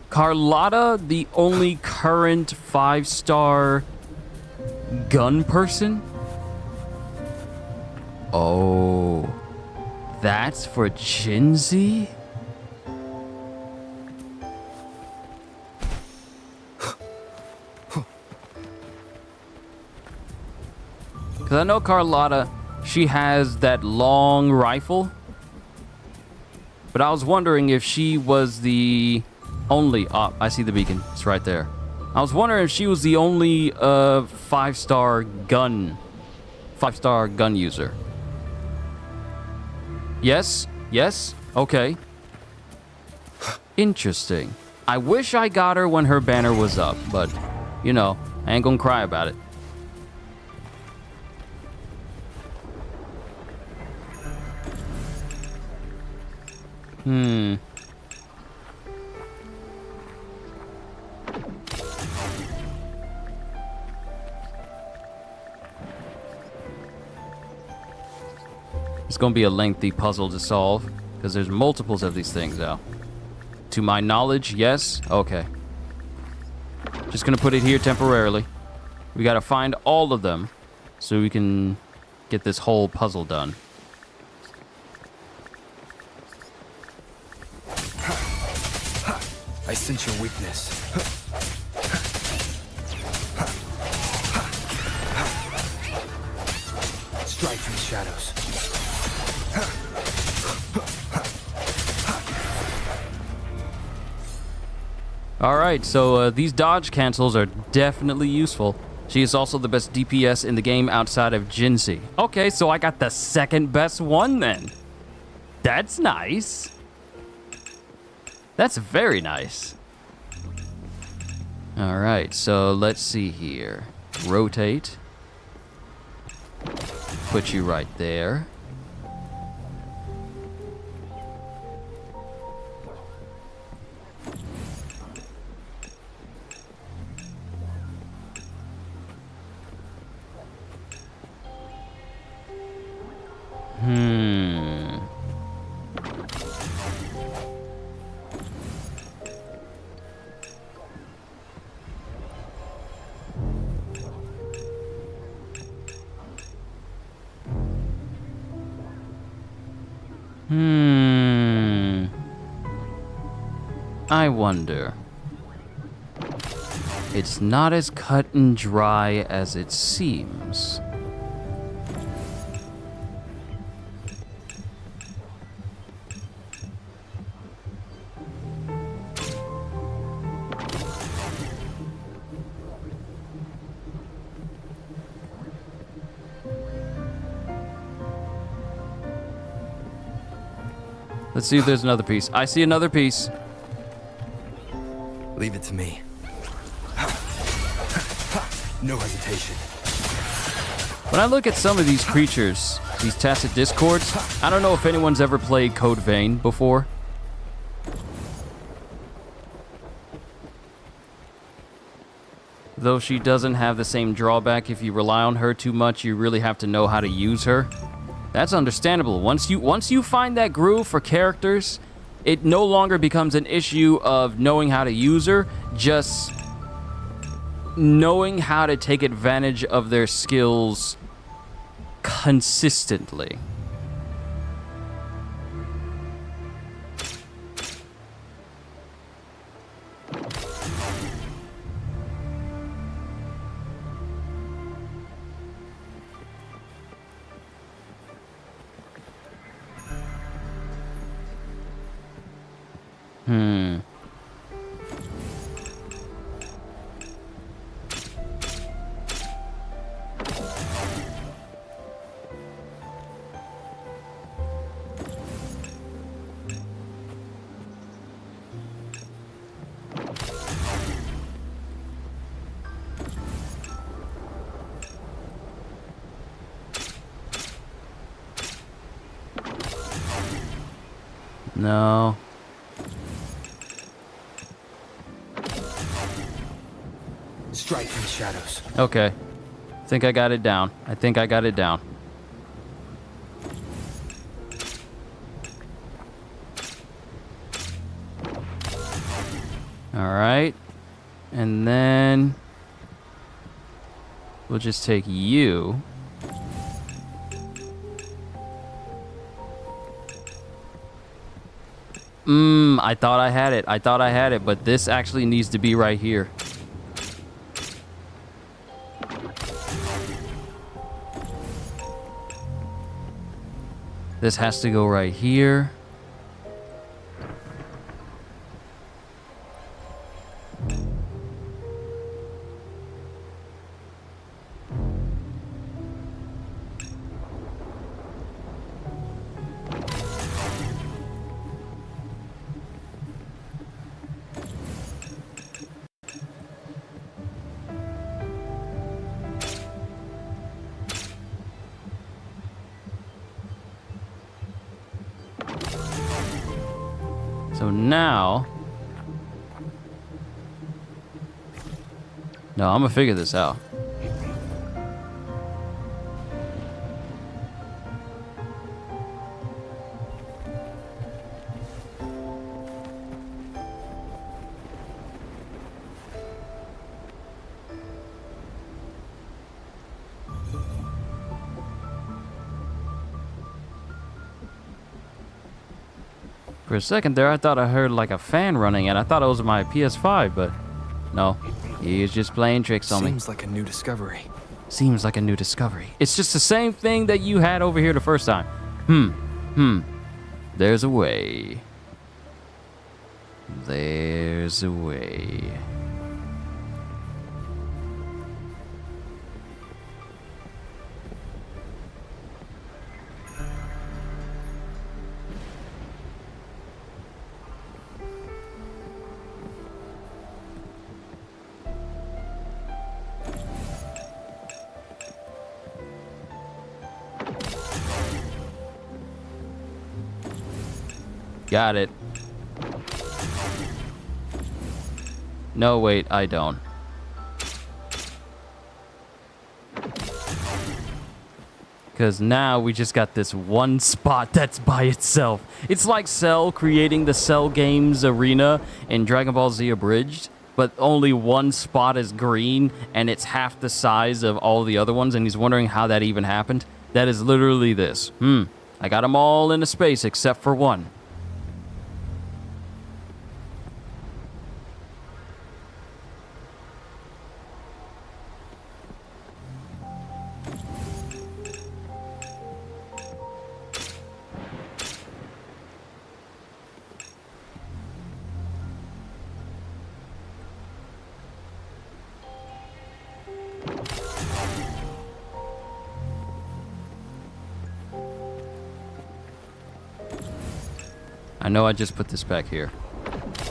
Carlotta the only current 5-star gun person? Oh, that's for Jinzi? Because I know Carlotta, she has that long rifle. But I was wondering if she was the only... Oh, I see the beacon. It's right there. I was wondering if she was the only 5-star gun user. Yes? Yes? Okay. Interesting. I wish I got her when her banner was up, but, you know, I ain't gonna cry about it. It's gonna be a lengthy puzzle to solve, because there's multiples of these things now. To my knowledge, yes? Okay. Just gonna put it here temporarily. We gotta find all of them, so we can get this whole puzzle done. I sense your weakness. Strike from the shadows. Alright, so these dodge cancels are definitely useful. She is also the best DPS in the game outside of Jinzi. Okay, so I got the second best one then. That's nice. That's very nice. Alright, so let's see here. Rotate. Put you right there. I wonder. It's not as cut and dry as it seems. Let's see if there's another piece. I see another piece. Leave it to me. No hesitation. When I look at some of these creatures, these tacit discords, I don't know if anyone's ever played Code Vein before. Though she doesn't have the same drawback, if you rely on her too much, you really have to know how to use her. That's understandable. Once you find that groove for characters, it no longer becomes an issue of knowing how to use her, just knowing how to take advantage of their skills consistently. No. Strike from the shadows. Okay. I think I got it down. All right. And then we'll just take you. I thought I had it, but this actually needs to be right here. This has to go right here. So now, no, I'm gonna figure this out. For a second there, I thought I heard like a fan running, and I thought it was my PS5, but no, he is just playing tricks on me. Seems like a new discovery. Seems like a new discovery. It's just the same thing that you had over here the first time. There's a way. There's a way. Got it. No, wait, I don't. Because now we just got this one spot that's by itself. It's like Cell creating the Cell Games arena in Dragon Ball Z Abridged, but only one spot is green, and it's half the size of all the other ones, and he's wondering how that even happened. That is literally this. I got them all into space except for one. I know I just put this back here.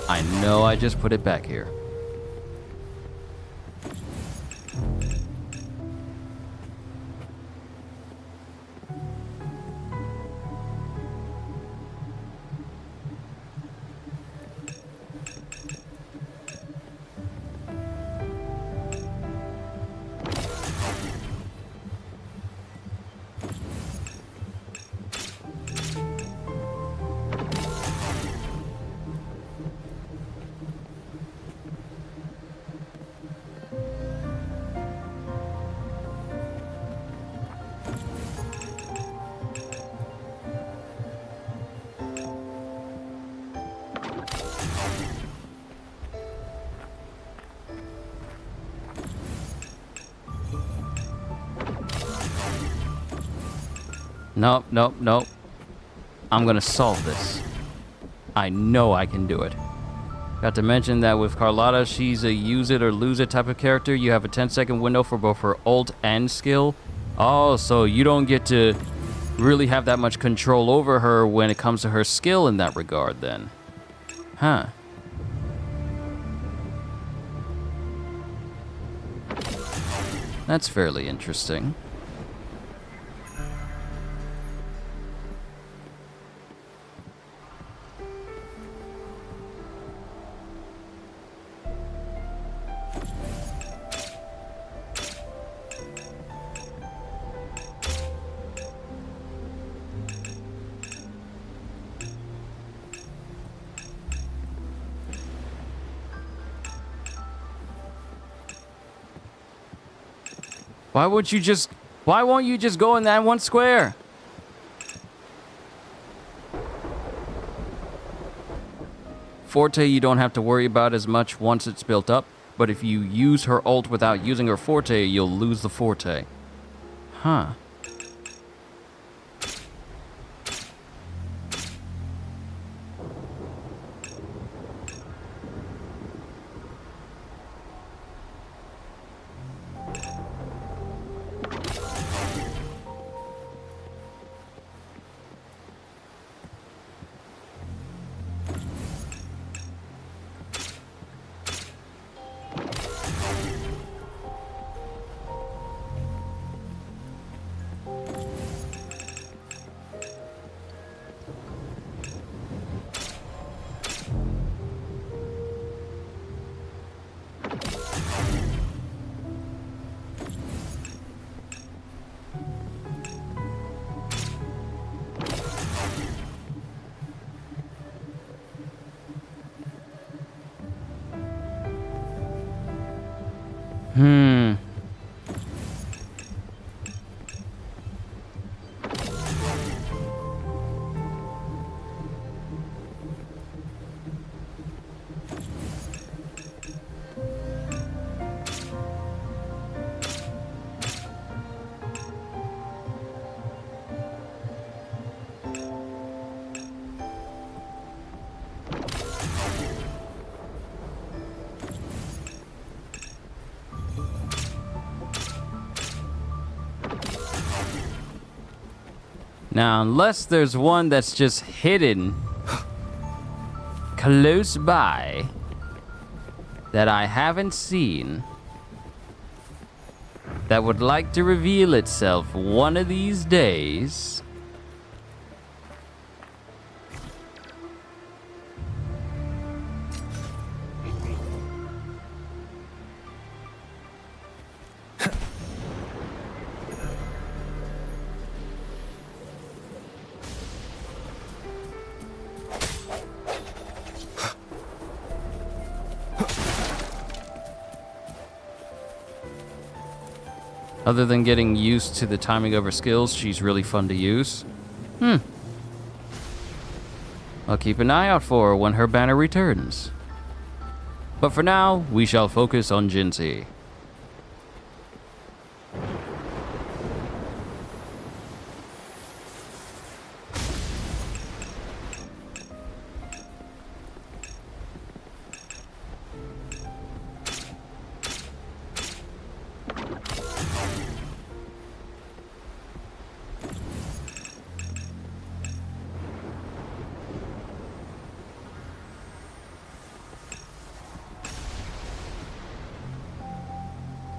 I know I just put it back here. Nope, nope, nope. I'm gonna solve this. I know I can do it. Got to mention that with Carlotta, she's a use it or lose it type of character. You have a 10-second window for both her ult and skill. Oh, so you don't get to really have that much control over her when it comes to her skill in that regard then. Huh. That's fairly interesting. Why won't you just go in that one square? Forte you don't have to worry about as much once it's built up, but if you use her ult without using her forte, you'll lose the forte. Huh. Now, unless there's one that's just hidden close by that I haven't seen that would like to reveal itself one of these days. Other than getting used to the timing of her skills, she's really fun to use. I'll keep an eye out for her when her banner returns. But for now, we shall focus on Jinsey.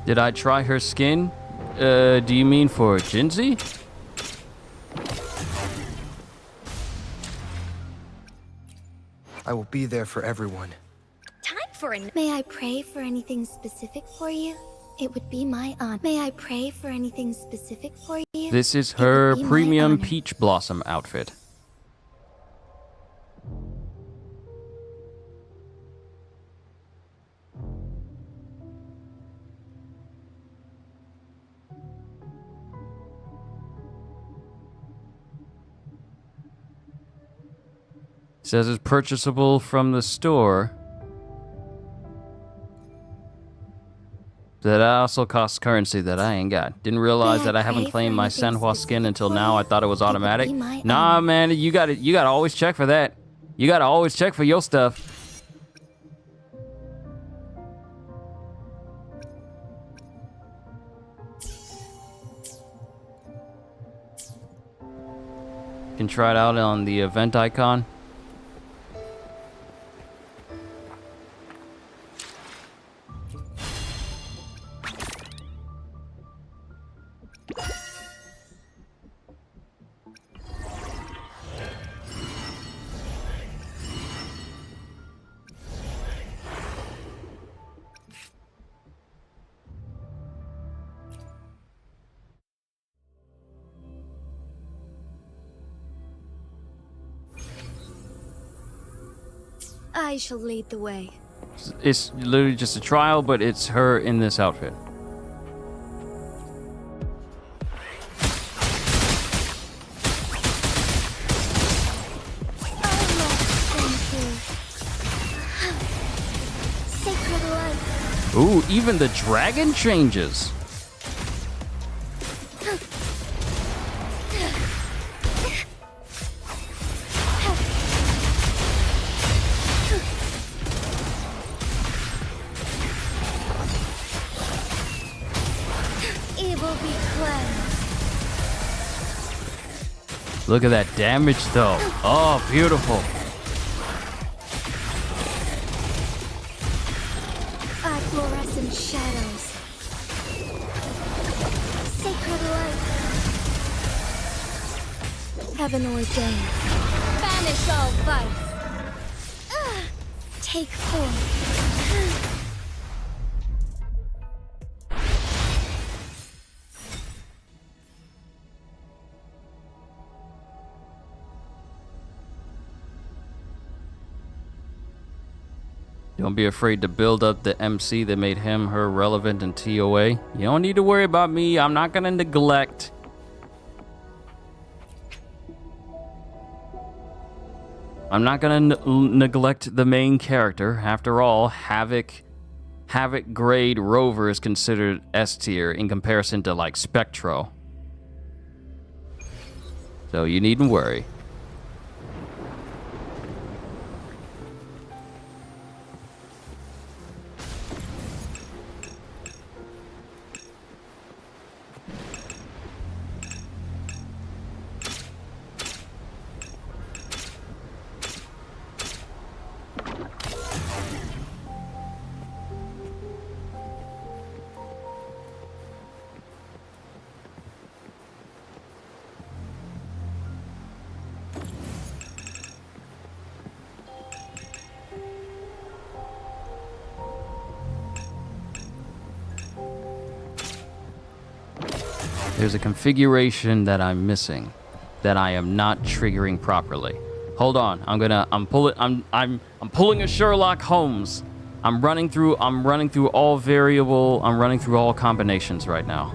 Did I try her skin? Do you mean for Jinsey? I will be there for everyone. Time for an. May I pray for anything specific for you? It would be my honor. May I pray for anything specific for you? This is It her would be my premium honor. Peach Blossom outfit. Says it's purchasable from the store. That also costs currency that I ain't got. Didn't realize that I haven't claimed my Sanhua skin until now. I thought it was automatic. Nah, man, you gotta always check for that. You gotta always check for your stuff. You can try it out on the event icon. I shall lead the way. It's literally just a trial, but it's her in this outfit. Sacred light. Ooh, even the dragon changes. Evil be cleansed. Look at that damage, though. Oh, beautiful. Our fluorescent shadows. Sacred light. Heaven ordained. Banish all vice. Take form. Don't be afraid to build up the MC that made him her relevant in TOA. You don't need to worry about me. I'm not gonna neglect. I'm not gonna neglect the main character. After all, Havoc grade Rover is considered S tier in comparison to like Spectro. So you needn't worry. There's a configuration that I'm missing, that I am not triggering properly. Hold on, I'm pulling a Sherlock Holmes. I'm running through all combinations right now.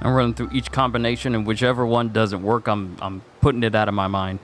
I'm running through each combination, and whichever one doesn't work, I'm putting it out of my mind.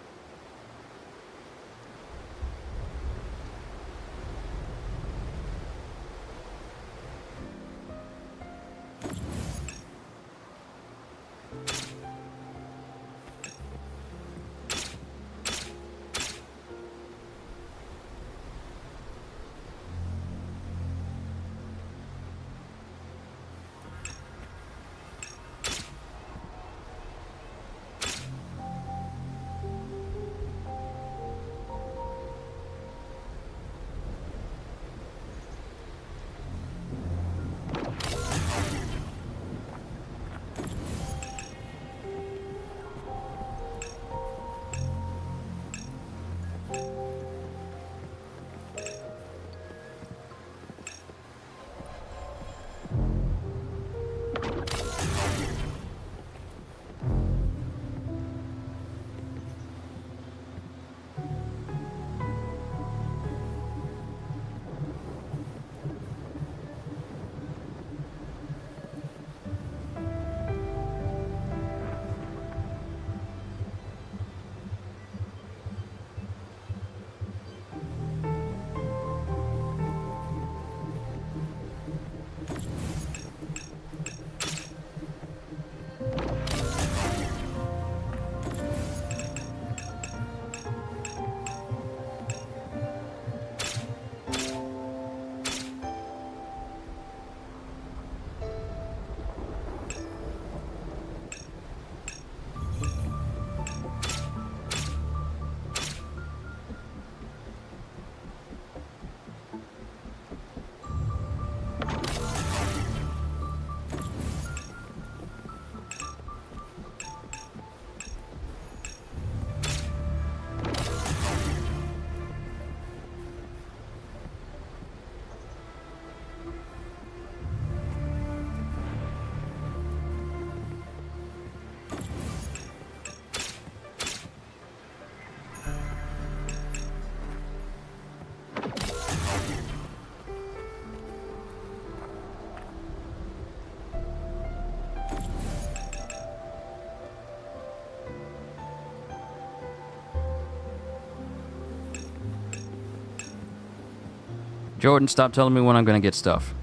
Jordan, stop telling me when I'm gonna get stuff.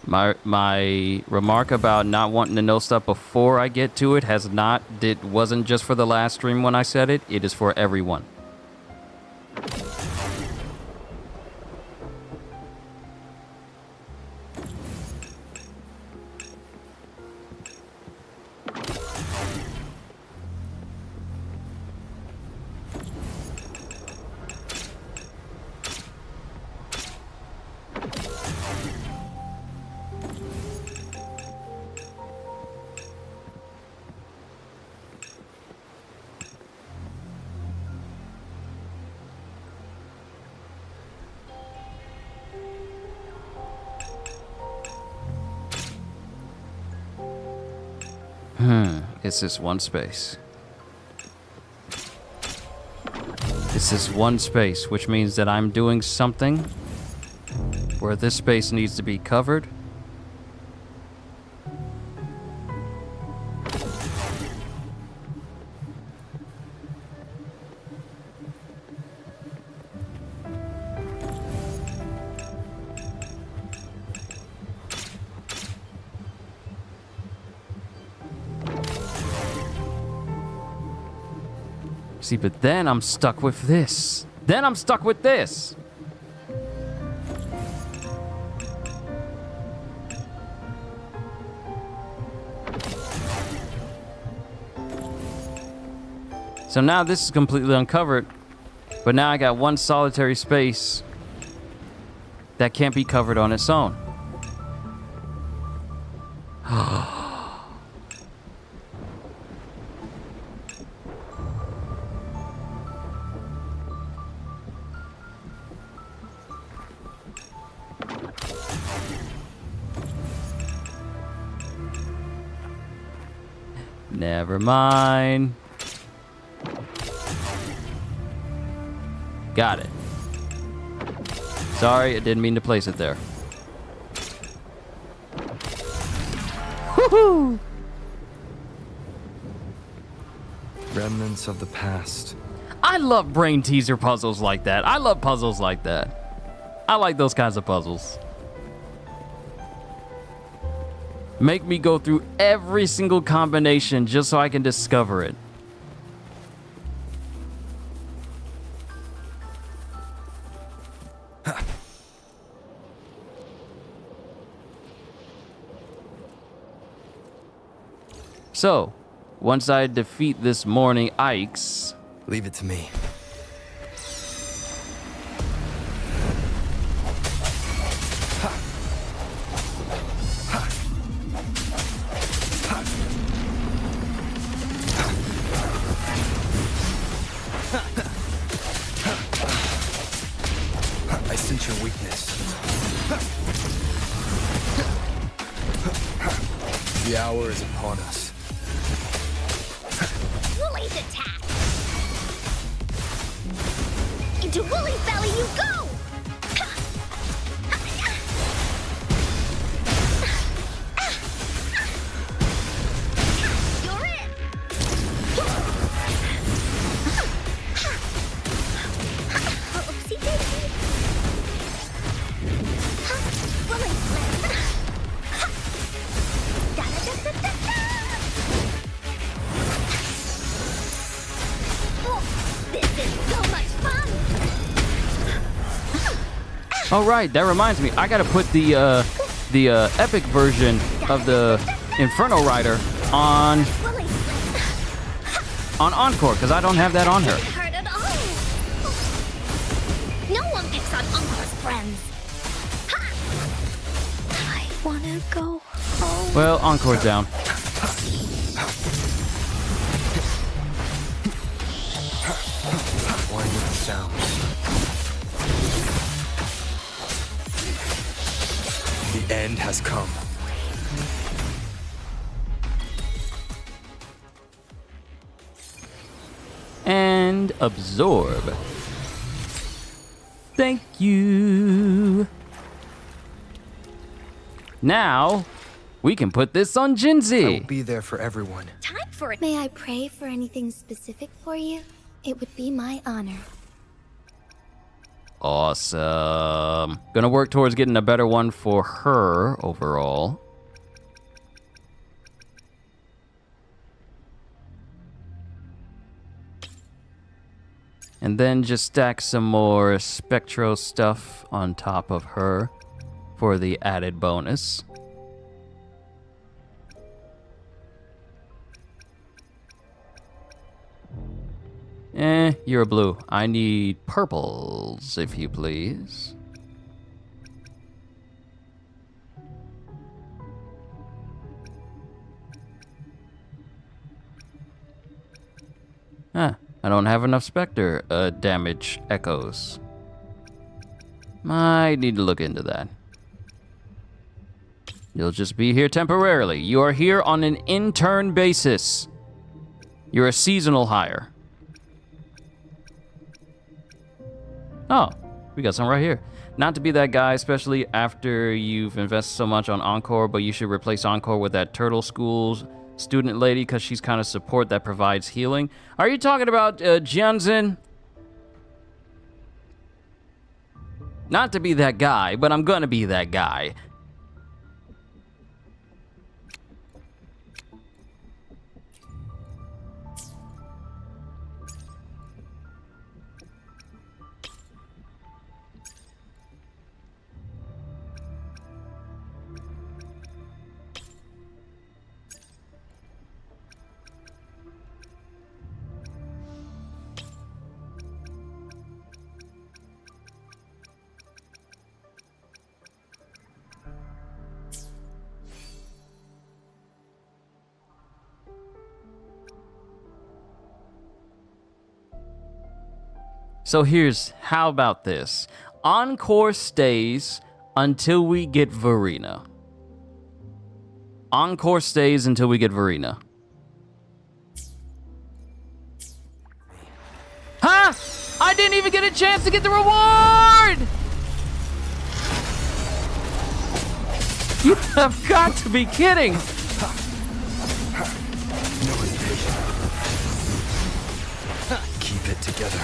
My remark about not wanting to know stuff before I get to it wasn't just for the last stream when I said it. It is for everyone. It's this one space. It's this one space, which means that I'm doing something where this space needs to be covered. See, but then I'm stuck with this. Then I'm stuck with this. So now this is completely uncovered, but now I got one solitary space that can't be covered on its own. Never mind. Got it. Sorry, I didn't mean to place it there. Woohoo! Remnants of the past. I love brain teaser puzzles like that. I love puzzles like that. I like those kinds of puzzles. Make me go through every single combination just so I can discover it. So, once I defeat this morning Ikes... Leave it to me. I sense your weakness. The hour is upon us. Woolly's attack! Into Woolly's belly you go! You're in! Oopsie daisy! Woolly flip! Da-da-da-da-da-da! This is so much fun! Oh right, that reminds me. I gotta put the epic version of the Inferno Rider on Encore because I don't have that on her. Hurt at all. No one picks on Encore's friends. I wanna go home. Well, Encore's down. Winding sounds. The end has come. And absorb. Thank you. Now, we can put this on I will Jinzi. be there for everyone. Time for it. May I pray for anything specific for you? It would be my honor. Awesome. Gonna work towards getting a better one for her overall. And then just stack some more Spectro stuff on top of her for the added bonus. You're a blue. I need purples, if you please. I don't have enough Spectre damage echoes. Might need to look into that. You'll just be here temporarily. You are here on an intern basis. You're a seasonal hire. Oh, we got some right here. Not to be that guy, especially after you've invested so much on Encore, but you should replace Encore with that Turtle School's student lady because she's kind of support that provides healing. Are you talking about Jianzhen? Not to be that guy, but I'm gonna be that guy. So how about this? Encore stays until we get Verena. Encore stays until we get Verena. Huh? I didn't even get a chance to get the reward! You have got to be kidding! No hesitation. Keep it together.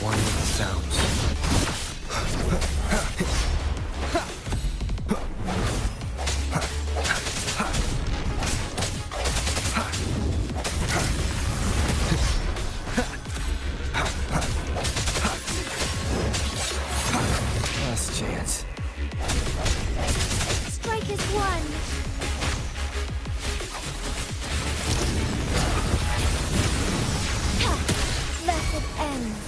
One with the sounds. Last chance. Strike is one. Thus it ends.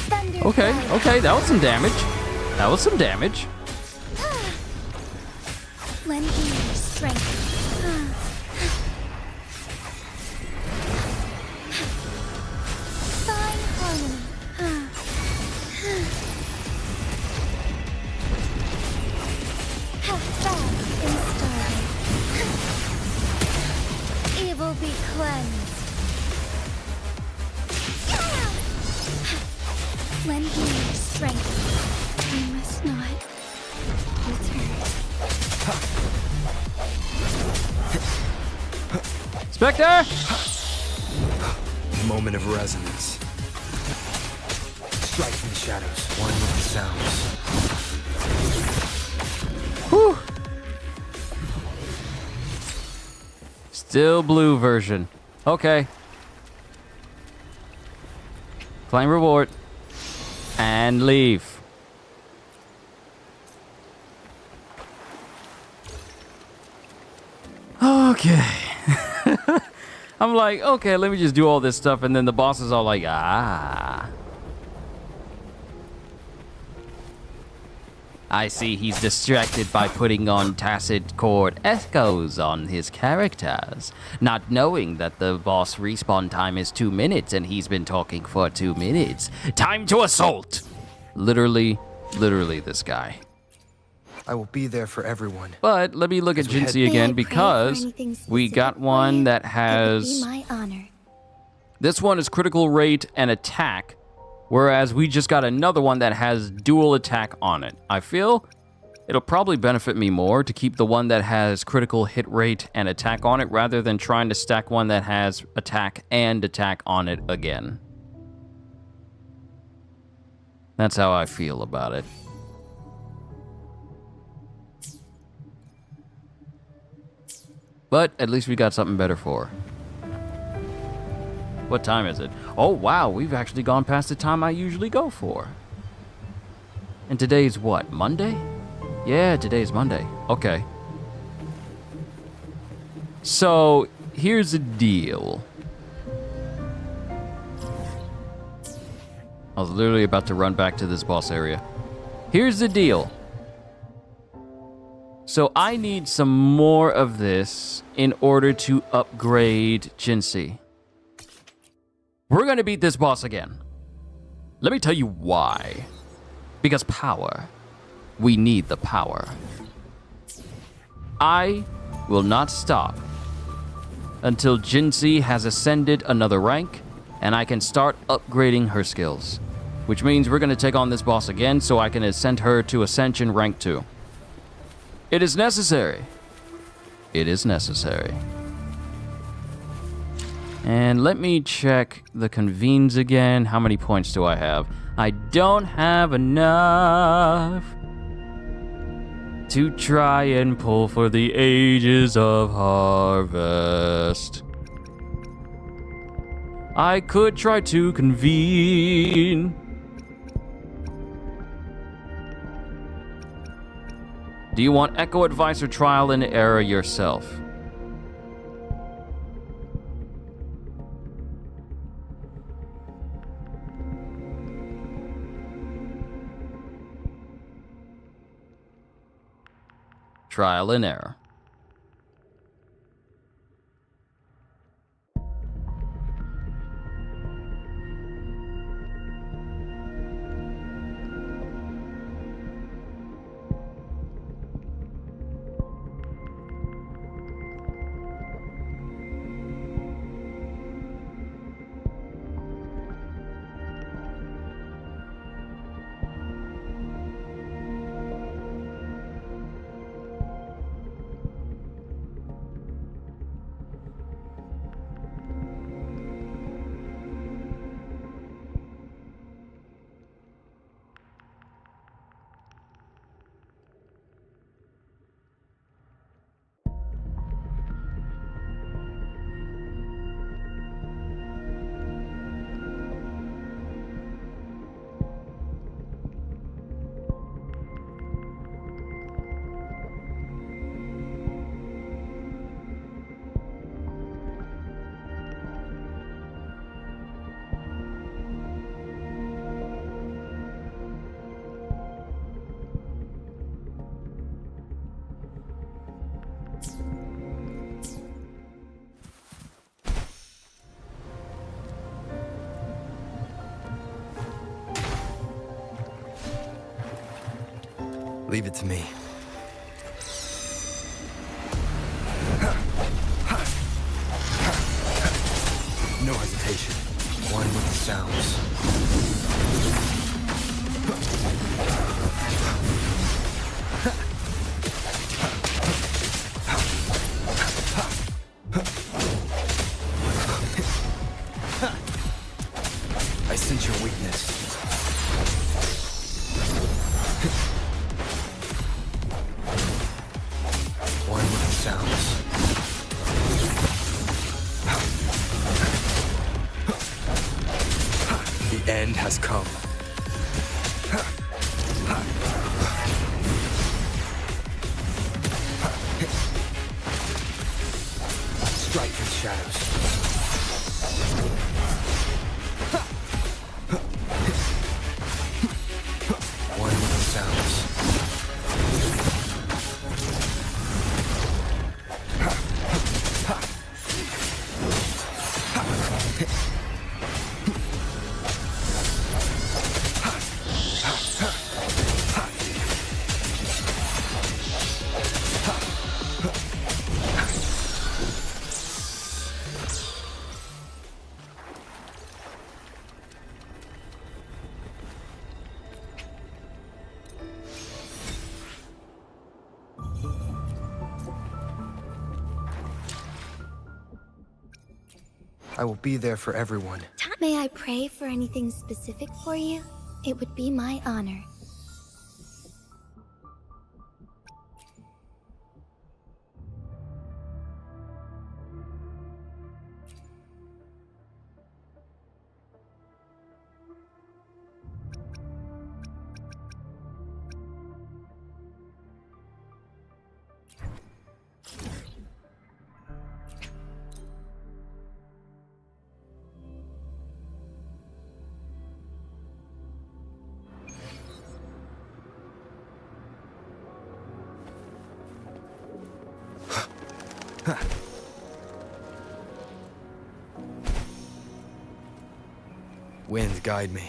Thunder Okay, that was some damage. That was some damage. Lend me your strength. Fine harmony. How fast and starving. Evil be cleansed. Lend me your strength. We must not alter. Spectre! Moment of resonance. Strike from the shadows. One with the sounds. Whew. Still blue version. Okay. Claim reward. And leave. Okay. I'm like, okay, let me just do all this stuff, and then the boss is all like, ah. I see he's distracted by putting on tacit chord echoes on his characters, not knowing that the boss respawn time is 2 minutes and he's been talking for 2 minutes. Time to assault! Literally this guy. I will be there for everyone. But let me look at Jinsei again because we got one that has... my honor. This one is critical rate and attack, whereas we just got another one that has dual attack on it. I feel it'll probably benefit me more to keep the one that has critical hit rate and attack on it rather than trying to stack one that has attack and attack on it again. That's how I feel about it. But at least we got something better for her. What time is it? Oh, wow, we've actually gone past the time I usually go for. And today's what, Monday? Yeah, today's Monday. Okay. So, here's the deal. I was literally about to run back to this boss area. Here's the deal. So I need some more of this in order to upgrade Jinsei. We're gonna beat this boss again. Let me tell you why. Because power. We need the power. I will not stop until Jinsei has ascended another rank and I can start upgrading her skills. Which means we're gonna take on this boss again so I can ascend her to Ascension Rank 2. It is necessary. It is necessary. And let me check the convenes again. How many points do I have? I don't have enough to try and pull for the Ages of Harvest. I could try to convene. Do you want Echo Advice or Trial and Error yourself? Trial and Error. Leave it to me. No hesitation. One with the sounds. I sense your weakness. One with the sounds. The end has come. Strike in shadows. One with the sounds. I will be there for everyone. May I pray for anything specific for you? It would be my honor. Wind, guide me.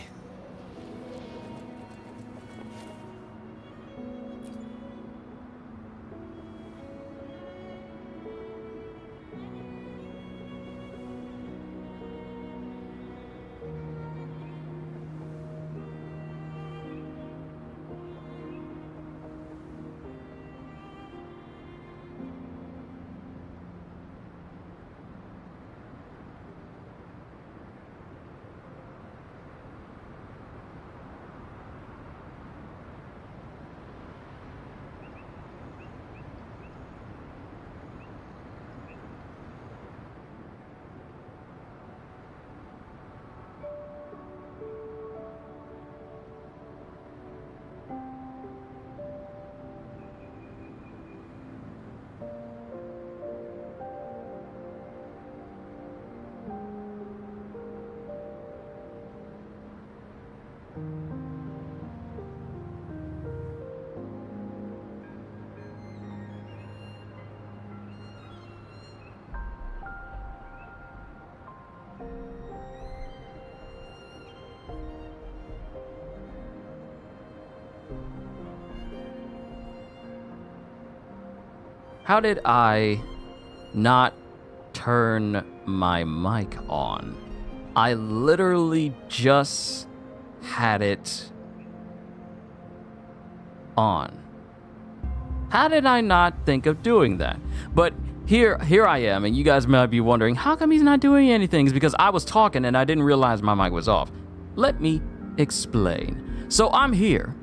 How did I not turn my mic on? I literally just had it on. How did I not think of doing that? But here I am, and you guys might be wondering, how come he's not doing anything? It's because I was talking and I didn't realize my mic was off. Let me explain. So I'm here,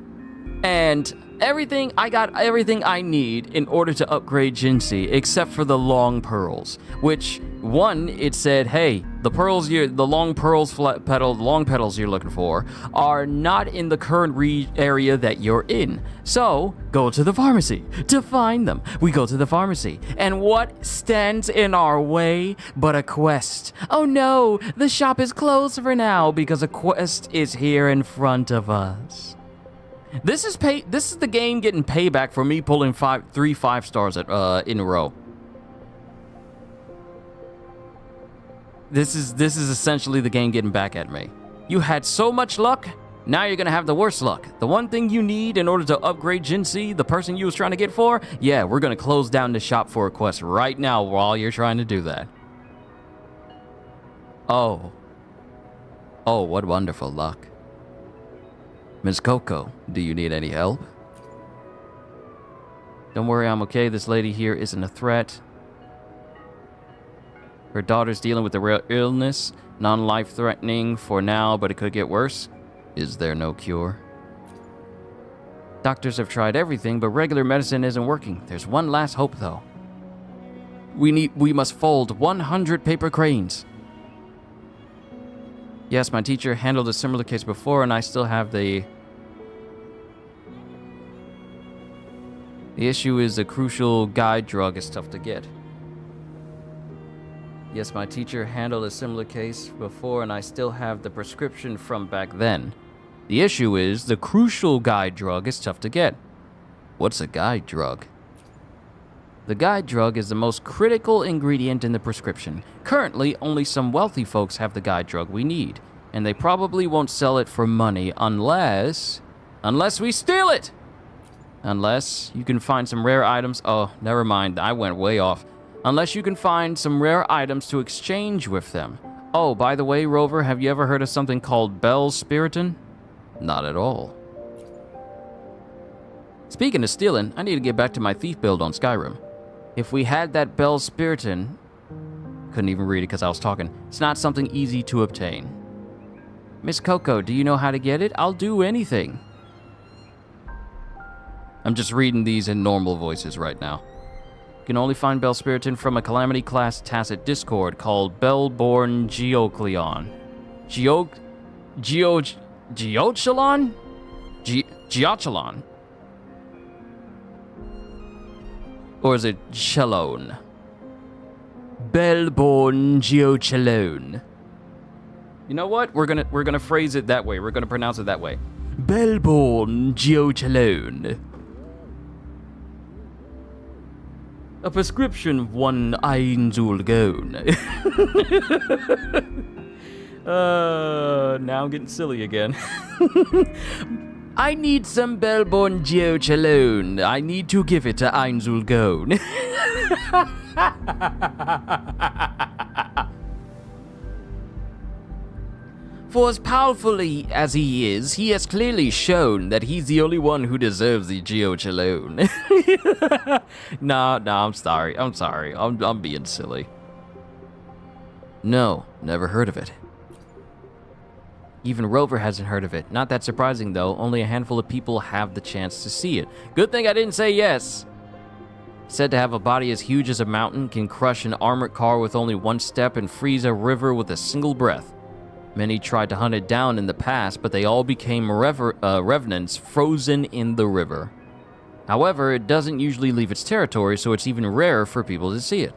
and I got everything I need in order to upgrade Jinsei, except for the long pearls, which one, it said, hey, the long petals you're looking for are not in the current area that you're in. So go to the pharmacy to find them. We go to the pharmacy, and what stands in our way but a quest? Oh no, the shop is closed for now because a quest is here in front of us. This is the game getting payback for me pulling 3 5 stars in a row. This is essentially the game getting back at me. You had so much luck, Now you're gonna have the worst luck. The one thing you need in order to upgrade Jinsei, the person you was trying to get for, yeah, we're gonna close down the shop for a quest right now while you're trying to do that. Oh. Oh, what wonderful luck. Miss Coco, do you need any help? Don't worry, I'm okay. This lady here isn't a threat. Her daughter's dealing with a rare illness, non-life-threatening for now, but it could get worse. Is there no cure? Doctors have tried everything, but regular medicine isn't working. There's one last hope, though. We must fold 100 paper cranes. Yes, my teacher handled a similar case before, and I still have the... The issue is the crucial guide drug is tough to get. Yes, my teacher handled a similar case before, and I still have the prescription from back then. The issue is the crucial guide drug is tough to get. What's a guide drug? The guide drug is the most critical ingredient in the prescription. Currently, only some wealthy folks have the guide drug we need, and they probably won't sell it for money unless we steal it! Unless you can find some rare items. Oh, never mind, I went way off. Unless you can find some rare items to exchange with them. Oh, by the way, Rover, have you ever heard of something called Bell's Spiriton? Not at all. Speaking of stealing, I need to get back to my thief build on Skyrim. If we had that Bell's Spiriton... Couldn't even read it because I was talking. It's not something easy to obtain. Miss Coco, do you know how to get it? I'll do anything. I'm just reading these in normal voices right now. You can only find Bell Spiriton from a Calamity class tacit Discord called Bellborn Geocleon. Geochelon? Geochelon? Or is it Chelone? Bellborn Geochelone. You know what? We're gonna phrase it that way. We're gonna pronounce it that way. Bellborn Geochelone. A prescription of 1 Einzulgone. Now I'm getting silly again. I need some Bellborn Geochelone. I need to give it to Einzulgone. For as powerfully as he is, he has clearly shown that he's the only one who deserves the Geochelone. Nah, I'm sorry. I'm being silly. No, never heard of it. Even Rover hasn't heard of it. Not that surprising, though. Only a handful of people have the chance to see it. Good thing I didn't say yes. Said to have a body as huge as a mountain, can crush an armored car with only one step, and freeze a river with a single breath. Many tried to hunt it down in the past, but they all became revenants frozen in the river. However, it doesn't usually leave its territory, so it's even rarer for people to see it.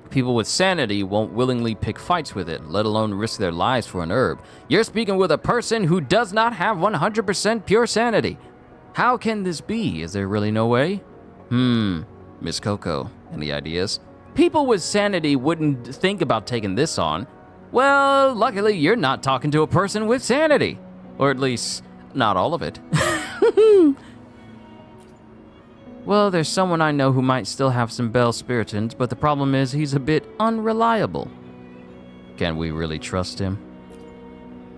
People with sanity won't willingly pick fights with it, let alone risk their lives for an herb. You're speaking with a person who does not have 100% pure sanity. How can this be? Is there really no way? Miss Coco, any ideas? People with sanity wouldn't think about taking this on. Well, luckily you're not talking to a person with sanity. Or at least, not all of it. Well, there's someone I know who might still have some Bell Spiritons, but the problem is he's a bit unreliable. Can we really trust him?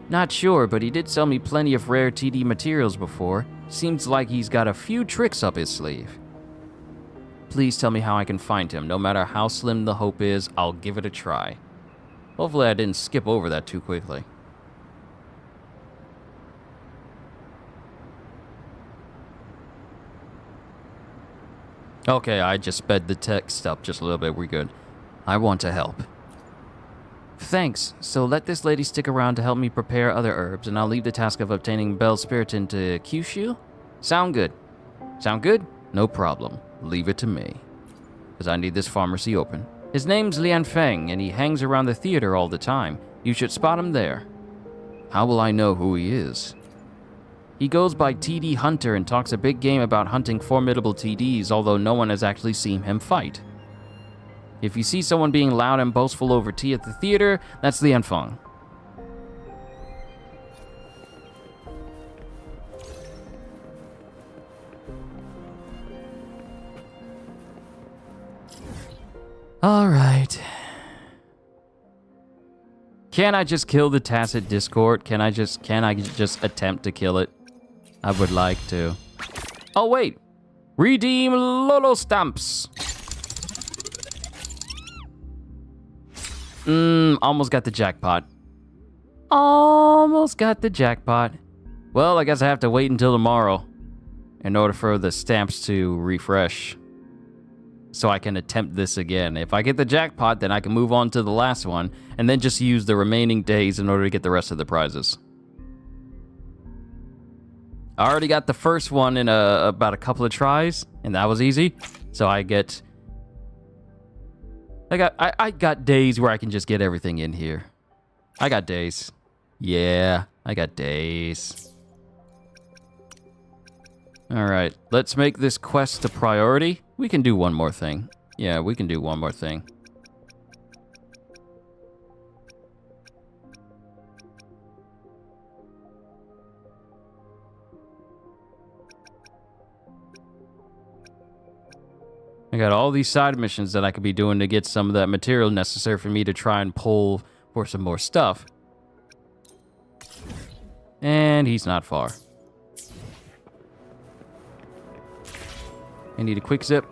Not sure, but he did sell me plenty of rare TD materials before. Seems like he's got a few tricks up his sleeve. Please tell me how I can find him. No matter how slim the hope is, I'll give it a try. Hopefully I didn't skip over that too quickly. Okay, I just sped the text up just a little bit. We're good. I want to help. Thanks. So let this lady stick around to help me prepare other herbs, and I'll leave the task of obtaining Bell Spiriton to Kyushu? Sound good. Sound good? No problem. Leave it to me. Because I need this pharmacy open. His name's Lian Feng, and he hangs around the theater all the time. You should spot him there. How will I know who he is? He goes by TD Hunter and talks a big game about hunting formidable TDs, although no one has actually seen him fight. If you see someone being loud and boastful over tea at the theater, that's Lian Feng. All right. Can I just kill the Tacit Discord? Can I just attempt to kill it? I would like to. Oh, wait. Redeem Lolo Stamps. Almost got the jackpot. Almost got the jackpot. Well, I guess I have to wait until tomorrow in order for the stamps to refresh, so I can attempt this again. If I get the jackpot, then I can move on to the last one, and then just use the remaining days in order to get the rest of the prizes. I already got the first one in about a couple of tries, and that was easy. So I got days where I can just get everything in here. I got days. Yeah, I got days. All right, let's make this quest a priority. We can do one more thing. Yeah, we can do one more thing. I got all these side missions that I could be doing to get some of that material necessary for me to try and pull for some more stuff. And he's not far. I need a quick zip.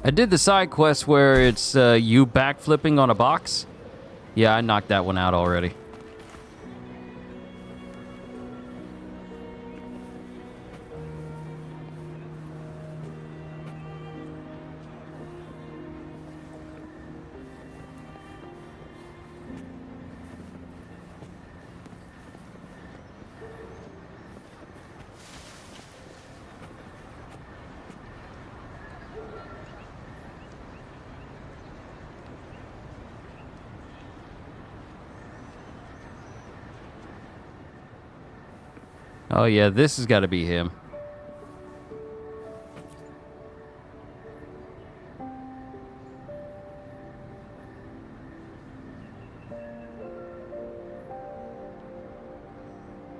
I did the side quest where it's you backflipping on a box. Yeah, I knocked that one out already. Oh yeah, this has got to be him.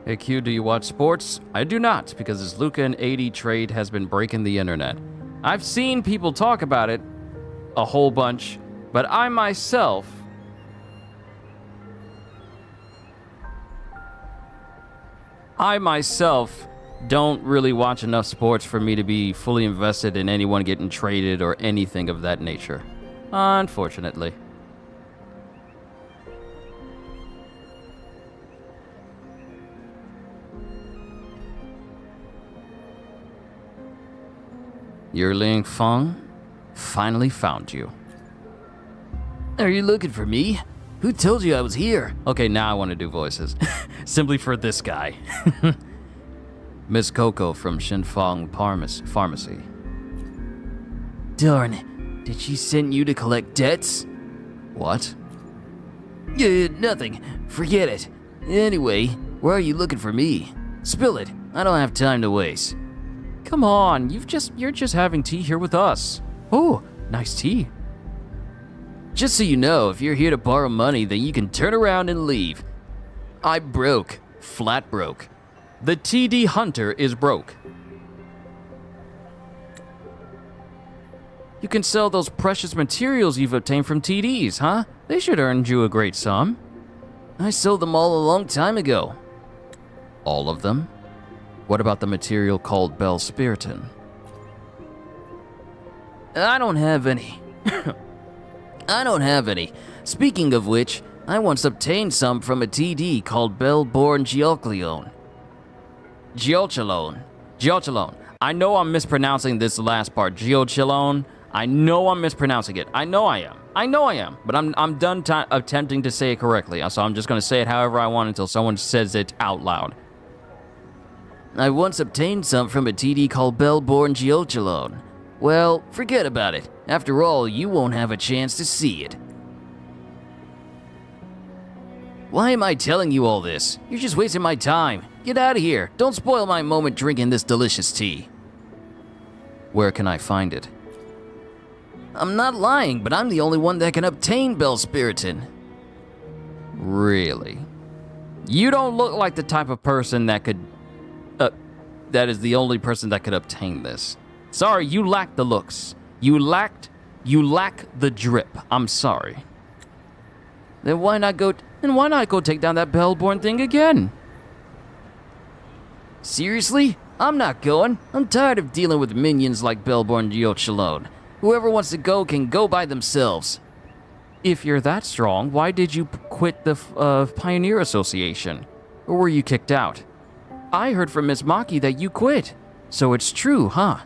Hey Q, do you watch sports? I do not, because this Luca and 80 trade has been breaking the internet. I've seen people talk about it a whole bunch, but I myself don't really watch enough sports for me to be fully invested in anyone getting traded or anything of that nature. Unfortunately. Yerling Feng, finally found you. Are you looking for me? Who told you I was here? Okay, now I want to do voices. Simply for this guy. Miss Coco from Shinfeng Pharmacy. Darn, did she send you to collect debts? What? Nothing. Forget it. Anyway, why are you looking for me? Spill it. I don't have time to waste. Come on, you're just having tea here with us. Oh, nice tea. Just so you know, if you're here to borrow money, then you can turn around and leave. I'm broke. Flat broke. The TD Hunter is broke. You can sell those precious materials you've obtained from TDs, huh? They should earn you a great sum. I sold them all a long time ago. All of them? What about the material called Bell Spiriton? I don't have any. I don't have any. Speaking of which, I once obtained some from a TD called Bell-born Giocleone. Giochelone. I know I'm mispronouncing this last part. Giochelone. I know I'm mispronouncing it. I know I am. But I'm done attempting to say it correctly. So I'm just going to say it however I want until someone says it out loud. I once obtained some from a TD called Bell-born Giochelone. Well, forget about it. After all, you won't have a chance to see it. Why am I telling you all this? You're just wasting my time. Get out of here. Don't spoil my moment drinking this delicious tea. Where can I find it? I'm not lying, but I'm the only one that can obtain Bellspiriton. Really? You don't look like the type of person that could... that is the only person that could obtain this. Sorry, you lack the looks. You lack the drip. I'm sorry. Then why not go take down that Bellborn thing again? Seriously? I'm not going. I'm tired of dealing with minions like Bellborn Geochalone. Whoever wants to go can go by themselves. If you're that strong, why did you quit the Pioneer Association? Or were you kicked out? I heard from Miss Maki that you quit. So it's true, huh?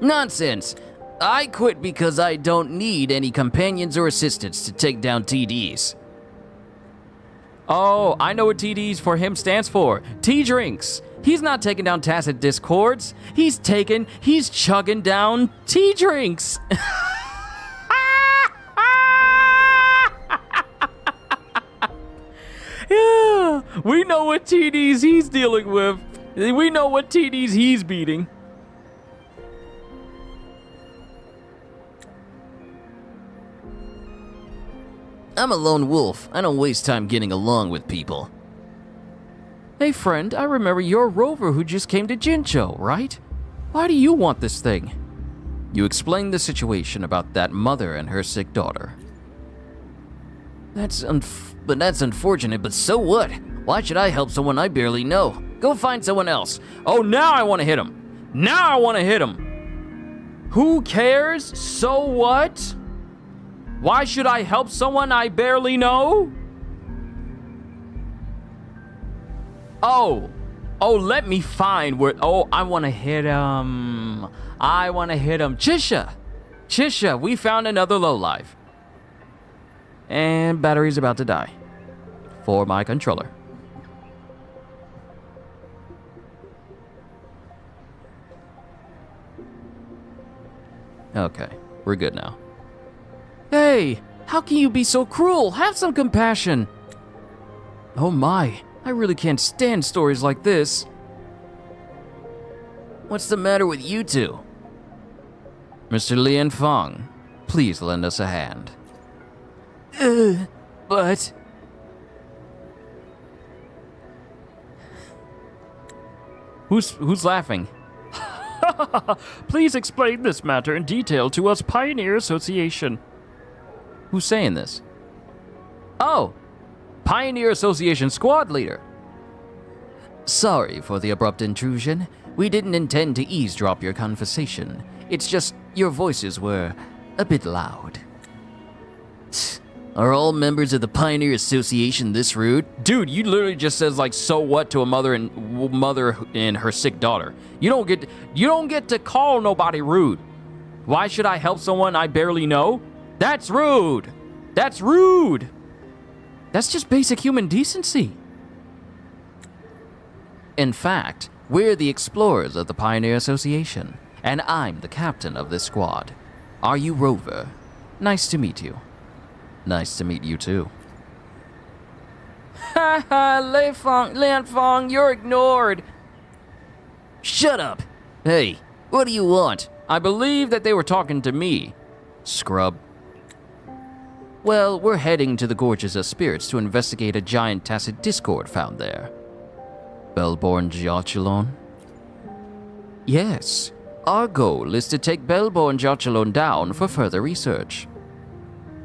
Nonsense! I quit because I don't need any companions or assistants to take down TDs. Oh, I know what TDs for him stands for. T-Drinks. He's not taking down Tacit Discords. He's chugging down T-Drinks. Yeah, we know what TDs he's dealing with. We know what TDs he's beating. I'm a lone wolf. I don't waste time getting along with people. Hey friend, I remember you're a rover who just came to Jincho, right? Why do you want this thing? You explained the situation about that mother and her sick daughter. That's unfortunate, but so what? Why should I help someone I barely know? Go find someone else. Oh, now I want to hit him. Now I want to hit him. Who cares? So what? Why should I help someone I barely know? Oh, let me find where... Oh, I want to hit him. Chisha, we found another lowlife. And battery's about to die. For my controller. Okay, we're good now. Hey, how can you be so cruel? Have some compassion. Oh my, I really can't stand stories like this. What's the matter with you two? Mr. Lian Feng, please lend us a hand. But... Who's laughing? Please explain this matter in detail to us Pioneer Association. Who's saying this? Oh, Pioneer Association squad leader. Sorry for the abrupt intrusion. We didn't intend to eavesdrop your conversation. It's just your voices were a bit loud. Are all members of the Pioneer Association this rude? Dude, you literally just says like so what to a mother and her sick daughter. You don't get to call nobody rude. Why should I help someone I barely know? That's rude. That's rude. That's just basic human decency. In fact, we're the explorers of the Pioneer Association, and I'm the captain of this squad. Are you Rover? Nice to meet you. Nice to meet you too. Haha, Lian Feng, you're ignored. Shut up! Hey, what do you want? I believe that they were talking to me. Scrub. Well, we're heading to the Gorges of Spirits to investigate a giant tacit discord found there. Bellborn Geochalone? Yes. Our goal is to take Bellborn Geochalone down for further research.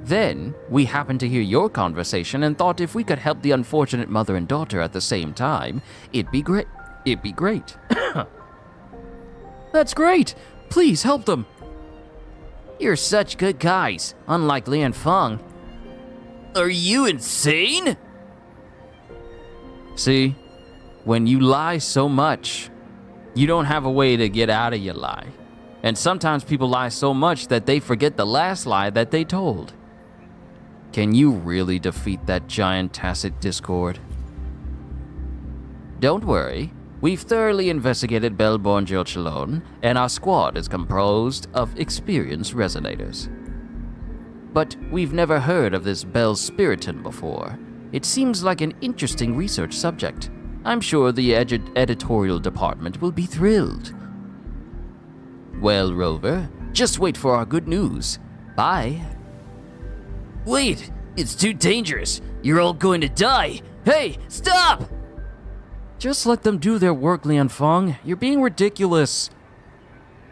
Then, we happened to hear your conversation and thought if we could help the unfortunate mother and daughter at the same time, it'd be great. That's great. Please help them. You're such good guys, unlike Lian Feng. Are you insane? See, when you lie so much, you don't have a way to get out of your lie. And sometimes people lie so much that they forget the last lie that they told. Can you really defeat that giant tacit discord? Don't worry. We've thoroughly investigated Bellborn Geochalone, and our squad is composed of experienced resonators. But we've never heard of this Bellspiriton before. It seems like an interesting research subject. I'm sure the editorial department will be thrilled. Well, Rover, just wait for our good news. Bye. Wait, it's too dangerous. You're all going to die. Hey, stop! Just let them do their work, Lianfeng. You're being ridiculous.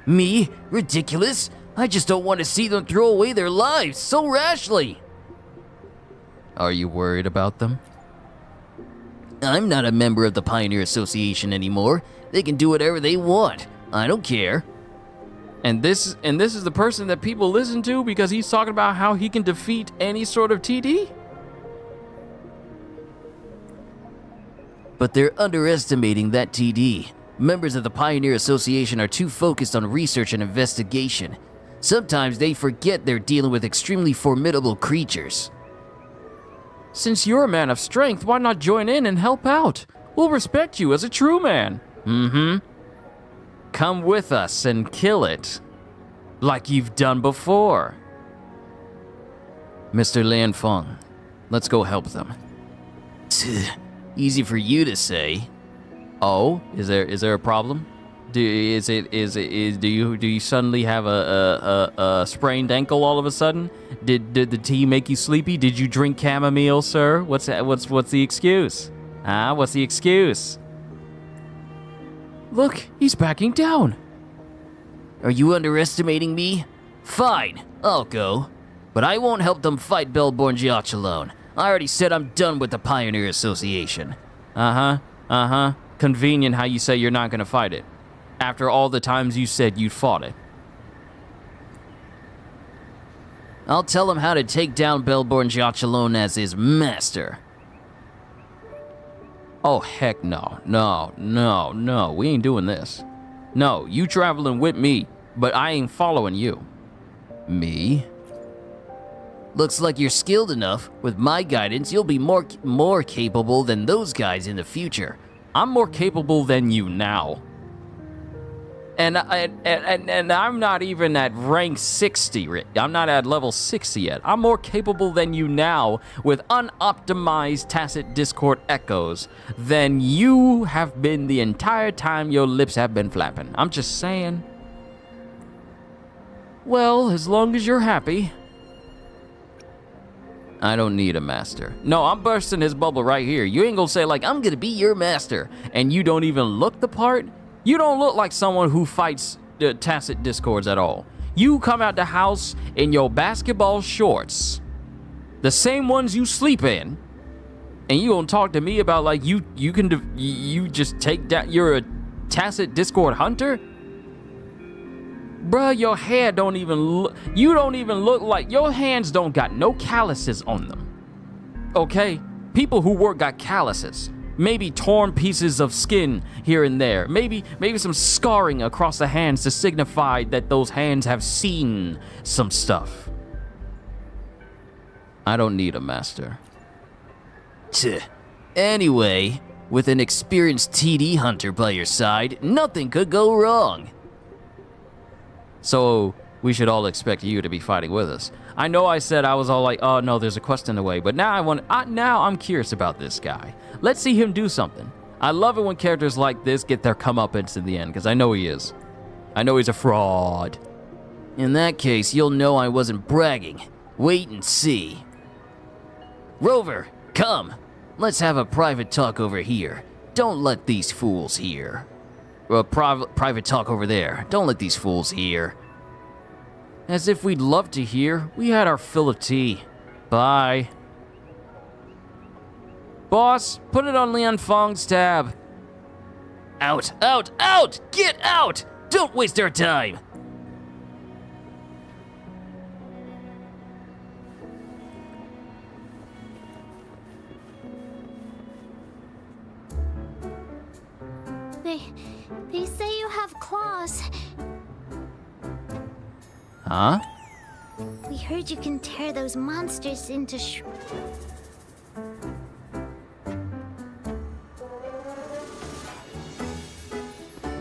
Me? Ridiculous? I just don't want to see them throw away their lives so rashly. Are you worried about them? I'm not a member of the Pioneer Association anymore. They can do whatever they want. I don't care. And this is the person that people listen to because he's talking about how he can defeat any sort of TD? But they're underestimating that TD. Members of the Pioneer Association are too focused on research and investigation. Sometimes they forget they're dealing with extremely formidable creatures. Since you're a man of strength, why not join in and help out? We'll respect you as a true man. Come with us and kill it. Like you've done before. Mr. Lianfeng, let's go help them. Easy for you to say. Oh, is there a problem? Do you suddenly have a sprained ankle all of a sudden? Did the tea make you sleepy? Did you drink chamomile, sir? What's the excuse? What's the excuse? Look, he's backing down. Are you underestimating me? Fine, I'll go. But I won't help them fight Bellborn Jiach alone. I already said I'm done with the Pioneer Association. Convenient how you say you're not gonna fight it. After all the times you said you'd fought it. I'll tell him how to take down Bellborn Jiach alone as his master. Oh, heck no. No. We ain't doing this. No, you traveling with me, but I ain't following you. Me? Looks like you're skilled enough. With my guidance, you'll be more capable than those guys in the future. I'm more capable than you now. And I'm not even at rank 60. I'm not at level 60 yet. I'm more capable than you now with unoptimized tacit discord echoes than you have been the entire time your lips have been flapping. I'm just saying. Well, as long as you're happy. I don't need a master. No, I'm bursting his bubble right here. You ain't gonna say like, I'm gonna be your master, and you don't even look the part? You don't look like someone who fights tacit discords at all. You come out the house in your basketball shorts, the same ones you sleep in, and you gonna talk to me about like you just take that, you're a tacit discord hunter? Bruh, your hair don't even look, you don't even look like, your hands don't got no calluses on them. Okay? People who work got calluses. Maybe torn pieces of skin here and there. Maybe some scarring across the hands to signify that those hands have seen some stuff. I don't need a master. Anyway, with an experienced TD hunter by your side, nothing could go wrong. So, we should all expect you to be fighting with us. I know I said I was all like, oh no, there's a quest in the way, but now now I'm curious about this guy. Let's see him do something. I love it when characters like this get their comeuppance in the end, because I know he is. I know he's a fraud. In that case, you'll know I wasn't bragging. Wait and see. Rover, come. Let's have a private talk over here. Don't let these fools hear. Private talk over there. Don't let these fools hear. As if we'd love to hear. We had our fill of tea. Bye. Boss, put it on Lianfeng's tab. Out! Get out! Don't waste our time! They say you have claws. Huh? We heard you can tear those monsters into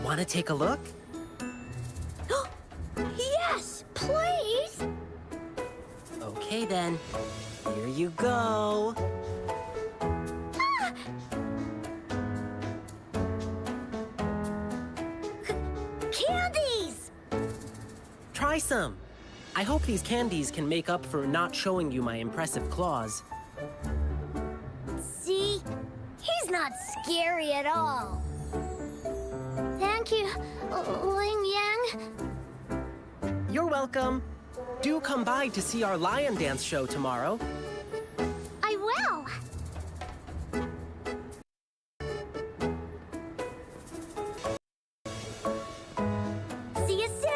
Want to take a look? Yes, please. Okay then. Here you go. Try some. I hope these candies can make up for not showing you my impressive claws. See? He's not scary at all. Thank you, Ling Yang. You're welcome. Do come by to see our lion dance show tomorrow. I will. See you soon.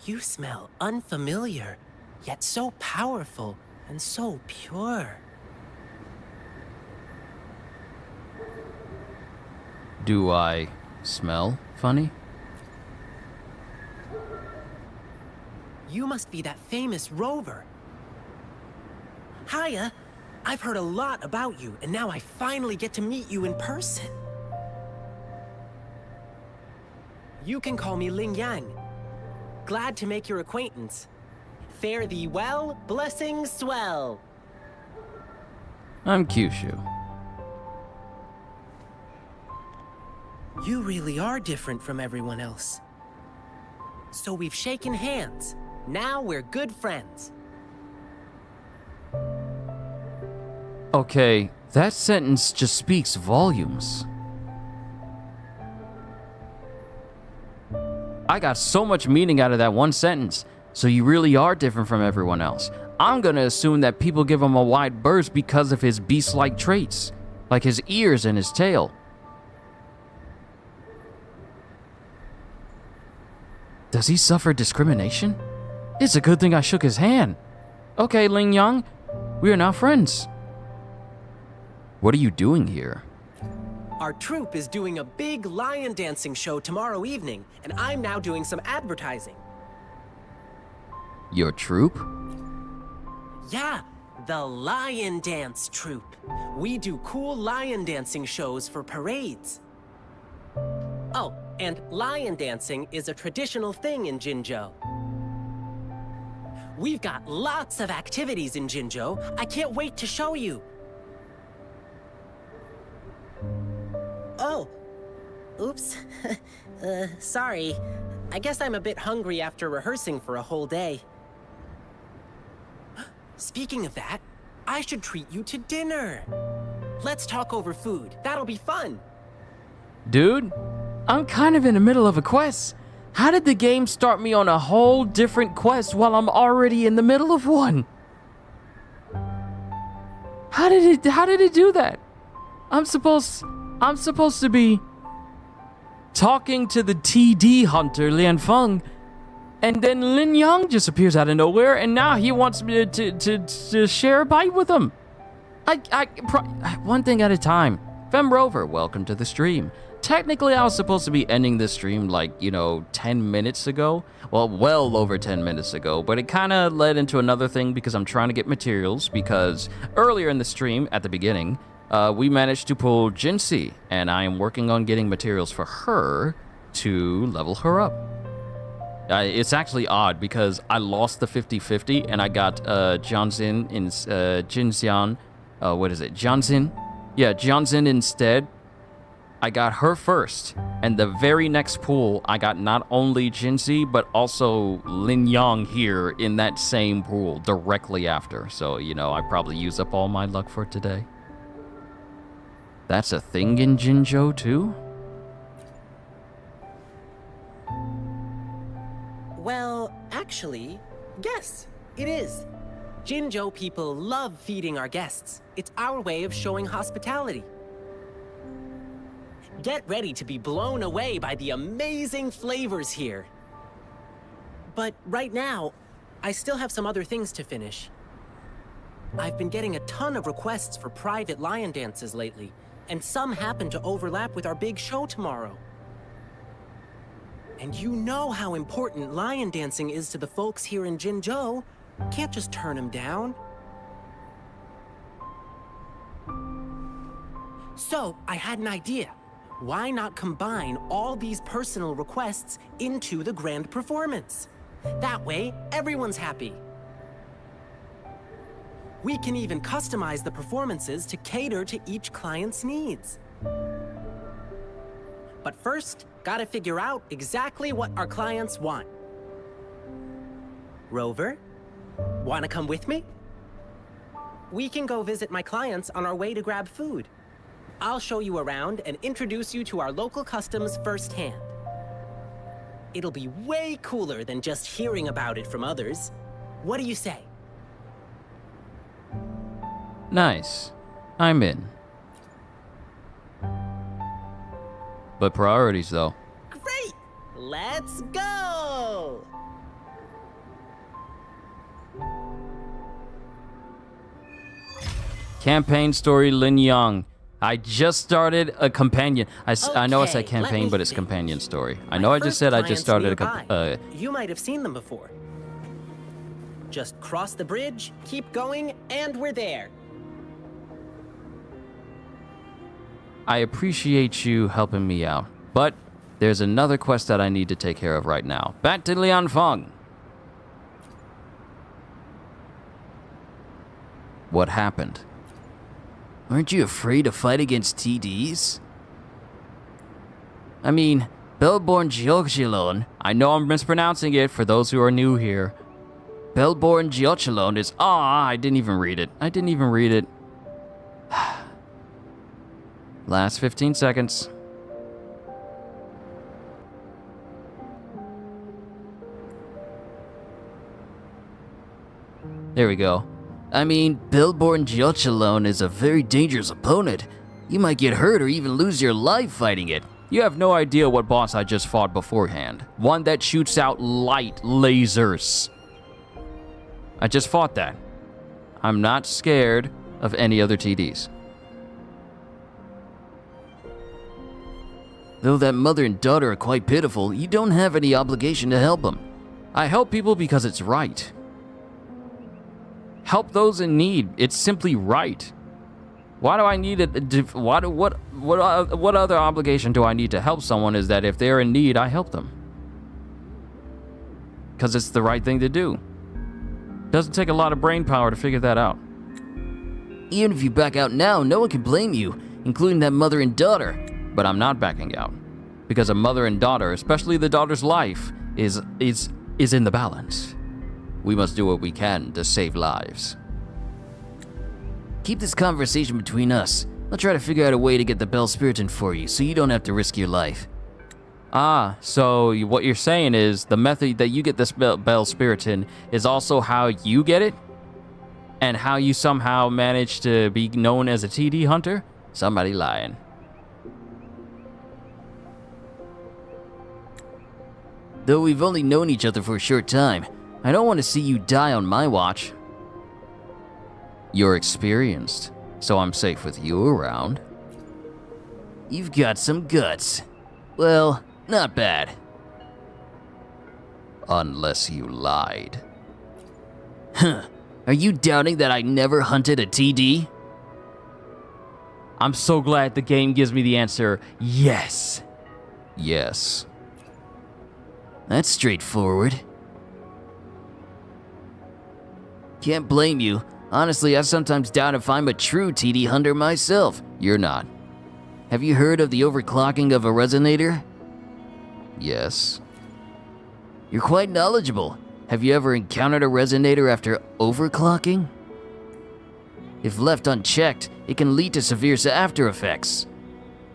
You smell unfamiliar, yet so powerful and so pure. Do I smell funny? You must be that famous rover. Hiya, I've heard a lot about you, and now I finally get to meet you in person. You can call me Ling Yang. Glad to make your acquaintance. Fare thee well, blessings swell. I'm Kyushu. You really are different from everyone else. So we've shaken hands. Now we're good friends. Okay, that sentence just speaks volumes. I got so much meaning out of that one sentence. So you really are different from everyone else. I'm gonna assume that people give him a wide berth because of his beast-like traits, like his ears and his tail. Does he suffer discrimination? It's a good thing I shook his hand. Okay, Ling Yang, we are now friends. What are you doing here? Our troupe is doing a big lion dancing show tomorrow evening, and I'm now doing some advertising. Your troupe? Yeah, the Lion Dance Troupe. We do cool lion dancing shows for parades. Oh, and lion dancing is a traditional thing in Jinzhou. We've got lots of activities in Jinzhou. I can't wait to show you. Oh, oops. Sorry. I guess I'm a bit hungry after rehearsing for a whole day. Speaking of that, I should treat you to dinner. Let's talk over food. That'll be fun. Dude, I'm kind of in the middle of a quest. How did the game start me on a whole different quest while I'm already in the middle of one? How did it do that? I'm supposed to be talking to the TD hunter Lian Feng, and then Lin Yang just appears out of nowhere, and now he wants me to share a bite with him. One thing at a time. Fem Rover, welcome to the stream. Technically, I was supposed to be ending this stream like, 10 minutes ago. Well over 10 minutes ago, but it kind of led into another thing because I'm trying to get materials, because earlier in the stream, at the beginning, we managed to pull Jinxie, and I am working on getting materials for her to level her up. It's actually odd because I lost the 50-50 and I got Jianxin in Jinxian. What is it? Jianxin? Yeah, Jianxin instead. I got her first, and the very next pool, I got not only Jinxie, but also Lin Yang here in that same pool directly after. So, I probably used up all my luck for today. That's a thing in Jinzhou too? Well, actually, yes, it is. Jinzhou people love feeding our guests. It's our way of showing hospitality. Get ready to be blown away by the amazing flavors here. But right now, I still have some other things to finish. I've been getting a ton of requests for private lion dances lately, and some happen to overlap with our big show tomorrow. And you know how important lion dancing is to the folks here in Jinzhou. Can't just turn them down. So, I had an idea. Why not combine all these personal requests into the grand performance? That way, everyone's happy. We can even customize the performances to cater to each client's needs. But first, gotta figure out exactly what our clients want. Rover, wanna come with me? We can go visit my clients on our way to grab food. I'll show you around and introduce you to our local customs firsthand. It'll be way cooler than just hearing about it from others. What do you say? Nice. I'm in. But priorities, though. Great! Let's go! Campaign story Lin Yang. I just started a companion. I know I said Okay, let campaign, me but it's think. companion story. I My know I just first said I just client's started a You might have seen them before. Just cross the bridge, keep going, and we're there. I appreciate you helping me out, but there's another quest that I need to take care of right now. Back to Lianfeng. What happened? Aren't you afraid to fight against TDs? I mean, Bellborn Geochalon. I know I'm mispronouncing it for those who are new here. Bellborn Geochalon is... I didn't even read it. Last 15 seconds. There we go. I mean, Bellborn Geochalon is a very dangerous opponent. You might get hurt or even lose your life fighting it. You have no idea what boss I just fought beforehand. One that shoots out light lasers. I just fought that. I'm not scared of any other TDs. Though that mother and daughter are quite pitiful, you don't have any obligation to help them. I help people because it's right. Help those in need. It's simply right. Why do I need it? What other obligation do I need to help someone is that if they're in need, I help them. Because it's the right thing to do. Doesn't take a lot of brain power to figure that out. Even if you back out now, no one can blame you, including that mother and daughter. But I'm not backing out. Because a mother and daughter, especially the daughter's life, is in the balance. We must do what we can to save lives. Keep this conversation between us. I'll try to figure out a way to get the Bell Spiriton for you, so you don't have to risk your life. So what you're saying is the method that you get this Bell Spiriton is also how you get it? And how you somehow manage to be known as a TD hunter? Somebody lying. Though we've only known each other for a short time, I don't want to see you die on my watch. You're experienced, so I'm safe with you around. You've got some guts. Well, not bad. Unless you lied. Huh. Are you doubting that I never hunted a TD? I'm so glad the game gives me the answer, yes. Yes. That's straightforward. Can't blame you. Honestly, I sometimes doubt if I'm a true TD hunter myself. You're not. Have you heard of the overclocking of a resonator? Yes. You're quite knowledgeable. Have you ever encountered a resonator after overclocking? If left unchecked, it can lead to severe after effects,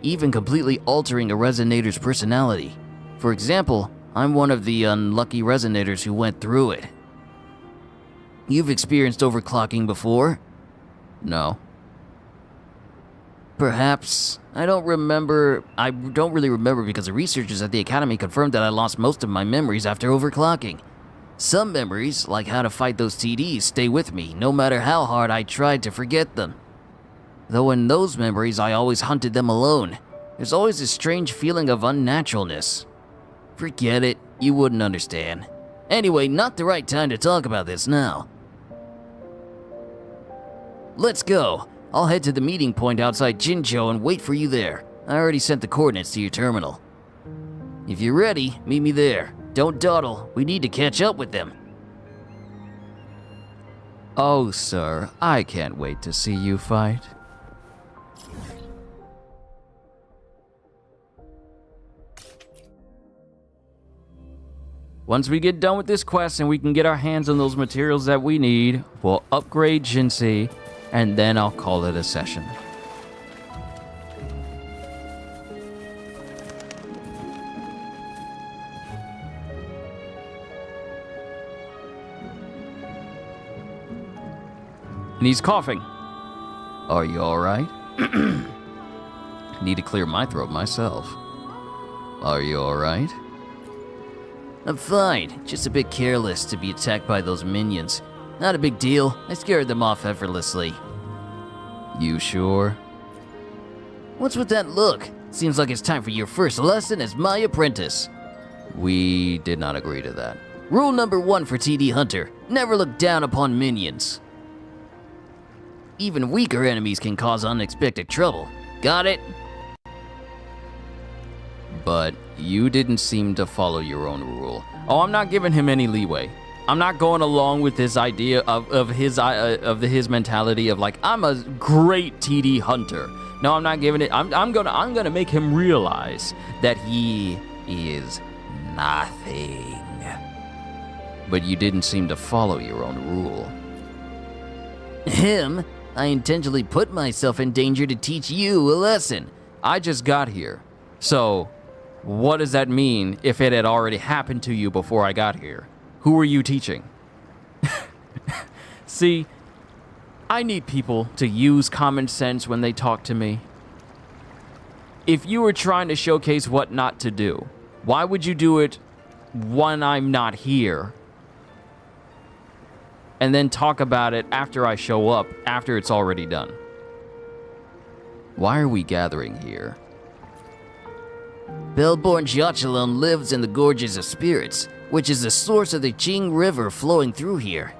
even completely altering a resonator's personality. For example, I'm one of the unlucky resonators who went through it. You've experienced overclocking before? No. Perhaps. I don't really remember because the researchers at the Academy confirmed that I lost most of my memories after overclocking. Some memories, like how to fight those TDs, stay with me, no matter how hard I tried to forget them. Though in those memories, I always hunted them alone. There's always a strange feeling of unnaturalness. Forget it, you wouldn't understand. Anyway, not the right time to talk about this now. Let's go. I'll head to the meeting point outside Jinzhou and wait for you there. I already sent the coordinates to your terminal. If you're ready, meet me there. Don't dawdle, we need to catch up with them. Oh, sir, I can't wait to see you fight. Once we get done with this quest and we can get our hands on those materials that we need, we'll upgrade Jinsei, and then I'll call it a session. And he's coughing. Are you alright? Need to clear my throat myself. Are you alright? I'm fine, just a bit careless to be attacked by those minions. Not a big deal, I scared them off effortlessly. You sure? What's with that look? Seems like it's time for your first lesson as my apprentice. We did not agree to that. Rule number 1 for TD Hunter, never look down upon minions. Even weaker enemies can cause unexpected trouble. Got it? But you didn't seem to follow your own rule. Oh, I'm not giving him any leeway. I'm not going along with this idea of his mentality of like, I'm a great TD hunter. No, I'm not giving it. I'm gonna make him realize that he is nothing. But you didn't seem to follow your own rule. Him? I intentionally put myself in danger to teach you a lesson. I just got here. So, what does that mean if it had already happened to you before I got here? Who are you teaching? See, I need people to use common sense when they talk to me. If you were trying to showcase what not to do, why would you do it when I'm not here? And then talk about it after I show up, after it's already done. Why are we gathering here? Bellborn Jiachalon lives in the Gorges of Spirits, which is the source of the Qing River flowing through here.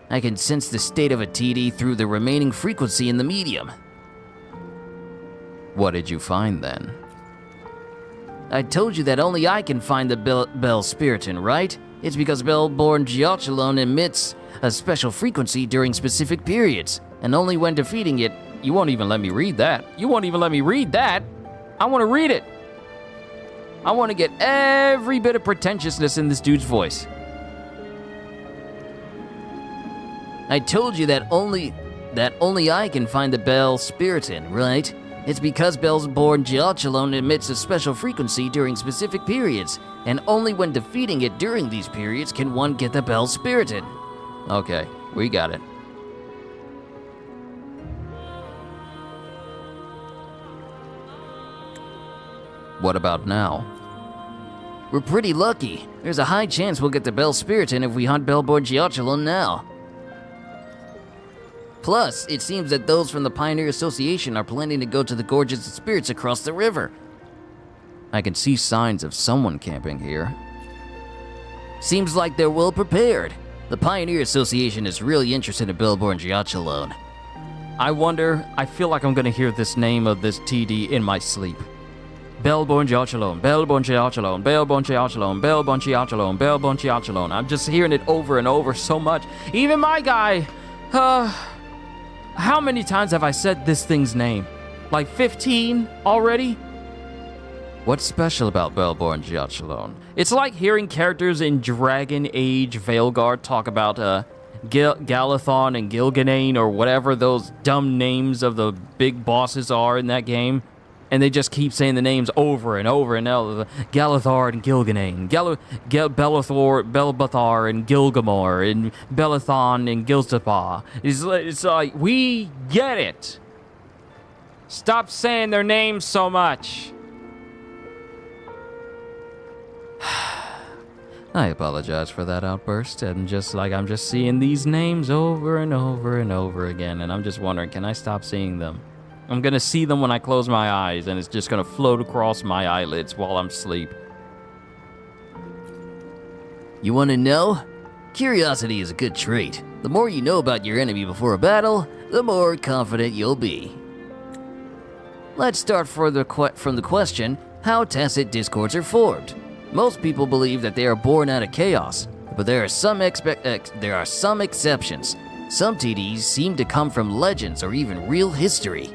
I can sense the state of a TD through the remaining frequency in the medium. What did you find then? I told you that only I can find the Bell Spiriton, right? It's because Bellborn Jiachalon emits a special frequency during specific periods, and only when defeating it. You won't even let me read that. You won't even let me read that. I want to read it. I want to get every bit of pretentiousness in this dude's voice. I told you that only I can find the Bell Spiriton, right? It's because Bellborn Jiachalon emits a special frequency during specific periods, and only when defeating it during these periods can one get the Bell Spiriton. Okay, we got it. What about now? We're pretty lucky. There's a high chance we'll get the Bell Spiriton if we hunt Bellborn Jiachalon now. Plus, it seems that those from the Pioneer Association are planning to go to the Gorges of Spirits across the river. I can see signs of someone camping here. Seems like they're well prepared. The Pioneer Association is really interested in Bellborn Jiachalon. I feel like I'm gonna hear this name of this TD in my sleep. Bellborn Jiachalon, Bellborn Jiachalon, Bellborn Jiachalon, Bellborn Jiachalon, Bellborn Jiachalon. I'm just hearing it over and over so much. Even my guy, how many times have I said this thing's name? Like 15 already? What's special about Bellborn Jiachalon? It's like hearing characters in Dragon Age Veilguard talk about Galathon and Gilganane or whatever those dumb names of the big bosses are in that game. And they just keep saying the names over and over and over. Galathar and Gilganane, Belbathar and Gilgamore, and Belathon and Gilstapa. It's like, we get it. Stop saying their names so much. I apologize for that outburst. I'm just seeing these names over and over and over again. And I'm just wondering, can I stop seeing them? I'm gonna see them when I close my eyes, and it's just gonna float across my eyelids while I'm asleep. You wanna know? Curiosity is a good trait. The more you know about your enemy before a battle, the more confident you'll be. Let's start from the question, how tacit discords are formed. Most people believe that they are born out of chaos, but there are some exceptions. Some TDs seem to come from legends or even real history.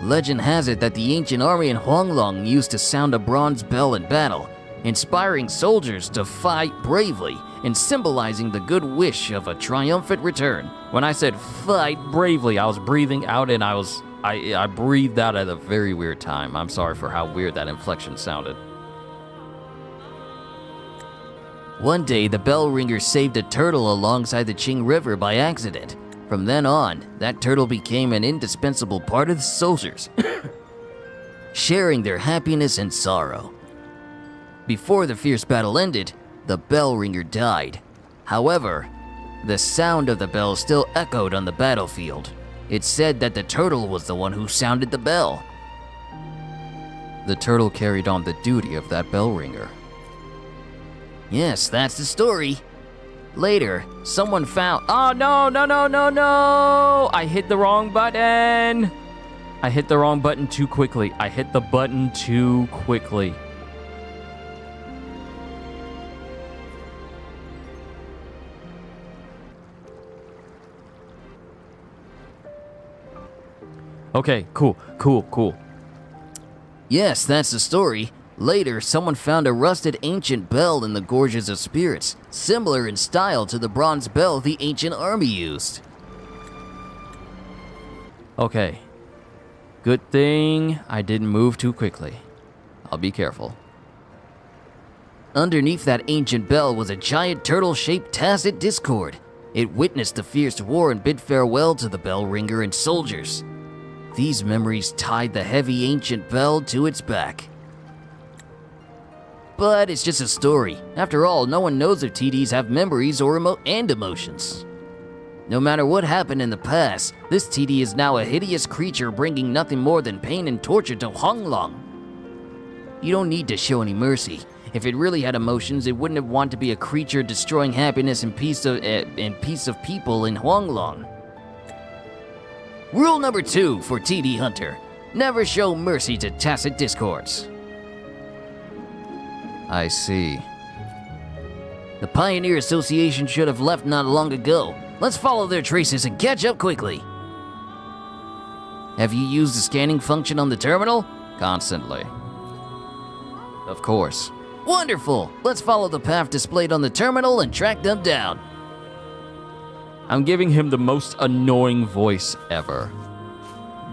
Legend has it that the ancient army in Huanglong used to sound a bronze bell in battle. inspiring soldiers to fight bravely and symbolizing the good wish of a triumphant return. When I said fight bravely, I was breathing out and I breathed out at a very weird time. I'm sorry for how weird that inflection sounded. One day, the bell ringer saved a turtle alongside the Qing River by accident. From then on, that turtle became an indispensable part of the soldiers, sharing their happiness and sorrow. Before the fierce battle ended, the bell ringer died. However, the sound of the bell still echoed on the battlefield. It's said that the turtle was the one who sounded the bell. The turtle carried on the duty of that bell ringer. Yes, that's the story. Later, someone found— Oh, no! I hit the wrong button! I hit the wrong button too quickly. I hit the button too quickly. Okay, cool. Yes, that's the story. Later, someone found a rusted ancient bell in the Gorges of Spirits, similar in style to the bronze bell the ancient army used. Okay. Good thing I didn't move too quickly. I'll be careful. Underneath that ancient bell was a giant turtle-shaped tacit discord. It witnessed the fierce war and bid farewell to the bell ringer and soldiers. These memories tied the heavy ancient bell to its back. But it's just a story. After all, no one knows if TDs have memories or emotions. No matter what happened in the past, this TD is now a hideous creature bringing nothing more than pain and torture to Honglong. You don't need to show any mercy. If it really had emotions, it wouldn't have wanted to be a creature destroying happiness and peace of people in Honglong. Rule number 2 for TD Hunter: never show mercy to tacit discords. I see. The Pioneer Association should have left not long ago. Let's follow their traces and catch up quickly. Have you used the scanning function on the terminal? Constantly. Of course. Wonderful! Let's follow the path displayed on the terminal and track them down. I'm giving him the most annoying voice ever.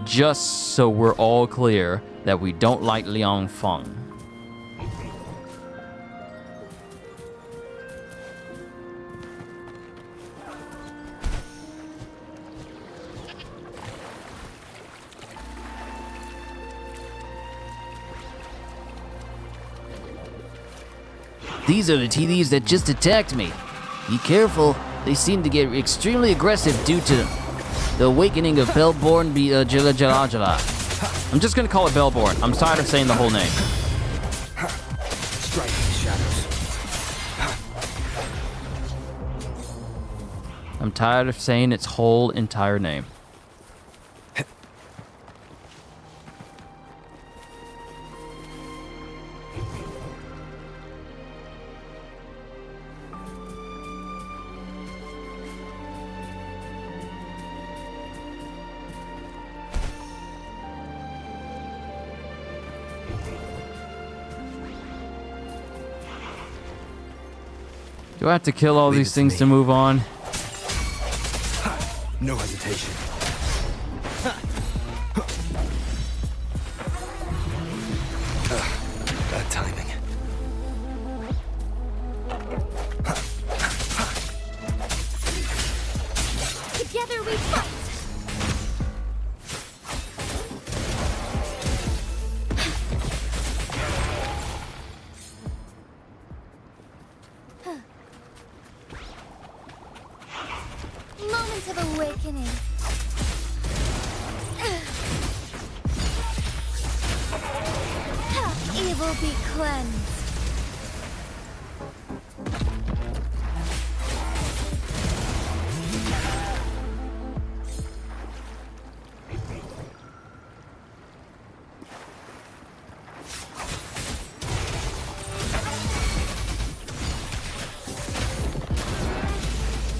Just so we're all clear that we don't like Liang Feng. These are the TDs that just attacked me. Be careful, they seem to get extremely aggressive due to the awakening of Bellborn Jala Jala Jala. I'm just gonna call it Bellborn. I'm tired of saying the whole name. Strike these shadows. I'm tired of saying its whole entire name. Do I have to kill all these things to move on? No hesitation. Bad timing. Together we fight! Moment of awakening. Evil be cleansed.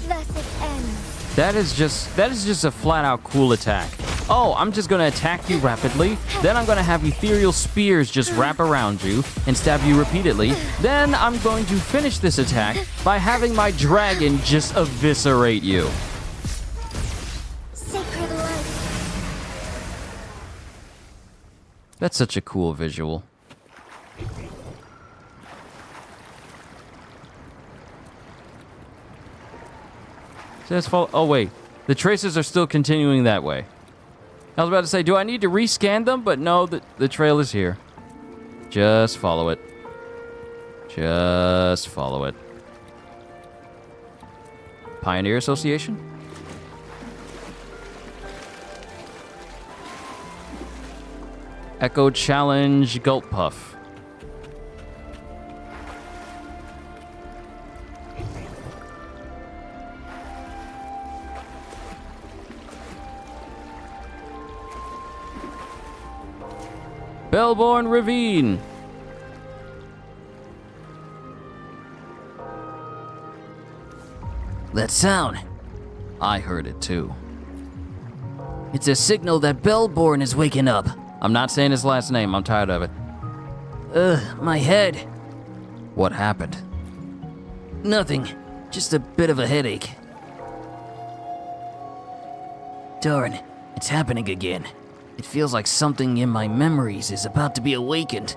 Thus it ends. That is just a flat out cool attack. oh, I'm just gonna attack you rapidly, then I'm gonna have ethereal spears just wrap around you and stab you repeatedly, then I'm going to finish this attack by having my dragon just eviscerate you. Sacred light. That's such a cool visual. Says follow. Oh wait, the traces are still continuing that way. I was about to say, do I need to rescan them? But no, the trail is here. Just follow it. Just follow it. Pioneer Association? Echo Challenge Gulp Puff. Bellborn Ravine. That sound. I heard it too. It's a signal that Bellborn is waking up. I'm not saying his last name. I'm tired of it. My head. What happened? Nothing. Just a bit of a headache. Darn, it's happening again. It feels like something in my memories is about to be awakened.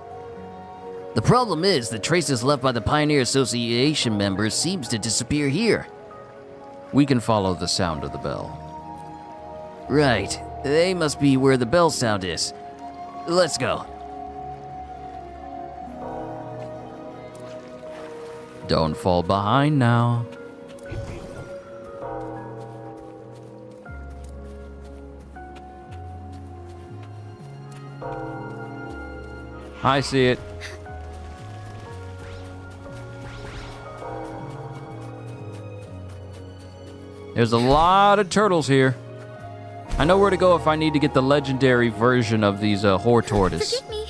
The problem is, the traces left by the Pioneer Association members seems to disappear here. We can follow the sound of the bell. Right. They must be where the bell sound is. Let's go. Don't fall behind now. I see it. There's a lot of turtles here. I know where to go if I need to get the legendary version of these Whore Tortoise. Forgive me.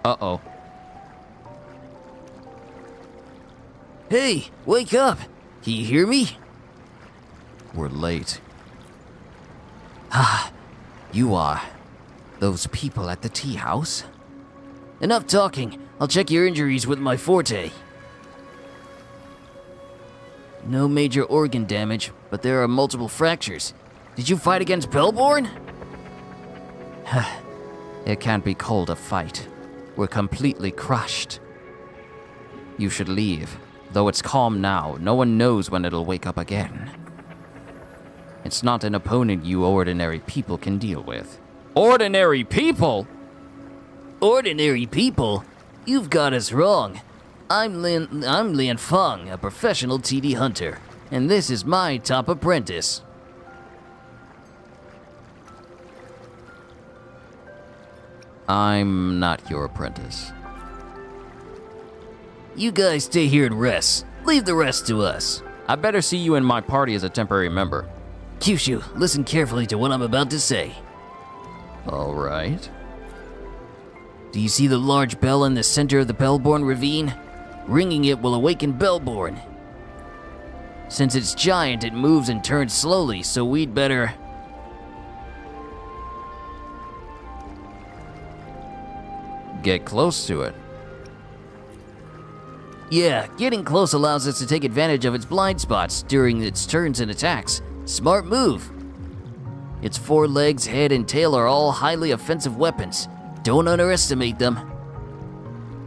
Uh-oh. Hey, wake up! Can you hear me? We're late. Ah, you are. Those people at the tea house? Enough talking. I'll check your injuries with my forte. No major organ damage, but there are multiple fractures. Did you fight against Bellborn? It can't be called a fight. We're completely crushed. You should leave. Though it's calm now, no one knows when it'll wake up again. It's not an opponent you ordinary people can deal with. Ordinary people? Ordinary people? You've got us wrong. I'm Lian Feng, a professional TD hunter, and this is my top apprentice. I'm not your apprentice. You guys stay here and rest. Leave the rest to us. I better see you in my party as a temporary member. Kyushu, listen carefully to what I'm about to say. All right. Do you see the large bell in the center of the Bellborn ravine? Ringing it will awaken Bellborn. Since it's giant, it moves and turns slowly, so we'd better... get close to it. Yeah, getting close allows us to take advantage of its blind spots during its turns and attacks. Smart move. Its forelegs, head, and tail are all highly offensive weapons. Don't underestimate them.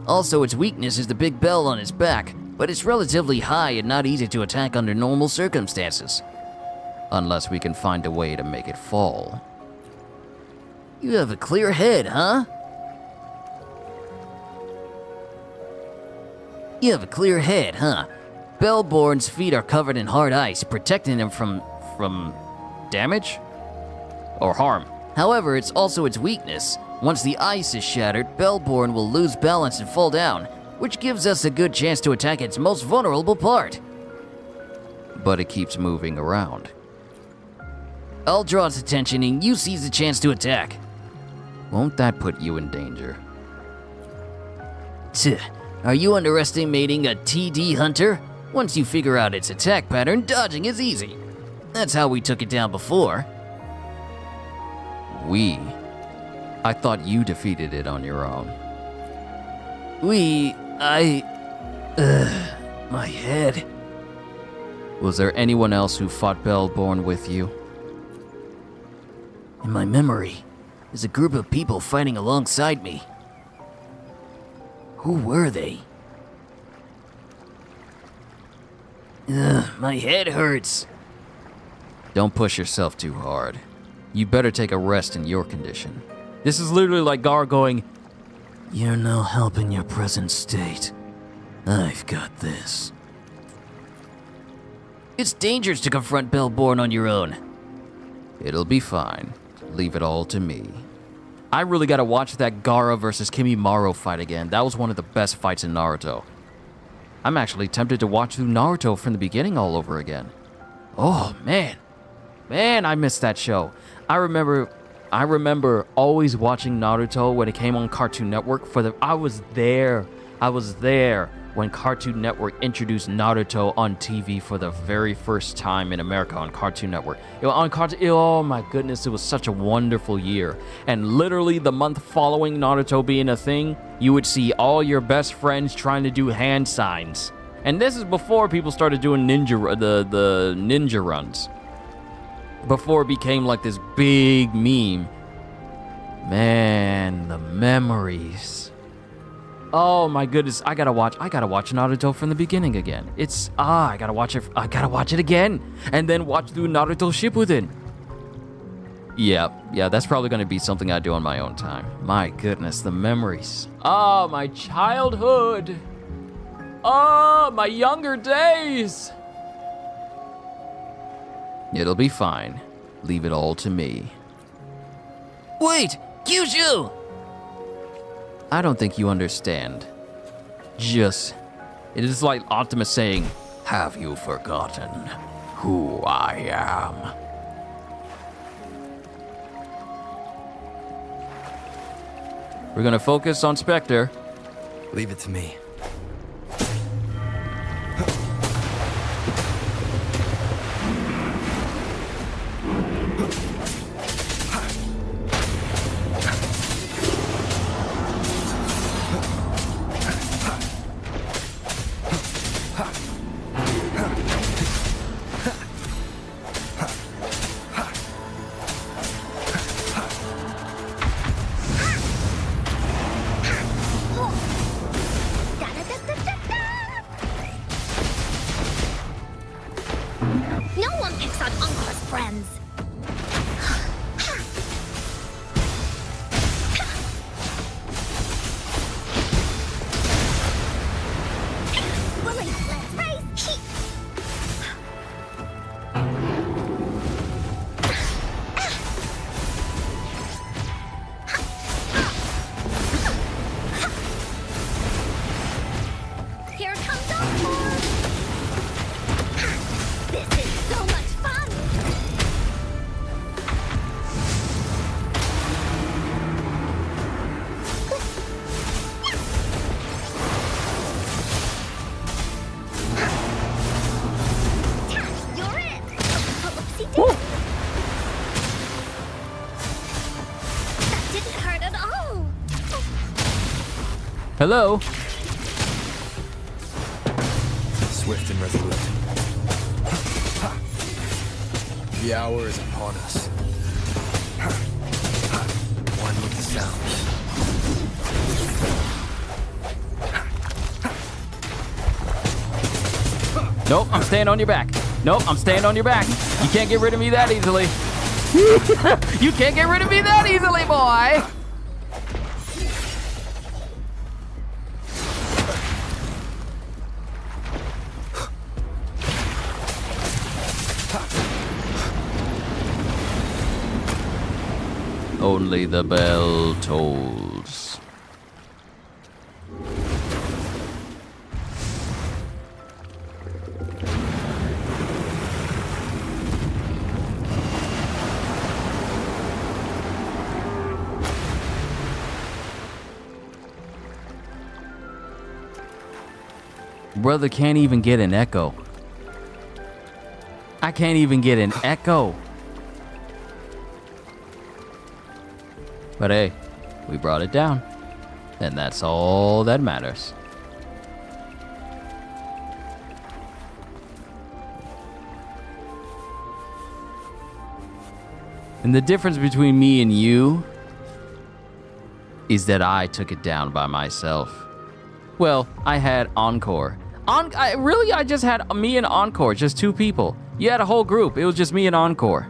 Also, its weakness is the big bell on its back, but it's relatively high and not easy to attack under normal circumstances. Unless we can find a way to make it fall. You have a clear head, huh? You have a clear head, huh? Bellborn's feet are covered in hard ice, protecting them from damage? Or harm? However, it's also its weakness. Once the ice is shattered, Bellborn will lose balance and fall down, which gives us a good chance to attack its most vulnerable part. But it keeps moving around. I'll draw its attention and you seize the chance to attack. Won't that put you in danger? Tch, are you underestimating a TD hunter? Once you figure out its attack pattern, dodging is easy. That's how we took it down before. We? I thought you defeated it on your own. My head. Was there anyone else who fought Bellborn with you? In my memory, there's a group of people fighting alongside me. Who were they? My head hurts. Don't push yourself too hard. You better take a rest in your condition. This is literally like Gar going, You're no help in your present state. I've got this. It's dangerous to confront Bellborn on your own. it'll be fine. Leave it all to me. I really gotta watch that Gaara versus Kimimaro fight again. That was one of the best fights in Naruto. I'm actually tempted to watch through Naruto from the beginning all over again. Oh, man. Man, I missed that show. I remember always watching Naruto when it came on Cartoon Network. I was there when Cartoon Network introduced Naruto on TV for the very first time in America on Cartoon Network. Oh my goodness, it was such a wonderful year. And literally the month following Naruto being a thing, you would see all your best friends trying to do hand signs. And this is before people started doing the ninja runs. Before it became like this big meme. Man, the memories. Oh my goodness, I gotta watch Naruto from the beginning again. I gotta watch it again, and then watch through Naruto Shippuden. Yeah, that's probably gonna be something I do on my own time. My goodness, the memories. Oh, my childhood. Oh, my younger days. It'll be fine. Leave it all to me. Wait, Kyushu! I don't think you understand. It is like Optimus saying, "Have you forgotten who I am?" We're gonna focus on Spectre. Leave it to me. No one picks on Uncle's friends. Willie, let's race. Here comes Encore. This is so much fun! You're in! Whoopsie-daisy. That didn't hurt at all! Hello? Swift and resolute. The hour is upon us. One with the sounds. Nope, I'm staying on your back. Nope, I'm staying on your back. You can't get rid of me that easily. You can't get rid of me that easily, boy! Only the bell tolls. Brother can't even get an echo. I can't even get an echo. But hey, we brought it down. And that's all that matters. And the difference between me and you is that I took it down by myself. Well, I had Encore. I just had me and Encore, just 2 people. You had a whole group. It was just me and Encore.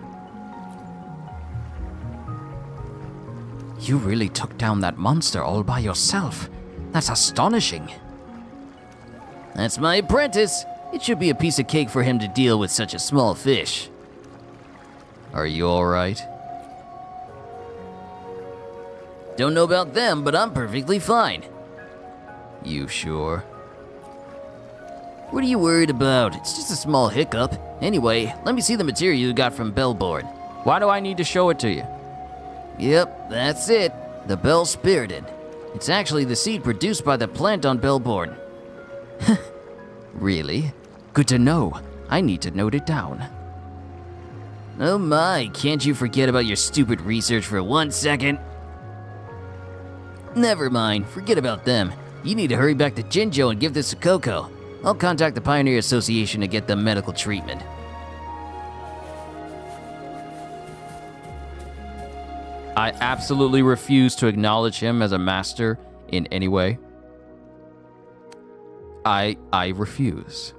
You really took down that monster all by yourself. That's astonishing. That's my apprentice. It should be a piece of cake for him to deal with such a small fish. Are you all right? Don't know about them, but I'm perfectly fine. You sure? What are you worried about? It's just a small hiccup. Anyway, let me see the material you got from Bellborn. Why do I need to show it to you? Yep, that's it. The Bell Spirited. It's actually the seed produced by the plant on Bellborn. Really? Good to know. I need to note it down. Oh my, can't you forget about your stupid research for 1 second? Never mind, forget about them. You need to hurry back to Jinjo and give this to Coco. I'll contact the Pioneer Association to get them medical treatment. I absolutely refuse to acknowledge him as a master in any way. I refuse.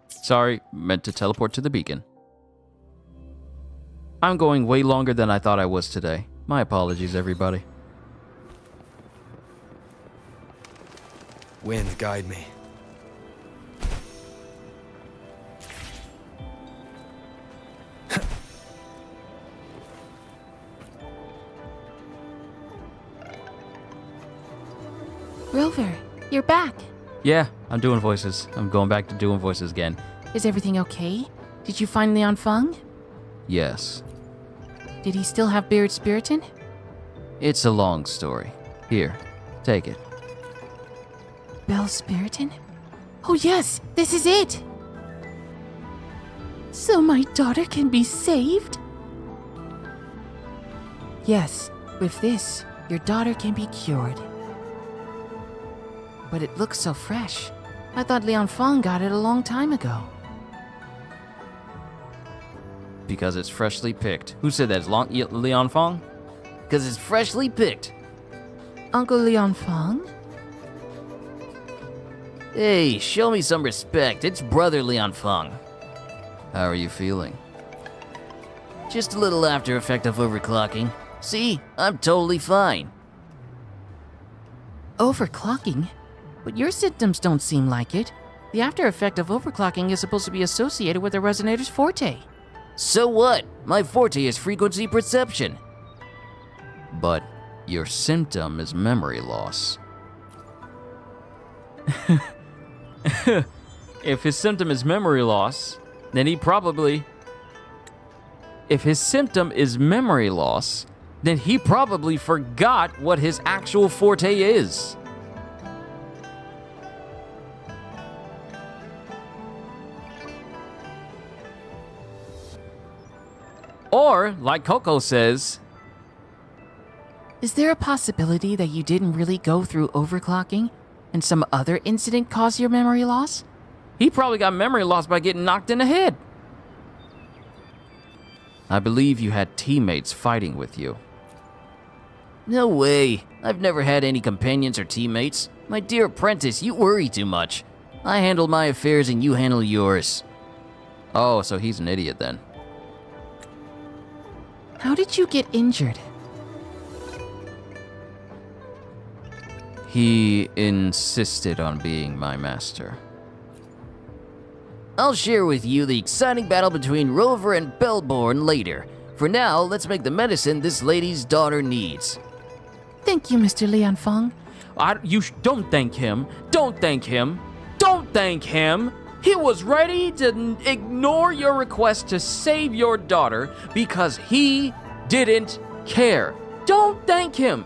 Sorry, meant to teleport to the beacon. I'm going way longer than I thought I was today. My apologies, everybody. Wind, guide me. Rover, you're back. Yeah, I'm doing voices. I'm going back to doing voices again. Is everything okay? Did you find Leon Feng? Yes. Did he still have Beard Spiriton? It's a long story. Here, take it. Bell Spiriton? Oh yes, this is it! So my daughter can be saved? Yes, with this, your daughter can be cured. But it looks so fresh. I thought Leon Feng got it a long time ago. Because it's freshly picked. Who said that? It's Leon Feng? Because it's freshly picked. Uncle Leon Feng? Hey, show me some respect. It's Brother Leon Feng. How are you feeling? Just a little after effect of overclocking. See, I'm totally fine. Overclocking? But your symptoms don't seem like it. The after effect of overclocking is supposed to be associated with the resonator's forte. So what? My forte is frequency perception. But your symptom is memory loss. If his symptom is memory loss, then he probably... If his symptom is memory loss, then he probably forgot what his actual forte is. Or, like Coco says... Is there a possibility that you didn't really go through overclocking and some other incident caused your memory loss? He probably got memory loss by getting knocked in the head. I believe you had teammates fighting with you. No way. I've never had any companions or teammates. My dear apprentice, you worry too much. I handle my affairs and you handle yours. Oh, so he's an idiot then. How did you get injured? He insisted on being my master. I'll share with you the exciting battle between Rover and Bellborn later. For now, let's make the medicine this lady's daughter needs. Thank you, Mr. Leon Feng. Don't thank him. Don't thank him. Don't thank him. He was ready to ignore your request to save your daughter because he didn't care. Don't thank him.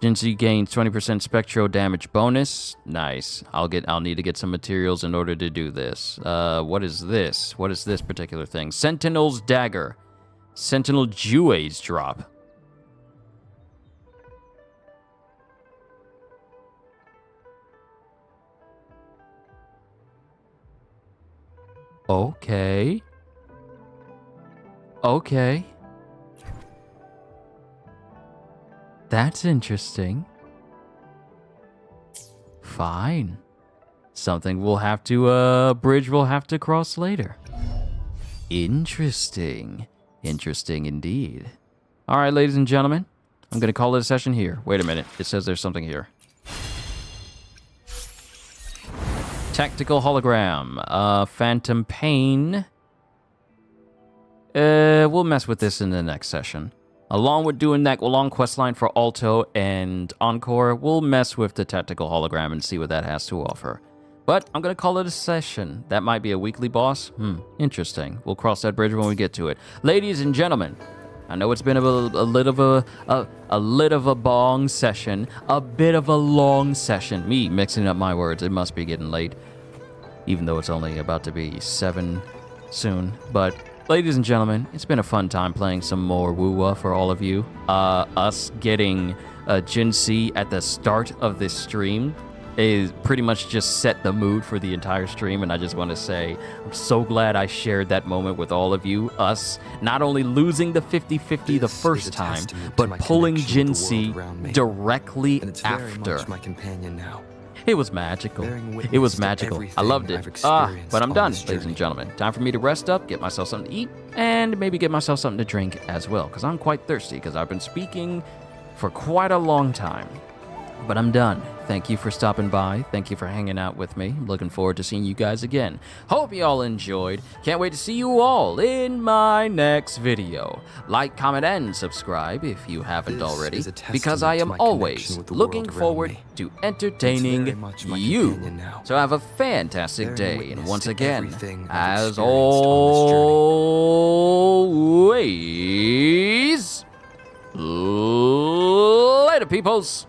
Jinsey gains 20% spectral damage bonus. Nice. I'll need to get some materials in order to do this. What is this? What is this particular thing? Sentinel's Dagger. Sentinel Jewel's drop. Okay. Okay. That's interesting. Fine. Something we'll have to, bridge we'll have to cross later. Interesting. Interesting indeed. All right, ladies and gentlemen. I'm going to call it a session here. Wait a minute. It says there's something here. Tactical hologram. Phantom Pain. We'll mess with this in the next session. Along with doing that long quest line for Alto and Encore, we'll mess with the tactical hologram and see what that has to offer. But I'm going to call it a session. That might be a weekly boss. Interesting. We'll cross that bridge when we get to it. Ladies and gentlemen, I know it's been a bit of a bong session, a bit of a long session. Me mixing up my words. It must be getting late, even though it's only about to be 7 soon. But ladies and gentlemen, it's been a fun time playing some more Woo-Wah for all of you. Us getting Jinsey at the start of this stream is pretty much just set the mood for the entire stream, and I just want to say I'm so glad I shared that moment with all of you. Us not only losing the 50-50 the first time, but pulling Jinsey directly after. My companion now. It was magical. It was magical. I loved it. But I'm done, ladies and gentlemen. Time for me to rest up, get myself something to eat, and maybe get myself something to drink as well, because I'm quite thirsty, because I've been speaking for quite a long time. But I'm done. Thank you for stopping by. Thank you for hanging out with me. I'm looking forward to seeing you guys again. Hope you all enjoyed. Can't wait to see you all in my next video. Like, comment, and subscribe if you haven't already, because I am always looking forward to entertaining you. So have a fantastic day, and once again, as always, later, peoples.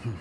Hmm.